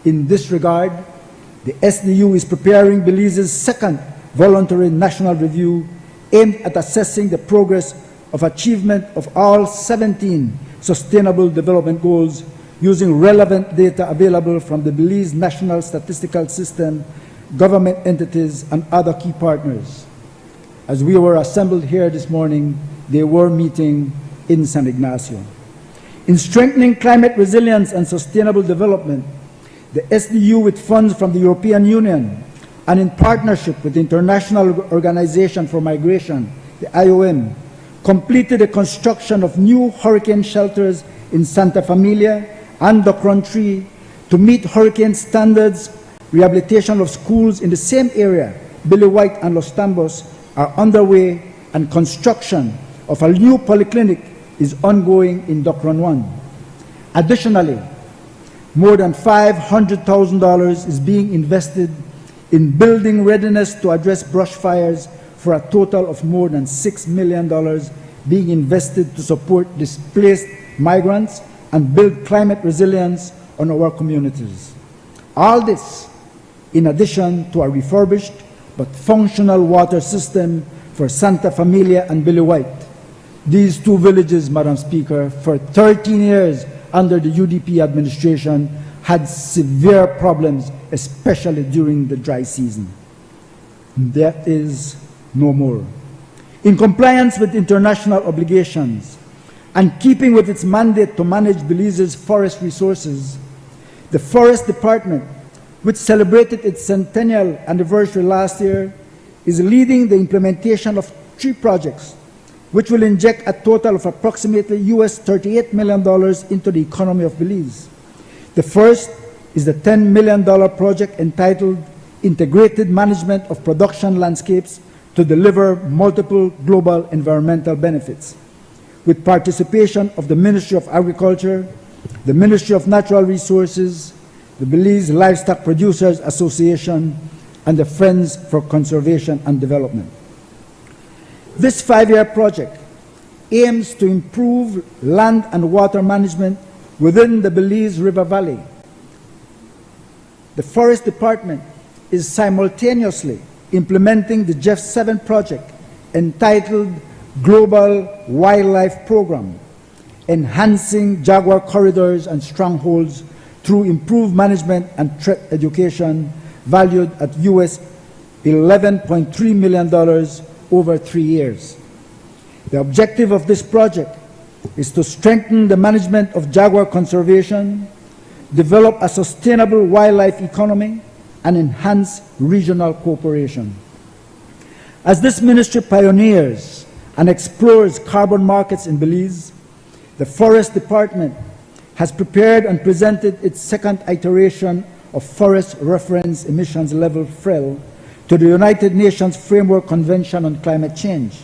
In this regard, the SDU is preparing Belize's second voluntary national review aimed at assessing the progress of achievement of all 17 Sustainable Development Goals using relevant data available from the Belize National Statistical System, government entities, and other key partners. As we were assembled here this morning, they were meeting in San Ignacio. In strengthening climate resilience and sustainable development, the SDU, with funds from the European Union and in partnership with the International Organization for Migration, the IOM, completed the construction of new hurricane shelters in Santa Familia and Docron Tree to meet hurricane standards. Rehabilitation of schools in the same area, Billy White and Los Tambos, are underway, and construction of a new polyclinic is ongoing in Docron 1. Additionally, more than $500,000 is being invested in building readiness to address brush fires, for a total of more than $6 million being invested to support displaced migrants and build climate resilience on our communities. All this in addition to a refurbished but functional water system for Santa Familia and Billy White. These two villages, Madam Speaker, for 13 years under the UDP administration had severe problems, especially during the dry season. That is no more. In compliance with international obligations and keeping with its mandate to manage Belize's forest resources, the Forest Department, which celebrated its centennial anniversary last year, is leading the implementation of 3 projects, which will inject a total of approximately US $38 million into the economy of Belize. The first is the $10 million project entitled integrated management of production landscapes to deliver multiple global environmental benefits, with participation of the Ministry of Agriculture, the Ministry of Natural Resources, the Belize Livestock Producers Association, and the Friends for Conservation and Development. This 5-year project aims to improve land and water management within the Belize River Valley. The Forest Department is simultaneously implementing the Jeff 7 project entitled Global Wildlife Program, enhancing jaguar corridors and strongholds through improved management and threat education valued at US $11.3 million over 3 years. The objective of this project is to strengthen the management of jaguar conservation, develop a sustainable wildlife economy, and enhance regional cooperation. As this ministry pioneers and explores carbon markets in Belize, the Forest Department has prepared and presented its second iteration of Forest Reference Emissions Level FREL to the United Nations Framework Convention on Climate Change.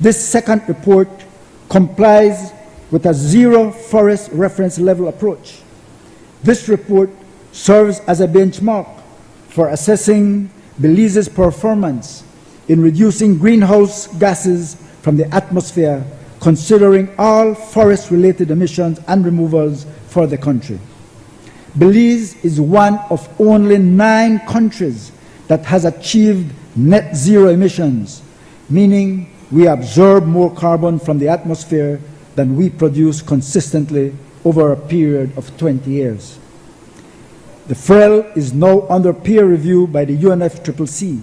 This second report complies with a zero forest reference level approach. This report serves as a benchmark for assessing Belize's performance in reducing greenhouse gases from the atmosphere, considering all forest-related emissions and removals for the country. Belize is one of only 9 countries that has achieved net zero emissions, meaning we absorb more carbon from the atmosphere than we produce consistently over a period of 20 years. The FREL is now under peer review by the UNFCCC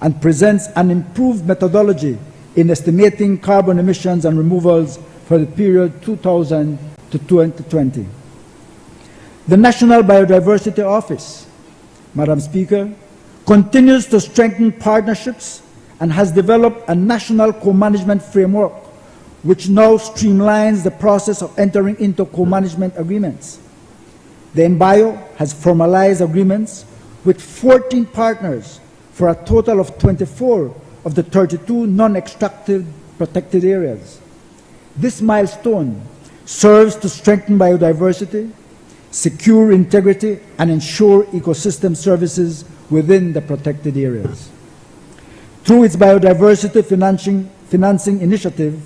and presents an improved methodology in estimating carbon emissions and removals for the period 2000 to 2020. The National Biodiversity Office, Madam Speaker, continues to strengthen partnerships and has developed a national co-management framework which now streamlines the process of entering into co-management agreements. The NBio has formalized agreements with 14 partners for a total of 24 of the 32 non-extractive protected areas. This milestone serves to strengthen biodiversity, secure integrity, and ensure ecosystem services within the protected areas. Through its biodiversity financing initiative,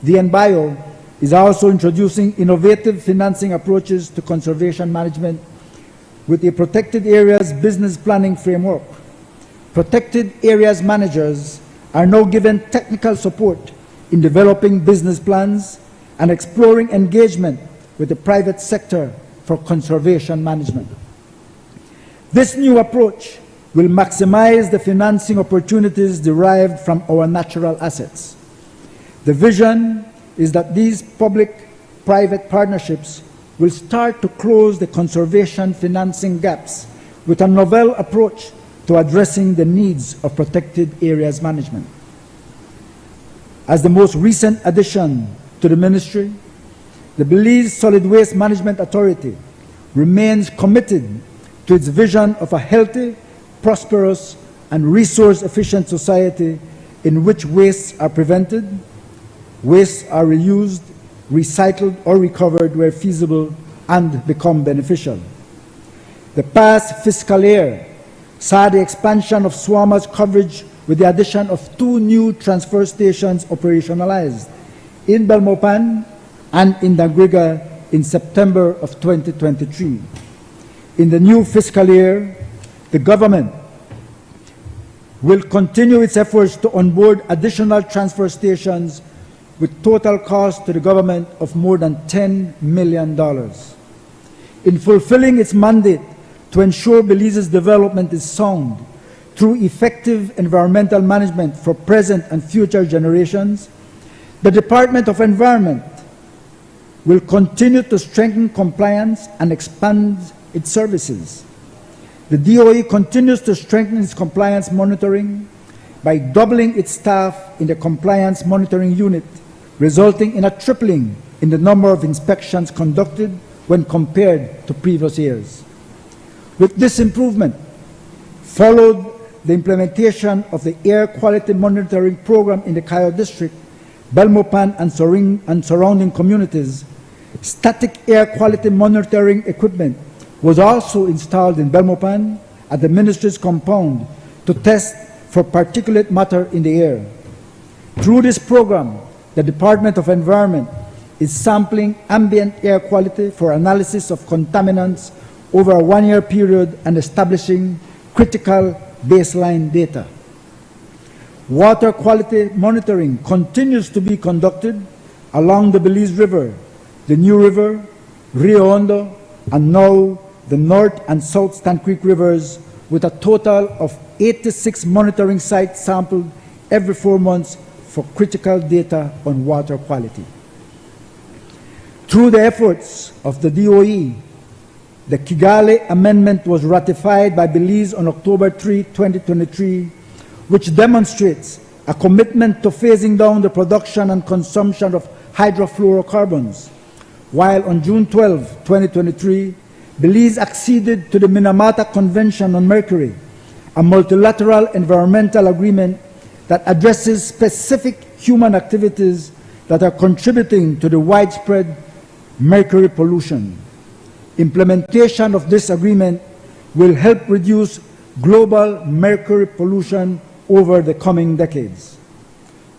the NBio is also introducing innovative financing approaches to conservation management with a protected areas business planning framework. Protected areas managers are now given technical support in developing business plans and exploring engagement with the private sector for conservation management. This new approach will maximize the financing opportunities derived from our natural assets. The vision is that these public-private partnerships will start to close the conservation financing gaps with a novel approach to addressing the needs of protected areas management. As the most recent addition to the ministry, the Belize Solid Waste Management Authority remains committed to its vision of a healthy, prosperous, and resource-efficient society in which wastes are prevented, wastes are reused, recycled, or recovered where feasible, and become beneficial. The past fiscal year saw the expansion of SWAMA's coverage with the addition of 2 new transfer stations operationalized in Belmopan and in Dangriga in September of 2023. In the new fiscal year, the government will continue its efforts to onboard additional transfer stations with total cost to the government of more than $10 million. In fulfilling its mandate to ensure Belize's development is sound through effective environmental management for present and future generations, the Department of Environment will continue to strengthen compliance and expand its services. The DOE continues to strengthen its compliance monitoring by doubling its staff in the Compliance Monitoring Unit, resulting in a tripling in the number of inspections conducted when compared to previous years. With this improvement, followed the implementation of the air quality monitoring program in the Cayo district, Belmopan and surrounding communities. Static air quality monitoring equipment was also installed in Belmopan at the ministry's compound to test for particulate matter in the air. Through this program, the Department of Environment is sampling ambient air quality for analysis of contaminants over a one-year period and establishing critical baseline data. Water quality monitoring continues to be conducted along the Belize River, the New River, Rio Hondo, and now the North and South Stand Creek rivers, with a total of 86 monitoring sites sampled every 4 months for critical data on water quality. Through the efforts of the DOE, the Kigali Amendment was ratified by Belize on October 3, 2023, which demonstrates a commitment to phasing down the production and consumption of hydrofluorocarbons, while on June 12, 2023, Belize acceded to the Minamata Convention on Mercury, a multilateral environmental agreement that addresses specific human activities that are contributing to the widespread mercury pollution. Implementation of this agreement will help reduce global mercury pollution over the coming decades.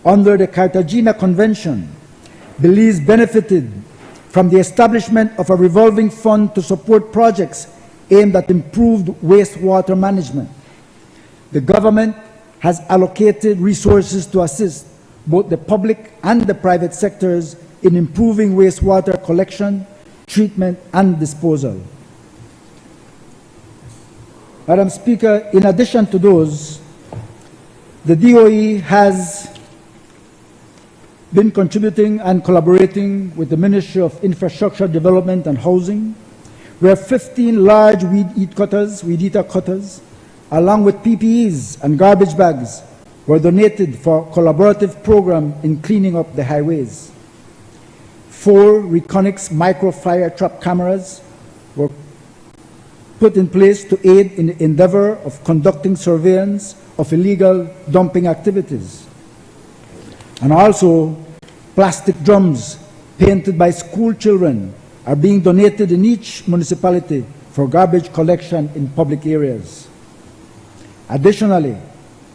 Under the Cartagena Convention, Belize benefited from the establishment of a revolving fund to support projects aimed at improved wastewater management. The government has allocated resources to assist both the public and the private sectors in improving wastewater collection, treatment, and disposal. Madam Speaker, in addition to those, the DOE has been contributing and collaborating with the Ministry of Infrastructure Development and Housing, where 15 large weed eater cutters, along with PPEs and garbage bags, were donated for a collaborative program in cleaning up the highways. 4 Reconyx micro-fire trap cameras were put in place to aid in the endeavor of conducting surveillance of illegal dumping activities. And also, plastic drums painted by school children are being donated in each municipality for garbage collection in public areas. Additionally,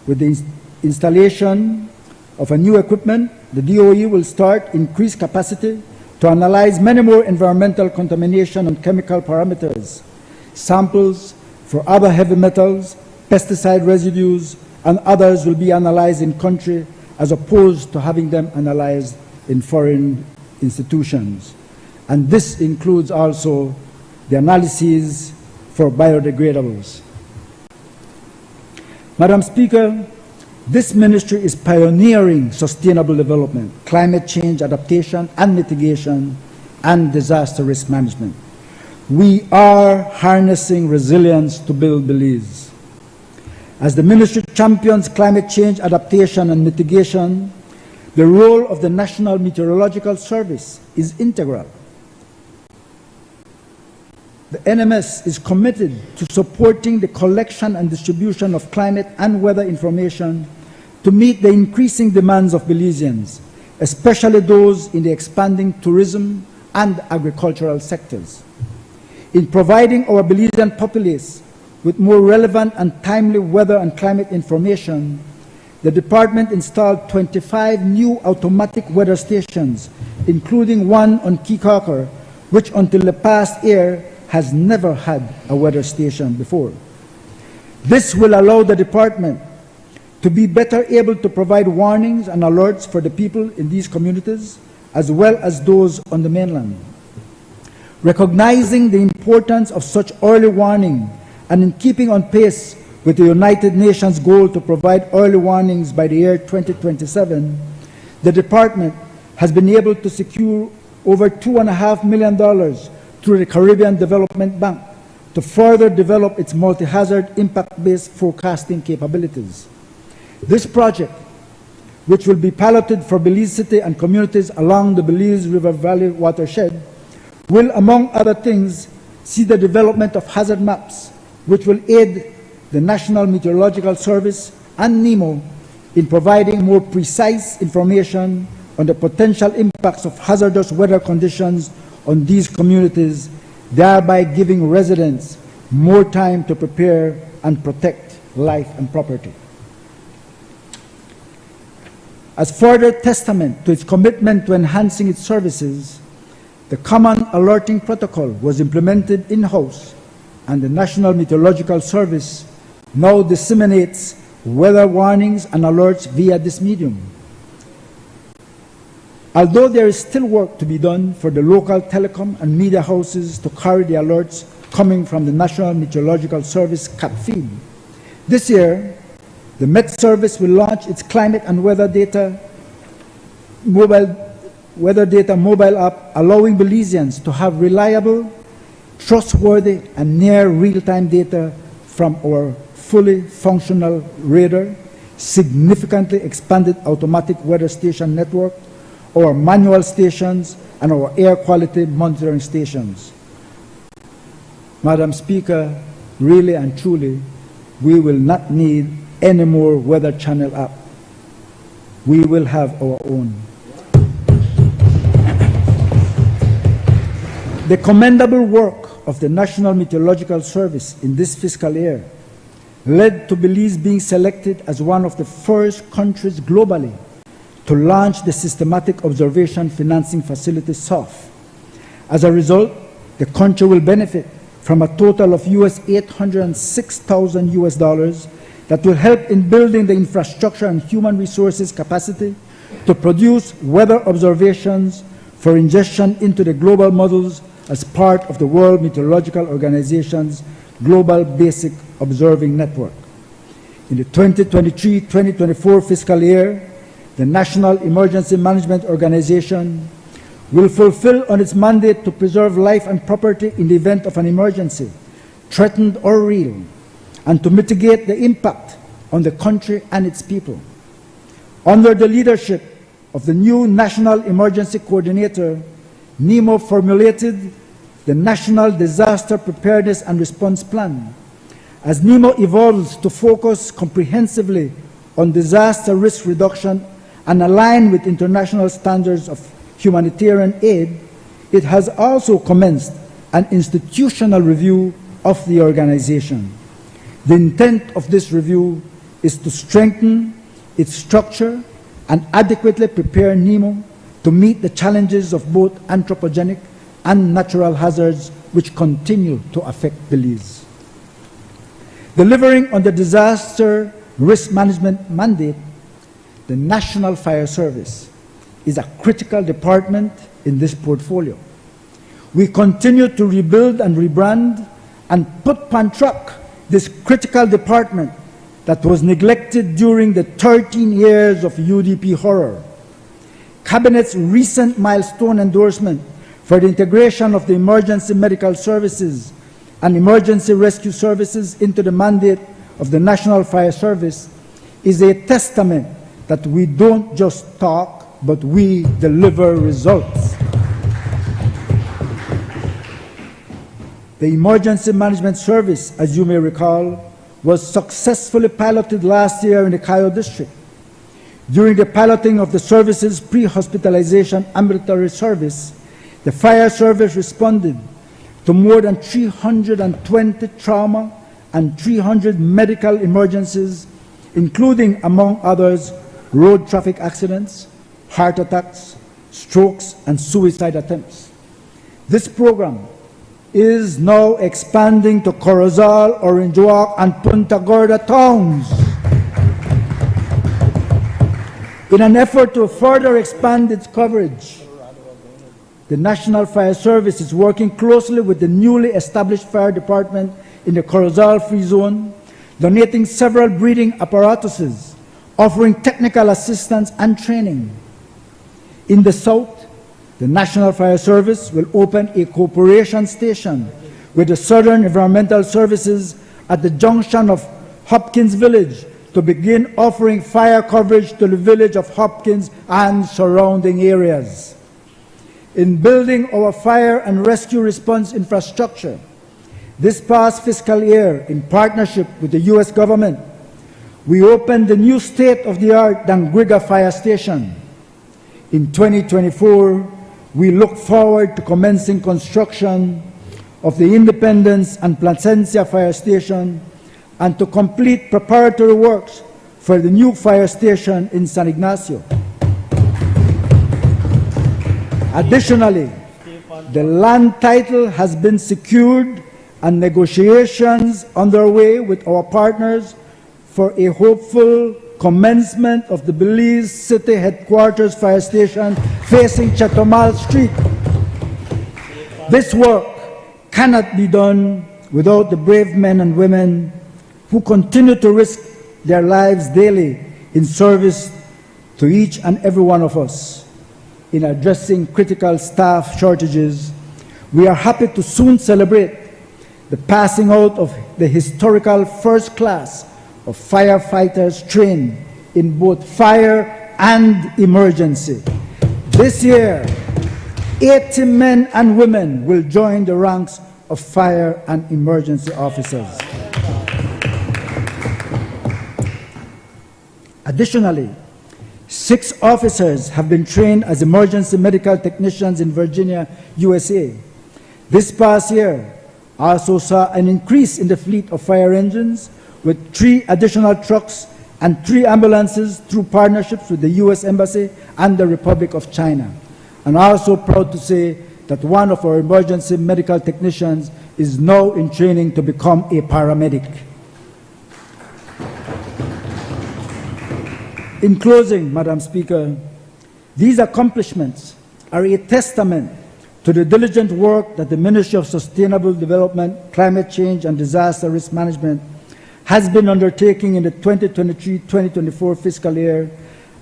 with the installation of a new equipment, the DOE will start increased capacity to analyze many more environmental contamination and chemical parameters, samples for other heavy metals, pesticide residues, and others will be analyzed in country as opposed to having them analyzed in foreign institutions. And this includes also the analyses for biodegradables. Madam Speaker, this ministry is pioneering sustainable development, climate change adaptation and mitigation, and disaster risk management. We are harnessing resilience to build Belize. As the ministry champions climate change adaptation and mitigation, the role of the National Meteorological Service is integral. The NMS is committed to supporting the collection and distribution of climate and weather information to meet the increasing demands of Belizeans, especially those in the expanding tourism and agricultural sectors. In providing our Belizean populace with more relevant and timely weather and climate information, the department installed 25 new automatic weather stations, including one on Kikakar, which until the past year has never had a weather station before. This will allow the department to be better able to provide warnings and alerts for the people in these communities, as well as those on the mainland. Recognizing the importance of such early warning and in keeping on pace with the United Nations goal to provide early warnings by the year 2027, the department has been able to secure over $2.5 million through the Caribbean Development Bank to further develop its multi-hazard impact-based forecasting capabilities. This project, which will be piloted for Belize City and communities along the Belize River Valley watershed, will, among other things, see the development of hazard maps, which will aid the National Meteorological Service and NEMO in providing more precise information on the potential impacts of hazardous weather conditions on these communities, thereby giving residents more time to prepare and protect life and property. As further testament to its commitment to enhancing its services, the Common Alerting Protocol was implemented in-house, and the National Meteorological Service now disseminates weather warnings and alerts via this medium. Although there is still work to be done for the local telecom and media houses to carry the alerts coming from the National Meteorological Service CAT feed, this year, the Met Service will launch its climate and weather data mobile app, allowing Belizeans to have reliable, trustworthy, and near real-time data from our fully functional radar, significantly expanded automatic weather station network, our manual stations, and our air quality monitoring stations. Madam Speaker, really and truly, we will not need any more Weather Channel app. We will have our own. The commendable work of the National Meteorological Service in this fiscal year led to Belize being selected as one of the first countries globally to launch the Systematic Observation Financing Facility, SOF. As a result, the country will benefit from a total of $806,000 that will help in building the infrastructure and human resources capacity to produce weather observations for ingestion into the global models as part of the World Meteorological Organization's Global Basic Observing Network. In the 2023-2024 fiscal year, the National Emergency Management Organization will fulfill on its mandate to preserve life and property in the event of an emergency, threatened or real, and to mitigate the impact on the country and its people. Under the leadership of the new National Emergency Coordinator, NEMO formulated the National Disaster Preparedness and Response Plan. As NEMO evolves to focus comprehensively on disaster risk reduction and align with international standards of humanitarian aid, it has also commenced an institutional review of the organization. The intent of this review is to strengthen its structure and adequately prepare NEMO to meet the challenges of both anthropogenic and natural hazards which continue to affect Belize. Delivering on the disaster risk management mandate, the National Fire Service is a critical department in this portfolio. We continue to rebuild and rebrand and put on track this critical department that was neglected during the 13 years of UDP horror. Cabinet's recent milestone endorsement for the integration of the emergency medical services and emergency rescue services into the mandate of the National Fire Service is a testament that we don't just talk, but we deliver results. The Emergency Management Service, as you may recall, was successfully piloted last year in the Cayo District. During the piloting of the service's pre-hospitalization ambulatory service, the fire service responded to more than 320 trauma and 300 medical emergencies, including, among others, road traffic accidents, heart attacks, strokes, and suicide attempts. This program is now expanding to Corozal, Orange Walk, and Punta Gorda towns. In an effort to further expand its coverage, the National Fire Service is working closely with the newly established fire department in the Corozal Free Zone, donating several breathing apparatuses, offering technical assistance and training. In the south, the National Fire Service will open a cooperation station with the Southern Environmental Services at the junction of Hopkins Village to begin offering fire coverage to the village of Hopkins and surrounding areas. In building our fire and rescue response infrastructure, This past fiscal year, in partnership with the U.S. government, we opened the new state-of-the-art Dangriga Fire Station. In 2024, we look forward to commencing construction of the Independence and Placencia Fire Station and to complete preparatory works for the new fire station in San Ignacio. Additionally, the land title has been secured and negotiations underway with our partners for a hopeful commencement of the Belize City Headquarters Fire Station facing Chetomal Street. This work cannot be done without the brave men and women who continue to risk their lives daily in service to each and every one of us. In addressing critical staff shortages, we are happy to soon celebrate the passing out of the historical first class of firefighters trained in both fire and emergency. This year, 80 men and women will join the ranks of fire and emergency officers. Additionally, 6 officers have been trained as emergency medical technicians in Virginia, USA. This past year also saw an increase in the fleet of fire engines with 3 additional trucks and 3 ambulances through partnerships with the U.S. Embassy and the Republic of China. And also proud to say that one of our emergency medical technicians is now in training to become a paramedic. In closing, Madam Speaker, these accomplishments are a testament to the diligent work that the Ministry of Sustainable Development, Climate Change and Disaster Risk Management has been undertaking in the 2023-2024 fiscal year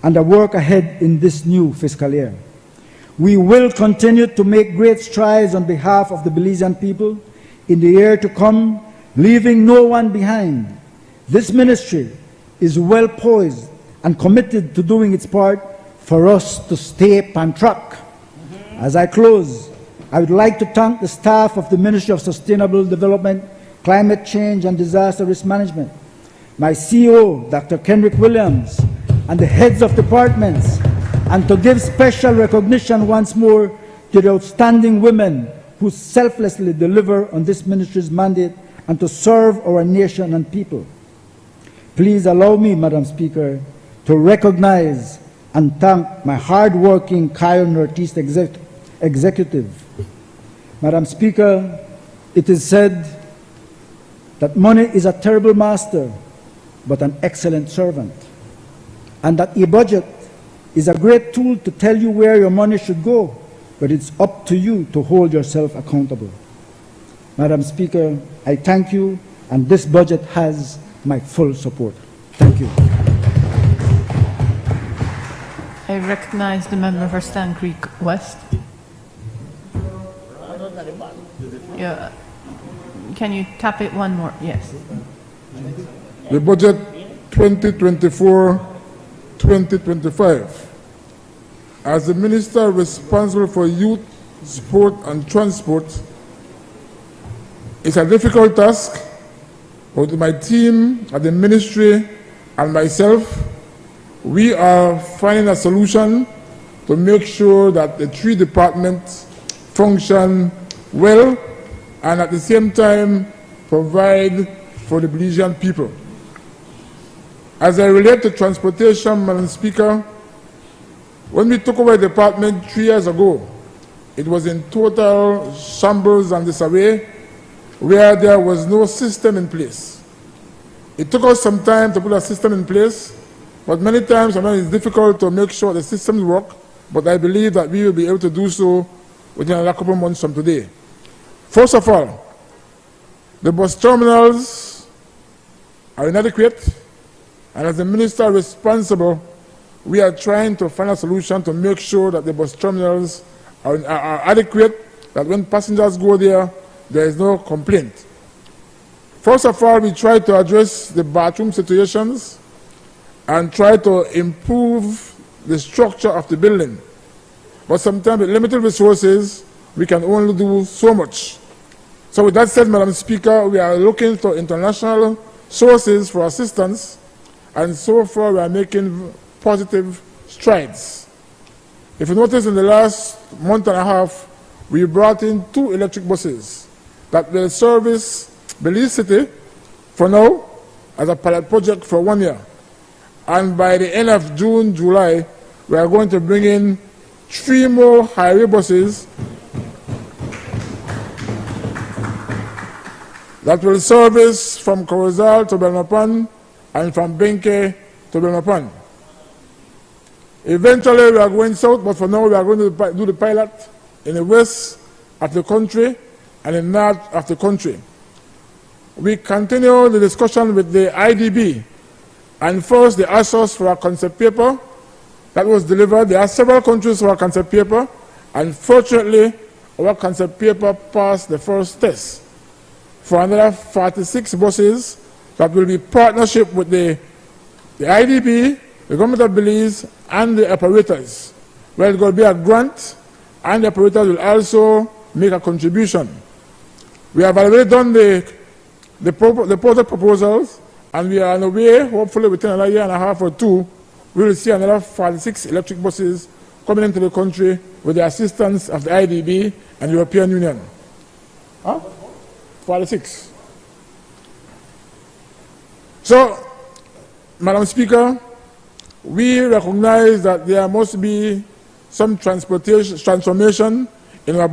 and the work ahead in this new fiscal year. We will continue to make great strides on behalf of the Belizean people in the year to come, leaving no one behind. This ministry is well poised and committed to doing its part for us to stay on track. As I close, I would like to thank the staff of the Ministry of Sustainable Development, Climate Change and Disaster Risk Management, my CEO, Dr. Kendrick Williams, and the heads of departments, and to give special recognition once more to the outstanding women who selflessly deliver on this ministry's mandate and to serve our nation and people. Please allow me, Madam Speaker, to recognize and thank my hard-working Kyle Northeast executive. Madam Speaker, it is said that money is a terrible master, but an excellent servant, and that a budget is a great tool to tell you where your money should go, but it's up to you to hold yourself accountable. Madam Speaker, I thank you, and this budget has my full support. Thank you. I recognize the member for Stan Creek West. Yeah. Can you tap it one more? Yes. The budget 2024-2025. As the Minister responsible for youth, sport and transport, it's a difficult task, but my team at the Ministry and myself, we are finding a solution to make sure that the 3 departments function well and at the same time provide for the Belizean people. As I relate to transportation, Madam Speaker, when we took over the department 3 years ago, it was in total shambles and disarray where there was no system in place. It took us some time to put a system in place, but many times I know it's difficult to make sure the systems work, but I believe that we will be able to do so within a couple of months from today. First of all, the bus terminals are inadequate, and as the minister responsible, we are trying to find a solution to make sure that the bus terminals are adequate, that when passengers go there, there is no complaint. First of all, we try to address the bathroom situations and try to improve the structure of the building. But sometimes with limited resources, we can only do so much. So with that said, Madam Speaker, we are looking to international sources for assistance, and so far we are making positive strides. If you notice, in the last month and a half, we brought in 2 electric buses that will service Belize City for now as a pilot project for 1 year. And by the end of June, July, we are going to bring in 3 more highway buses that will service from Procedural to Belmopan and from Benke to Belmopan. Eventually, we are going south, but for now, we are going to do the pilot in the west of the country and in the north of the country. We continue the discussion with the IDB, and first the ASOS for our concept paper that was delivered. There are several countries for our concept paper, and fortunately, our concept paper passed the first test. For another 46 buses that will be partnership with the IDB, the government of Belize, and the operators. Well, it's going to be a grant, and the operators will also make a contribution. We have already done the project proposals, and we are on the way, hopefully within another year and a half or 2, we will see another 46 electric buses coming into the country with the assistance of the IDB and the European Union. 46. So, Madam Speaker, we recognize that there must be some transformation in our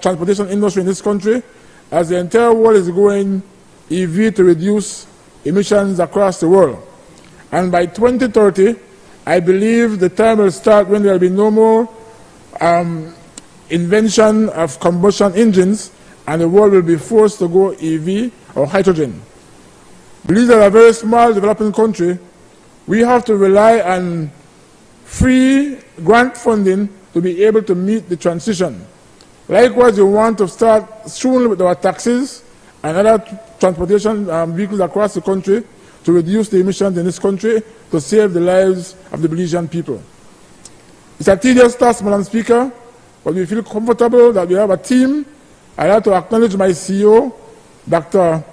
transportation industry in this country, as the entire world is going EV to reduce emissions across the world. And by 2030, I believe the time will start when there will be no more invention of combustion engines, and the world will be forced to go EV or hydrogen. Belize is a very small developing country. We have to rely on free grant funding to be able to meet the transition. Likewise, we want to start soon with our taxis and other transportation vehicles across the country to reduce the emissions in this country to save the lives of the Belizean people. It's a tedious task, Madam Speaker, but we feel comfortable that we have a team. I have to acknowledge my CEO, Dr.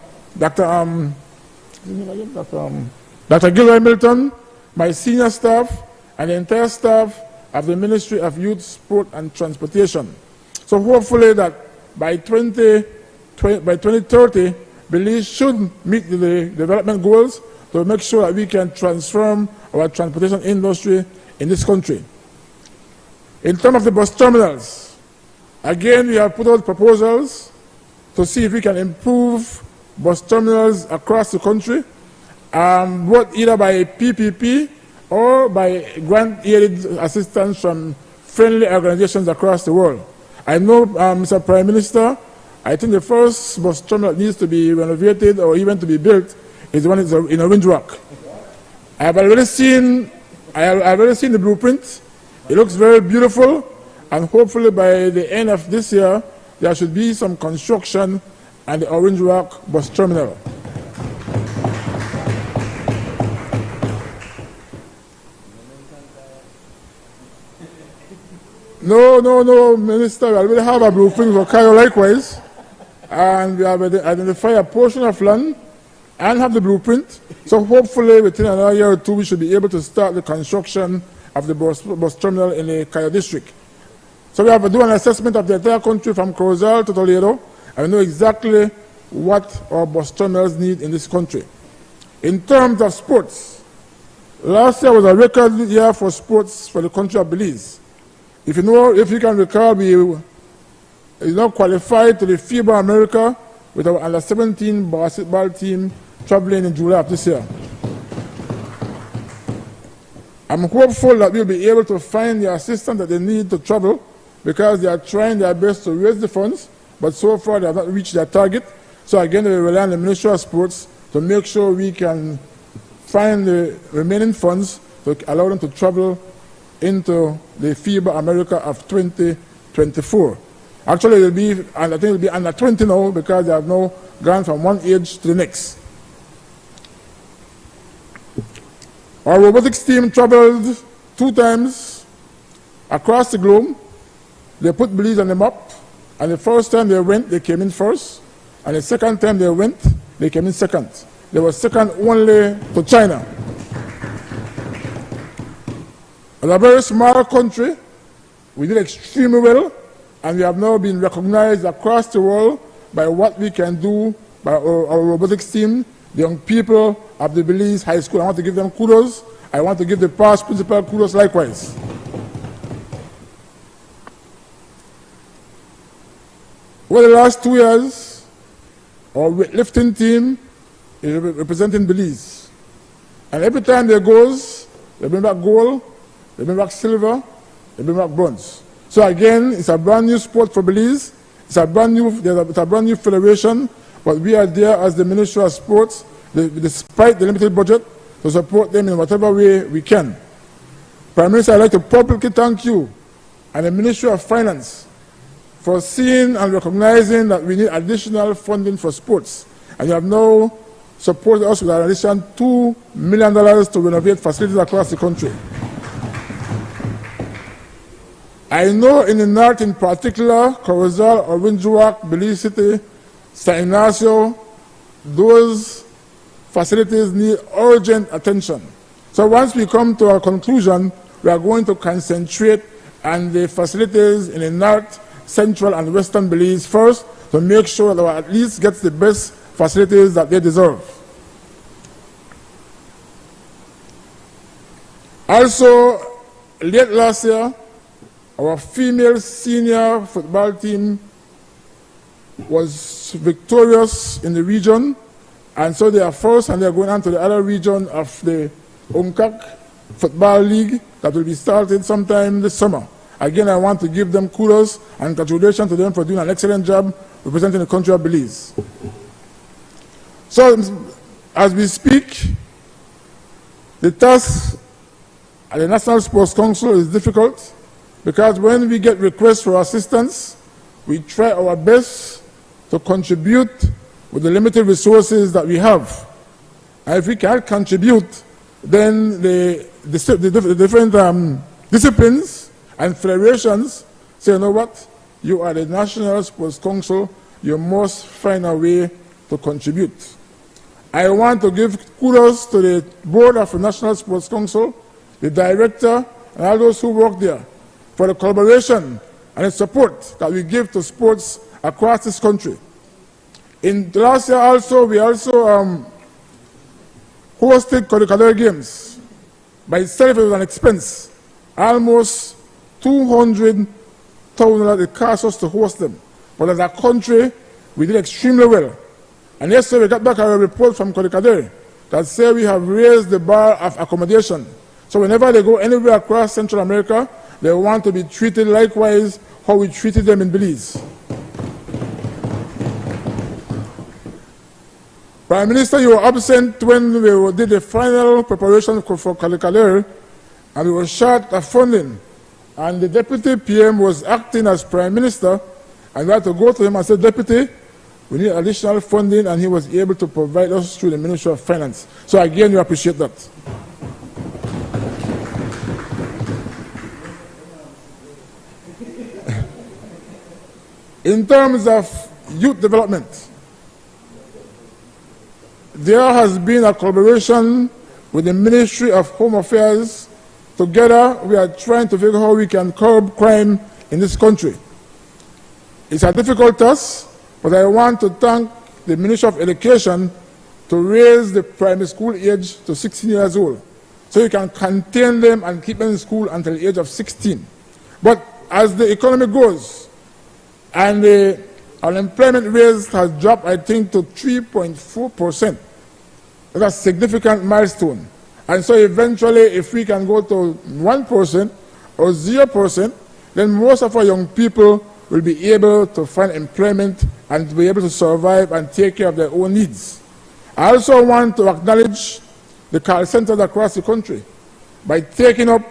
Gilroy Milton, my senior staff, and the entire staff of the Ministry of Youth, Sport and Transportation. So hopefully that by 2030, Belize should meet the development goals to make sure that we can transform our transportation industry in this country. In terms of the bus terminals, again, we have put out proposals to see if we can improve bus terminals across the country, both either by PPP or by grant-aided assistance from friendly organizations across the world. I know, Mr. Prime Minister, I think the first bus terminal that needs to be renovated or even to be built is the one in Orange Rock. I have already seen the blueprint. It looks very beautiful, and hopefully by the end of this year, there should be some construction at the Orange Rock bus terminal. No, Minister, we already have a blueprint for Cairo likewise, and we have identified a portion of land and have the blueprint. So hopefully within another year or 2, we should be able to start the construction of the bus terminal in the Cairo district. So we have to do an assessment of the entire country from Procedural to Toledo, and we know exactly what our bus terminals need in this country. In terms of sports, last year was a record year for sports for the country of Belize. If you can recall, we qualified to the FIBA America with our under-17 basketball team traveling in July of this year. I'm hopeful that we'll be able to find the assistance that they need to travel, because they are trying their best to raise the funds, but so far they have not reached their target. So again, we rely on the Ministry of Sports to make sure we can find the remaining funds to allow them to travel into the FIBA America of 2024. Actually, I think it'll be under 20 now, because they have now gone from one age to the next. Our robotics team traveled 2 times across the globe. They put Belize on the map, And the first time they went, they came in first. And the second time they went, they came in second. They were second only to China. As a very small country, we did extremely well, and we have now been recognized across the world by what we can do by our robotics team, the young people of the Belize High School. I want to give them kudos. I want to give the past principal kudos likewise. Over the last 2 years, our weightlifting team is representing Belize. And every time they goes, they bring back gold, they bring back silver, they bring back bronze. So again, it's a brand new sport for Belize. It's a brand new federation, but we are there as the Ministry of Sports, despite the limited budget, to support them in whatever way we can. Prime Minister, I'd like to publicly thank you and the Ministry of Finance for seeing and recognizing that we need additional funding for sports. And you have now supported us with an additional $2 million to renovate facilities across the country. I know in the north in particular, Procedural, Orinjuak, Belize City, San Ignacio, those facilities need urgent attention. So once we come to a conclusion, we are going to concentrate on the facilities in the north, central, and western Belize first to make sure that we at least get the best facilities that they deserve. Also, late last year, our female senior football team was victorious in the region, and so they are first, and they are going on to the other region of the UNCAC Football League that will be started sometime this summer. Again, I want to give them kudos and congratulations to them for doing an excellent job representing the country of Belize. So, as we speak, the task at the National Sports Council is difficult, because when we get requests for assistance, we try our best to contribute with the limited resources that we have. And if we can't contribute, then the different disciplines and federations say, you know what, you are the National Sports Council, you must find a way to contribute. I want to give kudos to the board of the National Sports Council, the director, and all those who work there, for the collaboration and the support that we give to sports across this country. In the last year also, we also hosted Curricular Games. By itself, it was an expense. Almost $200,000 it cost us to host them. But as a country, we did extremely well. And yesterday, we got back a report from Curricular that said we have raised the bar of accommodation. So whenever they go anywhere across Central America, they want to be treated likewise how we treated them in Belize. Prime Minister, you were absent when we did the final preparation for Curricular, and we were short of funding. And the Deputy PM was acting as Prime Minister, and we had to go to him and say, Deputy, we need additional funding, and he was able to provide us through the Ministry of Finance. So again, we appreciate that. In terms of youth development, there has been a collaboration with the Ministry of Home Affairs. Together, we are trying to figure out how we can curb crime in this country. It's a difficult task, but I want to thank the Ministry of Education to raise the primary school age to 16 years old, so you can contain them and keep them in school until the age of 16. But as the economy goes, and the unemployment rate has dropped, I think, to 3.4%. That's a significant milestone. And so eventually, if we can go to 1% or 0%, then most of our young people will be able to find employment and be able to survive and take care of their own needs. I also want to acknowledge the call centers across the country by taking up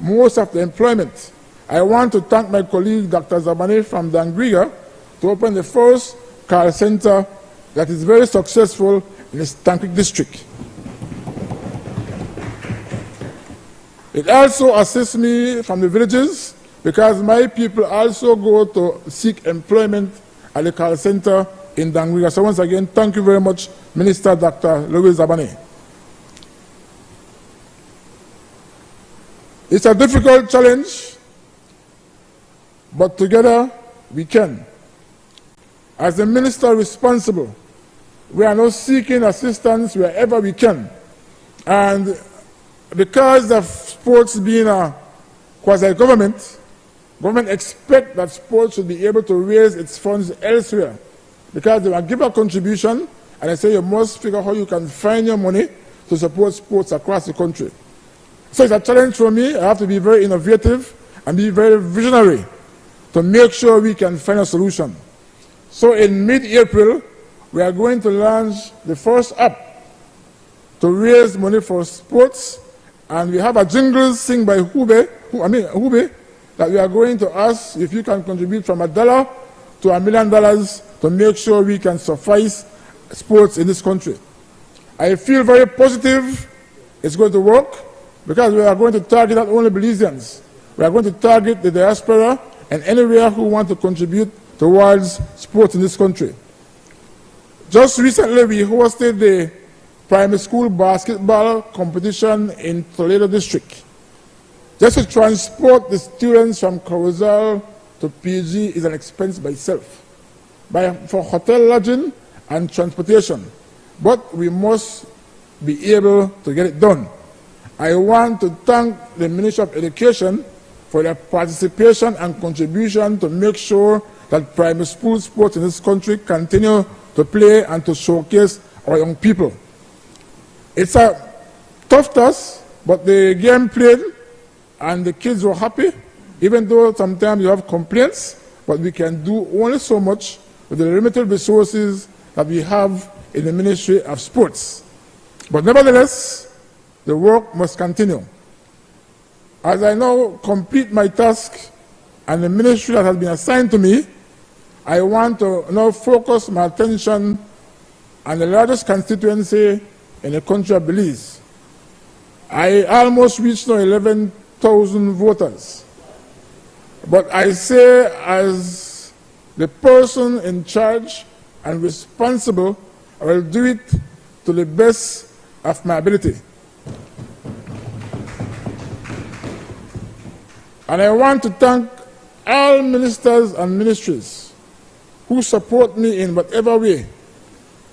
most of the employment. I want to thank my colleague, Dr. Zabane from Dangriga, to open the first call center that is very successful in the Stankic district. It also assists me from the villages because my people also go to seek employment at the call center in Dangriga. So once again, thank you very much, Minister Dr. Louise Abane. It's a difficult challenge, but together we can. As the minister responsible, we are now seeking assistance wherever we can. And because of sports being a quasi-government, government expects that sports should be able to raise its funds elsewhere, because they will give a contribution, and they say you must figure out how you can find your money to support sports across the country. So it's a challenge for me. I have to be very innovative and be very visionary to make sure we can find a solution. So in mid-April, we are going to launch the first app to raise money for sports, and we have a jingle sing by Hube, that we are going to ask if you can contribute from $1 to $1 million to make sure we can suffice sports in this country. I feel very positive it's going to work, because we are going to target not only Belizeans, we are going to target the diaspora and anywhere who want to contribute towards sports in this country. Just recently, we hosted the primary school basketball competition in Toledo District. Just to transport the students from Corozal to PG is an expense by itself, for hotel lodging and transportation. But we must be able to get it done. I want to thank the Ministry of Education for their participation and contribution to make sure that primary school sports in this country continue to play and to showcase our young people. It's a tough task, but the game played and the kids were happy, even though sometimes you have complaints, but we can do only so much with the limited resources that we have in the Ministry of Sports. But nevertheless, the work must continue. As I now complete my task and the ministry that has been assigned to me, I want to now focus my attention on the largest constituency in the country of Belize. I almost reached now 11,000 voters. But I say, as the person in charge and responsible, I will do it to the best of my ability. And I want to thank all ministers and ministries who support me in whatever way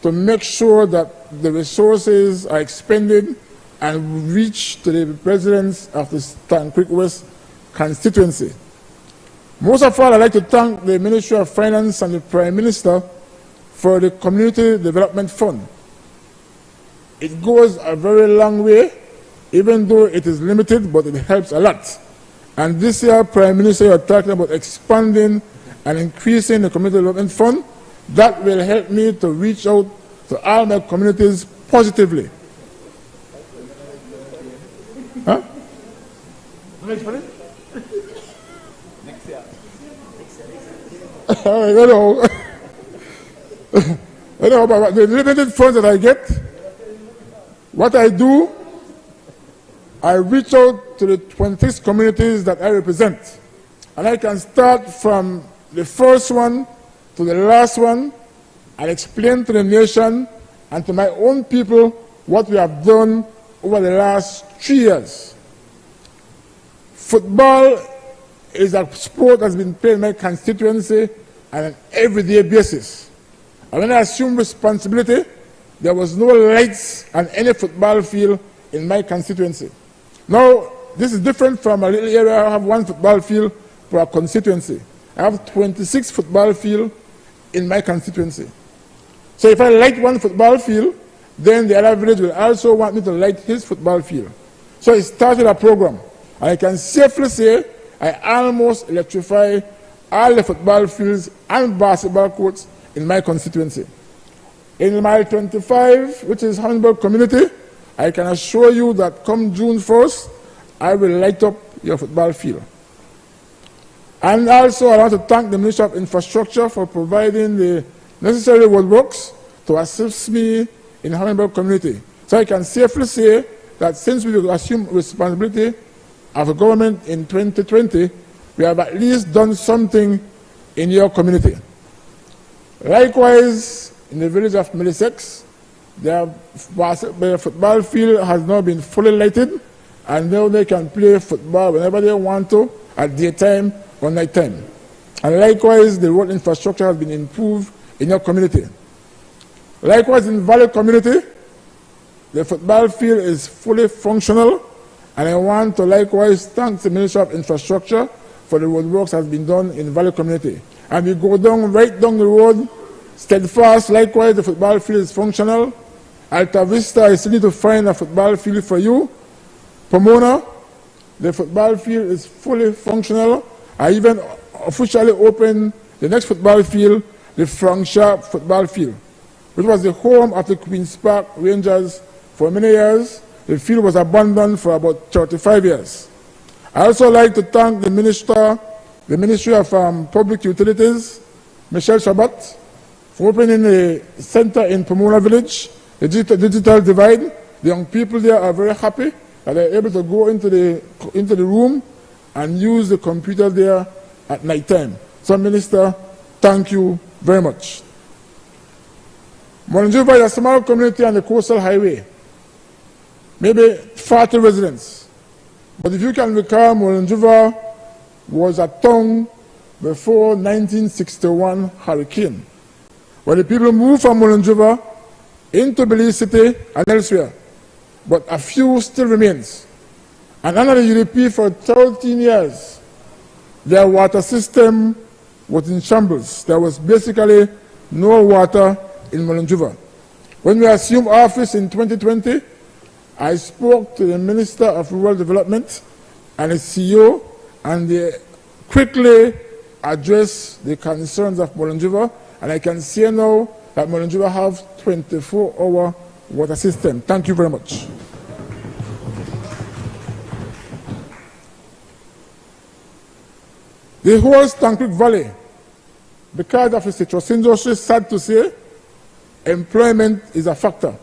to make sure that the resources are expended and reach to the residents of the Stan Creek West constituency. Most of all, I'd like to thank the Ministry of Finance and the Prime Minister for the Community Development Fund. It goes a very long way, even though it is limited, but it helps a lot. And this year, Prime Minister, you are talking about expanding and increasing the Community Development Fund. That will help me to reach out to all my communities positively. Huh? Next year. I don't know about the limited funds that I get. What I do, I reach out to the 26 communities that I represent. And I can start from the first one to the last one and explain to the nation and to my own people what we have done over the last 3 years. Football is a sport that's been played in my constituency on an everyday basis. And when I assumed responsibility, there was no lights on any football field in my constituency. Now, this is different from a little area. I have one football field per a constituency. I have 26 football fields in my constituency. So if I light one football field, then the other village will also want me to light his football field. So it started a program. And I can safely say I almost electrify all the football fields and basketball courts in my constituency. In Mile 25, which is Hummingbird Community, I can assure you that come June 1st, I will light up your football field. And also, I want to thank the Ministry of Infrastructure for providing the necessary roadworks to assist me in the Hummingbird Community. So I can safely say that since we will assume responsibility of a government in 2020, we have at least done something in your community. Likewise, in the village of Middlesex, the football field has now been fully lighted, and now they can play football whenever they want to, at daytime or nighttime. And likewise, the road infrastructure has been improved in your community. Likewise, in Valley community, the football field is fully functional, and I want to likewise thank the Ministry of Infrastructure for the road works that has been done in Valley community. And we go down, right down the road, Steadfast, likewise, the football field is functional. Alta Vista, I still need to find a football field for you. Pomona, the football field is fully functional. I even officially opened the next football field, the Frank Sharp football field, which was the home of the Queen's Park Rangers for many years. The field was abandoned for about 35 years. I also like to thank the Ministry of Public Utilities, Michelle Shabat, for opening a center in Pomona Village, the digital divide. The young people there are very happy that they're able to go into the room and use the computer there at night time. So, Minister, thank you very much. Molenjuva is a small community on the coastal highway, maybe 40 residents. But if you can recall, Molenjuva was a town before 1961 hurricane, where the people moved from Molenjuva into Belize City and elsewhere. But a few still remains. And under the UDP for 13 years, their water system was in shambles. There was basically no water in Molenjuva. When we assumed office in 2020, I spoke to the Minister of Rural Development and his CEO, and they quickly addressed the concerns of Molenjuva, and I can say now that Molenjuva have 24-hour water system. Thank you very much. The whole Stann Creek Valley, because of the citrus industry, sad to say, employment is a factor.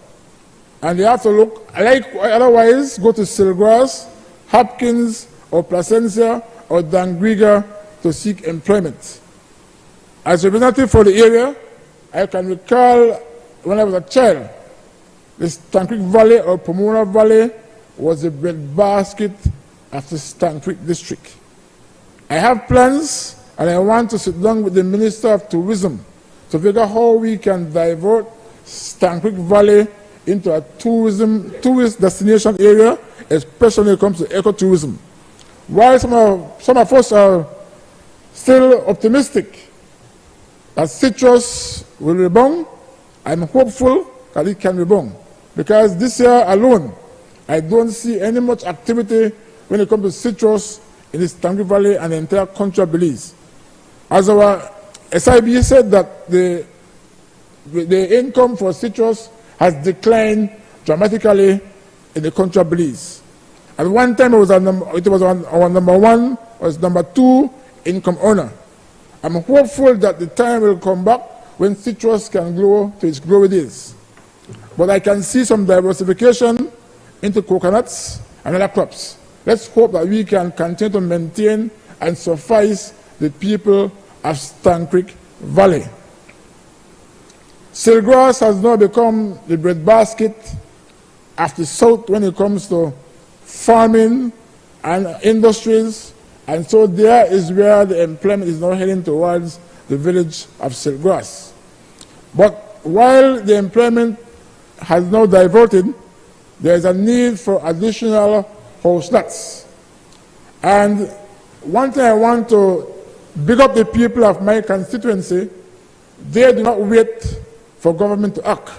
And they have to look, otherwise go to Silgrass, Hopkins, or Placencia, or Dangriga to seek employment. As a representative for the area, I can recall when I was a child, the Stann Creek Valley or Pomona Valley was the breadbasket of the Stann Creek district. I have plans, and I want to sit down with the Minister of Tourism to figure out how we can divert Stann Creek Valley into a tourist destination area, especially when it comes to ecotourism. While some of us are still optimistic that citrus will rebound, I'm hopeful that it can rebound. Because this year alone, I don't see any much activity when it comes to citrus in the Stann Creek Valley and the entire country of Belize. As our SIB said that the income for citrus has declined dramatically in the country of Belize. At one time, it was our number one, was number two income earner. I'm hopeful that the time will come back when citrus can grow to its glory days. But I can see some diversification into coconuts and other crops. Let's hope that we can continue to maintain and suffice the people of Stann Creek Valley. Silgrass has now become the breadbasket of the South when it comes to farming and industries, and so there is where the employment is now heading towards the village of Silgrass. But while the employment has now diverted, there is a need for additional house lots. And one thing I want to big up the people of my constituency, they do not wait for government to act.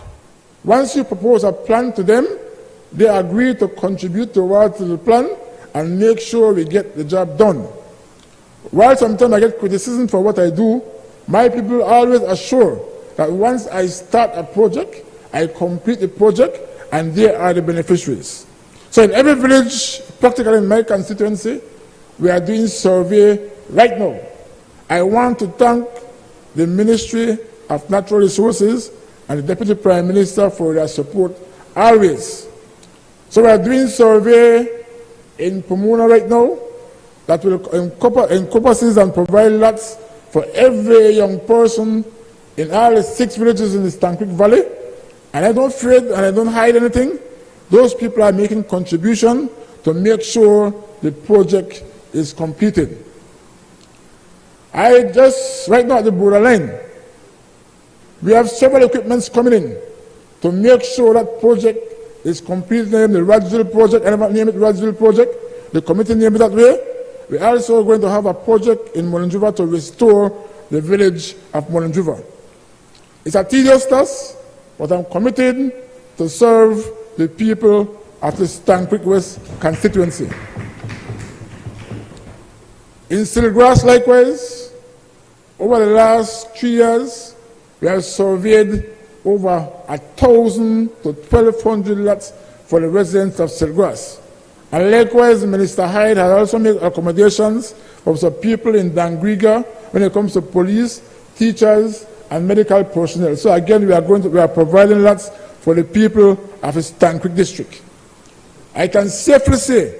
Once you propose a plan to them, they agree to contribute towards the plan and make sure we get the job done. While sometimes I get criticism for what I do, my people always assure that once I start a project, I complete the project, and they are the beneficiaries. So in every village, practically in my constituency, we are doing survey right now. I want to thank the Ministry of Natural Resources and the Deputy Prime Minister for their support always. So we are doing survey in Pomona right now, that will encompasses and provide lots for every young person in all the 6 villages in the Stann Creek Valley. And I don't afraid and I don't hide anything. Those people are making contribution to make sure the project is completed. I just, right now at the borderline, we have several equipments coming in to make sure that project is completed. The Radsville project, I never name it Radsville project, the committee named it that way. We're also going to have a project in Mullinjuva to restore the village of Mullinjuva. It's a tedious task, but I'm committed to serve the people of the Stann Creek West constituency. In Silgrass, likewise, over the last 3 years, we have surveyed over 1,000 to 1,200 lots for the residents of Silgrass. And likewise, Minister Hyde has also made accommodations for some people in Dangriga when it comes to police, teachers, and medical personnel. So again, we are providing lots for the people of the Stann Creek district. I can safely say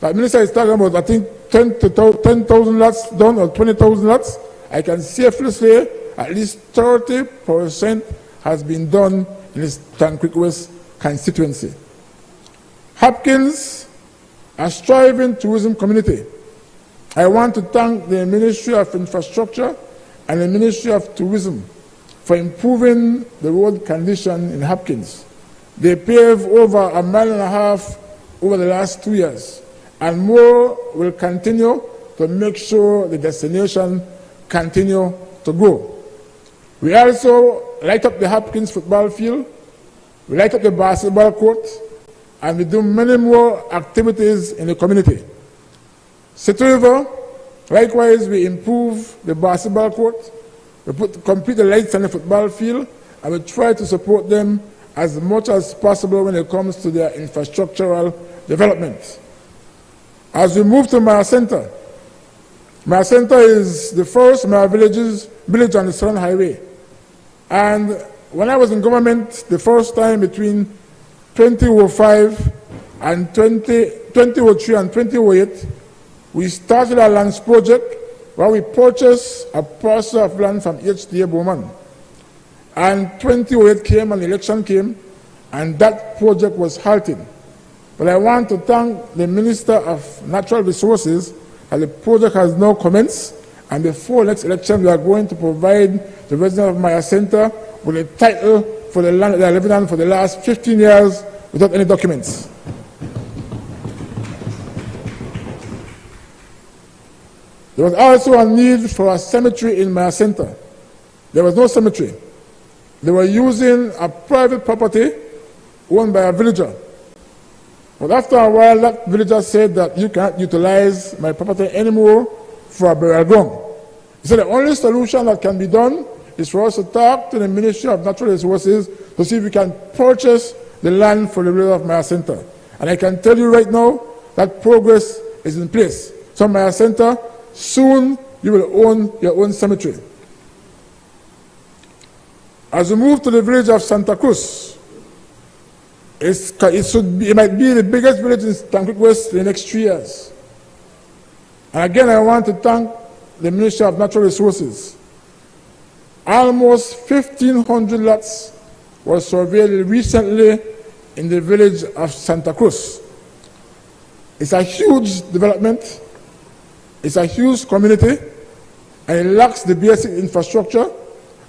that Minister is talking about, I think, 10,000 lots done or 20,000 lots. I can safely say at least 30% has been done in the Stann Creek West constituency. Hopkins, a striving tourism community. I want to thank the Ministry of Infrastructure and the Ministry of Tourism for improving the road condition in Hopkins. They paved over 1.5 miles over the last 2 years, and more will continue to make sure the destination continue to grow. We also light up the Hopkins football field, we light up the basketball court, and we do many more activities in the community. City River, likewise, we improve the basketball court, we complete the lights on the football field, and we try to support them as much as possible when it comes to their infrastructural development. As we move to Maya Center is the first Maya village on the Southern Highway. And when I was in government the first time between 2005 and 2003 and 2008, we started a lands project where we purchased a parcel of land from HDA Bowman. And 2008 came and the election came, and that project was halted. But I want to thank the Minister of Natural Resources that the project has now commenced, and before next election we are going to provide the residents of Maya Center with a title for the land that they are living on for the last 15 years without any documents. There was also a need for a cemetery in Maya Center. There was no cemetery. They were using a private property owned by a villager. But after a while, that villager said that you can't utilize my property anymore for a burial ground. He said the only solution that can be done is for us to talk to the Ministry of Natural Resources to see if we can purchase the land for the village of Maya Center. And I can tell you right now that progress is in place. So Maya Center, soon you will own your own cemetery. As we move to the village of Santa Cruz, it might be the biggest village in Stann Creek West in the next 3 years. And again, I want to thank the Ministry of Natural Resources. Almost 1,500 lots were surveyed recently in the village of Santa Cruz. It's a huge development, it's a huge community, and it lacks the basic infrastructure.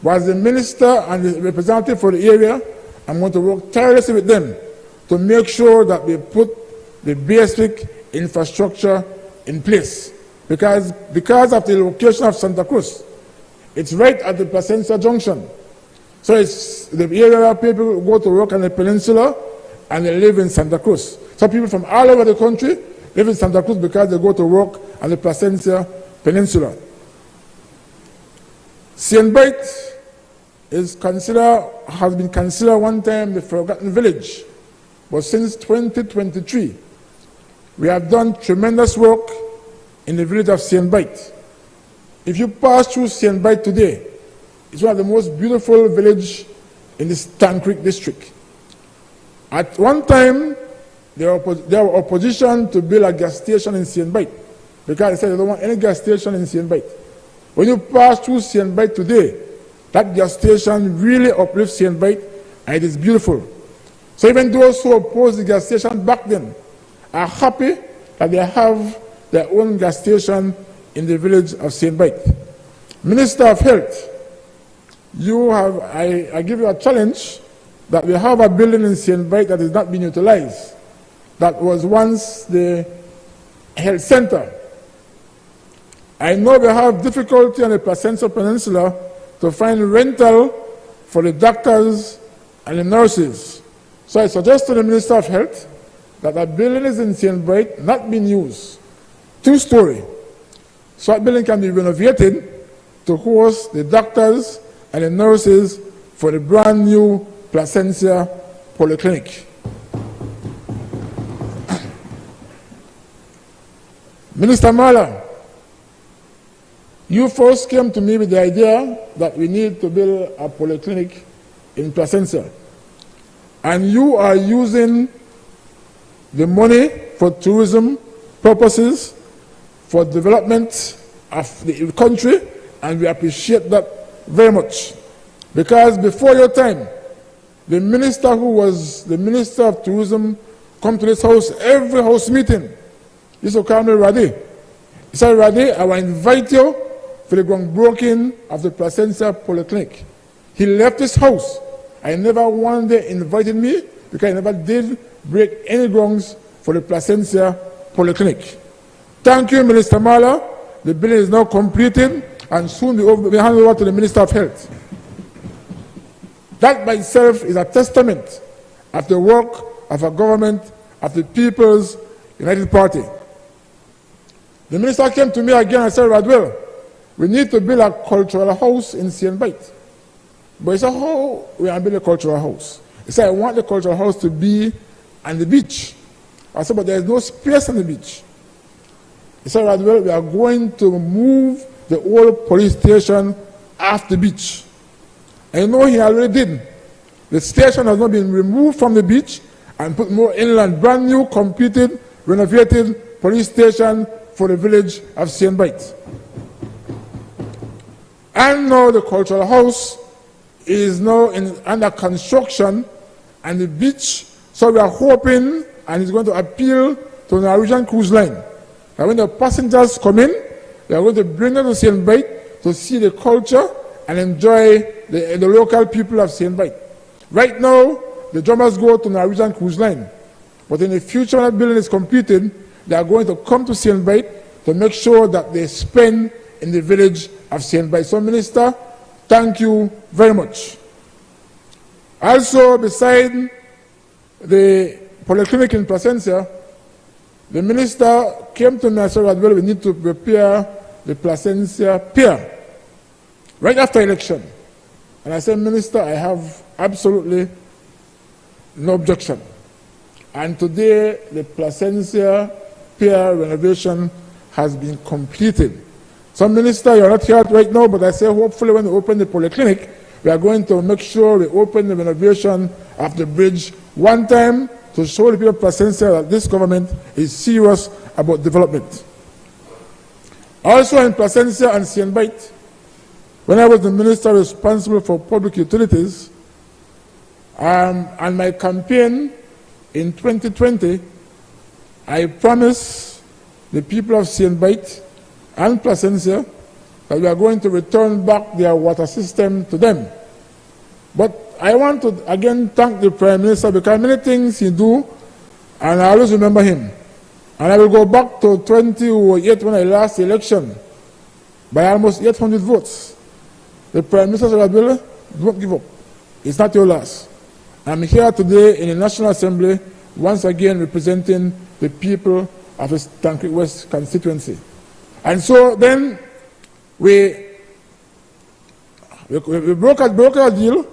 But as the minister and the representative for the area, I'm going to work tirelessly with them to make sure that we put the basic infrastructure in place. Because of the location of Santa Cruz, it's right at the Placencia Junction. So it's the area where people go to work on the peninsula and they live in Santa Cruz. Some people from all over the country live in Santa Cruz because they go to work on the Placencia Peninsula. Sienbite has been considered one time the forgotten village. But since 2023, we have done tremendous work in the village of Sienbite. If you pass through Sienbite today, it's one of the most beautiful villages in the Stann Creek district. At one time, there were opposition to build a gas station in Sienbite. because they said they don't want any gas station in St. Bite. When you pass through St. Bite today, that gas station really uplifts St. Bite, and it is beautiful. So even those who opposed the gas station back then are happy that they have their own gas station in the village of St. Bite. Minister of Health, I give you a challenge that we have a building in St. Bite that is not being utilized. That was once the health center. I know we have difficulty on the Placentia Peninsula to find rental for the doctors and the nurses. So I suggest to the Minister of Health that a building is in St. Bite not being used, 2-story. So that building can be renovated to host the doctors and the nurses for the brand new Placentia Polyclinic. Minister Mala, you first came to me with the idea that we need to build a polyclinic in Placentia. And you are using the money for tourism purposes, for development of the country, and we appreciate that very much. Because before your time, the minister who was the Minister of Tourism come to this house, every house meeting. He used to call me Radi. He said, Radi, I will invite you for the groundbreaking of the Placentia Polyclinic. He left his house. I never one day invited me because I never did break any grounds for the Placentia Polyclinic. Thank you, Minister Mala. The building is now completed and soon will be handed over to the Minister of Health. That by itself is a testament of the work of a government of the People's United Party. The minister came to me again and said, Radwell, we need to build a cultural house in St. Bite. But he said, how we can build a cultural house? He said, I want the cultural house to be on the beach. I said, but there is no space on the beach. He said, Radwell, we are going to move the old police station off the beach. And you know he already did. The station has not been removed from the beach and put more inland, brand new, completed, renovated police station for the village of St. Bite. And now the cultural house is now under construction and the beach, so we are hoping, and it's going to appeal to the Norwegian Cruise Line. And when the passengers come in, we are going to bring them to St. Bite to see the culture and enjoy the local people of St. Bite. Right now, the drummers go to Norwegian Cruise Line. But in the future, when that building is completed, they are going to come to St. Bite to make sure that they spend in the village of St. Bite. So, Minister, thank you very much. Also, beside the polyclinic in Placentia, the minister came to me and said, well, we need to prepare the Placentia Pier right after election. And I said, Minister, I have absolutely no objection. And today, the Placentia Pier renovation has been completed. So, Minister, you're not here right now, but I say hopefully when we open the polyclinic, we are going to make sure we open the renovation of the bridge one time to show the people of Placentia that this government is serious about development. Also in Placentia and St. Bite, when I was the minister responsible for public utilities, and my campaign in 2020, I promised the people of St. Bite and Placentia that we are going to return back their water system to them. But I want to again thank the Prime Minister because many things he do, and I always remember him. And I will go back to 2008 when I lost the election by almost 800 votes. The Prime Minister said, don't give up. It's not your loss. I'm here today in the National Assembly, once again representing the people of the Tancred West constituency. And so then we broke a deal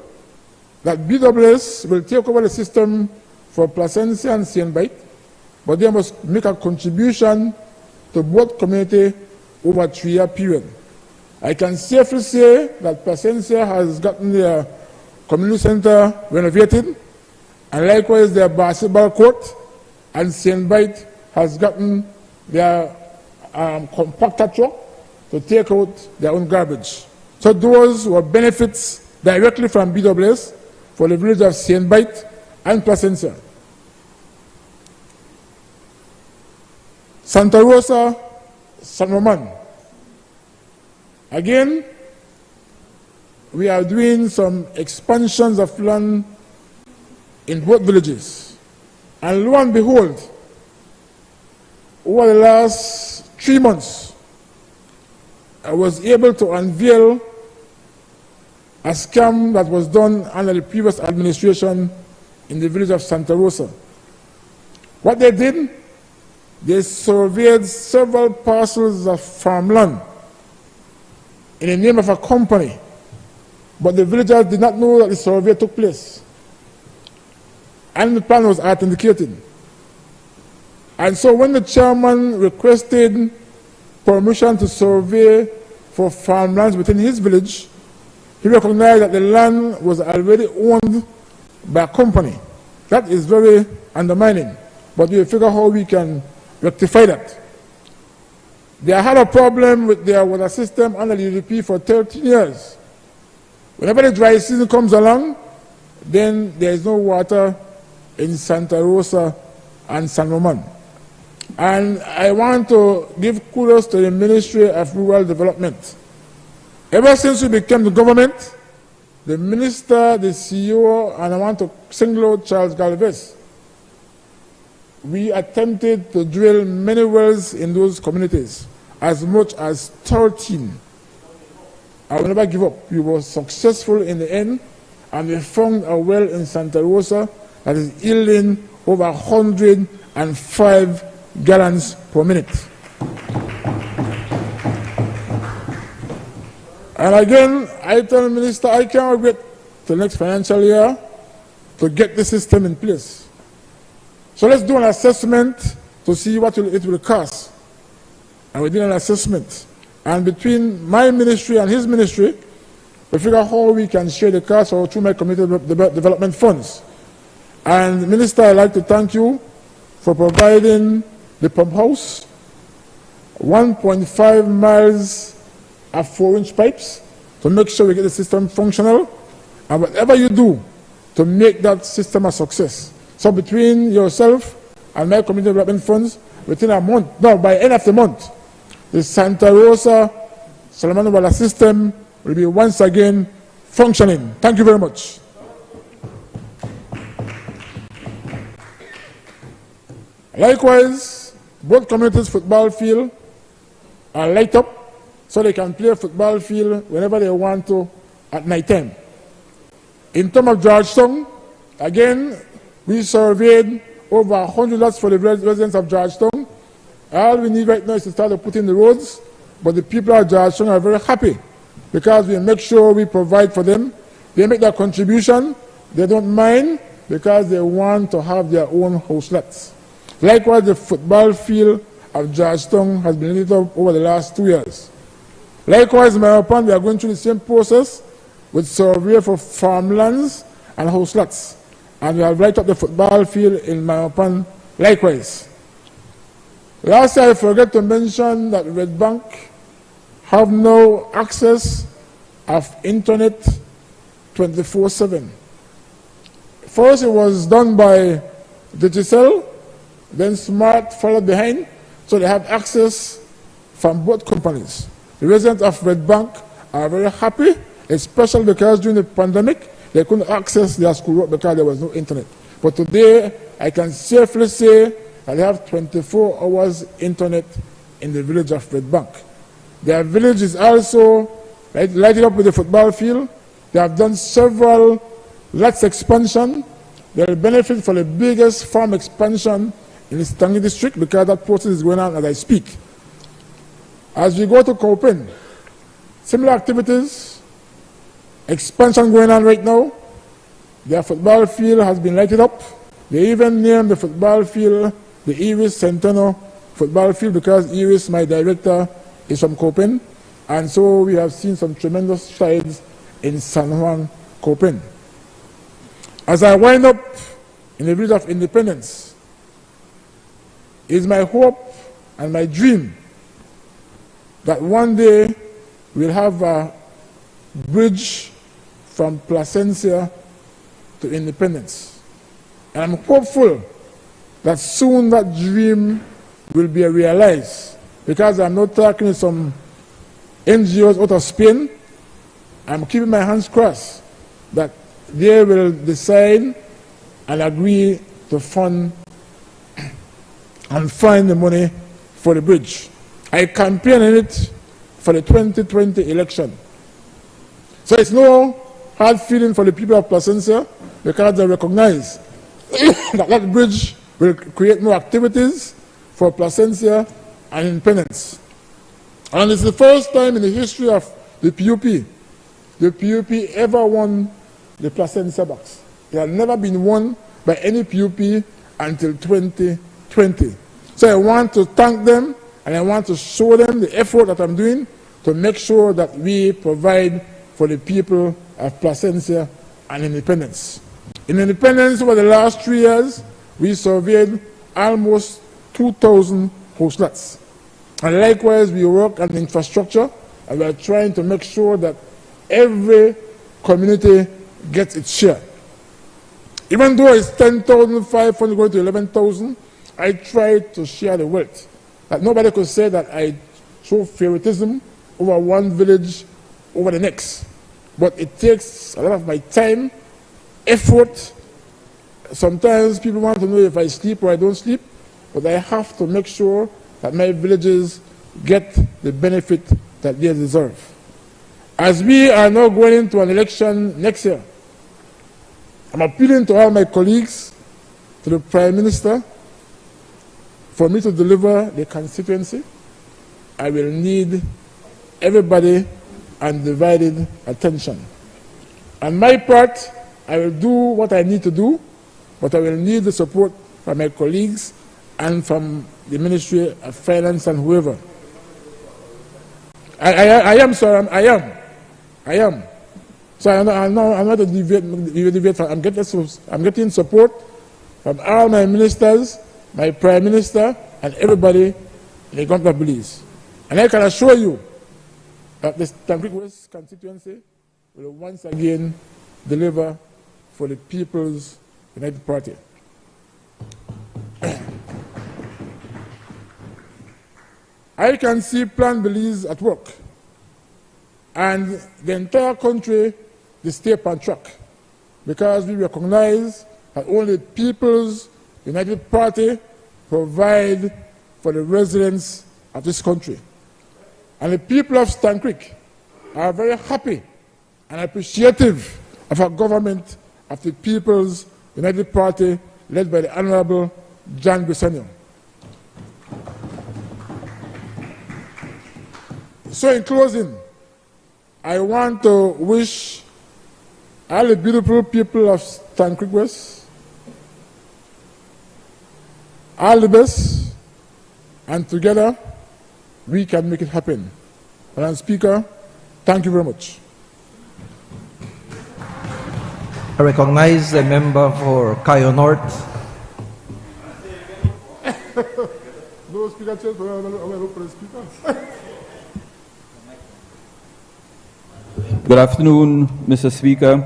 that BWS will take over the system for Placentia and St. Bite, but they must make a contribution to both communities over a 3-year period. I can safely say that Placentia has gotten their community center renovated, and likewise their basketball court, and St. Bite has gotten their compactor truck to take out their own garbage. So those were benefits directly from BWS for the village of St. Bite and Placencia. Santa Rosa, San Roman. Again, we are doing some expansions of land in both villages. And lo and behold, over the last 3 months, I was able to unveil a scam that was done under the previous administration in the village of Santa Rosa. What they did, they surveyed several parcels of farmland in the name of a company, but the villagers did not know that the survey took place. And the plan was authenticated. And so when the chairman requested permission to survey for farmlands within his village, he recognized that the land was already owned by a company. That is very undermining, but we will figure how we can rectify that. They had a problem with their water system under the UDP for 13 years. Whenever the dry season comes along, then there is no water in Santa Rosa and San Roman. And I want to give kudos to the Ministry of Rural Development. Ever since we became the government, the minister, the CEO, and I want to single out Charles Galvez, we attempted to drill many wells in those communities, as much as 13. I will never give up. We were successful in the end, and we found a well in Santa Rosa that is yielding over 105 gallons per minute. And again, I tell the minister, I can't wait till next financial year to get the system in place. So let's do an assessment to see what it will cost. And we did an assessment. And between my ministry and his ministry, we figure out how we can share the cost or through my community development funds. And Minister, I'd like to thank you for providing the pump house, 1.5 miles of 4-inch pipes to make sure we get the system functional, and whatever you do to make that system a success. So between yourself and my community development funds, within a month, no, by end of the month, the Santa Rosa Solomon water system will be once again functioning. Thank you very much. Likewise, both communities' football field are light up so they can play football field whenever they want to at night time. In terms of Georgetown, again, we surveyed over 100 lots for the residents of Georgetown. All we need right now is to start to put in the roads, but the people of Georgetown are very happy because we make sure we provide for them. They make their contribution, they don't mind because they want to have their own house lots. Likewise, the football field of Georgetown has been lit up over the last 2 years. Likewise, in Belmopan, we are going through the same process with survey for farmlands and house lots. And we have light up the football field in Belmopan likewise. Last year, I forgot to mention that Red Bank have no access of internet 24/7. First, it was done by Digicel, then Smart followed behind, so they have access from both companies. The residents of Red Bank are very happy, especially because during the pandemic, they couldn't access their schoolwork because there was no internet. But today, I can safely say that they have 24 hours internet in the village of Red Bank. Their village is also lighted up with a football field. They have done several lots expansion. They will benefit from the biggest farm expansion in the Stanley district because that process is going on as I speak. As we go to Copin, similar activities, expansion going on right now. Their football field has been lighted up. They even named the football field the Iris Centeno football field because Iris, my director, is from Copin. And so we have seen some tremendous strides in San Juan, Copin. As I wind up in the village of Independence, it is my hope and my dream that one day we'll have a bridge from Placencia to Independence. And I'm hopeful that soon that dream will be realized, because I'm not talking to some NGOs out of Spain. I'm keeping my hands crossed that they will decide and agree to fund and find the money for the bridge. I campaigned on it for the 2020 election. So it's no hard feeling for the people of Placencia, because they recognize that that bridge will create more activities for Placencia and Independence. And it's the first time in the history of the PUP ever won the Placencia box. It had never been won by any PUP until 2020. So I want to thank them, and I want to show them the effort that I'm doing to make sure that we provide for the people of Placencia and Independence. In Independence, over the last 3 years, we surveyed almost 2,000 house lots. And likewise, we work on infrastructure, and we are trying to make sure that every community gets its share. Even though it's 10,500 going to 11,000, I try to share the wealth. That nobody could say that I show favoritism over one village over the next. But it takes a lot of my time, effort. Sometimes people want to know if I sleep or I don't sleep, but I have to make sure that my villages get the benefit that they deserve. As we are now going into an election next year, I'm appealing to all my colleagues, to the Prime Minister, for me to deliver the constituency. I will need everybody undivided attention. On my part, I will do what I need to do, but I will need the support from my colleagues and from the Ministry of Finance and whoever. I am. So I'm not a deviate. I'm getting support from all my ministers, my Prime Minister, and everybody in the government of Belize. And I can assure you that the Tancric West constituency will once again deliver for the People's United Party. I can see Plan Belize at work, and the entire country is stay on track, because we recognize that only People's United Party provide for the residents of this country. And the people of Stancric are very happy and appreciative of our government of the People's United Party led by the Honorable John Bissonio. So in closing, I want to wish all the beautiful people of Stancric West all the best, and together we can make it happen. Madam Speaker, thank you very much. I recognize the member for Cayo North. No speaker, speaker. Good afternoon, Mr. Speaker.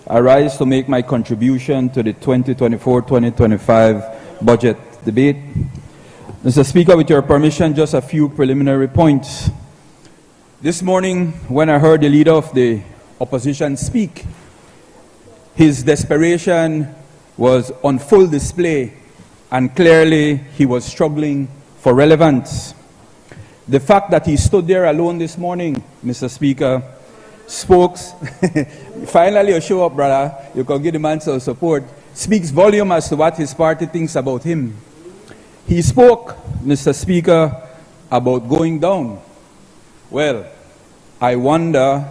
I rise to make my contribution to the 2024-2025 budget debate. Mr. Speaker, with your permission, just a few preliminary points. This morning, when I heard the leader of the opposition speak, his desperation was on full display, and clearly he was struggling for relevance. The fact that he stood there alone this morning, Mr. Speaker, spoke, finally you show up, brother, you can give the man some support, speaks volume as to what his party thinks about him. He spoke, Mr. Speaker, about going down. Well, I wonder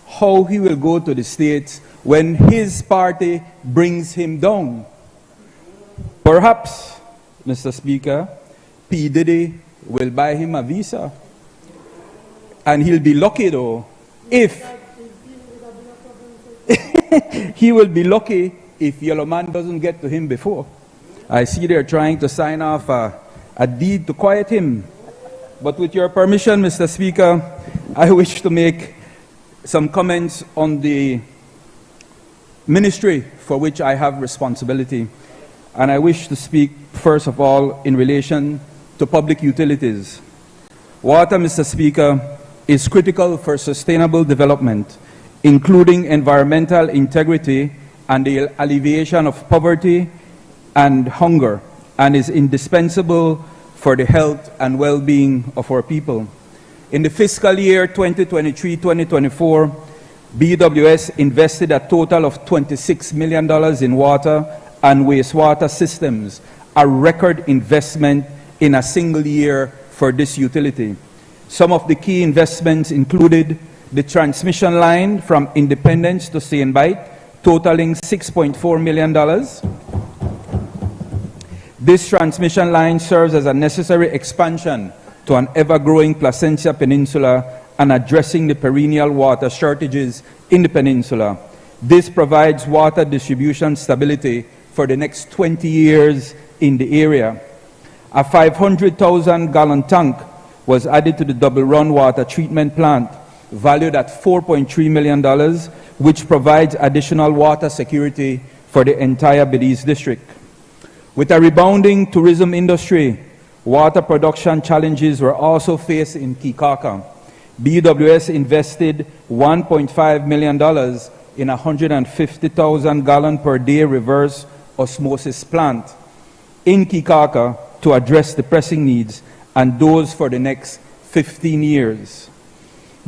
how he will go to the States when his party brings him down. Perhaps, Mr. Speaker, P. Diddy will buy him a visa. And he'll be lucky, though, if he will be lucky if Yellow Man doesn't get to him before. I see they're trying to sign off a deed to quiet him. But with your permission, Mr. Speaker, I wish to make some comments on the ministry for which I have responsibility. And I wish to speak, first of all, in relation to public utilities. Water, Mr. Speaker, is critical for sustainable development, including environmental integrity and the alleviation of poverty and hunger, and is indispensable for the health and well-being of our people. In the fiscal year 2023-2024, BWS invested a total of $26 million in water and wastewater systems, a record investment in a single year for this utility. Some of the key investments included the transmission line from Independence to St. Bite, totaling $6.4 million. This transmission line serves as a necessary expansion to an ever-growing Placentia Peninsula and addressing the perennial water shortages in the peninsula. This provides water distribution stability for the next 20 years in the area. A 500,000-gallon tank was added to the double-run water treatment plant, valued at $4.3 million, which provides additional water security for the entire Belize district. With a rebounding tourism industry, water production challenges were also faced in Kikaka. BWS invested $1.5 million in a 150,000-gallon per day reverse osmosis plant in Kikaka to address the pressing needs, and those for the next 15 years.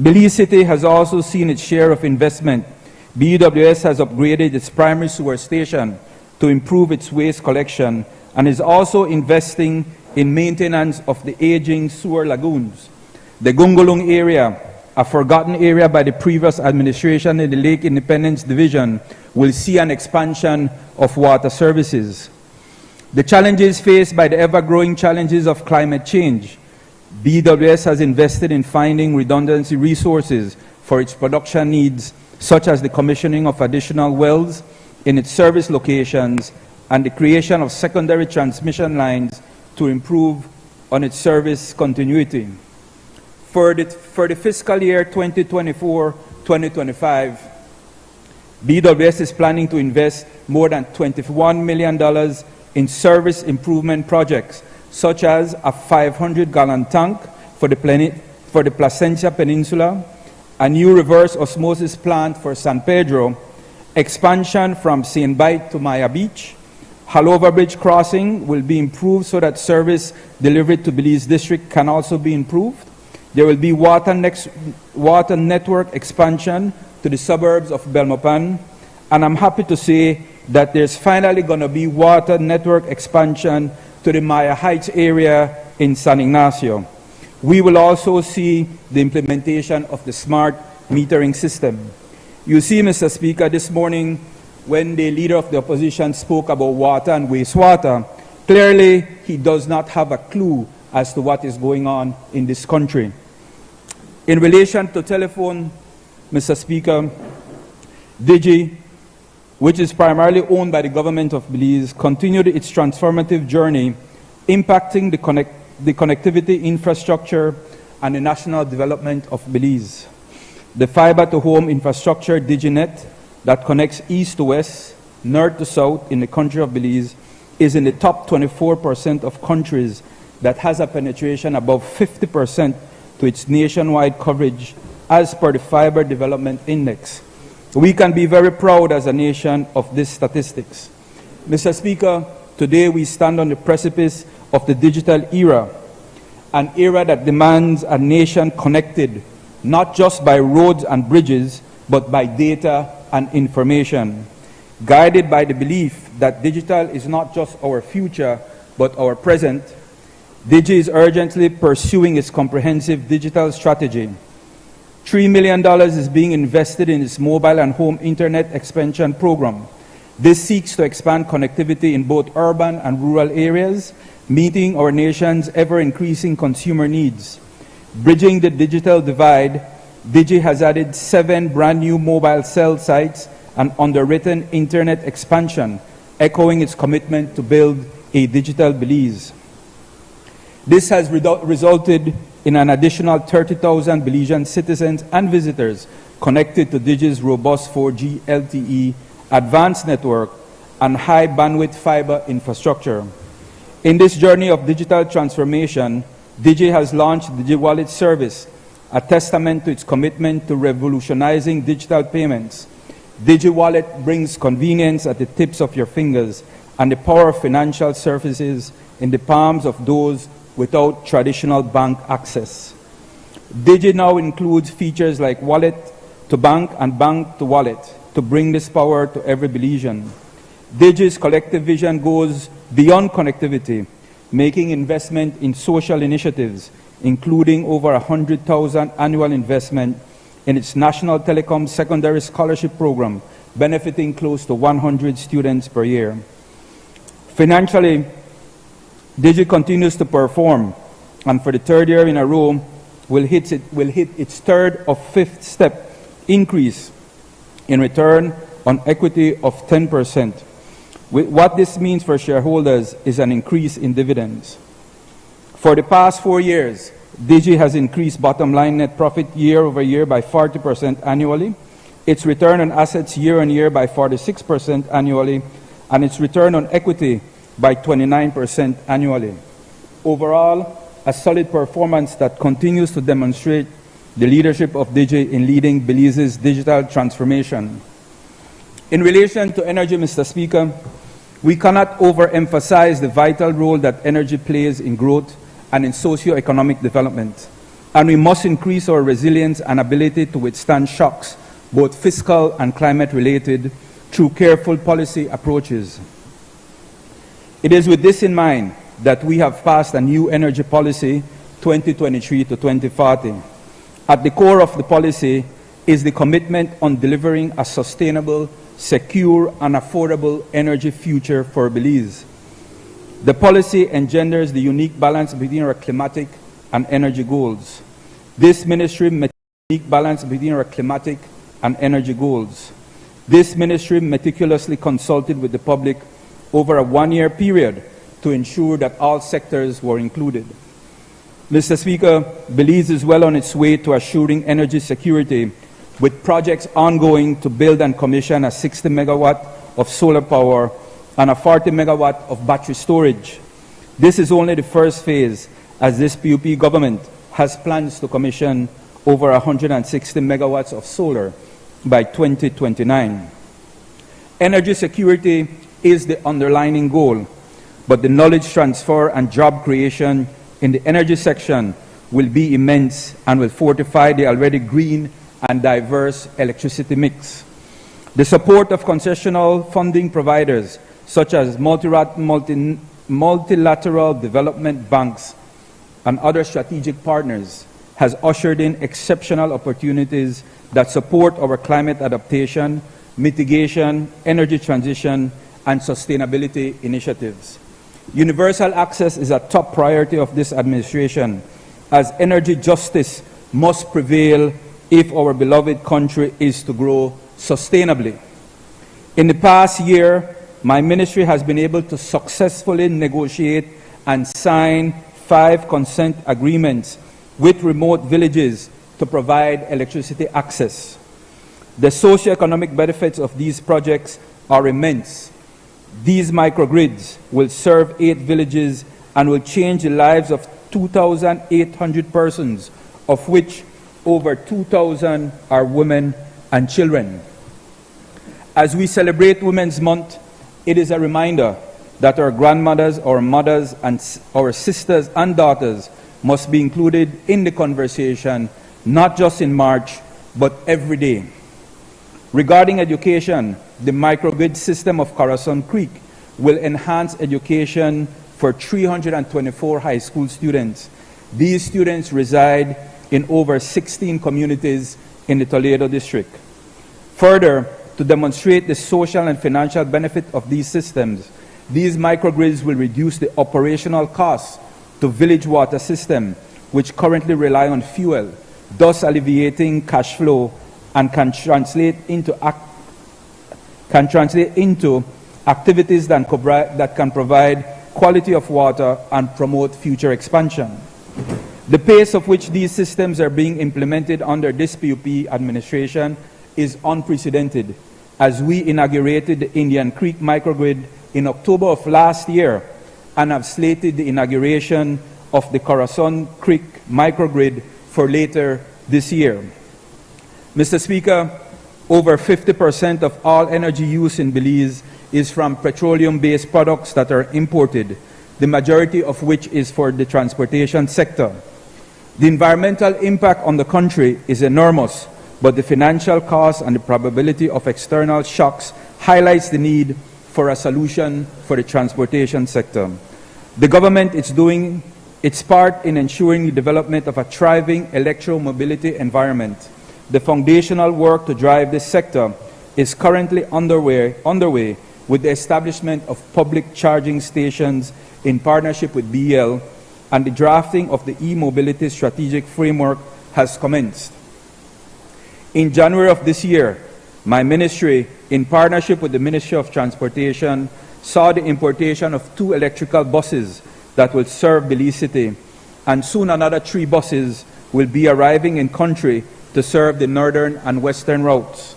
Belize City has also seen its share of investment. BWS has upgraded its primary sewer station to improve its waste collection and is also investing in maintenance of the aging sewer lagoons. The Gungulung area, a forgotten area by the previous administration in the Lake Independence Division, will see an expansion of water services. The challenges faced by the ever-growing challenges of climate change. BWS has invested in finding redundancy resources for its production needs, such as the commissioning of additional wells in its service locations and the creation of secondary transmission lines to improve on its service continuity. For the fiscal year 2024-2025, BWS is planning to invest more than $21 million in service improvement projects, such as a 500-gallon tank for the Placentia Peninsula, a new reverse osmosis plant for San Pedro, expansion from St. Bite to Maya Beach. Halover Bridge crossing will be improved so that service delivery to Belize District can also be improved. There will be water network expansion to the suburbs of Belmopan, and I'm happy to say that there's finally going to be water network expansion to the Maya Heights area in San Ignacio. We will also see the implementation of the smart metering system. You see, Mr. Speaker, this morning when the leader of the opposition spoke about water and wastewater, clearly he does not have a clue as to what is going on in this country. In relation to telephone, Mr. Speaker, Digi, which is primarily owned by the government of Belize, continued its transformative journey, impacting the connectivity infrastructure and the national development of Belize. The fiber-to-home infrastructure, DigiNet, that connects east to west, north to south in the country of Belize, is in the top 24% of countries that has a penetration above 50% to its nationwide coverage as per the Fiber Development Index. We can be very proud as a nation of these statistics. Mr. Speaker, today we stand on the precipice of the digital era, an era that demands a nation connected not just by roads and bridges, but by data and information, guided by the belief that digital is not just our future, but our present. Digi is urgently pursuing its comprehensive digital strategy. $3 million is being invested in its mobile and home internet expansion program. This seeks to expand connectivity in both urban and rural areas, meeting our nation's ever-increasing consumer needs. Bridging the digital divide, Digi has added 7 brand new mobile cell sites and underwritten internet expansion, echoing its commitment to build a digital Belize. This has resulted in an additional 30,000 Belizean citizens and visitors connected to Digi's robust 4G LTE advanced network and high bandwidth fiber infrastructure. In this journey of digital transformation, Digi has launched the DigiWallet service, a testament to its commitment to revolutionizing digital payments. DigiWallet brings convenience at the tips of your fingers and the power of financial services in the palms of those without traditional bank access. Digi now includes features like wallet to bank and bank to wallet to bring this power to every Belizean. Digi's collective vision goes beyond connectivity, making investment in social initiatives, including over 100,000 annual investment in its National Telecom Secondary Scholarship Program, benefiting close to 100 students per year. Financially, Digi continues to perform, and for the third year in a row, will hit its third or fifth step increase in return on equity of 10%. What this means for shareholders is an increase in dividends. For the past 4 years, Digi has increased bottom line net profit year over year by 40% annually, its return on assets year on year by 46% annually, and its return on equity by 29% annually. Overall, a solid performance that continues to demonstrate the leadership of Digi in leading Belize's digital transformation. In relation to energy, Mr. Speaker, we cannot overemphasize the vital role that energy plays in growth and in socio-economic development, and we must increase our resilience and ability to withstand shocks, both fiscal and climate-related, through careful policy approaches. It is with this in mind that we have passed a new energy policy 2023 to 2040. At the core of the policy is the commitment on delivering a sustainable, secure, and affordable energy future for Belize. The policy engenders the unique balance between our climatic and energy goals. This ministry unique balance between our climatic and energy goals. This ministry meticulously consulted with the public over a one-year period to ensure that all sectors were included. Mr. Speaker, Belize is well on its way to assuring energy security, with projects ongoing to build and commission a 60 megawatt of solar power and a 40 megawatt of battery storage. This is only the first phase, as this PUP government has plans to commission over 160 megawatts of solar by 2029. Energy security is the underlying goal, but the knowledge transfer and job creation in the energy section will be immense and will fortify the already green and diverse electricity mix. The support of concessional funding providers, such as multilateral development banks and other strategic partners, has ushered in exceptional opportunities that support our climate adaptation, mitigation, energy transition, and sustainability initiatives. Universal access is a top priority of this administration, as energy justice must prevail if our beloved country is to grow sustainably. In the past year, my ministry has been able to successfully negotiate and sign 5 consent agreements with remote villages to provide electricity access. The socio-economic benefits of these projects are immense. These microgrids will serve 8 villages and will change the lives of 2,800 persons, of which over 2,000 are women and children. As we celebrate Women's Month, it is a reminder that our grandmothers, our mothers, and our sisters and daughters must be included in the conversation, not just in March, but every day. Regarding education, the microgrid system of Corazon Creek will enhance education for 324 high school students. These students reside in over 16 communities in the Toledo district. Further, to demonstrate the social and financial benefit of these systems, these microgrids will reduce the operational costs to village water system, which currently rely on fuel, thus alleviating cash flow and can translate into activities that can provide quality of water, and promote future expansion. The pace of which these systems are being implemented under this PUP administration is unprecedented, as we inaugurated the Indian Creek microgrid in October of last year and have slated the inauguration of the Corazon Creek microgrid for later this year. Mr. Speaker, over 50% of all energy use in Belize is from petroleum-based products that are imported, the majority of which is for the transportation sector. The environmental impact on the country is enormous, but the financial cost and the probability of external shocks highlights the need for a solution for the transportation sector. The government is doing its part in ensuring the development of a thriving electromobility environment. The foundational work to drive this sector is currently underway with the establishment of public charging stations in partnership with BL, and the drafting of the e-mobility strategic framework has commenced. In January of this year, my ministry, in partnership with the Ministry of Transportation, saw the importation of 2 electrical buses that will serve Belize City, and soon another 3 buses will be arriving in country to serve the northern and western routes.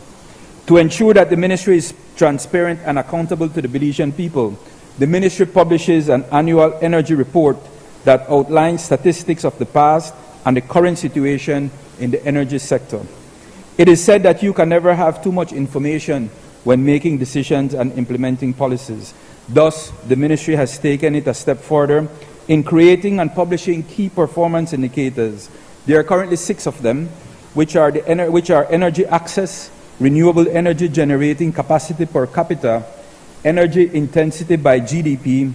To ensure that the ministry is transparent and accountable to the Belizean people, the ministry publishes an annual energy report that outlines statistics of the past and the current situation in the energy sector. It is said that you can never have too much information when making decisions and implementing policies. Thus, the ministry has taken it a step further in creating and publishing key performance indicators. There are currently 6 of them, which are energy access, renewable energy generating capacity per capita, energy intensity by GDP,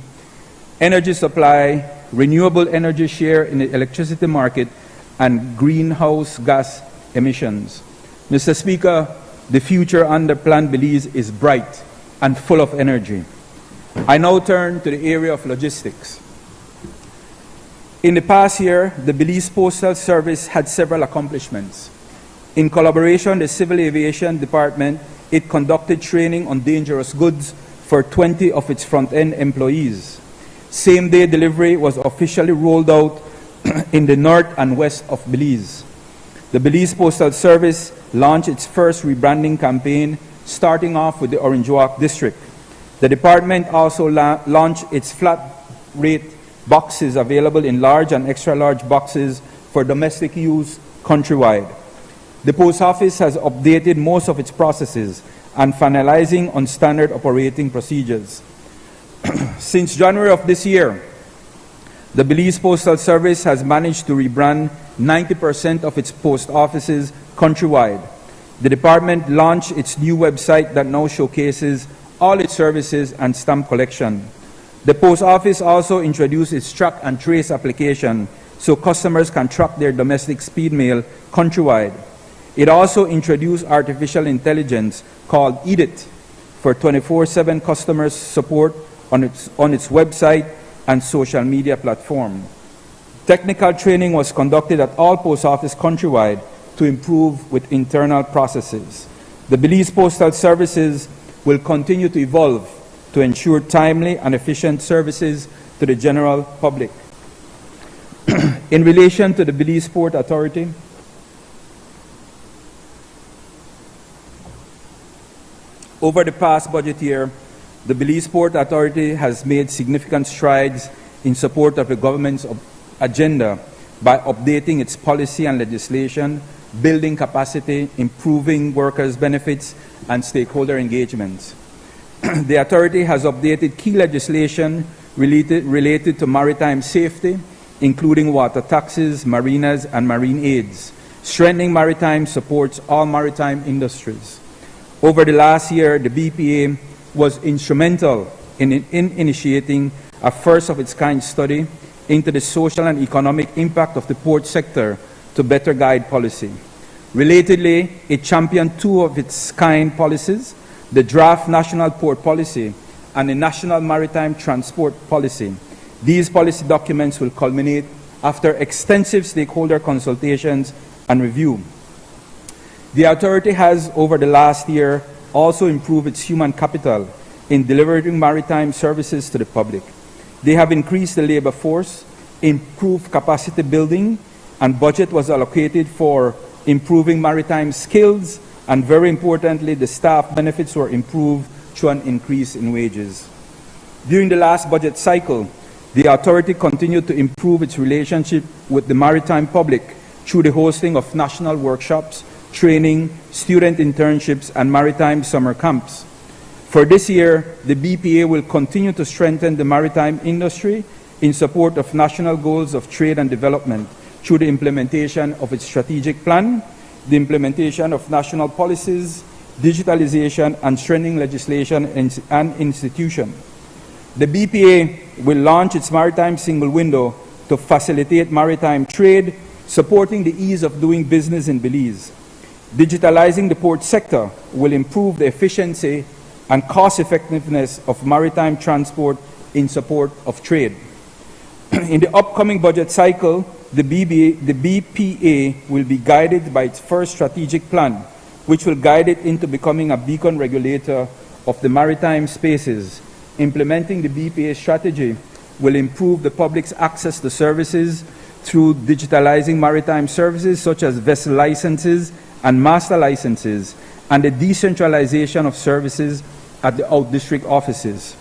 energy supply, renewable energy share in the electricity market, and greenhouse gas emissions. Mr. Speaker, the future under Plan Belize is bright and full of energy. I now turn to the area of logistics. In the past year, the Belize Postal Service had several accomplishments. In collaboration with the Civil Aviation Department, it conducted training on dangerous goods for 20 of its front-end employees. Same-day delivery was officially rolled out in the north and west of Belize. The Belize Postal Service launched its first rebranding campaign, starting off with the Orange Walk district. The department also launched its flat-rate boxes available in large and extra-large boxes for domestic use countrywide. The Post Office has updated most of its processes and finalizing on standard operating procedures. Since January of this year, the Belize Postal Service has managed to rebrand 90% of its post offices countrywide. The department launched its new website that now showcases all its services and stamp collection. The Post Office also introduced its track and trace application so customers can track their domestic speed mail countrywide. It also introduced artificial intelligence called EDIT for 24/7 customer support on its website and social media platform. Technical training was conducted at all post offices countrywide to improve with internal processes. The Belize Postal Services will continue to evolve to ensure timely and efficient services to the general public. In relation to the Belize Port Authority, over the past budget year, the Belize Port Authority has made significant strides in support of the government's agenda by updating its policy and legislation, building capacity, improving workers' benefits, and stakeholder engagement. The authority has updated key legislation related to maritime safety, including water taxes, marinas, and marine aids. Strengthening maritime supports all maritime industries. Over the last year, the BPA was instrumental in initiating a first-of-its-kind study into the social and economic impact of the port sector to better guide policy. Relatedly, it championed 2 of its kind policies, the Draft National Port Policy and the National Maritime Transport Policy. These policy documents will culminate after extensive stakeholder consultations and review. The authority has, over the last year, also improved its human capital in delivering maritime services to the public. They have increased the labor force, improved capacity building, and budget was allocated for improving maritime skills, and very importantly, the staff benefits were improved through an increase in wages. During the last budget cycle, the authority continued to improve its relationship with the maritime public through the hosting of national workshops, training, student internships, and maritime summer camps. For this year, the BPA will continue to strengthen the maritime industry in support of national goals of trade and development through the implementation of its strategic plan, the implementation of national policies, digitalization, and strengthening legislation and institution. The BPA will launch its maritime single window to facilitate maritime trade, supporting the ease of doing business in Belize. Digitalizing the port sector will improve the efficiency and cost-effectiveness of maritime transport in support of trade. In the upcoming budget cycle, the BPA will be guided by its first strategic plan, which will guide it into becoming a beacon regulator of the maritime spaces. Implementing the BPA strategy will improve the public's access to services through digitalizing maritime services such as vessel licenses and master licenses, and the decentralization of services at the out-district offices.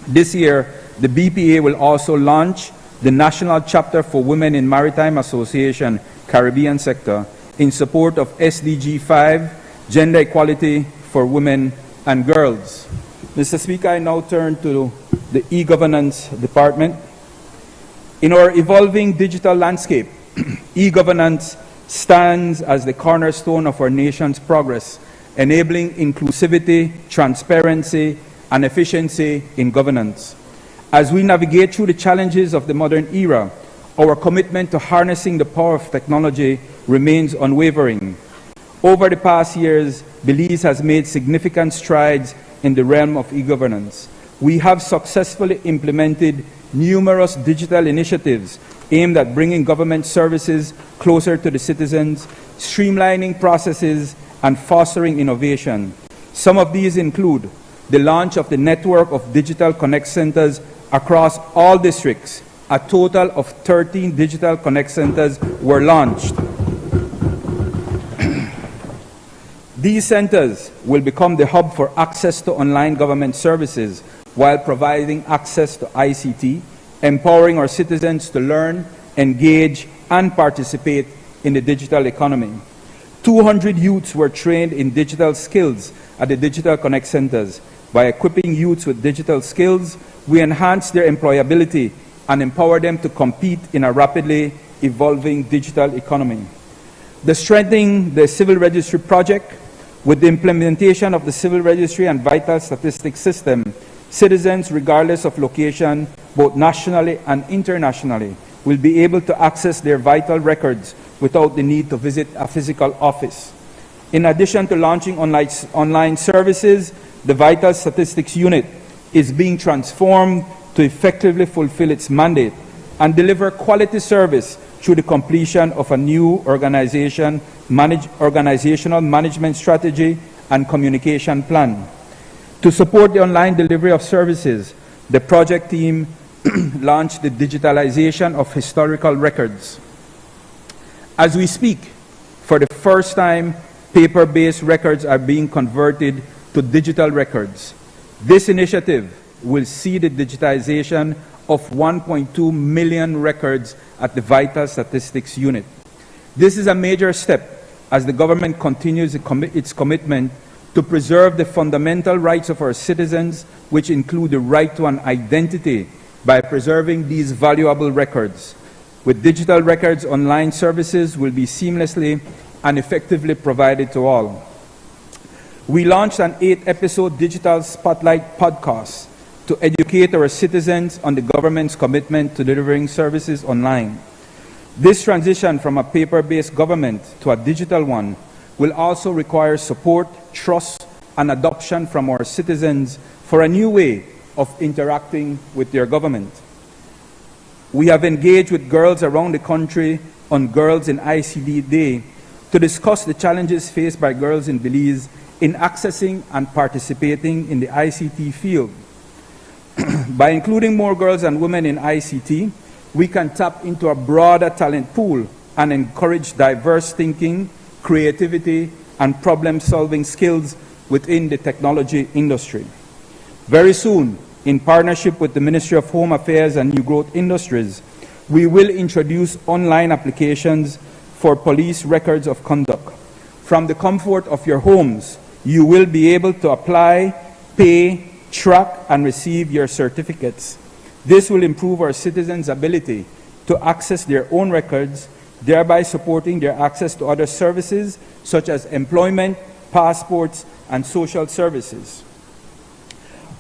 This year, the BPA will also launch the National Chapter for Women in Maritime Association Caribbean Sector in support of SDG 5, Gender Equality for Women and Girls. Mr. Speaker, I now turn to the e-governance department. In our evolving digital landscape, e-governance stands as the cornerstone of our nation's progress, enabling inclusivity, transparency, and efficiency in governance. As we navigate through the challenges of the modern era, our commitment to harnessing the power of technology remains unwavering. Over the past years, Belize has made significant strides in the realm of e-governance. We have successfully implemented numerous digital initiatives aimed at bringing government services closer to the citizens, streamlining processes, and fostering innovation. Some of these include the launch of the network of digital connect centers across all districts. A total of 13 digital connect centers were launched. These centers will become the hub for access to online government services while providing access to ICT, empowering our citizens to learn, engage, and participate in the digital economy. 200 youths were trained in digital skills at the Digital Connect Centers. By equipping youths with digital skills, we enhance their employability and empower them to compete in a rapidly evolving digital economy. The Strengthening the Civil Registry project, with the implementation of the Civil Registry and Vital Statistics System, citizens, regardless of location, both nationally and internationally, will be able to access their vital records without the need to visit a physical office. In addition to launching online services, the Vital Statistics Unit is being transformed to effectively fulfill its mandate and deliver quality service through the completion of a new organizational management strategy and communication plan. To support the online delivery of services, the project team launched the digitalization of historical records. As we speak, for the first time, paper-based records are being converted to digital records. This initiative will see the digitization of 1.2 million records at the Vital Statistics Unit. This is a major step as the government continues its commitment to preserve the fundamental rights of our citizens, which include the right to an identity, by preserving these valuable records. With digital records, online services will be seamlessly and effectively provided to all. We launched an 8-episode digital spotlight podcast to educate our citizens on the government's commitment to delivering services online. This transition from a paper-based government to a digital one will also require support, trust, and adoption from our citizens for a new way of interacting with their government. We have engaged with girls around the country on Girls in ICT Day to discuss the challenges faced by girls in Belize in accessing and participating in the ICT field. By including more girls and women in ICT, we can tap into a broader talent pool and encourage diverse thinking, creativity, and problem-solving skills within the technology industry. Very soon, in partnership with the Ministry of Home Affairs and New Growth Industries, we will introduce online applications for police records of conduct. From the comfort of your homes, you will be able to apply, pay, track, and receive your certificates. This will improve our citizens' ability to access their own records, thereby supporting their access to other services such as employment, passports, and social services.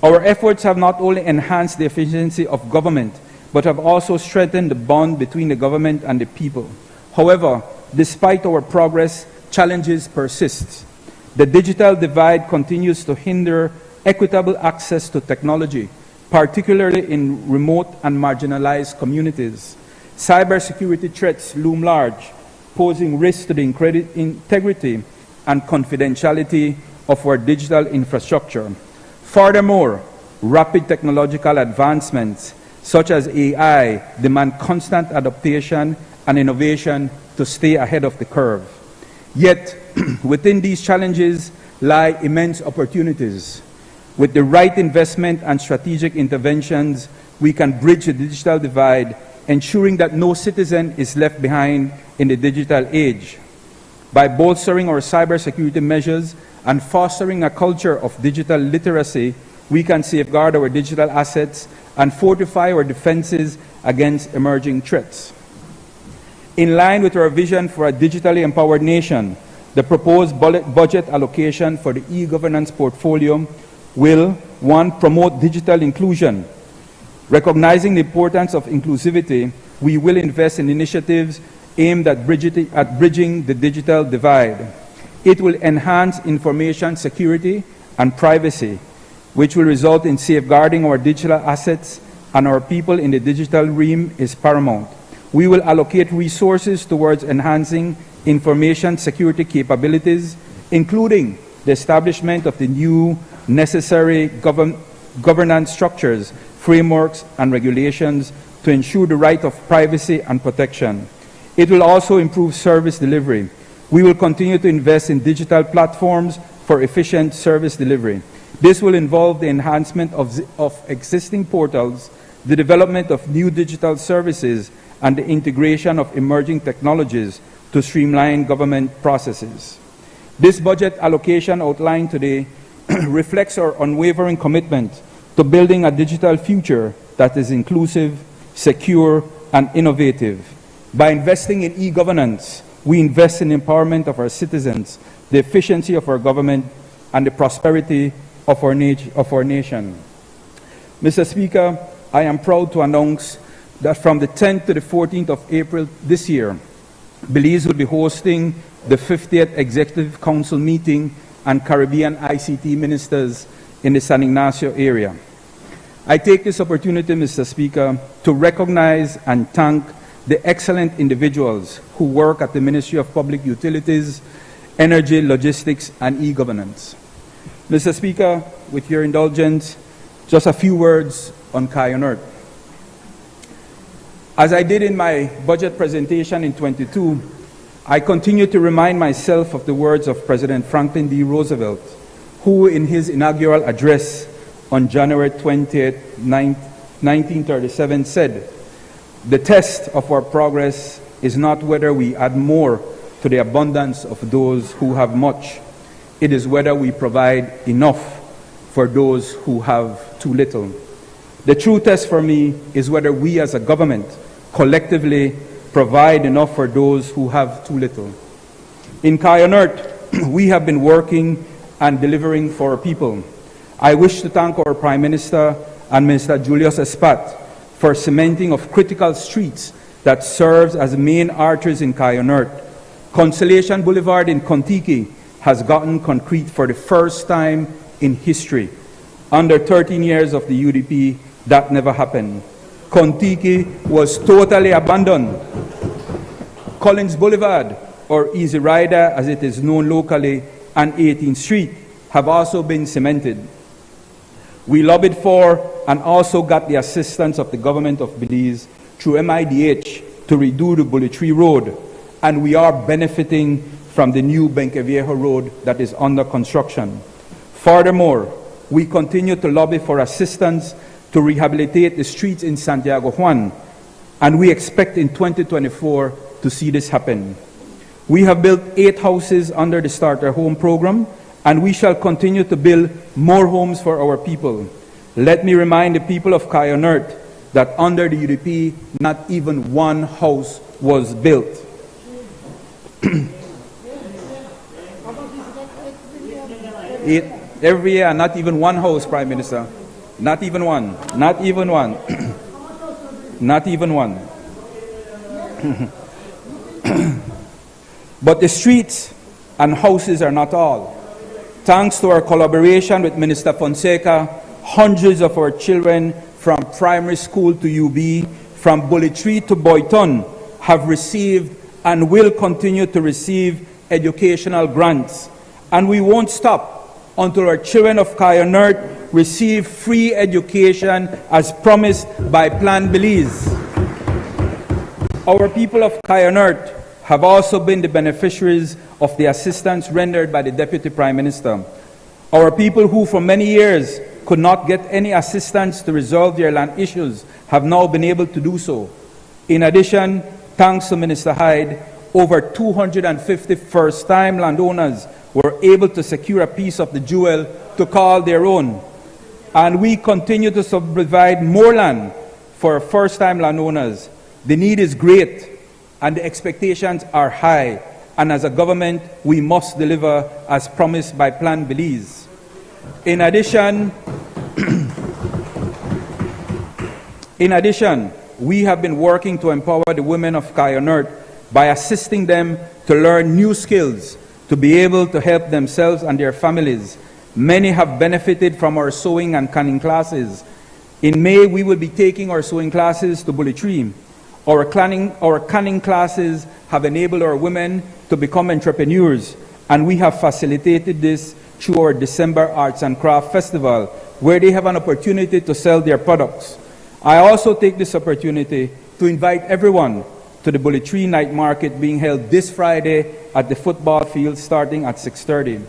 Our efforts have not only enhanced the efficiency of government, but have also strengthened the bond between the government and the people. However, despite our progress, challenges persist. The digital divide continues to hinder equitable access to technology, particularly in remote and marginalized communities. Cybersecurity threats loom large, posing risks to the integrity and confidentiality of our digital infrastructure. Furthermore, rapid technological advancements such as AI demand constant adaptation and innovation to stay ahead of the curve. Yet, within these challenges lie immense opportunities. With the right investment and strategic interventions, we can bridge the digital divide, ensuring that no citizen is left behind in the digital age. By bolstering our cybersecurity measures and fostering a culture of digital literacy, we can safeguard our digital assets and fortify our defenses against emerging threats. In line with our vision for a digitally empowered nation, the proposed budget allocation for the e-governance portfolio will, 1, promote digital inclusion. Recognizing the importance of inclusivity, we will invest in initiatives aimed at bridging the digital divide. It will enhance information security and privacy, which will result in safeguarding our digital assets and our people in the digital realm is paramount. We will allocate resources towards enhancing information security capabilities, including the establishment of the new necessary governance structures, frameworks, and regulations to ensure the right of privacy and protection. It will also improve service delivery. We will continue to invest in digital platforms for efficient service delivery. This will involve the enhancement of existing portals, the development of new digital services, and the integration of emerging technologies to streamline government processes. This budget allocation outlined today reflects our unwavering commitment to building a digital future that is inclusive, secure, and innovative. By investing in e-governance, we invest in the empowerment of our citizens, the efficiency of our government, and the prosperity of our nation. Mr. Speaker, I am proud to announce that from the 10th to the 14th of April this year, Belize will be hosting the 50th Executive Council meeting and Caribbean ICT ministers in the San Ignacio area. I take this opportunity, Mr. Speaker, to recognize and thank the excellent individuals who work at the Ministry of Public Utilities, Energy, Logistics, and E-Governance. Mr. Speaker, with your indulgence, just a few words on Kayonert. As I did in my budget presentation in 22, I continue to remind myself of the words of President Franklin D. Roosevelt, who in his inaugural address on January 20th, 1937 said, "The test of our progress is not whether we add more to the abundance of those who have much. It is whether we provide enough for those who have too little." The true test for me is whether we as a government collectively provide enough for those who have too little. In Kayonert, we have been working and delivering for our people. I wish to thank our Prime Minister and Minister Julius Espat for cementing of critical streets that serves as main arteries in Kayonert. Consolation Boulevard in Kontiki has gotten concrete for the first time in history. Under 13 years of the UDP, that never happened. Kontiki was totally abandoned. Collins Boulevard, or Easy Rider as it is known locally, and 18th Street have also been cemented. We lobbied for and also got the assistance of the government of Belize through MIDH to redo the Bullet Tree Road, and we are benefiting from the new Benqueviejo Road that is under construction. Furthermore, we continue to lobby for assistance to rehabilitate the streets in Santiago Juan, and we expect in 2024 to see this happen. We have built 8 houses under the Starter Home program, and we shall continue to build more homes for our people. Let me remind the people of Kayonert that under the UDP, not even one house was built. Every year, not even one house, Prime Minister. Not even one. Not even one. Not even one. But the streets and houses are not all. Thanks to our collaboration with Minister Fonseca, hundreds of our children from primary school to UB, from Bullet Tree to Boyton, have received and will continue to receive educational grants. And we won't stop until our children of Kayonert receive free education as promised by Plan Belize. Our people of Kayonert have also been the beneficiaries of the assistance rendered by the Deputy Prime Minister. Our people who for many years could not get any assistance to resolve their land issues have now been able to do so. In addition, thanks to Minister Hyde, over 250 first-time landowners were able to secure a piece of the jewel to call their own. And we continue to provide more land for first-time landowners. The need is great, and the expectations are high. And as a government, we must deliver as promised by Plan Belize. In addition, we have been working to empower the women of Kayonert by assisting them to learn new skills to be able to help themselves and their families. Many have benefited from our sewing and canning classes. In May, we will be taking our sewing classes to Bullet Tree. Our canning classes have enabled our women to become entrepreneurs, and we have facilitated this through our December Arts and Craft Festival, where they have an opportunity to sell their products. I also take this opportunity to invite everyone to the Bullet Tree Night Market being held this Friday at the football field starting at 6:30.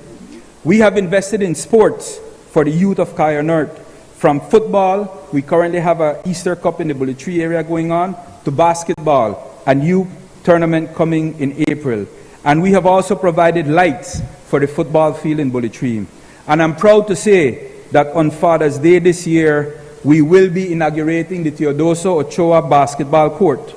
We have invested in sports for the youth of Kayonert. From football, we currently have an Easter Cup in the Bullet Tree area going on, to basketball, a youth tournament coming in April. And we have also provided lights for the football field in Bullet Tree. And I'm proud to say that on Father's Day this year, we will be inaugurating the Teodoso Ochoa basketball court.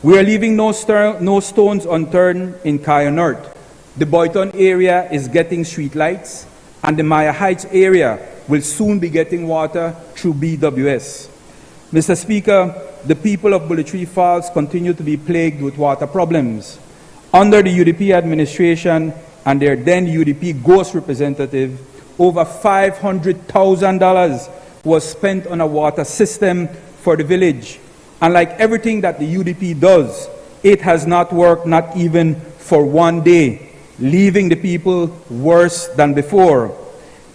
We are leaving no stones unturned in Kayonert. The Boyton area is getting street lights, and the Maya Heights area will soon be getting water through BWS. Mr. Speaker, the people of Bullet Tree Falls continue to be plagued with water problems. Under the UDP administration and their then UDP ghost representative, over $500,000 was spent on a water system for the village. And like everything that the UDP does, it has not worked, not even for one day, leaving the people worse than before.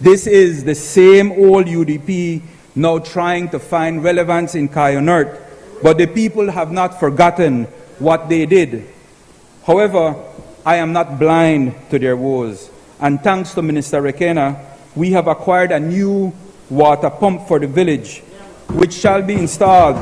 This is the same old UDP now trying to find relevance in Kayonert, but the people have not forgotten what they did. However, I am not blind to their woes, and thanks to Minister Requena, we have acquired a new water pump for the village, which shall be installed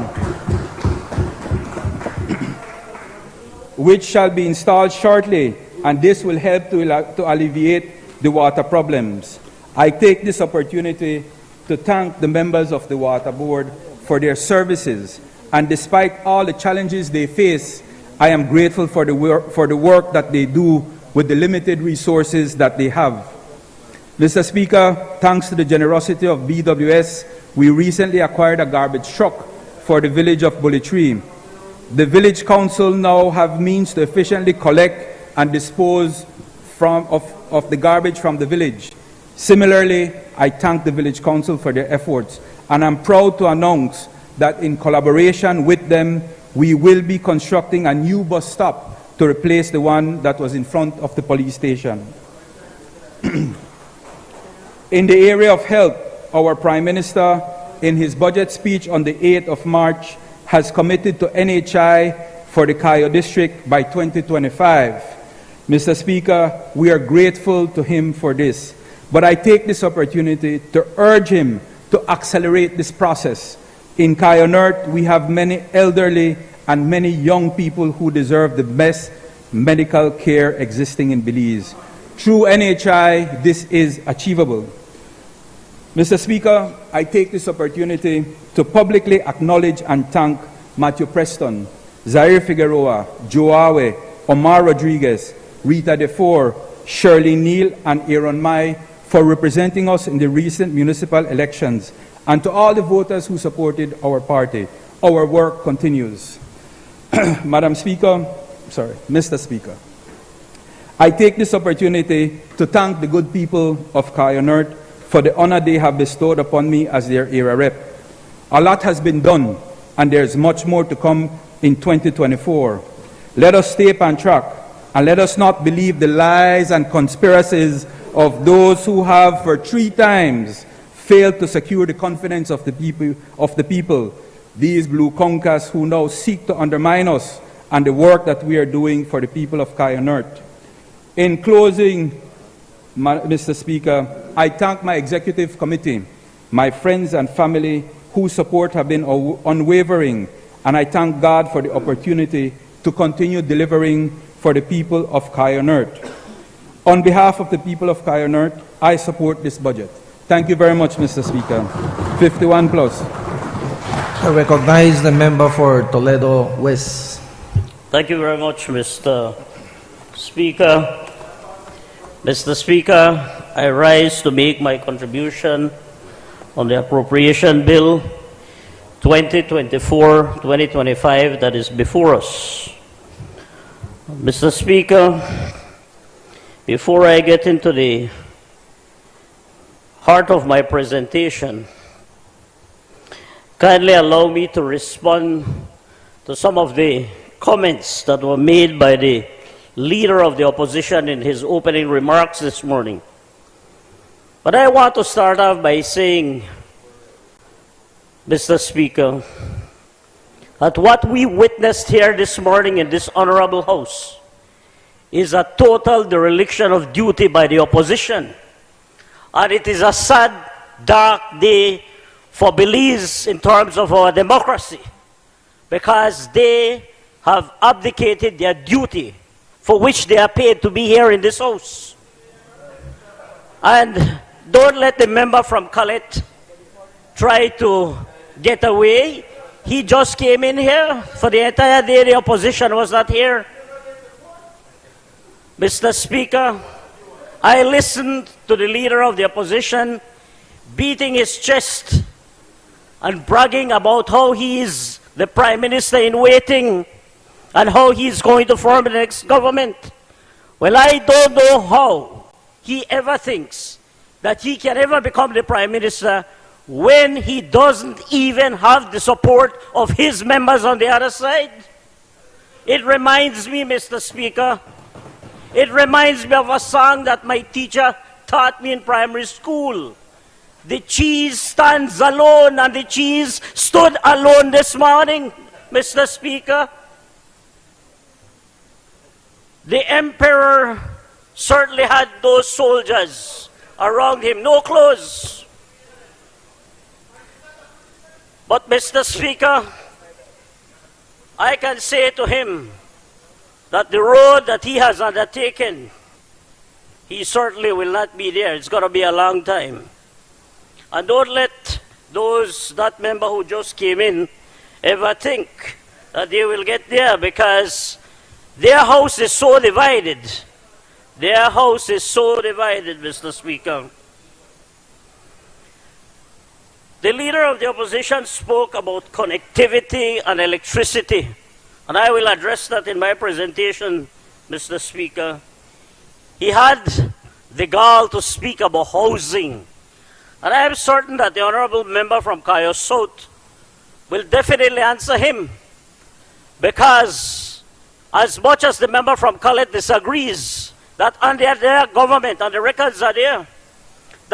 shortly, and this will help to alleviate the water problems. I take this opportunity to thank the members of the Water Board for their services, and despite all the challenges they face, I am grateful for the work that they do with the limited resources that they have. Mr. Speaker, thanks to the generosity of BWS, we recently acquired a garbage truck for the village of Bullet Tree. The village council now have means to efficiently collect and dispose of the garbage from the village. Similarly, I thank the village council for their efforts, and I'm proud to announce that in collaboration with them, we will be constructing a new bus stop to replace the one that was in front of the police station. In the area of health, our Prime Minister, in his budget speech on the 8th of March, has committed to NHI for the Cayo district by 2025. Mr. Speaker, we are grateful to him for this, but I take this opportunity to urge him to accelerate this process. In Cayo North, we have many elderly and many young people who deserve the best medical care existing in Belize. Through NHI, this is achievable. Mr. Speaker, I take this opportunity to publicly acknowledge and thank Matthew Preston, Zaire Figueroa, Joawe, Omar Rodriguez, Rita DeFore, Shirley Neal, and Aaron Mai for representing us in the recent municipal elections, and to all the voters who supported our party. Our work continues. Mr. Speaker, I take this opportunity to thank the good people of Cayo North for the honor they have bestowed upon me as their area rep. A lot has been done, and there's much more to come in 2024. Let us stay on track, and let us not believe the lies and conspiracies of those who have for 3 times failed to secure the confidence of the people. These blue conkas who now seek to undermine us and the work that we are doing for the people of Cayo North. In closing, Mr. Speaker, I thank my executive committee, my friends and family whose support have been unwavering, and I thank God for the opportunity to continue delivering for the people of Cayo North. On behalf of the people of Cayo North, I support this budget. Thank you very much, Mr. Speaker. 51 plus. I recognize the member for Toledo West. Thank you very much, Mr. Speaker. Mr. Speaker, I rise to make my contribution on the appropriation bill 2024-2025 that is before us. Mr. Speaker, before I get into the heart of my presentation, kindly allow me to respond to some of the comments that were made by the leader of the opposition in his opening remarks this morning. But I want to start off by saying, Mr. Speaker, that what we witnessed here this morning in this honorable House is a total dereliction of duty by the opposition. And it is a sad, dark day for Belize in terms of our democracy, because they have abdicated their duty for which they are paid to be here in this House. And don't let the member from Colette try to get away. He just came in here. For the entire day, the opposition was not here. Mr. Speaker, I listened to the leader of the opposition beating his chest and bragging about how he is the Prime Minister in waiting and how he is going to form the next government. Well, I don't know how he ever thinks that he can ever become the Prime Minister when he doesn't even have the support of his members on the other side. It reminds me, Mr. Speaker, it reminds me of a song that my teacher taught me in primary school. The cheese stands alone, and the cheese stood alone this morning, Mr. Speaker. The emperor certainly had those soldiers around him, no clothes. But, Mr. Speaker, I can say to him that the road that he has undertaken, he certainly will not be there. It's going to be a long time. And don't let that member who just came in ever think that they will get there, because their house is so divided. Their house is so divided, Mr. Speaker. The leader of the opposition spoke about connectivity and electricity, and I will address that in my presentation, Mr. Speaker. He had the gall to speak about housing, and I am certain that the honorable member from Cayo South will definitely answer him, because as much as the member from Colette disagrees that under their government, and the records are there,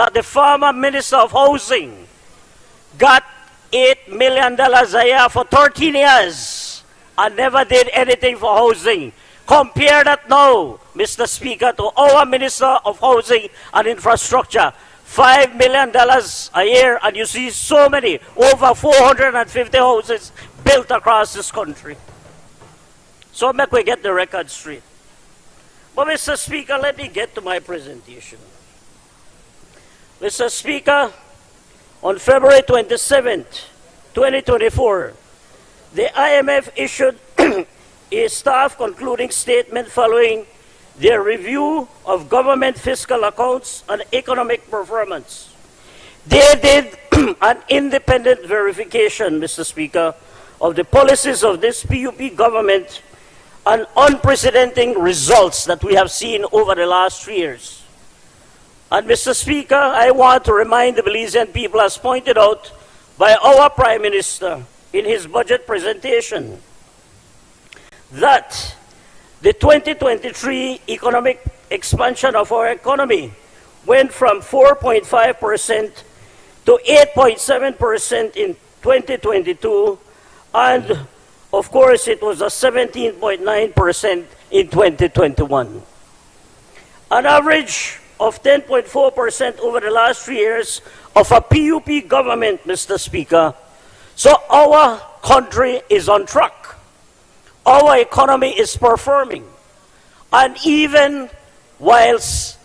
that the former Minister of Housing got $8 million a year for 13 years and never did anything for housing. Compare that now, Mr. Speaker, to our Minister of Housing and Infrastructure. $5 million a year, and you see so many, over 450 houses built across this country. So make we get the record straight. But Mr. Speaker, let me get to my presentation. Mr. Speaker, on February 27th, 2024, the IMF issued a staff concluding statement following their review of government fiscal accounts and economic performance. They did an independent verification, Mr. Speaker, of the policies of this PUP government and unprecedented results that we have seen over the last 3 years. And Mr. Speaker, I want to remind the Belizean people, as pointed out by our Prime Minister in his budget presentation, that the 2023 economic expansion of our economy went from 4.5% to 8.7% in 2022, and of course it was a 17.9% in 2021. An average of 10.4% over the last 3 years of a PUP government, Mr. Speaker. So our country is on track. Our economy is performing. And even whilst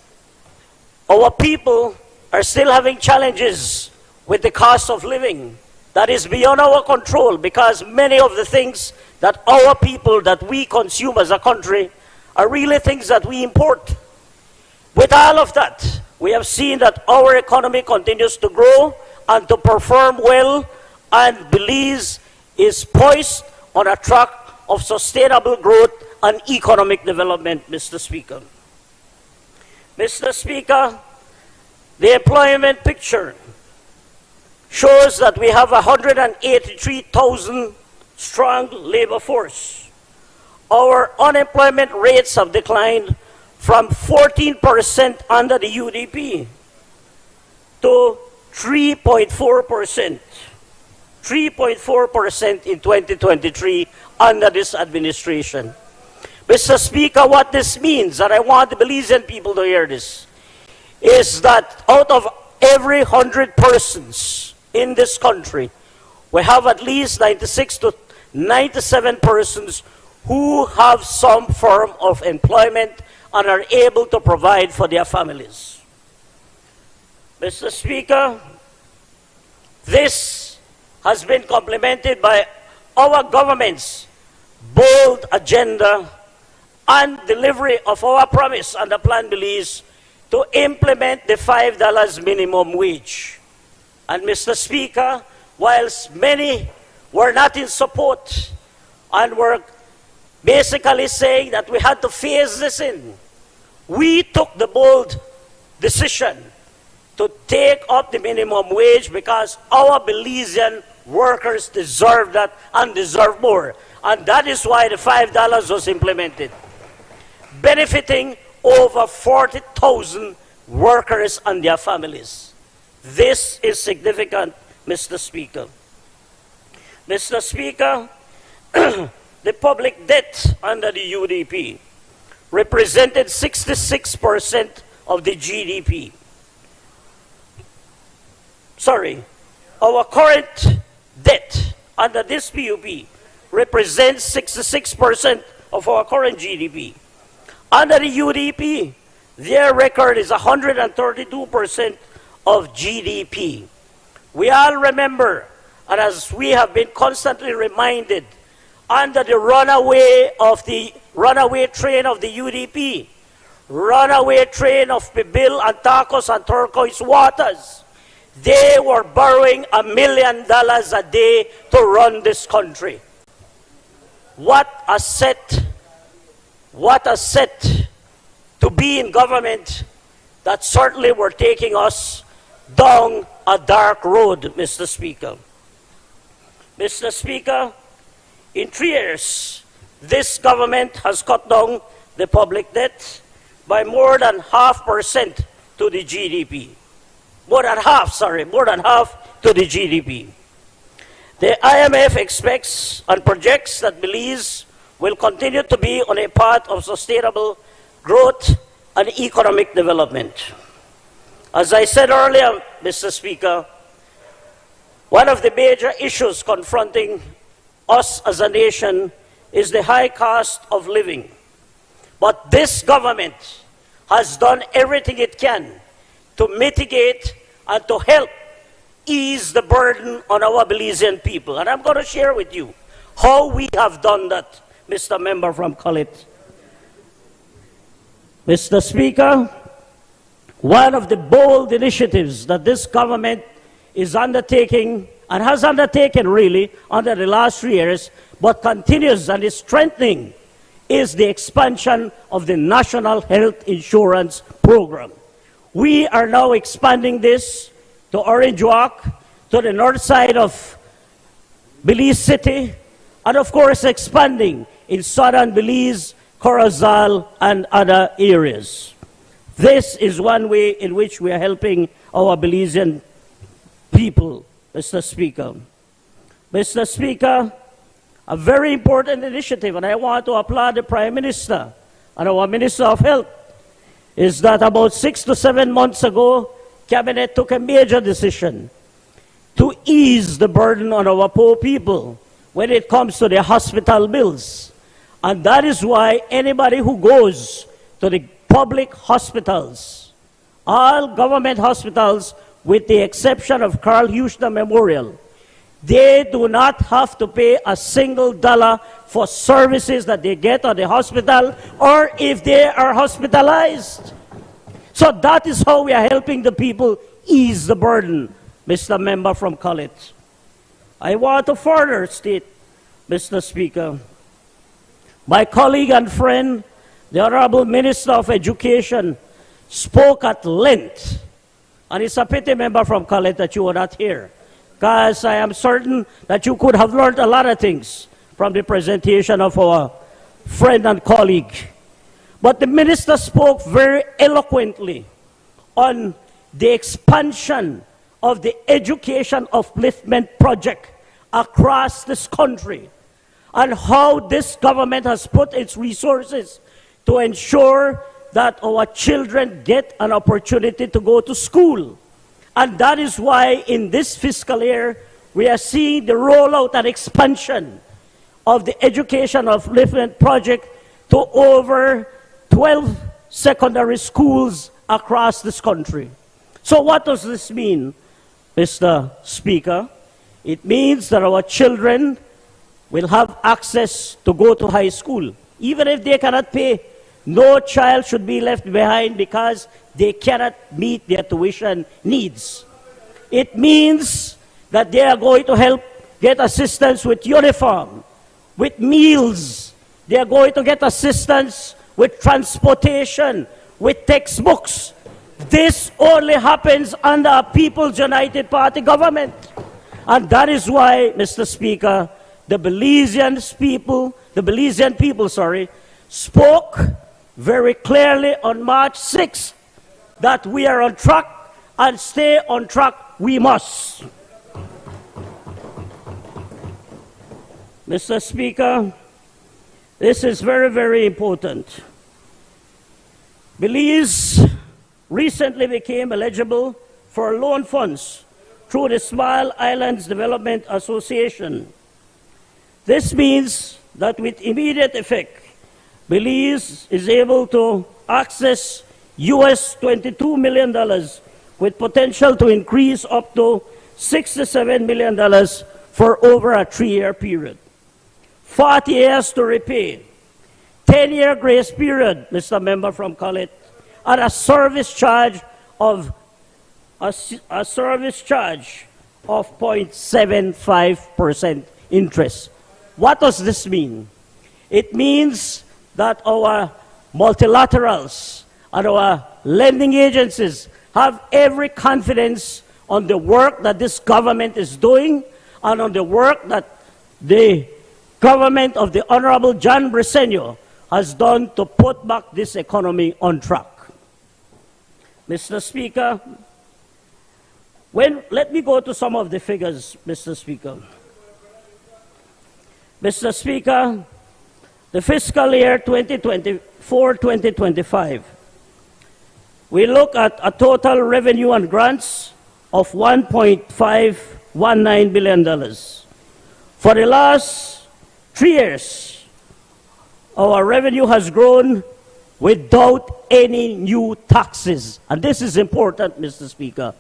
our people are still having challenges with the cost of living, that is beyond our control, because many of the things that our people, that we consume as a country, are really things that we import. With all of that, we have seen that our economy continues to grow and to perform well, and Belize is poised on a track of sustainable growth and economic development, Mr. Speaker. Mr. Speaker, the employment picture shows that we have 183,000 strong labor force. Our unemployment rates have declined from 14% under the UDP to 3.4%. 3.4% in 2023 under this administration. Mr. Speaker, what this means, and I want the Belizean people to hear this, is that out of every 100 persons in this country, we have at least 96 to 97 persons who have some form of employment and are able to provide for their families. Mr. Speaker, this has been complemented by our government's bold agenda and delivery of our promise under Plan Belize to implement the $5 minimum wage. And Mr. Speaker, whilst many were not in support and were basically saying that we had to phase this in, we took the bold decision to take up the minimum wage because our Belizean workers deserve that and deserve more. And that is why the $5 was implemented, benefiting over 40,000 workers and their families. This is significant, Mr. Speaker. Mr. Speaker, the public debt under the UDP represented 66% of the GDP. Sorry, our current debt under this PUP represents 66% of our current GDP. Under the UDP, their record is 132% of GDP. We all remember, and as we have been constantly reminded, under the runaway train of the UDP, runaway train of Pibil and Tacos and Turquoise Waters, they were borrowing $1 million a day to run this country. What a set to be in government that certainly were taking us down a dark road, Mr. Speaker. Mr. Speaker, in 3 years, this government has cut down the public debt by more than 0.5% to the GDP. more than half to the GDP. The IMF expects and projects that Belize will continue to be on a path of sustainable growth and economic development. As I said earlier, Mr. Speaker, one of the major issues confronting us as a nation is the high cost of living. But this government has done everything it can to mitigate and to help ease the burden on our Belizean people. And I'm going to share with you how we have done that, Mr. Member from Collet. Mr. Speaker, one of the bold initiatives that this government is undertaking and has undertaken really under the last 3 years, but continues and is strengthening, is the expansion of the National Health Insurance Program. We are now expanding this to Orange Walk, to the north side of Belize City, and of course expanding in southern Belize, Corozal, and other areas. This is one way in which we are helping our Belizean people, Mr. Speaker. Mr. Speaker, a very important initiative, and I want to applaud the Prime Minister and our Minister of Health, is that about 6 to 7 months ago, Cabinet took a major decision to ease the burden on our poor people when it comes to their hospital bills. And that is why anybody who goes to the public hospitals, all government hospitals, with the exception of Carl Houston Memorial, they do not have to pay a single dollar for services that they get at the hospital or if they are hospitalized. So that is how we are helping the people ease the burden, Mr. Member from Collet. I want to further state, Mr. Speaker, my colleague and friend, the Honorable Minister of Education, spoke at length, and it's a pity, Member from Collet, that you were not here, because I am certain that you could have learned a lot of things from the presentation of our friend and colleague. But the minister spoke very eloquently on the expansion of the Education Upliftment Project across this country and how this government has put its resources to ensure that our children get an opportunity to go to school. And that is why in this fiscal year, we are seeing the rollout and expansion of the Education Upliftment Project to over 12 secondary schools across this country. So what does this mean, Mr. Speaker? It means that our children will have access to go to high school. Even if they cannot pay, no child should be left behind because they cannot meet their tuition needs. It means that they are going to help get assistance with uniform, with meals. They are going to get assistance with transportation, with textbooks. This only happens under a People's United Party government. And that is why, Mr. Speaker, the Belizean people, spoke very clearly on March 6th that we are on track and stay on track we must. Mr. Speaker, this is very, very important. Belize recently became eligible for loan funds through the Small Islands Development Association. This means that with immediate effect, Belize is able to access US $22 million with potential to increase up to $67 million for over a 3-year period. 40 years to repay, 10-year grace period, Mr. Member from Collet, and a service charge of 0.75% interest. What does this mean? It means that our multilaterals and our lending agencies have every confidence on the work that this government is doing and on the work that the government of the Honorable John Briceño has done to put back this economy on track. Mr. Speaker, Let me go to some of the figures, Mr. Speaker. Mr. Speaker, the fiscal year 2024-2025, we look at a total revenue and grants of $1.519 billion. For the last 3 years, our revenue has grown without any new taxes. And this is important, Mr. Speaker.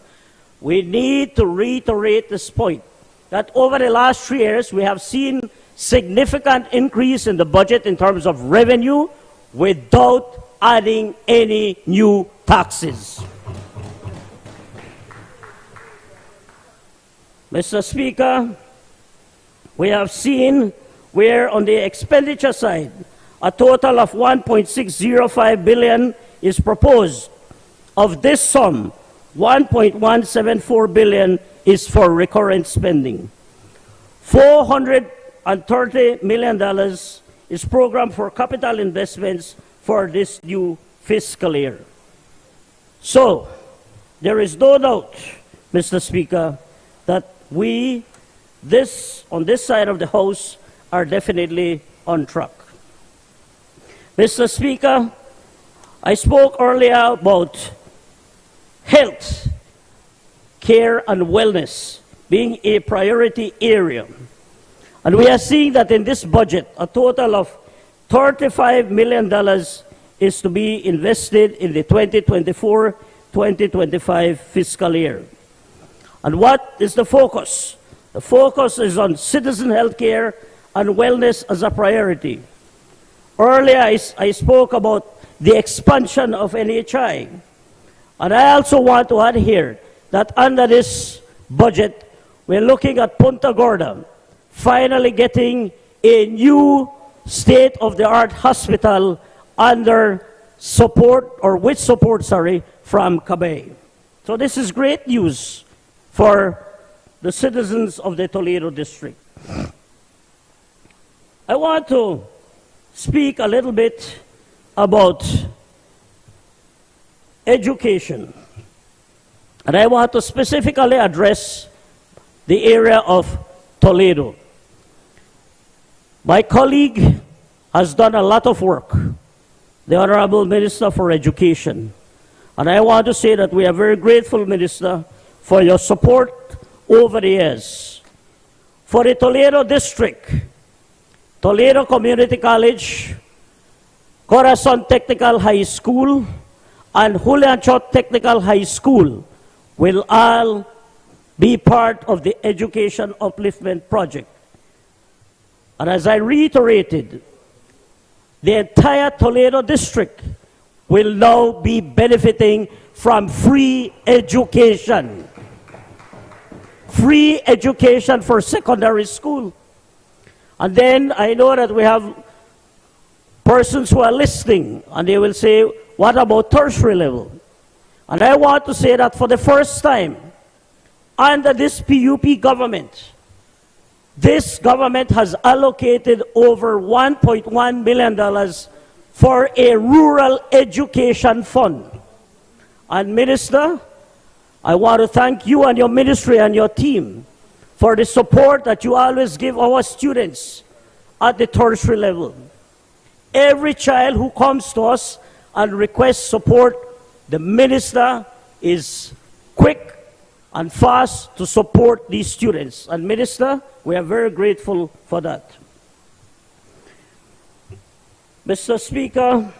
We need to reiterate this point, that over the last 3 years, we have seen significant increase in the budget in terms of revenue without adding any new taxes. Mr. Speaker, we have seen where on the expenditure side, a total of $1.605 billion is proposed. Of this sum, $1.174 billion is for recurrent spending. $430 million is programmed for capital investments for this new fiscal year. So, there is no doubt, Mr. Speaker, that we, on this side of the House, are definitely on track. Mr. Speaker, I spoke earlier about health, care, and wellness being a priority area. And we are seeing that in this budget, a total of $35 million is to be invested in the 2024-2025 fiscal year. And what is the focus? The focus is on citizen health care and wellness as a priority. Earlier, I spoke about the expansion of NHI. And I also want to add here that under this budget, we're looking at Punta Gorda finally getting a new state-of-the-art hospital under support, or with support, from CABE. So this is great news for the citizens of the Toledo district. I want to speak a little bit about education. And I want to specifically address the area of Toledo. My colleague has done a lot of work, the Honorable Minister for Education. And I want to say that we are very grateful, Minister, for your support over the years. For the Toledo district, Toledo Community College, Corazon Technical High School, and Julian Chot Technical High School will all be part of the Education Upliftment Project. And as I reiterated, the entire Toledo district will now be benefiting from free education. Free education for secondary school. And then I know that we have persons who are listening, and they will say, what about tertiary level? And I want to say that for the first time, under this PUP government, this government has allocated over $1.1 million for a rural education fund. And Minister, I want to thank you and your ministry and your team for the support that you always give our students at the tertiary level. Every child who comes to us and requests support, the minister is quick and fast to support these students. And Minister, we are very grateful for that. Mr. Speaker,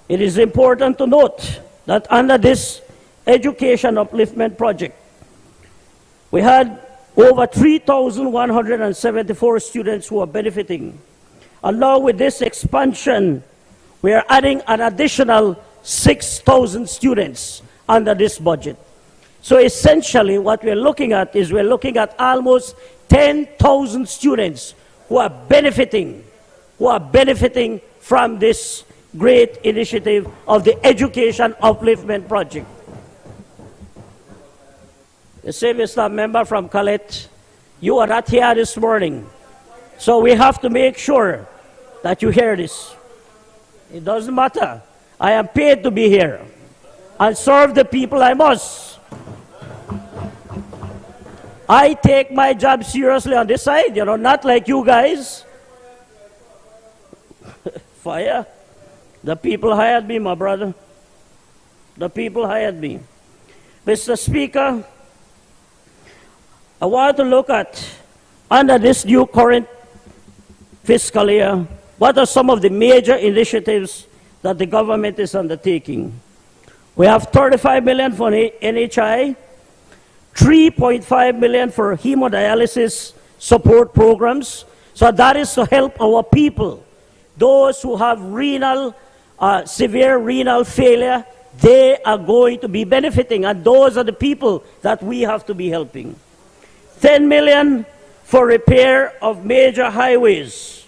it is important to note that under this Education Upliftment Project, we had over 3,174 students who are benefiting. And now with this expansion, we are adding an additional 6,000 students under this budget. So essentially what we're looking at is we're looking at almost 10,000 students who are benefiting from this great initiative of the Education Upliftment Project. You see, Mr. Member from Colette, you are not here this morning. So we have to make sure that you hear this. It doesn't matter. I am paid to be here. And serve the people I must. I take my job seriously on this side, you know, not like you guys. Fire. The people hired me, my brother. The people hired me. Mr. Speaker, I want to look at, under this new current fiscal year, what are some of the major initiatives that the government is undertaking? We have 35 million for NHI, 3.5 million for hemodialysis support programs. So that is to help our people. Those who have severe renal failure, they are going to be benefiting, and those are the people that we have to be helping. 10 million for repair of major highways.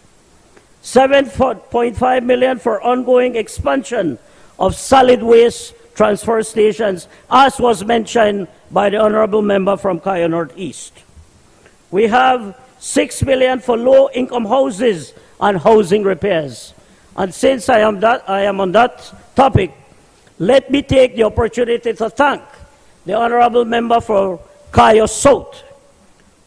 7.5 million for ongoing expansion of solid waste transfer stations, as was mentioned by the Honorable Member from Kaya Northeast. We have 6 million for low-income houses and housing repairs. And since I am on that topic, let me take the opportunity to thank the Honorable Member for Kaya South,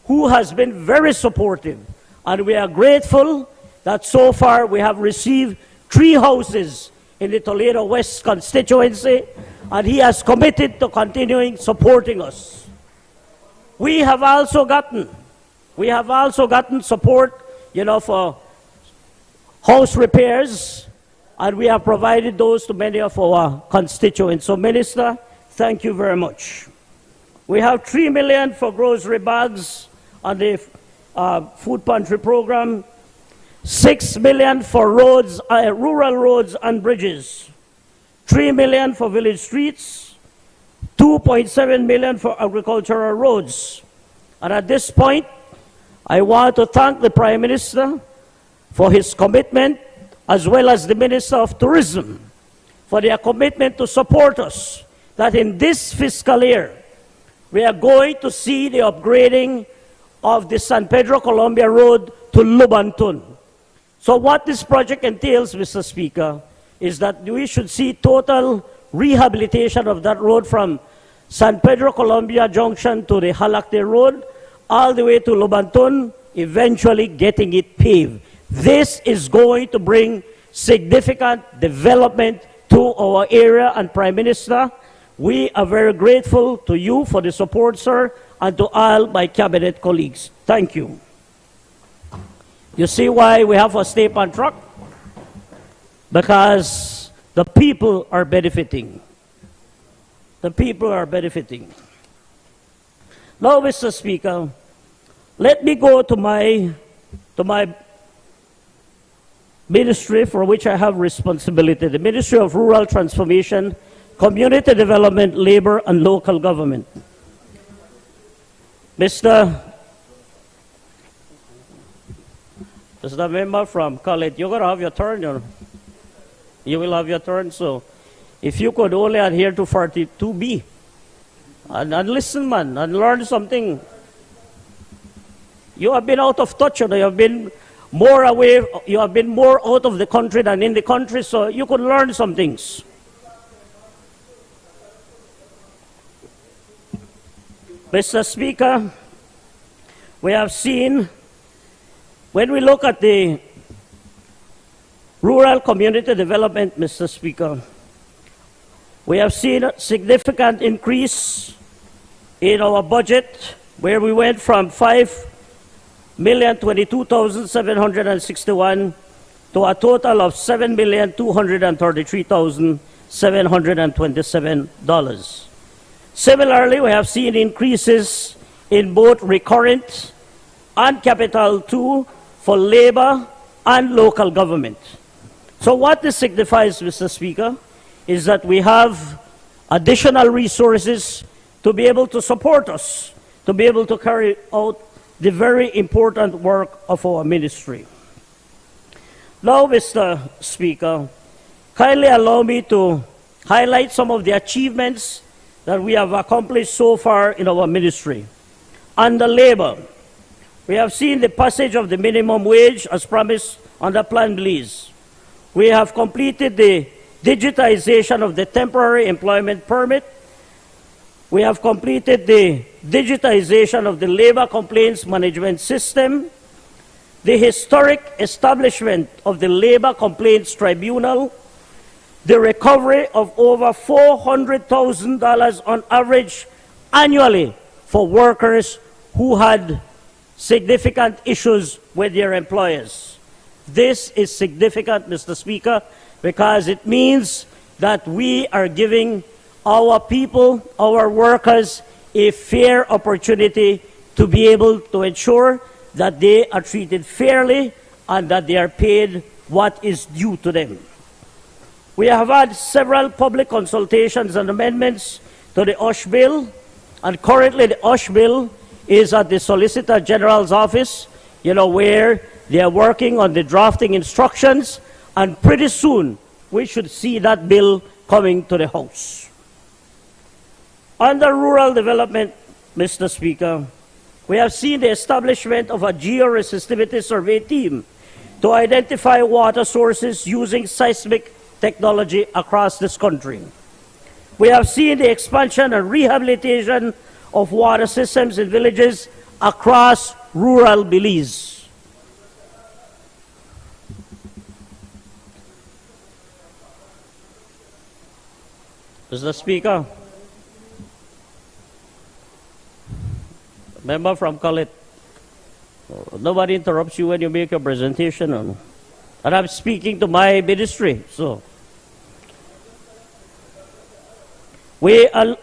who has been very supportive. And we are grateful that so far we have received 3 houses in the Toledo West constituency, and he has committed to continuing supporting us. We have also gotten support, you know, for house repairs, and we have provided those to many of our constituents. So, Minister, thank you very much. We have 3 million for grocery bags on the food pantry program, 6 million for roads, rural roads and bridges, 3 million for village streets, 2.7 million for agricultural roads. And at this point, I want to thank the Prime Minister for his commitment, as well as the Minister of Tourism for their commitment to support us, that in this fiscal year, we are going to see the upgrading of the San Pedro Colombia Road to Lubantun. So what this project entails, Mr. Speaker, is that we should see total rehabilitation of that road from San Pedro Colombia Junction to the Halacte Road, all the way to Lubantun, eventually getting it paved. This is going to bring significant development to our area, and Prime Minister, we are very grateful to you for the support, sir, and to all my cabinet colleagues. Thank you. You see why we have a stay-on truck? Because the people are benefiting. The people are benefiting. Now, Mr. Speaker, let me go to my ministry for which I have responsibility, the Ministry of Rural Transformation, Community Development, Labor, and Local Government. Mr. Member from College, you're going to have your turn. You will have your turn. So if you could only adhere to 42B and listen, man, and learn something. You have been out of touch. You have been more away. You have been more out of the country than in the country, so you could learn some things. Mr. Speaker, we have seen, when we look at the rural community development, Mr. Speaker, we have seen a significant increase in our budget, where we went from 5,022,761 to a total of $7,233,727. Similarly, we have seen increases in both recurrent and Capital II for labor and local government. So what this signifies, Mr. Speaker, is that we have additional resources to be able to support us, to be able to carry out the very important work of our ministry. Now, Mr. Speaker, kindly allow me to highlight some of the achievements that we have accomplished so far in our ministry. Under labor, we have seen the passage of the minimum wage as promised under Plan Belize. We have completed the digitization of the temporary employment permit We have completed the digitization of the labor complaints management system, the historic establishment of the Labor Complaints Tribunal, the recovery of over $400,000 on average annually for workers who had significant issues with their employers. This is significant, Mr. Speaker, because it means that we are giving our people, our workers, a fair opportunity to be able to ensure that they are treated fairly and that they are paid what is due to them. We have had several public consultations and amendments to the OSH bill, and currently the OSH bill is at the Solicitor General's office, where they are working on the drafting instructions, and pretty soon we should see that bill coming to the House. Under rural development, Mr. Speaker, we have seen the establishment of a georesistivity survey team to identify water sources using seismic technology across this country. We have seen the expansion and rehabilitation of water systems in villages across rural Belize. Mr. Speaker, member from Kalit, nobody interrupts you when you make your presentation, and I'm speaking to my ministry, so we are.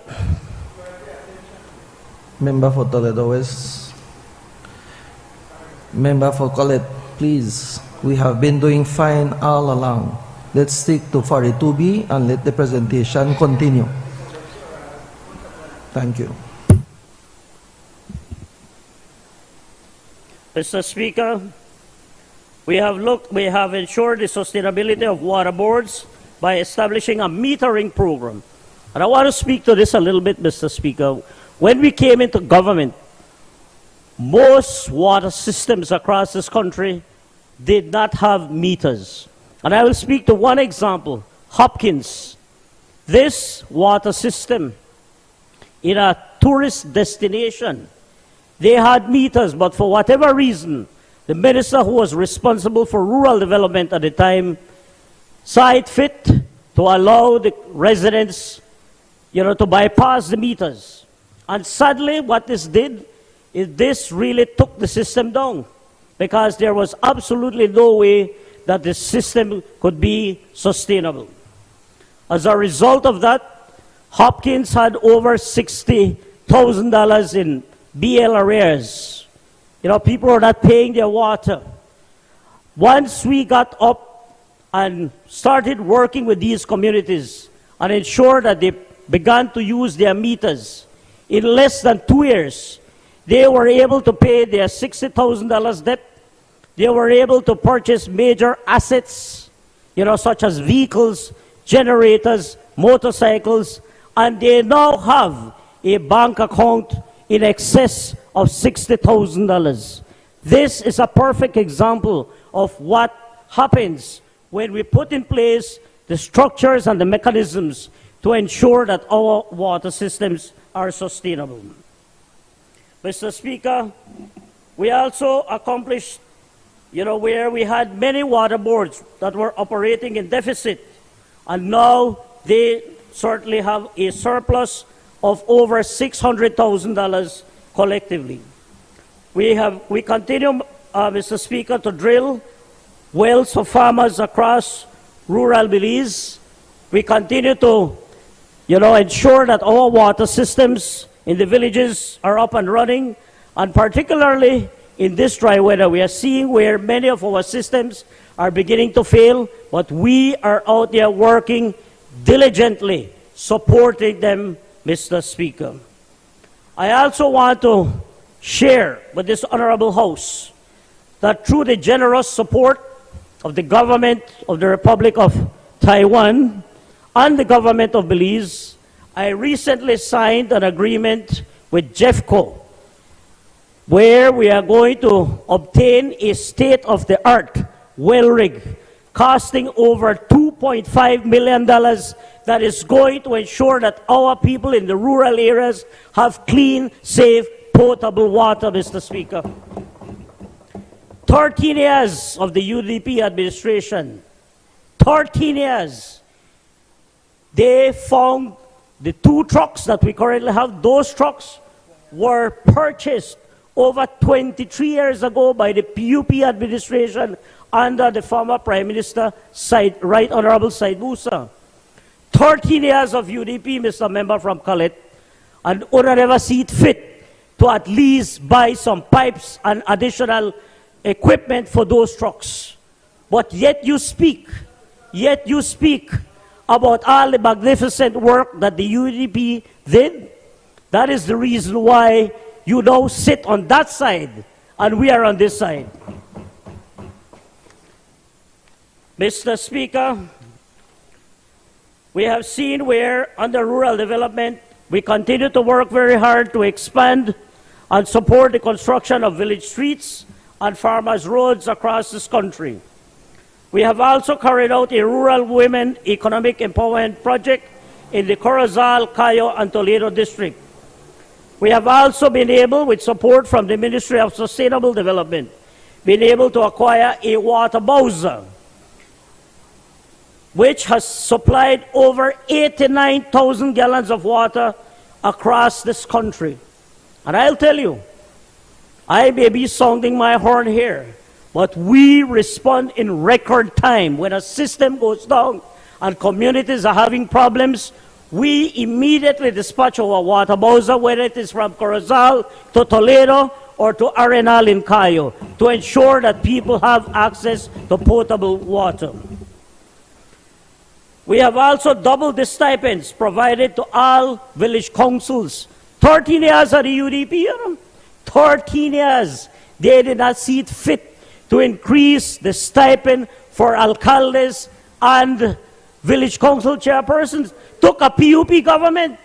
Member for Toledo West. Member for Colette, please. We have been doing fine all along. Let's stick to 42B and let the presentation continue. Thank you. Mr. Speaker, we have ensured the sustainability of water boards by establishing a metering program. And I want to speak to this a little bit, Mr. Speaker. When we came into government, most water systems across this country did not have meters. And I will speak to one example, Hopkins. This water system in a tourist destination, they had meters, but for whatever reason, the minister who was responsible for rural development at the time saw it fit to allow the residents, to bypass the meters. And sadly, what this did is this really took the system down, because there was absolutely no way that the system could be sustainable. As a result of that, Hopkins had over $60,000 in BL arrears. People were not paying their water. Once we got up and started working with these communities and ensured that they began to use their meters, in less than 2 years, they were able to pay their $60,000 debt. They were able to purchase major assets, such as vehicles, generators, motorcycles, and they now have a bank account in excess of $60,000. This is a perfect example of what happens when we put in place the structures and the mechanisms to ensure that our water systems are sustainable. Mr. Speaker, we also accomplished, where we had many water boards that were operating in deficit, and now they certainly have a surplus of over $600,000 collectively. We continue, Mr. Speaker, to drill wells for farmers across rural Belize. We continue to ensure that our water systems in the villages are up and running, and particularly in this dry weather, we are seeing where many of our systems are beginning to fail, but we are out there working diligently, supporting them, Mr. Speaker. I also want to share with this honorable House that through the generous support of the government of the Republic of Taiwan and the government of Belize, I recently signed an agreement with JEFCO, where we are going to obtain a state-of-the-art well rig costing over $2 $2.5 million that is going to ensure that our people in the rural areas have clean, safe, potable water, Mr. Speaker. 13 years of the UDP administration, 13 years, they found the 2 trucks that we currently have, those trucks were purchased over 23 years ago by the PUP administration under the former Prime Minister, Right Honorable Said Musa. 13 years of UDP, Mr. Member from Kalit, and Una never see it fit to at least buy some pipes and additional equipment for those trucks. But yet you speak about all the magnificent work that the UDP did. That is the reason why you now sit on that side and we are on this side. Mr. Speaker, we have seen where under rural development, we continue to work very hard to expand and support the construction of village streets and farmers' roads across this country. We have also carried out a rural women economic empowerment project in the Corozal, Cayo, and Toledo district. We have also been able, with support from the Ministry of Sustainable Development, been able to acquire a water bowser, which has supplied over 89,000 gallons of water across this country. And I'll tell you, I may be sounding my horn here, but we respond in record time. When a system goes down and communities are having problems, we immediately dispatch our water bowser, whether it is from Corozal to Toledo or to Arenal in Cayo, to ensure that people have access to potable water. We have also doubled the stipends provided to all village councils. 13 years of the UDP, you know? 13 years. They did not see it fit to increase the stipend for alcaldes and village council chairpersons. Took a PUP government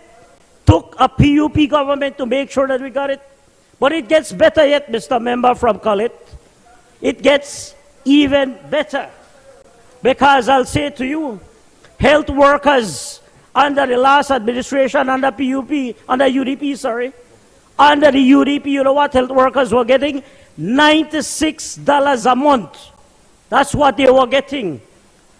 to make sure that we got it. But it gets better yet, Mr. Member from Kalit. It gets even better. Because I'll say to you, health workers under the last administration, under UDP, under the UDP, you know what health workers were getting? $96 a month. That's what they were getting.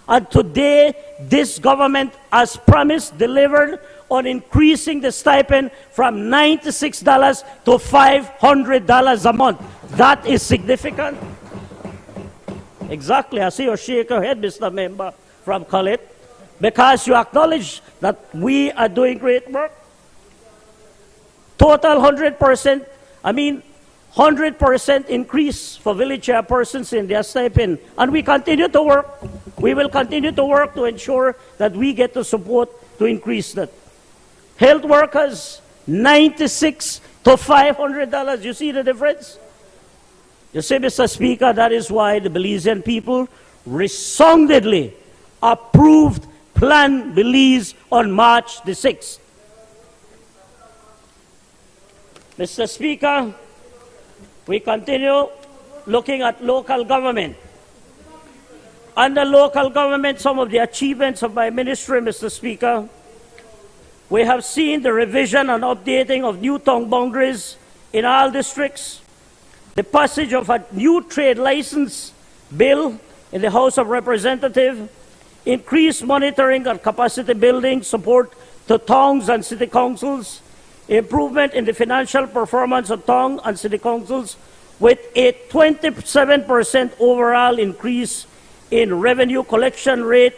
And today, this government has promised, delivered on increasing the stipend from $96 to $500 a month. That is significant. Exactly. I see you shake your head, Mr. Member from Kalit, because you acknowledge that we are doing great work. Total 100%, 100% increase for village chairpersons in their stipend. And we continue to work. We will continue to work to ensure that we get the support to increase that. Health workers, $96 to $500. You see the difference? You see, Mr. Speaker, that is why the Belizean people resoundingly approved Plan Belize on March the 6th. Mr. Speaker, we continue looking at local government. Under local government, some of the achievements of my ministry, Mr. Speaker, we have seen the revision and updating of new town boundaries in all districts, the passage of a new trade license bill in the House of Representatives, increased monitoring and capacity building support to towns and city councils, improvement in the financial performance of town and city councils with a 27% overall increase in revenue collection rate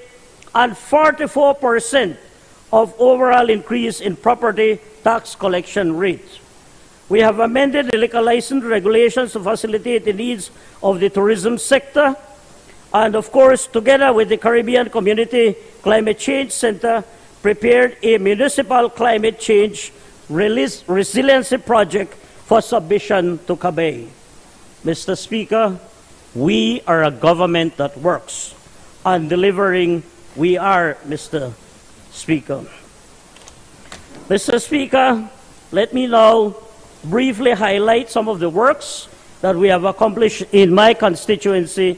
and 44% of overall increase in property tax collection rate. We have amended the liquor license regulations to facilitate the needs of the tourism sector. And of course, together with the Caribbean Community Climate Change Center, prepared a municipal climate change resiliency project for submission to CABE. Mr. Speaker, we are a government that works. On delivering, we are, Mr. Speaker. Mr. Speaker, let me now briefly highlight some of the works that we have accomplished in my constituency,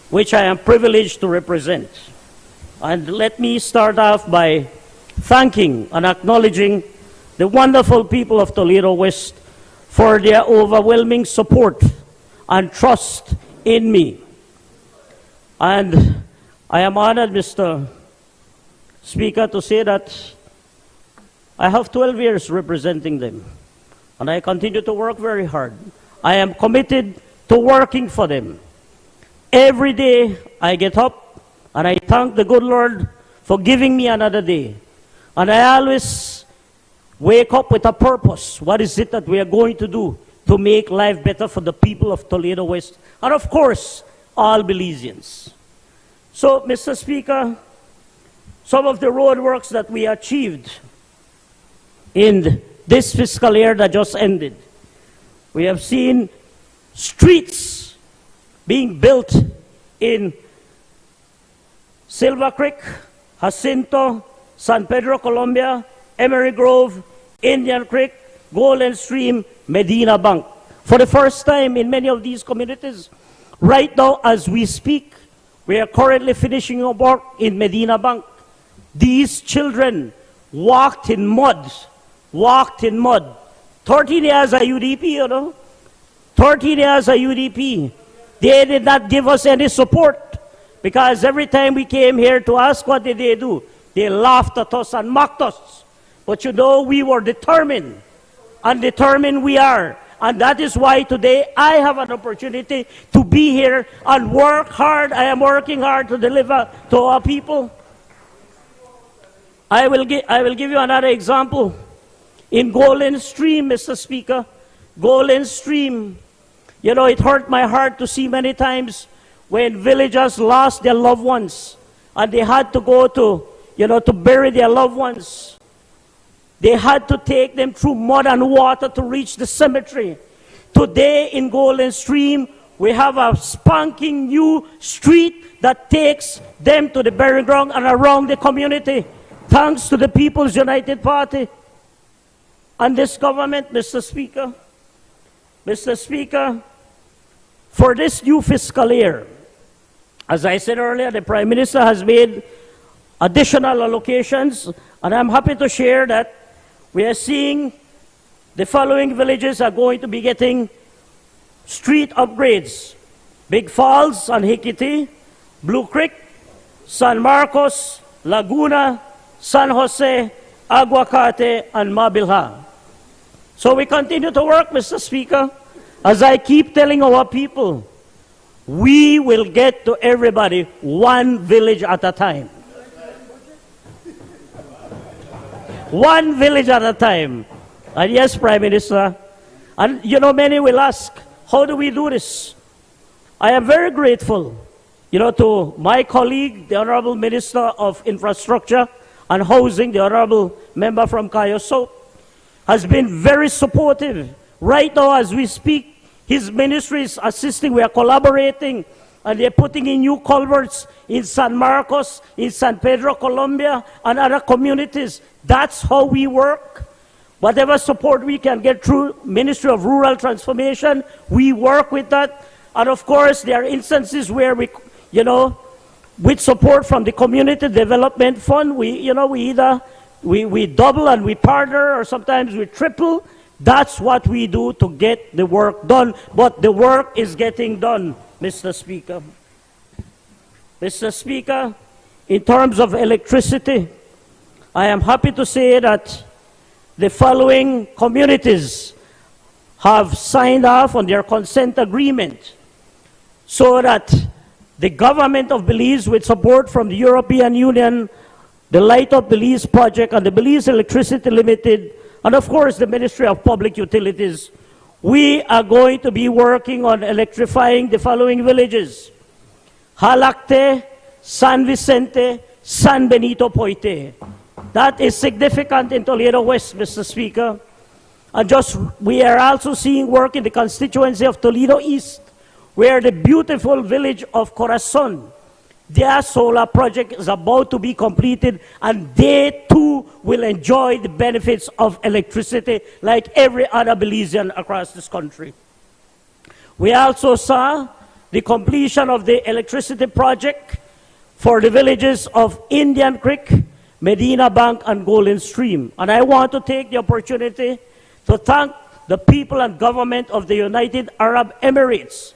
which I am privileged to represent. And let me start off by thanking and acknowledging the wonderful people of Toledo West for their overwhelming support and trust in me. And I am honored, Mr. Speaker, to say that I have 12 years representing them, and I continue to work very hard. I am committed to working for them. Every day I get up and I thank the good Lord for giving me another day. And I always wake up with a purpose. What is it that we are going to do to make life better for the people of Toledo West? And of course, all Belizeans. So, Mr. Speaker, some of the road works that we achieved in this fiscal year that just ended. We have seen streets being built in Silver Creek, Jacinto, San Pedro, Colombia, Emery Grove, Indian Creek, Golden Stream, Medina Bank. For the first time in many of these communities, right now as we speak, we are currently finishing our work in Medina Bank. These children walked in mud. 13 years of UDP, you know. 13 years of UDP. They did not give us any support because every time we came here to ask what did they do, they laughed at us and mocked us. But you know, we were determined, and determined we are. And that is why today I have an opportunity to be here and work hard. I am working hard to deliver to our people. I will give you another example. In Golden Stream, Mr. Speaker, Golden Stream, you know, it hurt my heart to see many times when villagers lost their loved ones and they had to go to, you know, to bury their loved ones. They had to take them through mud and water to reach the cemetery. Today in Golden Stream, we have a spanking new street that takes them to the burying ground and around the community, thanks to the People's United Party and this government, Mr. Speaker. Mr. Speaker, for this new fiscal year, as I said earlier, the Prime Minister has made additional allocations, and I'm happy to share that we are seeing the following villages are going to be getting street upgrades: Big Falls and Hikiti, Blue Creek, San Marcos, Laguna, San Jose, Aguacate, and Mabilha. So we continue to work, Mr. Speaker. As I keep telling our people, we will get to everybody one village at a time. One village at a time. And yes, Prime Minister, and you know, many will ask, how do we do this? I am very grateful, you know, to my colleague, the Honorable Minister of Infrastructure and Housing, the Honorable Member from Cayo South, has been very supportive. Right now, as we speak, his ministry is assisting, we are collaborating, and they're putting in new culverts in San Marcos, in San Pedro, Colombia, and other communities. That's how we work. Whatever support we can get through Ministry of Rural Transformation, we work with that. And of course, there are instances where we, you know, with support from the Community Development Fund, we either double and we partner, or sometimes we triple. That's what we do to get the work done. But the work is getting done, Mr. Speaker. Mr. Speaker, in terms of electricity, I am happy to say that the following communities have signed off on their consent agreement so that the government of Belize, with support from the European Union, the Light Up Belize project, and the Belize Electricity Limited, and of course the Ministry of Public Utilities, we are going to be working on electrifying the following villages: Halacte, San Vicente, San Benito Poite. That is significant in Toledo West, Mr. Speaker. And we are also seeing work in the constituency of Toledo East, where the beautiful village of Corazon, their solar project is about to be completed, and they too will enjoy the benefits of electricity like every other Belizean across this country. We also saw the completion of the electricity project for the villages of Indian Creek, Medina Bank, and Golden Stream. And I want to take the opportunity to thank the people and government of the United Arab Emirates,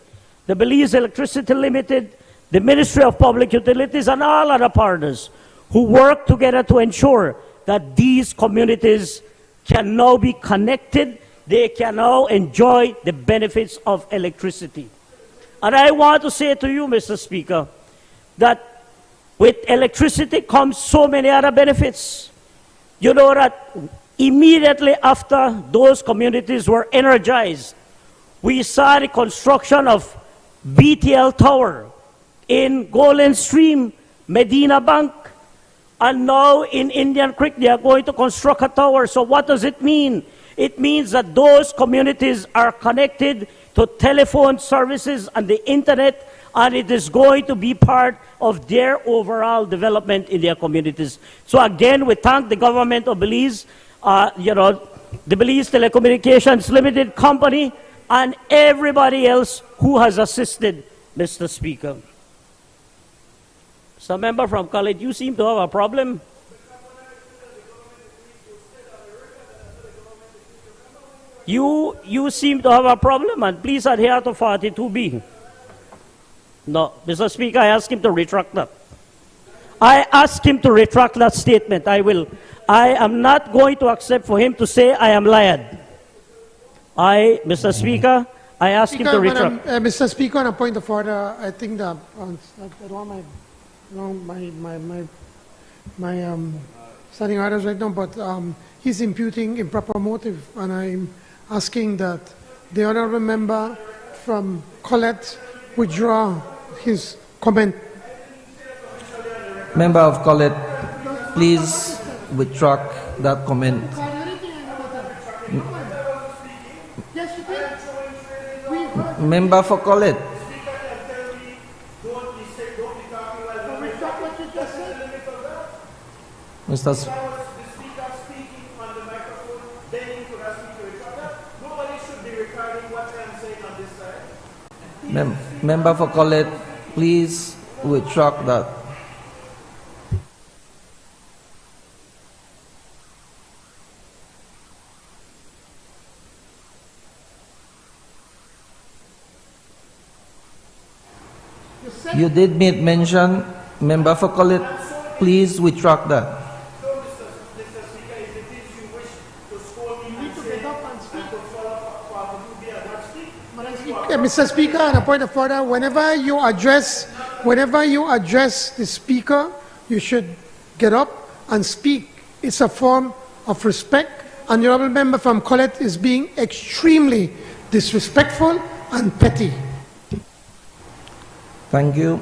the Belize Electricity Limited, the Ministry of Public Utilities, and all other partners who work together to ensure that these communities can now be connected. They can now enjoy the benefits of electricity. And I want to say to you, Mr. Speaker, that with electricity comes so many other benefits. You know that immediately after those communities were energized, we saw the construction of BTL Tower in Golden Stream, Medina Bank, and now in Indian Creek they are going to construct a tower. So what does it mean? It means that those communities are connected to telephone services and the internet, and it is going to be part of their overall development in their communities. So again, we thank the government of Belize, the Belize Telecommunications Limited Company, and everybody else who has assisted, Mr. Speaker. Some member from college, you seem to have a problem. You seem to have a problem, and please adhere to 42B. No, Mr. Speaker, I ask him to retract that. I ask him to retract that statement. I am not going to accept for him to say I am lied. Mr. Speaker, I ask him to retract. Mr. Speaker, on a point of order, I think that I don't want my standing orders right now, but he's imputing improper motive, and I'm asking that the honourable member from Colette withdraw his comment. Member of Colette, please withdraw that comment. Member for Colette. Mr. Member for Colette, please withdraw that. You did make mention, member for Colette, please withdraw that. Mr. Speaker, on a point of order, whenever you address the speaker, you should get up and speak. It's a form of respect, and the honourable member from Colette is being extremely disrespectful and petty. Thank you.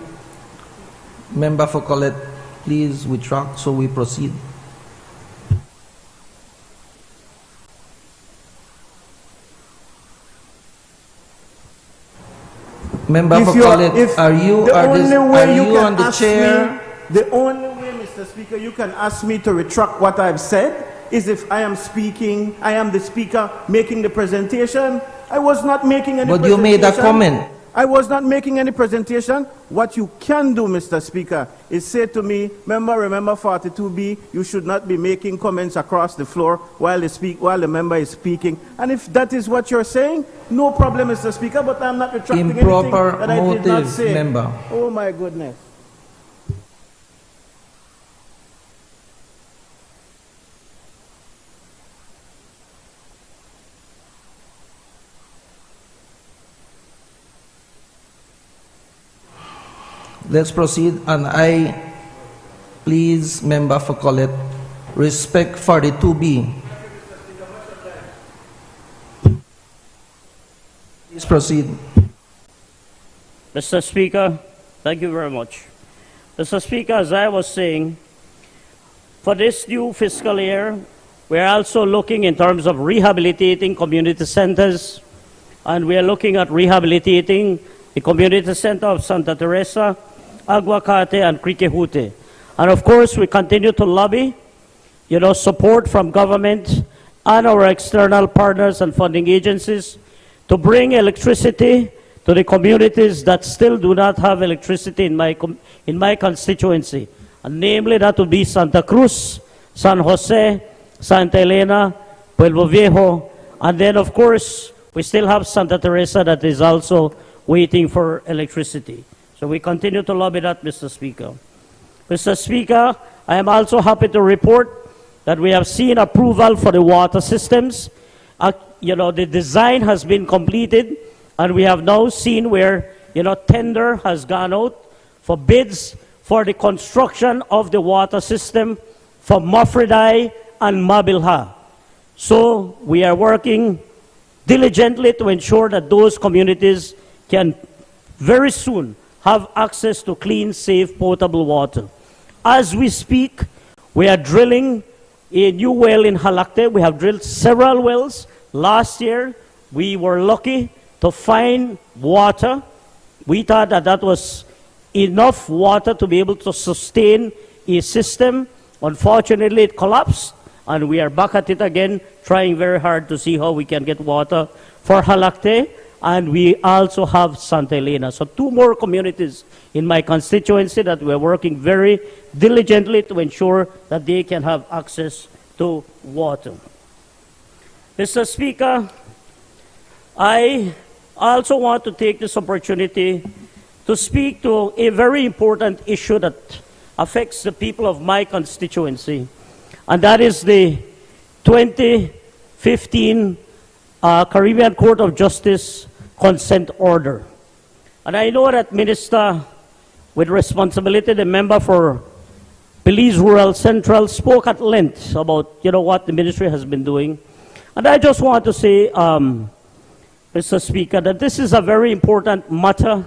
Member for Colette, please withdraw so we proceed. Member for Colette, are you on the chair? The only way, Mr. Speaker, you can ask me to retract what I've said is if I am speaking, I am the speaker making the presentation. I was not making any presentation. But you made a comment. I was not making any presentation. What you can do, Mr. Speaker, is say to me, remember 42B, you should not be making comments across the floor while the member is speaking. And if that is what you're saying, no problem, Mr. Speaker, but I'm not retracting anything that I did not say. Member. Oh my goodness. Let's proceed, and I please, member for Colette, respect 42B. Please proceed. Mr. Speaker, thank you very much. Mr. Speaker, as I was saying, for this new fiscal year, we're also looking in terms of rehabilitating community centers, and we are looking at rehabilitating the community center of Santa Teresa, Aguacate, and Criquehute. And of course, we continue to lobby, support from government and our external partners and funding agencies to bring electricity to the communities that still do not have electricity in my constituency, and namely that would be Santa Cruz, San Jose, Santa Elena, Pueblo Viejo, and then of course we still have Santa Teresa that is also waiting for electricity. So we continue to lobby that, Mr. Speaker. Mr. Speaker, I am also happy to report that we have seen approval for the water systems. The design has been completed, and we have now seen where, tender has gone out for bids for the construction of the water system for Mafredai and Mabilha. So we are working diligently to ensure that those communities can very soon have access to clean, safe, potable water. As we speak, we are drilling a new well in Halakte. We have drilled several wells. Last year, we were lucky to find water. We thought that that was enough water to be able to sustain a system. Unfortunately, it collapsed, and we are back at it again, trying very hard to see how we can get water for Halakte, and we also have Santa Elena. So 2 more communities in my constituency that we're working very diligently to ensure that they can have access to water. Mr. Speaker, I also want to take this opportunity to speak to a very important issue that affects the people of my constituency, and that is the 2015 Caribbean Court of Justice consent order. And I know that Minister with responsibility, the member for Belize Rural Central, spoke at length about what the ministry has been doing. And I just want to say, Mr. Speaker, that this is a very important matter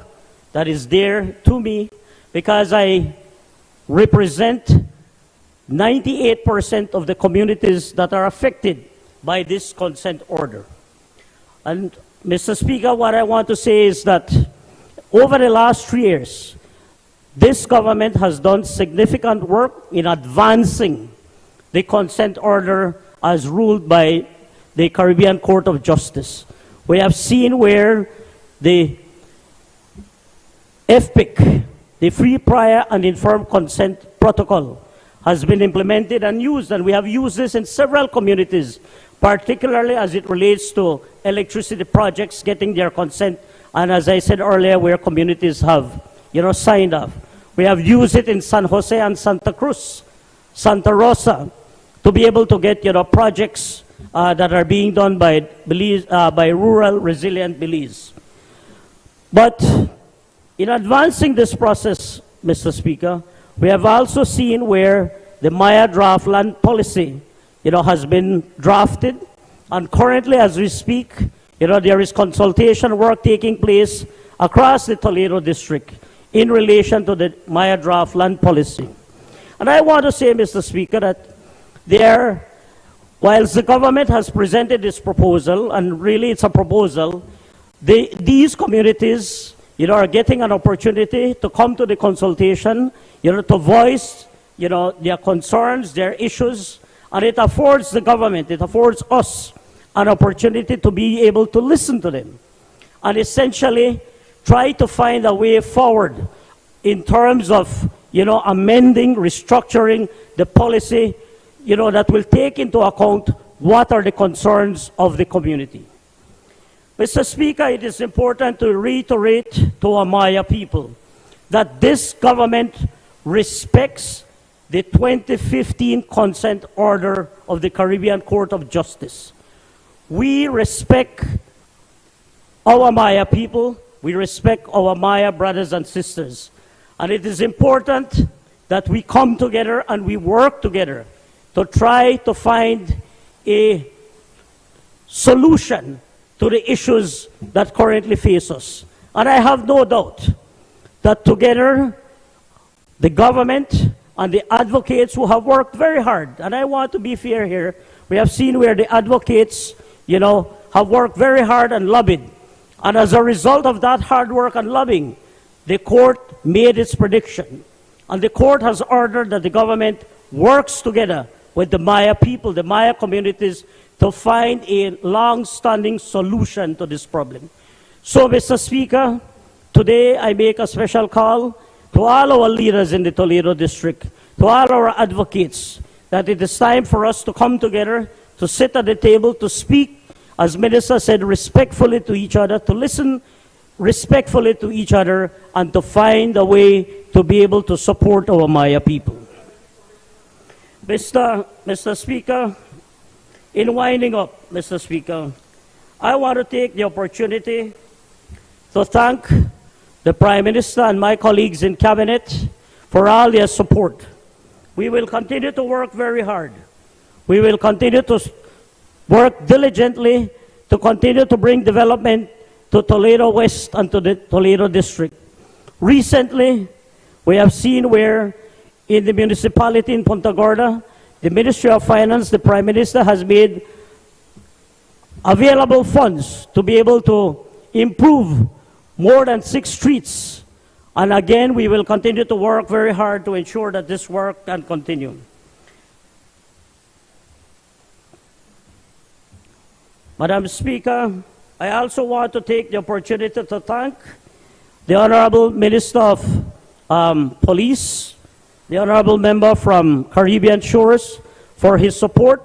that is dear to me, because I represent 98% of the communities that are affected by this consent order. And Mr. Speaker, what I want to say is that over the last 3 years, this government has done significant work in advancing the consent order as ruled by the Caribbean Court of Justice. We have seen where the FPIC, the Free, Prior, and Informed Consent Protocol, has been implemented and used, and we have used this in several communities, particularly as it relates to electricity projects getting their consent, and as I said earlier, where communities have, signed up. We have used it in San Jose and Santa Cruz, Santa Rosa, to be able to get, projects that are being done by Belize, by Rural Resilient Belize. But in advancing this process, Mr. Speaker, we have also seen where the Maya draft land policy, has been drafted, and currently, as we speak, there is consultation work taking place across the Toledo district in relation to the Maya draft land policy. And I want to say, Mr. Speaker, that whilst the government has presented this proposal, and really it's a proposal, these communities, are getting an opportunity to come to the consultation, to voice, their concerns, their issues, and it affords the government, it affords us an opportunity to be able to listen to them and essentially try to find a way forward in terms of, amending, restructuring the policy, that will take into account what are the concerns of the community. Mr. Speaker, it is important to reiterate to our Maya people that this government respects the 2015 consent order of the Caribbean Court of Justice. We respect our Maya people, we respect our Maya brothers and sisters, and it is important that we come together and we work together to try to find a solution to the issues that currently face us. And I have no doubt that together, the government and the advocates who have worked very hard, and I want to be fair here, we have seen where the advocates, have worked very hard and lobbied. And as a result of that hard work and lobbying, the court made its prediction. And the court has ordered that the government works together with the Maya people, the Maya communities, to find a long-standing solution to this problem. So, Mr. Speaker, today I make a special call to all our leaders in the Toledo District, to all our advocates, that it is time for us to come together, to sit at the table, to speak, as Minister said, respectfully to each other, to listen respectfully to each other, and to find a way to be able to support our Maya people. Mr. Speaker, in winding up, Mr. Speaker, I want to take the opportunity to thank the Prime Minister and my colleagues in Cabinet for all their support. We will continue to work very hard. We will continue to work diligently to continue to bring development to Toledo West and to the Toledo District. Recently, we have seen where in the municipality in Punta Gorda, the Ministry of Finance, the Prime Minister has made available funds to be able to improve more than 6 streets. And again, we will continue to work very hard to ensure that this work can continue. Madam Speaker, I also want to take the opportunity to thank the Honorable Minister of Police, the Honorable Member from Caribbean Shores, for his support.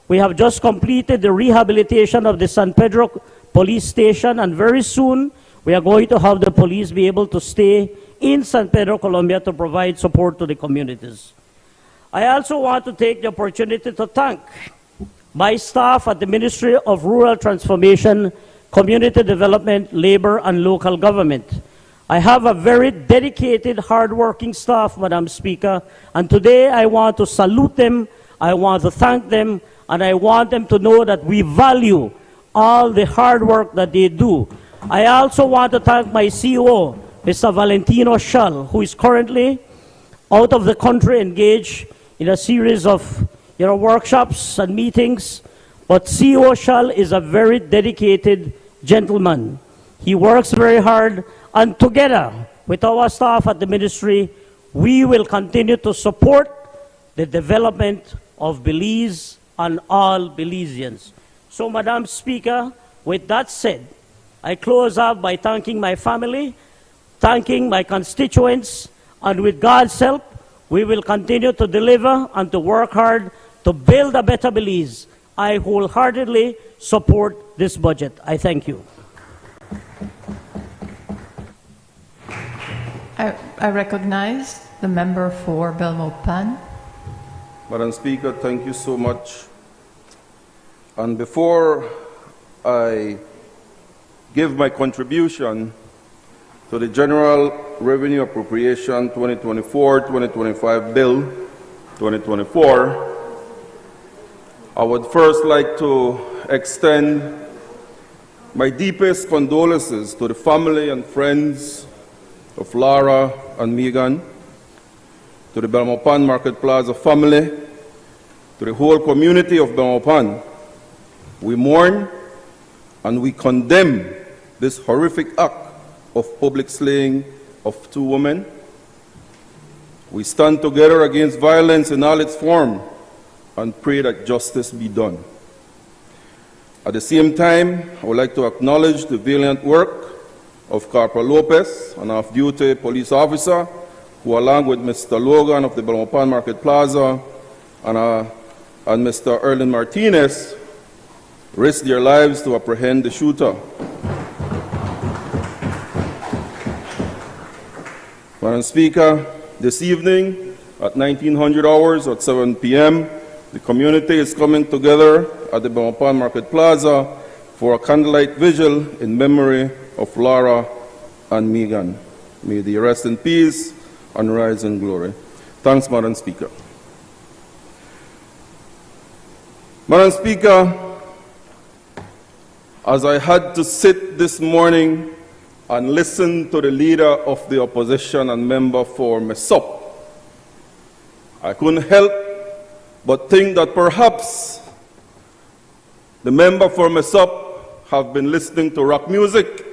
We have just completed the rehabilitation of the San Pedro Police Station, and very soon we are going to have the police be able to stay in San Pedro, Colombia, to provide support to the communities. I also want to take the opportunity to thank my staff at the Ministry of Rural Transformation, Community Development, Labor, and Local Government. I have a very dedicated, hardworking staff, Madam Speaker, and today I want to salute them, I want to thank them, and I want them to know that we value all the hard work that they do. I also want to thank my CEO, Mr. Valentino Schall, who is currently out of the country engaged in a series of workshops and meetings. But CEO Schall is a very dedicated gentleman. He works very hard, and together with our staff at the ministry, we will continue to support the development of Belize and all Belizeans. So, Madam Speaker, with that said, I close out by thanking my family, thanking my constituents, and with God's help, we will continue to deliver and to work hard to build a better Belize. I wholeheartedly support this budget. I thank you. I recognize the member for Belmopan. Madam Speaker, thank you so much. And before I give my contribution to the General Revenue Appropriation 2024-2025 Bill 2024, I would first like to extend my deepest condolences to the family and friends of Lara and Megan, to the Belmopan Market Plaza family, to the whole community of Belmopan. We mourn and we condemn this horrific act of public slaying of 2 women. We stand together against violence in all its form and pray that justice be done. At the same time, I would like to acknowledge the valiant work of Corporal Lopez, an off-duty police officer, who along with Mr. Logan of the Belmopan Market Plaza and Mr. Erlin Martinez, risked their lives to apprehend the shooter. Madam Speaker, this evening at 1900 hours at 7 p.m., the community is coming together at the Belmopan Market Plaza for a candlelight vigil in memory of Lara and Megan. May they rest in peace and rise in glory. Thanks, Madam Speaker. Madam Speaker, as I had to sit this morning and listen to the leader of the opposition and member for MESOP, I couldn't help but think that perhaps the member for MESOP have been listening to rock music,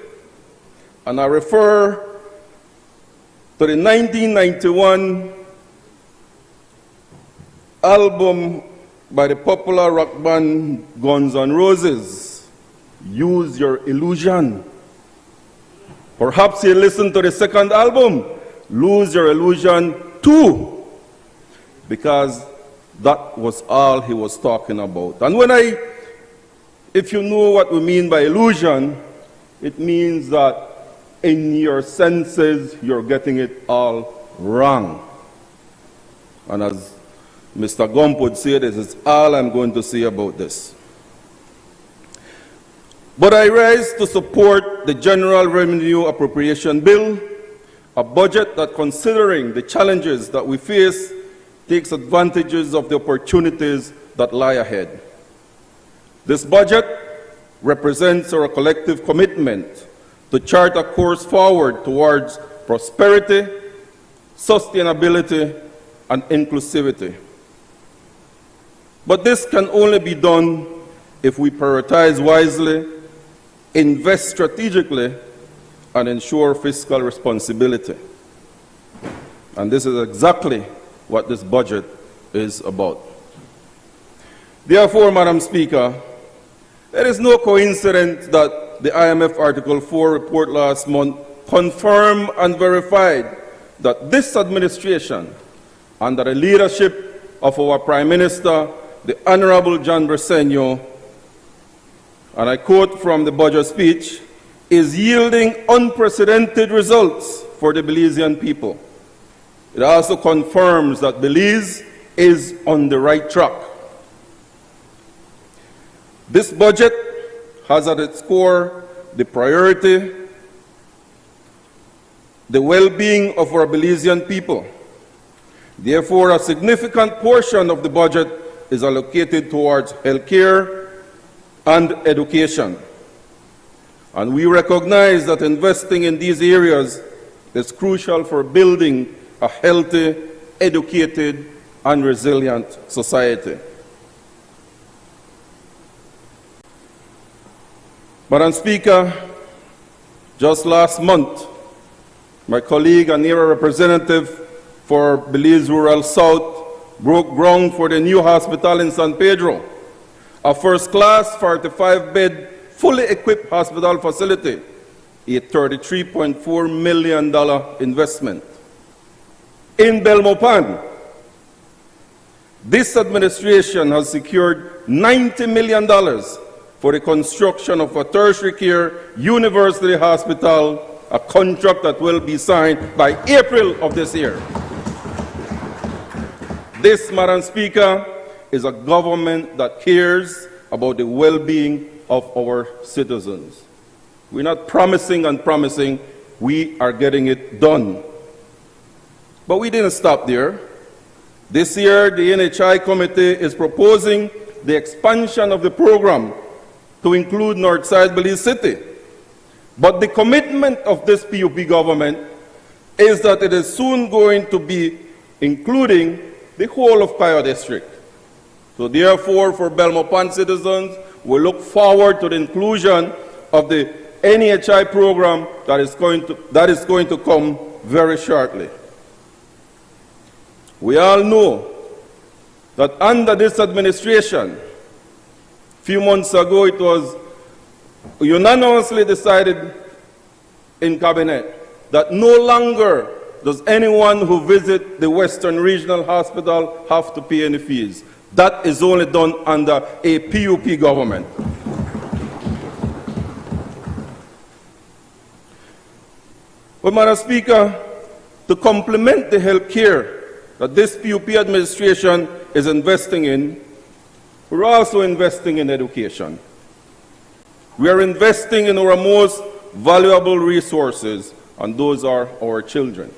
and I refer to the 1991 album by the popular rock band Guns N' Roses, Use Your Illusion. Perhaps you listened to the second album, Lose Your Illusion 2, because that was all he was talking about. And if you know what we mean by illusion, it means that in your senses, you're getting it all wrong. And as Mr. Gump would say, this is all I'm going to say about this. But I rise to support the General Revenue Appropriation Bill, a budget that, considering the challenges that we face, takes advantages of the opportunities that lie ahead. This budget represents our collective commitment to chart a course forward towards prosperity, sustainability, and inclusivity. But this can only be done if we prioritize wisely, invest strategically, and ensure fiscal responsibility. And this is exactly what this budget is about. Therefore, Madam Speaker, it is no coincidence that the IMF Article 4 report last month confirmed and verified that this administration, under the leadership of our Prime Minister, the Honorable John Bresenio, and I quote from the budget speech, is yielding unprecedented results for the Belizean people. It also confirms that Belize is on the right track. This budget has at its core the priority, the well-being of our Belizean people. Therefore, a significant portion of the budget is allocated towards healthcare and education. And we recognize that investing in these areas is crucial for building a healthy, educated, and resilient society. Madam Speaker, just last month, my colleague and NERA representative for Belize Rural South broke ground for the new hospital in San Pedro, a first-class 45-bed, fully equipped hospital facility, a $33.4 million investment. In Belmopan, this administration has secured $90 million for the construction of a tertiary care university hospital, a contract that will be signed by April of this year. This, Madam Speaker, is a government that cares about the well-being of our citizens. We're not promising and promising, we are getting it done. But we didn't stop there. This year, the NHI committee is proposing the expansion of the program to include Northside Belize City. But the commitment of this PUP government is that it is soon going to be including the whole of Kaya District. So therefore, for Belmopan citizens, we look forward to the inclusion of the NHI program that is going to come very shortly. We all know that under this administration, a few months ago, it was unanimously decided in Cabinet that no longer does anyone who visits the Western Regional Hospital have to pay any fees. That is only done under a PUP government. But, Madam Speaker, to complement the health care that this PUP administration is investing in, we're also investing in education. We are investing in our most valuable resources, and those are our children.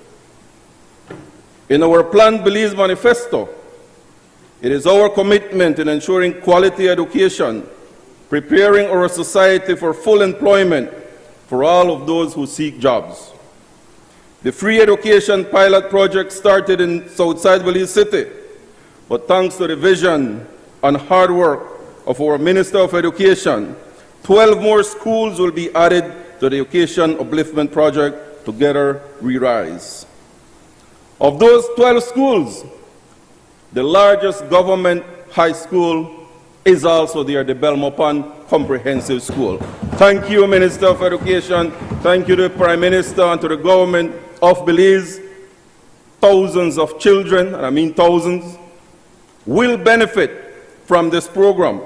In our Plan Belize manifesto, it is our commitment in ensuring quality education, preparing our society for full employment for all of those who seek jobs. The free education pilot project started in Southside Belize City, but thanks to the vision and hard work of our Minister of Education, 12 more schools will be added to the Education Upliftment Project, Together We Rise. Of those 12 schools, the largest government high school is also there, the Belmopan Comprehensive School. Thank you, Minister of Education. Thank you to the Prime Minister and to the government of Belize. Thousands of children, and I mean thousands, will benefit from this program.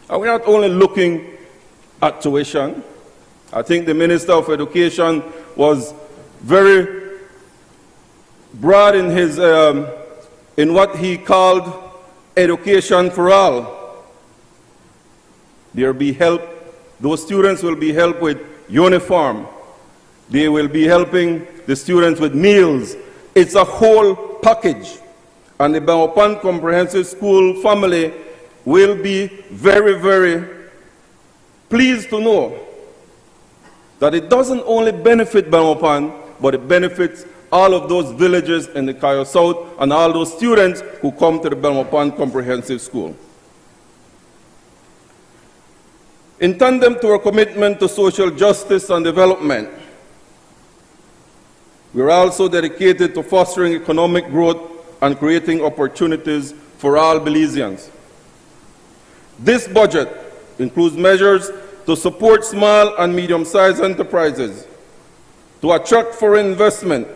And we're not only looking at tuition. I think the Minister of Education was very broad in his in what he called education for all. There will be help. Those students will be helped with uniform. They will be helping the students with meals. It's a whole package. And the Belmopan Comprehensive School family will be very, very pleased to know that it doesn't only benefit Belmopan, but it benefits all of those villages in the Cayo South and all those students who come to the Belmopan Comprehensive School. In tandem to our commitment to social justice and development, we are also dedicated to fostering economic growth and creating opportunities for all Belizeans. This budget includes measures to support small and medium-sized enterprises, to attract foreign investment,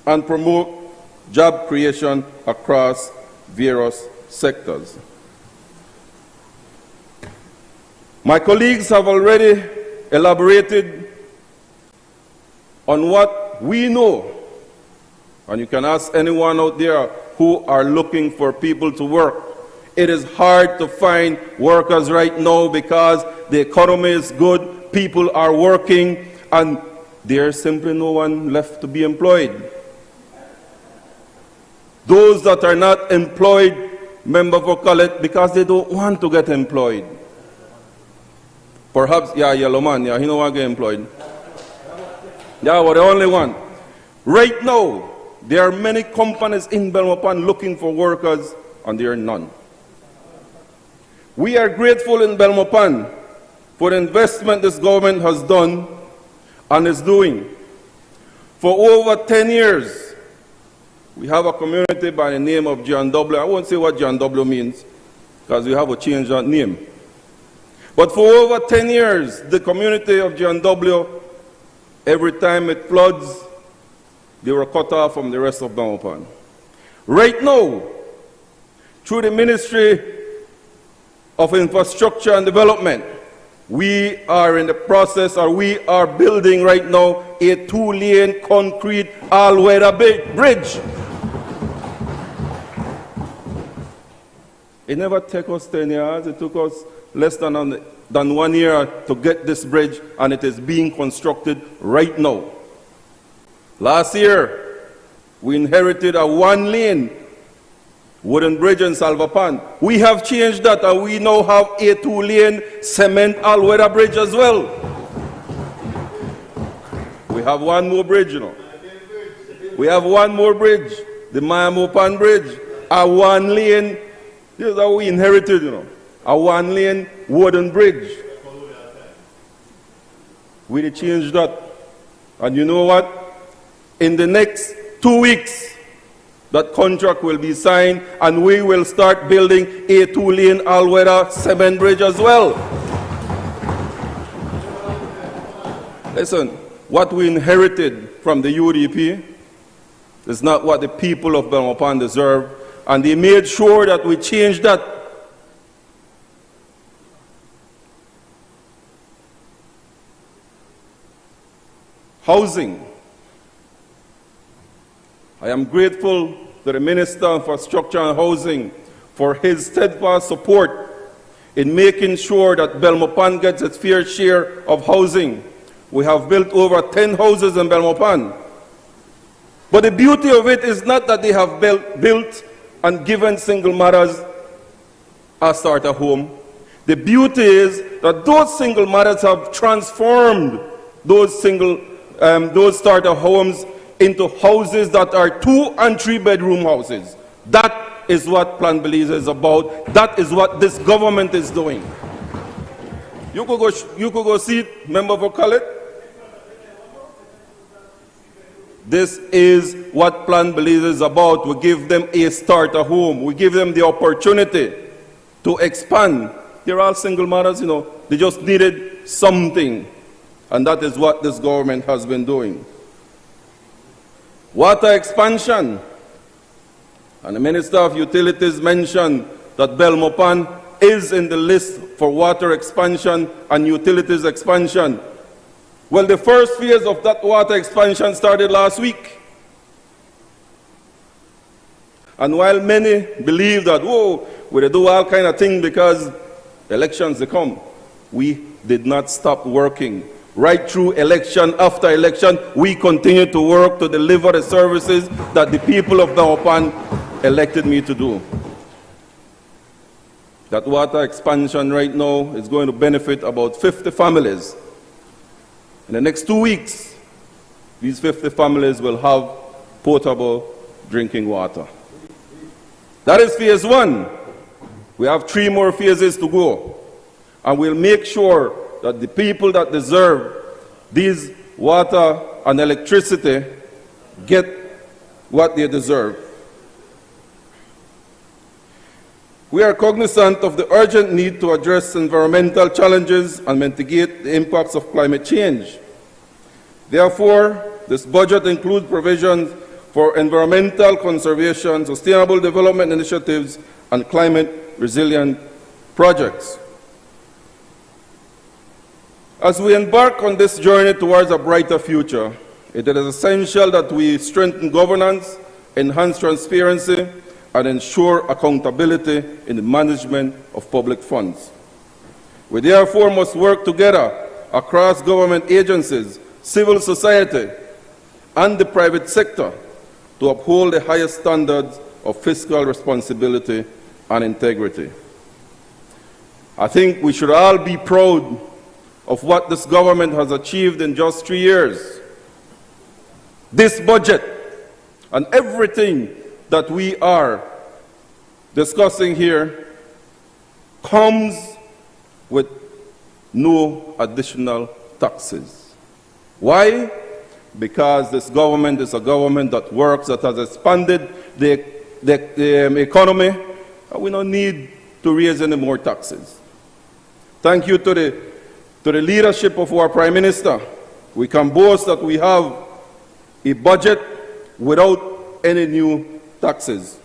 and promote job creation across various sectors. My colleagues have already elaborated on what we know, and you can ask anyone out there who are looking for people to work. It is hard to find workers right now because the economy is good, people are working, and there's simply no one left to be employed. Those that are not employed, member for call it because they don't want to get employed. Perhaps, yeah, yellow man, yeah, he don't want to get employed. Yeah, we're the only one. Right now, there are many companies in Belmopan looking for workers, and there are none. We are grateful in Belmopan for the investment this government has done and is doing. For over 10 years, we have a community by the name of John W. I won't say what John W. means, because we have to change that name. But for over 10 years, the community of John W., every time it floods, they were cut off from the rest of Belmopan. Right now, through the Ministry of Infrastructure and Development, we are in the process, or we are building right now, a 2-lane concrete all-weather bridge. It never took us 10 years, it took us less than 1 year to get this bridge, and it is being constructed right now. Last year, we inherited a 1-lane wooden bridge in Salvapan. We have changed that, and we now have a 2-lane cement all-weather bridge as well. We have one more bridge, you know. We have one more bridge, the Belmopan Bridge, a 1-lane. This is how we inherited, you know, a 1-lane wooden bridge. We changed that. And you know what? In the next 2 weeks, that contract will be signed, and we will start building a 2-lane all-weather cement bridge as well. Listen, what we inherited from the UDP is not what the people of Belmopan deserve, and they made sure that we changed that. Housing. I am grateful to the Minister of Infrastructure and Housing for his steadfast support in making sure that Belmopan gets its fair share of housing. We have built over 10 houses in Belmopan. But the beauty of it is not that they have built and given single mothers a starter home. The beauty is that those single mothers have transformed those starter homes into houses that are 2- and 3-bedroom houses. That is what Plan Belize is about. That is what this government is doing. You could go see it, member for Khaled. This is what Plan Belize is about. We give them a starter home. We give them the opportunity to expand they're all single mothers, they just needed something. And that is what this government has been doing. Water expansion. And the Minister of Utilities mentioned that Belmopan is in the list for water expansion and utilities expansion. Well, the first phase of that water expansion started last week. And while many believe that, we'll do all kind of things because elections they come, we did not stop working. Right through election after election, we continue to work to deliver the services that the people of Belmopan elected me to do. That water expansion right now is going to benefit about 50 families. In the next 2 weeks, these 50 families will have potable drinking water. That is phase one. We have 3 more phases to go. And we'll make sure that the people that deserve these water and electricity get what they deserve. We are cognizant of the urgent need to address environmental challenges and mitigate the impacts of climate change. Therefore, this budget includes provisions for environmental conservation, sustainable development initiatives, and climate resilient projects. As we embark on this journey towards a brighter future, it is essential that we strengthen governance, enhance transparency, and ensure accountability in the management of public funds. We therefore must work together across government agencies, civil society, and the private sector to uphold the highest standards of fiscal responsibility and integrity. I think we should all be proud of what this government has achieved in just 3 years. This budget and everything that we are discussing here comes with no additional taxes. Why? Because this government is a government that works, that has expanded the economy, and we don't need to raise any more taxes. Thank you to the leadership of our Prime Minister. We can boast that we have a budget without any new taxes.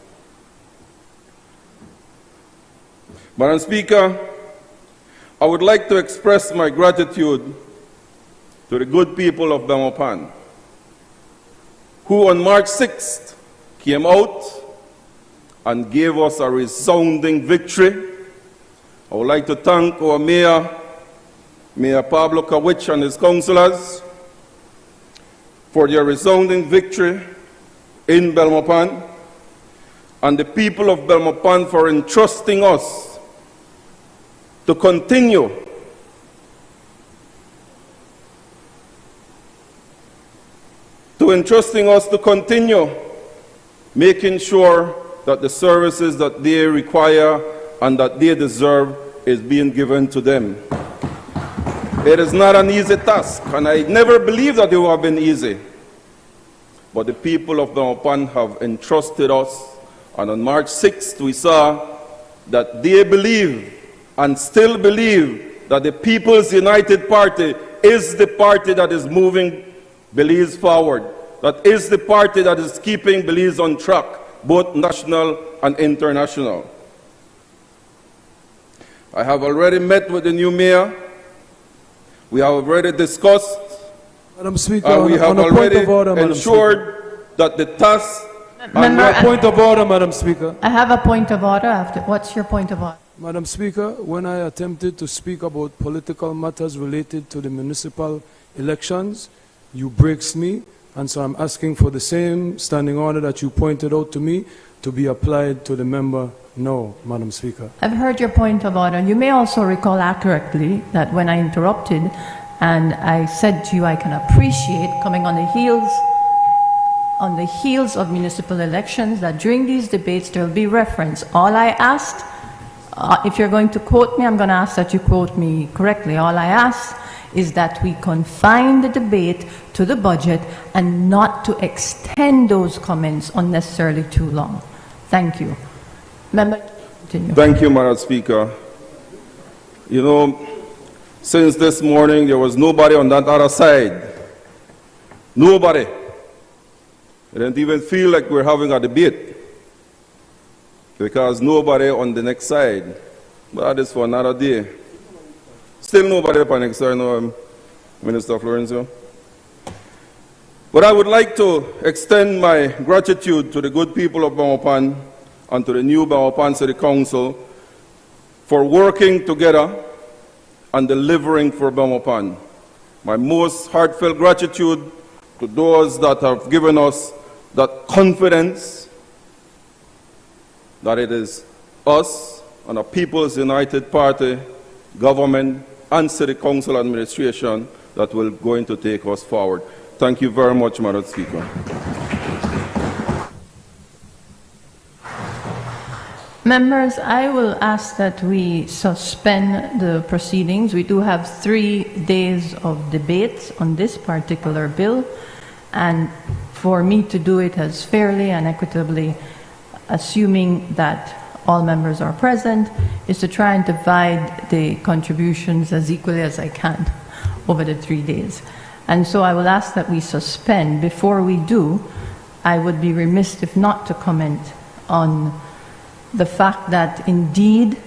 Madam Speaker, I would like to express my gratitude to the good people of Belmopan, who on March 6th came out and gave us a resounding victory. I would like to thank our Mayor Pablo Kawich and his councillors for their resounding victory in Belmopan, and the people of Belmopan for entrusting us to continue making sure that the services that they require and that they deserve is being given to them. It is not an easy task, and I never believed that it would have been easy. But the people of Belmopan have entrusted us, and on March 6th we saw that they believe and still believe that the People's United Party is the party that is moving Belize forward, that is the party that is keeping Belize on track, both national and international. I have already met with the new mayor. We have already discussed, Madam Speaker, and we have already ensured that the task... Point of order, Madam Speaker. I have a point of order after. What's your point of order? Madam Speaker, when I attempted to speak about political matters related to the municipal elections, you breaks me, and so I'm asking for the same standing order that you pointed out to me to be applied to the member now, Madam Speaker. I've heard your point of order. You may also recall accurately that when I interrupted and I said to you I can appreciate coming on the heels of municipal elections that during these debates there will be reference. All I asked, if you're going to quote me, I'm going to ask that you quote me correctly. All I asked is that we confine the debate to the budget and not to extend those comments unnecessarily too long. Thank you. Member, continue. Thank you, Madam Speaker. You know, since this morning, there was nobody on that other side. Nobody. It didn't even feel like we're having a debate because nobody on the next side. But that is for another day. Still nobody on the next side, no, Minister Florencio. But I would like to extend my gratitude to the good people of Belmopan and to the new Belmopan City Council for working together and delivering for Belmopan. My most heartfelt gratitude to those that have given us that confidence that it is us and a People's United Party, government, and City Council administration that will going to take us forward. Thank you very much, Madam Speaker. Members, I will ask that we suspend the proceedings. We do have 3 days of debates on this particular bill, and for me to do it as fairly and equitably, assuming that all members are present, is to try and divide the contributions as equally as I can over the 3 days. And so I will ask that we suspend. Before we do, I would be remiss if not to comment on the fact that indeed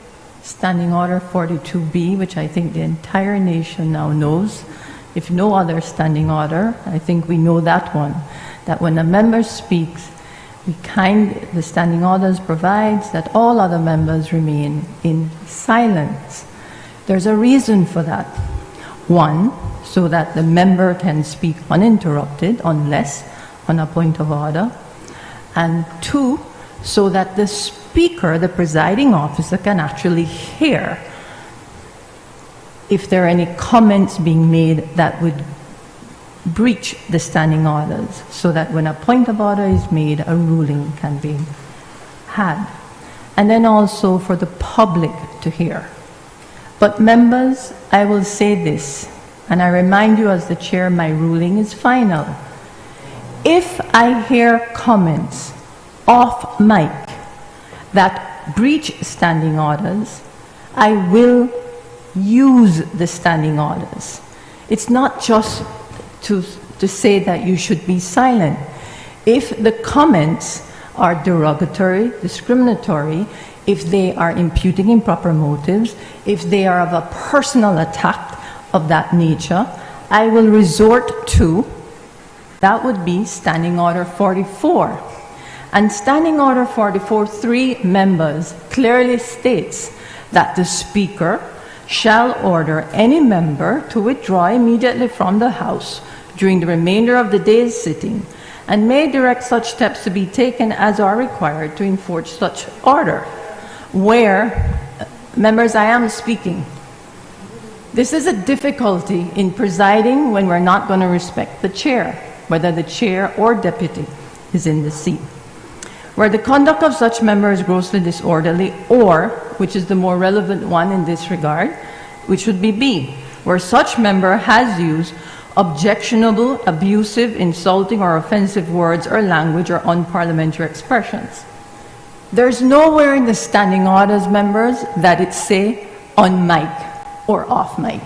Standing Order 42B, which I think the entire nation now knows, if no other standing order, I think we know that one, that when a member speaks, the standing orders provides that all other members remain in silence. There's a reason for that. One, so that the member can speak uninterrupted unless on a point of order. And 2, so that the speaker, the presiding officer, can actually hear if there are any comments being made that would breach the standing orders, so that when a point of order is made, a ruling can be had. And then also for the public to hear. But members, I will say this, and I remind you as the chair, my ruling is final. If I hear comments off mic that breach standing orders, I will use the standing orders. It's not just to say that you should be silent. If the comments are derogatory, discriminatory, if they are imputing improper motives, if they are of a personal attack of that nature, I will resort to, that would be Standing Order 44. And Standing Order 44, 3 members clearly states that the Speaker shall order any member to withdraw immediately from the House during the remainder of the day's sitting, and may direct such steps to be taken as are required to enforce such order. Where, members, I am speaking. This is a difficulty in presiding when we're not going to respect the chair, whether the chair or deputy is in the seat. Where the conduct of such member is grossly disorderly, or, which is the more relevant one in this regard, which would be B, where such member has used objectionable, abusive, insulting, or offensive words or language or unparliamentary expressions. There's nowhere in the standing orders, members, that it say on mic or off mic.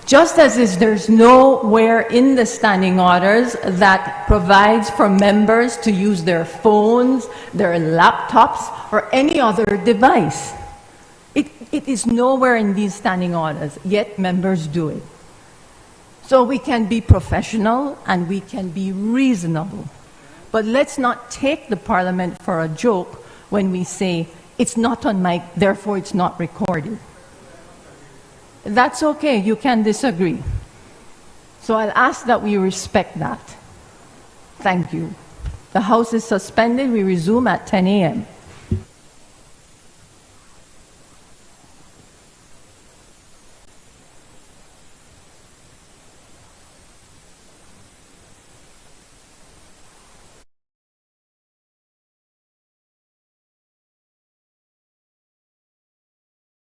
Just as there's nowhere in the standing orders that provides for members to use their phones, their laptops, or any other device. It is nowhere in these standing orders, yet members do it. So we can be professional and we can be reasonable. But let's not take the Parliament for a joke when we say it's not on mic, therefore it's not recorded. That's okay, you can disagree. So I'll ask that we respect that. Thank you. The House is suspended. We resume at 10 a.m.